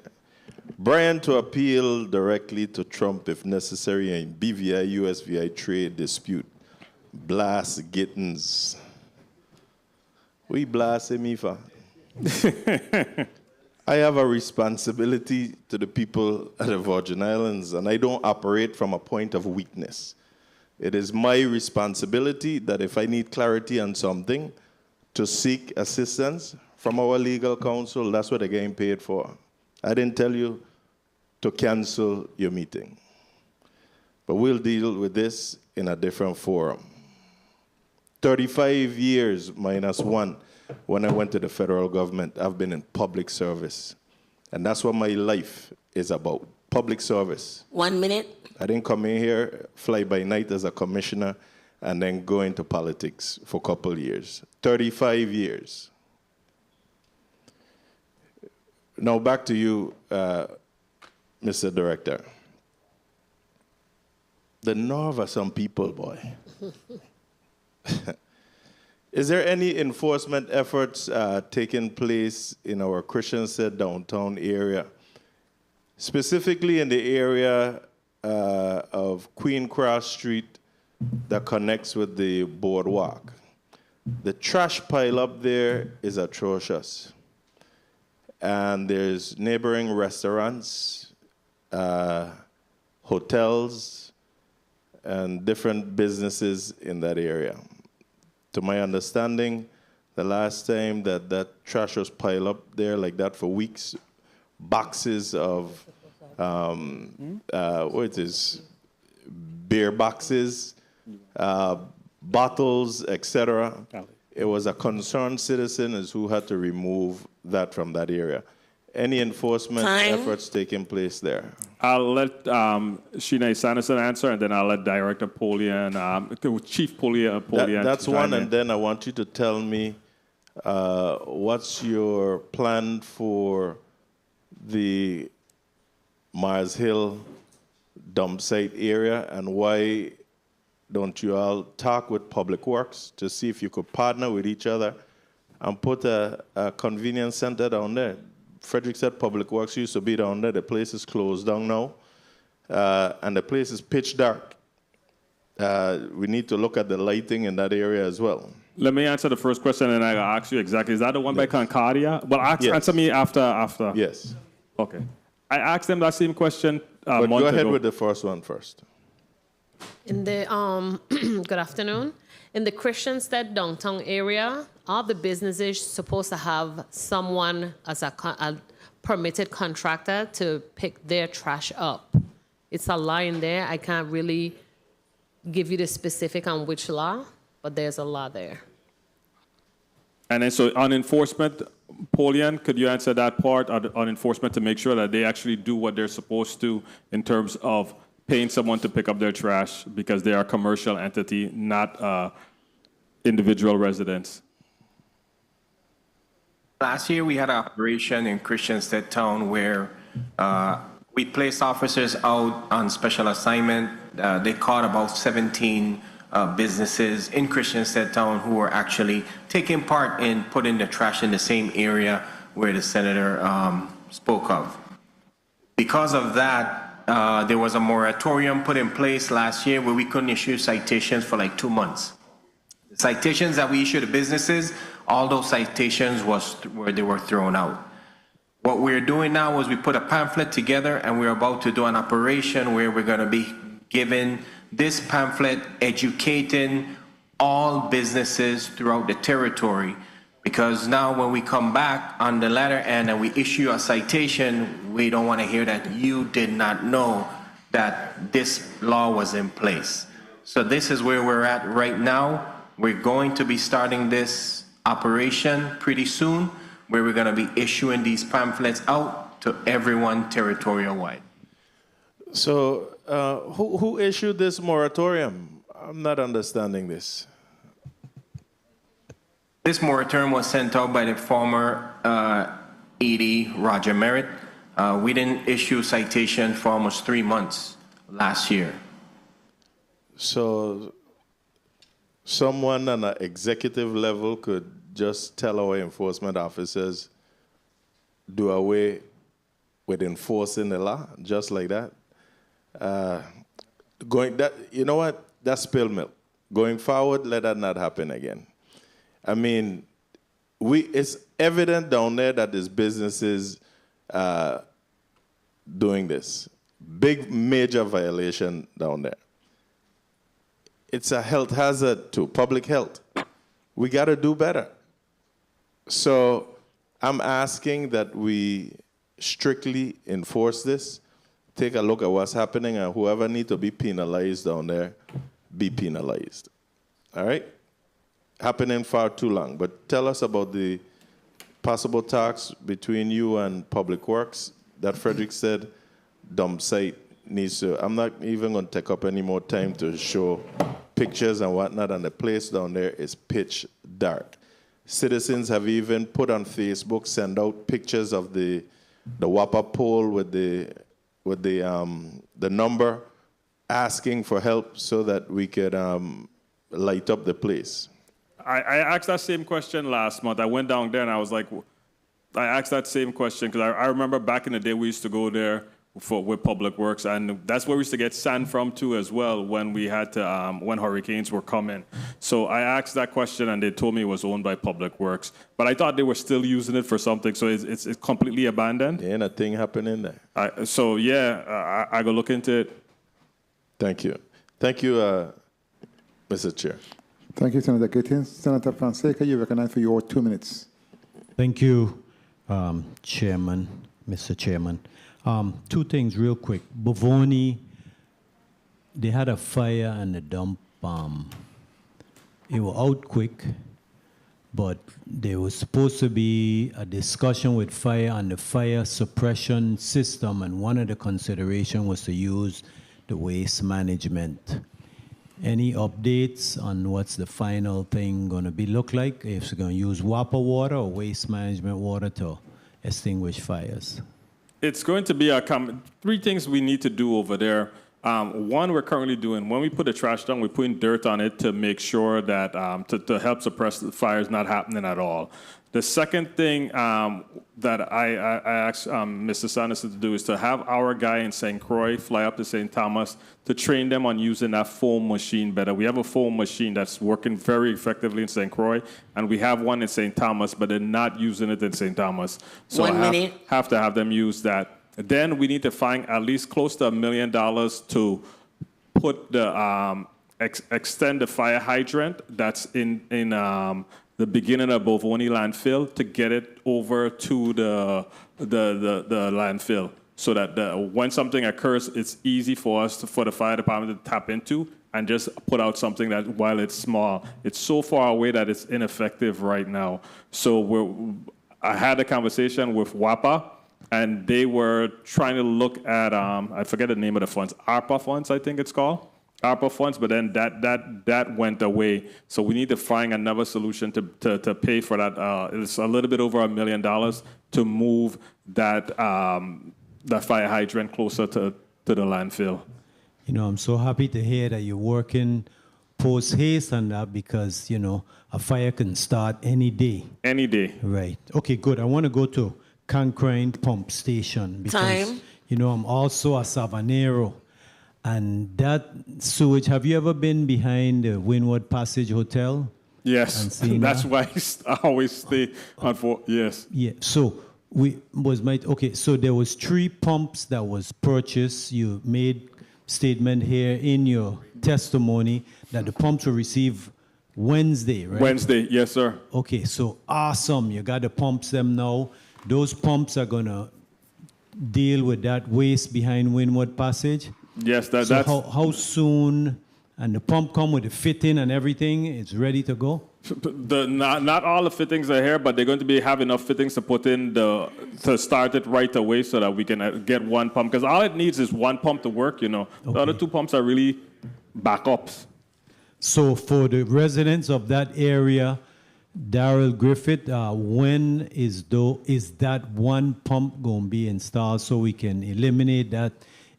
Brian to appeal directly to Trump if necessary in BVI-USVI trade dispute. Blast Gittins. We blast him, Ifa. I have a responsibility to the people at the Virgin Islands, and I don't operate from a point of weakness. It is my responsibility that if I need clarity on something, to seek assistance from our legal counsel. That's what they're getting paid for. I didn't tell you to cancel your meeting. But we'll deal with this in a different forum. 35 years minus 1. when I went to the federal government, I've been in public service. And that's what my life is about, public service. 1 minute. I didn't come in here, fly by night as a commissioner, and then go into politics for a couple years. 35 years. Now back to you, Mr. Director. The nerve of some people, boy. Is there any enforcement efforts taking place in our Christiansted downtown area, specifically in the area of Queen Cross Street that connects with the boardwalk? The trash pile up there is atrocious. And there's neighboring restaurants, hotels, and different businesses in that area. To my understanding, the last time that trash was piled up there like that for weeks, boxes of, beer boxes, bottles, etc. It was a concerned citizen who had to remove that from that area. Any enforcement efforts taking place there? I'll let Shinae Sanderson answer, and then I'll let Director Polian, Chief Polian. That's one, and then I want you to tell me what's your plan for the Mars Hill dump site area, and why don't you all talk with Public Works to see if you could partner with each other and put a convenience center down there? Frederick said Public Works used to be down there. The place is closed down now, and the place is pitch dark. We need to look at the lighting in that area as well. Let me answer the first question, and I'll ask you exactly. Is that the one by Concordia? Well, answer me after. Yes. Okay. I asked them that same question But month go ahead ago. with the first one first. In the good afternoon. In the Christiansted downtown area, all the businesses supposed to have someone as a permitted contractor to pick their trash up. It's a law in there. I can't really give you the specific on which law, but there's a law there. And then so on enforcement, Polian, could you answer that part on enforcement to make sure that they actually do what they're supposed to in terms of paying someone to pick up their trash because they are a commercial entity, not individual residents? Last year, we had an operation in Christiansted Town where we placed officers out on special assignment. They caught about 17 businesses in Christiansted Town who were actually taking part in putting the trash in the same area where the senator spoke of. Because of that, there was a moratorium put in place last year where we couldn't issue citations for like 2 months. The citations that we issued to businesses, all those citations was where they were thrown out. What we're doing now is we put a pamphlet together, and we're about to do an operation where we're going to be giving this pamphlet, educating all businesses throughout the territory. Because now when we come back on the latter end and we issue a citation, we don't want to hear that you did not know that this law was in place. So this is where we're at right now. We're going to be starting this operation pretty soon, where we're going to be issuing these pamphlets out to everyone territorial-wide. So who issued this moratorium? I'm not understanding this. This moratorium was sent out by the former ED, Roger Merritt. We didn't issue citation for almost 3 months last year. So someone on an executive level could just tell our enforcement officers, do away with enforcing the law, just like that. You know what? That's spilled milk. Going forward, let that not happen again. I mean, it's evident down there that there's businesses doing this. Big, major violation down there. It's a health hazard to public health. We got to do better. So I'm asking that we strictly enforce this, take a look at what's happening, and whoever needs to be penalized down there, be penalized. All right? happening far too long. But tell us about the possible talks between you and Public Works that Frederick said dump site needs to. I'm not even going to take up any more time to show pictures and whatnot, and the place down there is pitch dark. Citizens have even put on Facebook, send out pictures of the WAPA pole with the number, asking for help so that we could light up the place. I asked that same question last month. I went down there and I was like, I asked that same question because I remember back in the day we used to go there with Public Works, and that's where we used to get sand from too as well when we had to when hurricanes were coming. So I asked that question and they told me it was owned by Public Works, but I thought they were still using it for something. So it's completely abandoned. Ain't a thing happening there. I go look into it. Thank you, Mr. Chair. Thank you, Senator Gittins. Senator Fonseca, you recognize for your 2 minutes. Thank you, Chairman, Mr. Chairman. Two things real quick. Bovoni, they had a fire and a dump. It was out quick, but there was supposed to be a discussion with fire on the fire suppression system, and one of the considerations was to use the waste management. Any updates on what's the final thing going to be look like? If it's going to use WAPA water or waste management water to extinguish fires? It's going to be three things we need to do over there. One, we're currently doing, when we put the trash down, we're putting dirt on it to make sure that, to help suppress the fires not happening at all. The second thing that I asked Mr. Sanderson to do is to have our guy in St. Croix fly up to St. Thomas to train them on using that foam machine better. We have a foam machine that's working very effectively in St. Croix, and we have one in St. Thomas, but they're not using it in St. Thomas. So I have to have them use that. Then we need to find at least close to $1 million to put the extend the fire hydrant that's in the beginning of Bovoni landfill to get it over to the landfill, so that when something occurs, it's easy for us for the fire department to tap into and just put out something that, while it's small, it's so far away that it's ineffective right now. So I had a conversation with WAPA, and they were trying to look at I forget the name of the funds, ARPA funds, I think it's called. ARPA funds, but then that went away. So we need to find another solution to pay for that. It's a little bit over $1 million to move that fire hydrant closer to the landfill. You know, I'm so happy to hear that you're working post haste on that, because, you know, a fire can start any day. Any day. Right. Okay, good. I want to go to Concrine Pump Station because, you know, I'm also a Savanero. And that sewage, have you ever been behind the Windward Passage Hotel? Yes, that's why I always stay on for, yes. Yeah, so so there was 3 pumps that was purchased. You made statement here in your testimony that the pumps were received Wednesday, right? Wednesday, yes, sir. Okay, so awesome. You got the pumps them now. Those pumps are going to deal with that waste behind Windward Passage? Yes, that's... How soon, and the pump come with the fitting and everything, it's ready to go? Not all the fittings are here, but they're going to have enough fittings to put in to start it right away so that we can get one pump. Because all it needs is one pump to work, you know. Okay. The other 2 pumps are really backups. So for the residents of that area, Darryl Griffith, when is that one pump going to be installed so we can eliminate that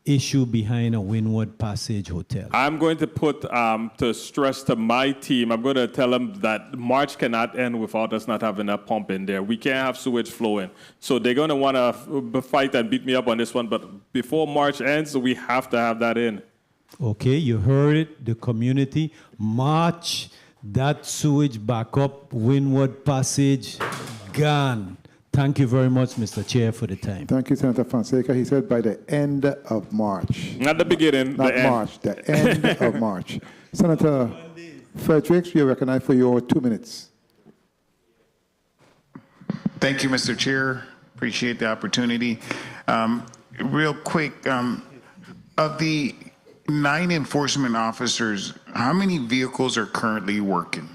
issue behind a Windward Passage Hotel? I'm going to put to stress to my team, I'm going to tell them that March cannot end without us not having a pump in there. We can't have sewage flowing. So they're going to want to fight and beat me up on this one, but before March ends, we have to have that in. Okay, you heard it, the community. March, that sewage back up, Windward Passage, gone. Thank you very much, Mr. Chair, for the time. Thank you, Senator Fonseca. He said by the end of March. Not the beginning, Not March, the end of March. Senator Fredericks, you're recognized for your 2 minutes. Thank you, Mr. Chair. Appreciate the opportunity. Real quick, of the 9 enforcement officers, how many vehicles are currently working?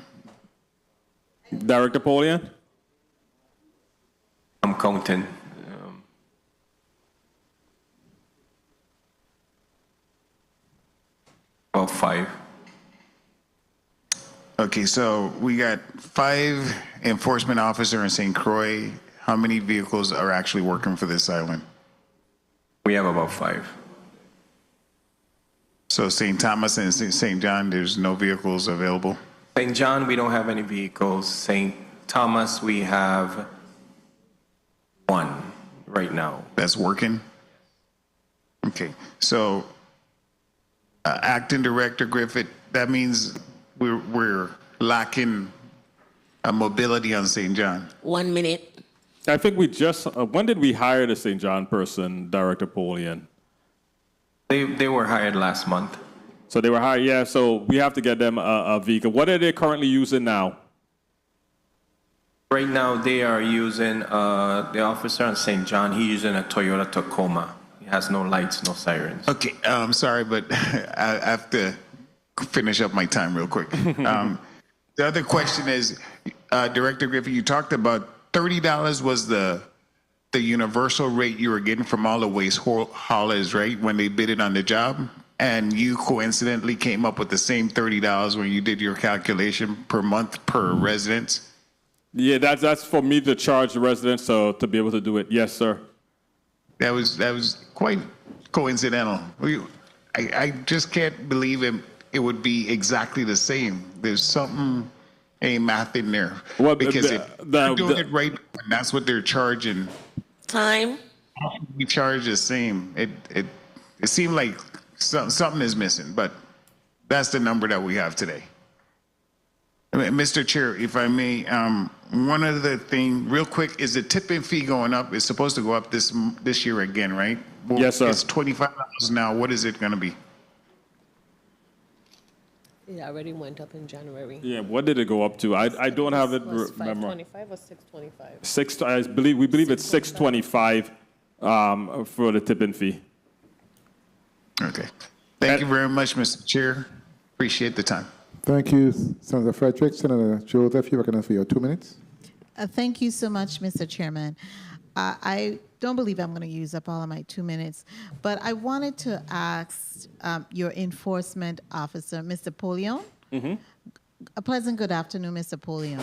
Director Polian? I'm counting. About 5. Okay, so we got 5 enforcement officers in St. Croix. How many vehicles are actually working for this island? We have about 5. So St. Thomas and St. John, there's no vehicles available? St. John, we don't have any vehicles. St. Thomas, we have 1 right now. That's working? Okay, so Acting Director Griffith, that means we're lacking a mobility on St. John. 1 minute. I think we just, when did we hire the St. John person, Director Polian? They were hired last month. So they were hired, yeah, so we have to get them a vehicle. What are they currently using now? Right now, they are using, the officer on St. John, he's using a Toyota Tacoma. It has no lights, no sirens. Okay, I'm sorry, but I have to finish up my time real quick. The other question is, Director Griffith, you talked about $30 was the universal rate you were getting from all the waste haulers, right, when they bid it on the job? And you coincidentally came up with the same $30 when you did your calculation per month per resident? Yeah, that's for me to charge the residents so to be able to do it. Yes, sir. That was quite coincidental. I just can't believe it would be exactly the same. There's something, ain't math in there. Well, because they're doing it right, and that's what they're charging. Time. We charge the same. It seemed like something is missing, but that's the number that we have today. Mr. Chair, if I may, one other thing, real quick, is the tipping fee going up? It's supposed to go up this year again, right? Well, yes, sir. It's $25 now. What is it going to be? It already went up in January. Yeah, what did it go up to? I don't have it Was memorized. 525 or 625? We believe it's 625 for the tipping fee. Okay. Thank you very much, Mr. Chair. Appreciate the time. Thank you, Senator Frederick. Senator Joseph, you're working for your 2 minutes. Thank you so much, Mr. Chairman. I don't believe I'm going to use up all of my 2 minutes, but I wanted to ask your enforcement officer, Mr. Polion. A pleasant good afternoon, Mr. Polion.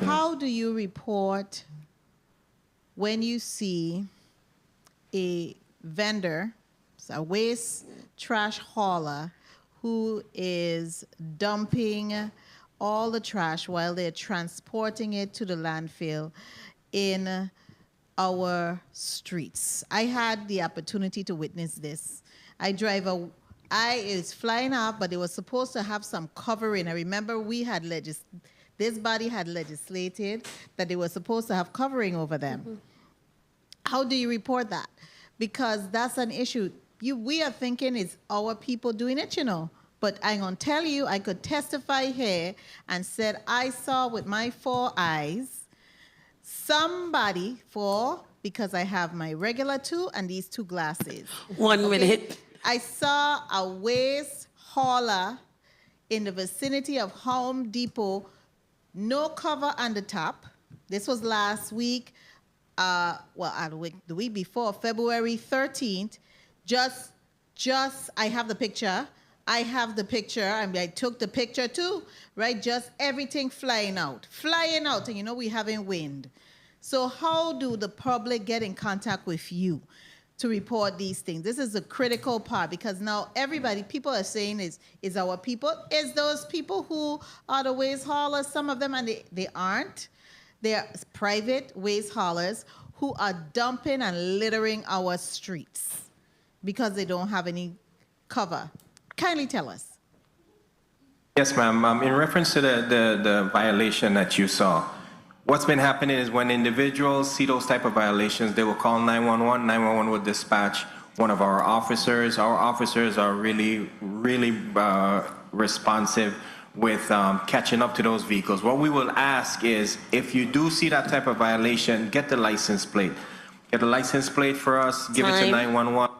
How do you report when you see a vendor, a waste trash hauler, who is dumping all the trash while they're transporting it to the landfill in our streets? I had the opportunity to witness this. It's flying off, but it was supposed to have some covering. I remember this body had legislated that they were supposed to have covering over them. How do you report that? Because that's an issue. We are thinking it's our people doing it, But I'm going to tell you, I could testify here and said I saw with my 4 eyes somebody because I have my regular 2 and these 2 glasses. 1 minute. I saw a waste hauler in the vicinity of Home Depot, no cover on the top. This was last week, the week before, February 13th. I have the picture. I took the picture too, right? Just everything flying out, and we're having wind. So how do the public get in contact with you to report these things? This is a critical part because now people are saying is our people, is those people who are the waste haulers, some of them, and they aren't. They're private waste haulers who are dumping and littering our streets because they don't have any cover. Kindly tell us. Yes, ma'am. In reference to the violation that you saw, what's been happening is when individuals see those type of violations, they will call 911. 911 will dispatch one of our officers. Our officers are really, really responsive with catching up to those vehicles. What we will ask is, if you do see that type of violation, get the license plate. Get a license plate for us, give it to 911.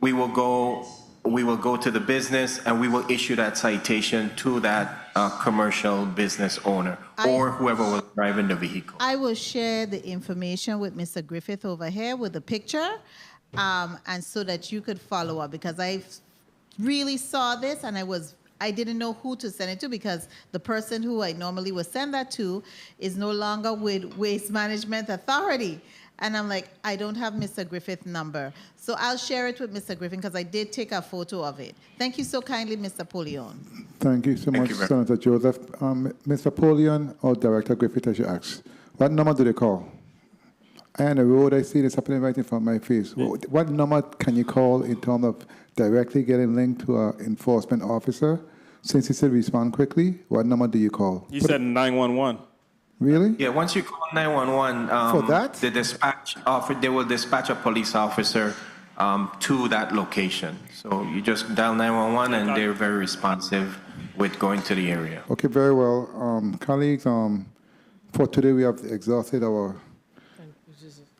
We will go we will go to the business and we will issue that citation to that commercial business owner or whoever was driving the vehicle. I will share the information with Mr. Griffith over here with the picture, and so that you could follow up, because I really saw this and I didn't know who to send it to, because the person who I normally would send that to is no longer with Waste Management Authority. And I'm like, I don't have Mr. Griffith's number. So I'll share it with Mr. Griffith, because I did take a photo of it. Thank you so kindly, Mr. Polion. Thank you so much, Senator Joseph. Mr. Polion or Director Griffith, I should ask, what number do they call? And the road, I see this happening right in front of my face. What number can you call in terms of directly getting linked to an enforcement officer? Since he said respond quickly, what number do you call? He said 911. Really? Yeah, once you call 911, For that? the dispatch they will dispatch a police officer to that location. So you just dial 911 and they're very responsive with going to the area. Okay, very well. Colleagues, for today we have exhausted our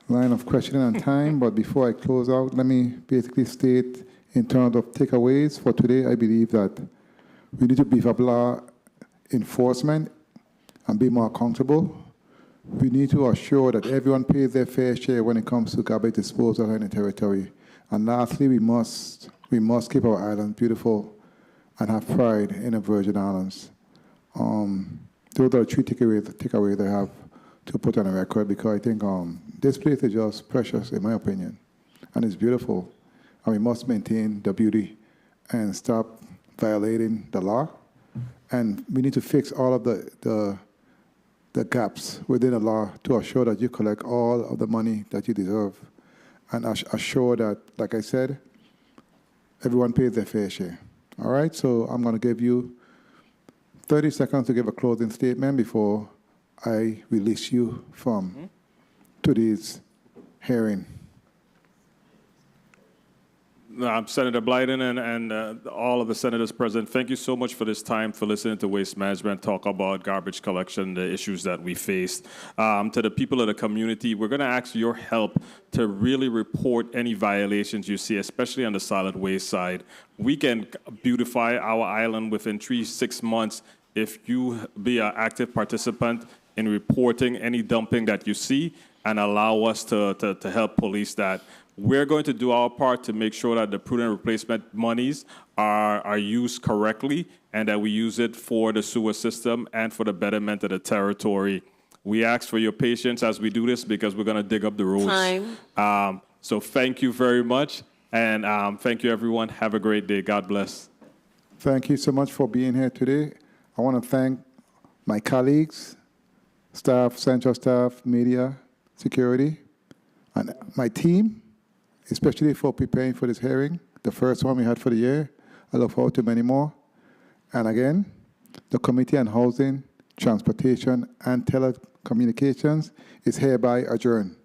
line of questioning and time, but before I close out, let me basically state in terms of takeaways for today, I believe that we need to beef up law enforcement and be more accountable. We need to assure that everyone pays their fair share when it comes to garbage disposal in the territory. And lastly, we must keep our island beautiful and have pride in the Virgin Islands. Those are the three takeaways I have to put on the record, because I think this place is just precious, in my opinion, and it's beautiful. And we must maintain the beauty and stop violating the law. And we need to fix all of the gaps within the law to assure that you collect all of the money that you deserve, and assure that, like I said, everyone pays their fair share. All right, so I'm going to give you 30 seconds to give a closing statement before I release you from today's hearing. Senator Blyden and all of the senators present, thank you so much for this time, for listening to Waste Management talk about garbage collection, the issues that we faced. To the people of the community, we're going to ask your help to really report any violations you see, especially on the solid waste side. We can beautify our island within 3-6 months if you be an active participant in reporting any dumping that you see and allow us to help police that. We're going to do our part to make sure that the prudent replacement monies are used correctly and that we use it for the sewer system and for the betterment of the territory. We ask for your patience as we do this, because we're going to dig up the roads. Time. So thank you very much, and thank you, everyone. Have a great day. God bless. Thank you so much for being here today. I want to thank my colleagues, staff, central staff, media, security, and my team, especially for preparing for this hearing, the first one we had for the year. I look forward to many more. And again, the Committee on Housing, Transportation, and Telecommunications is hereby adjourned.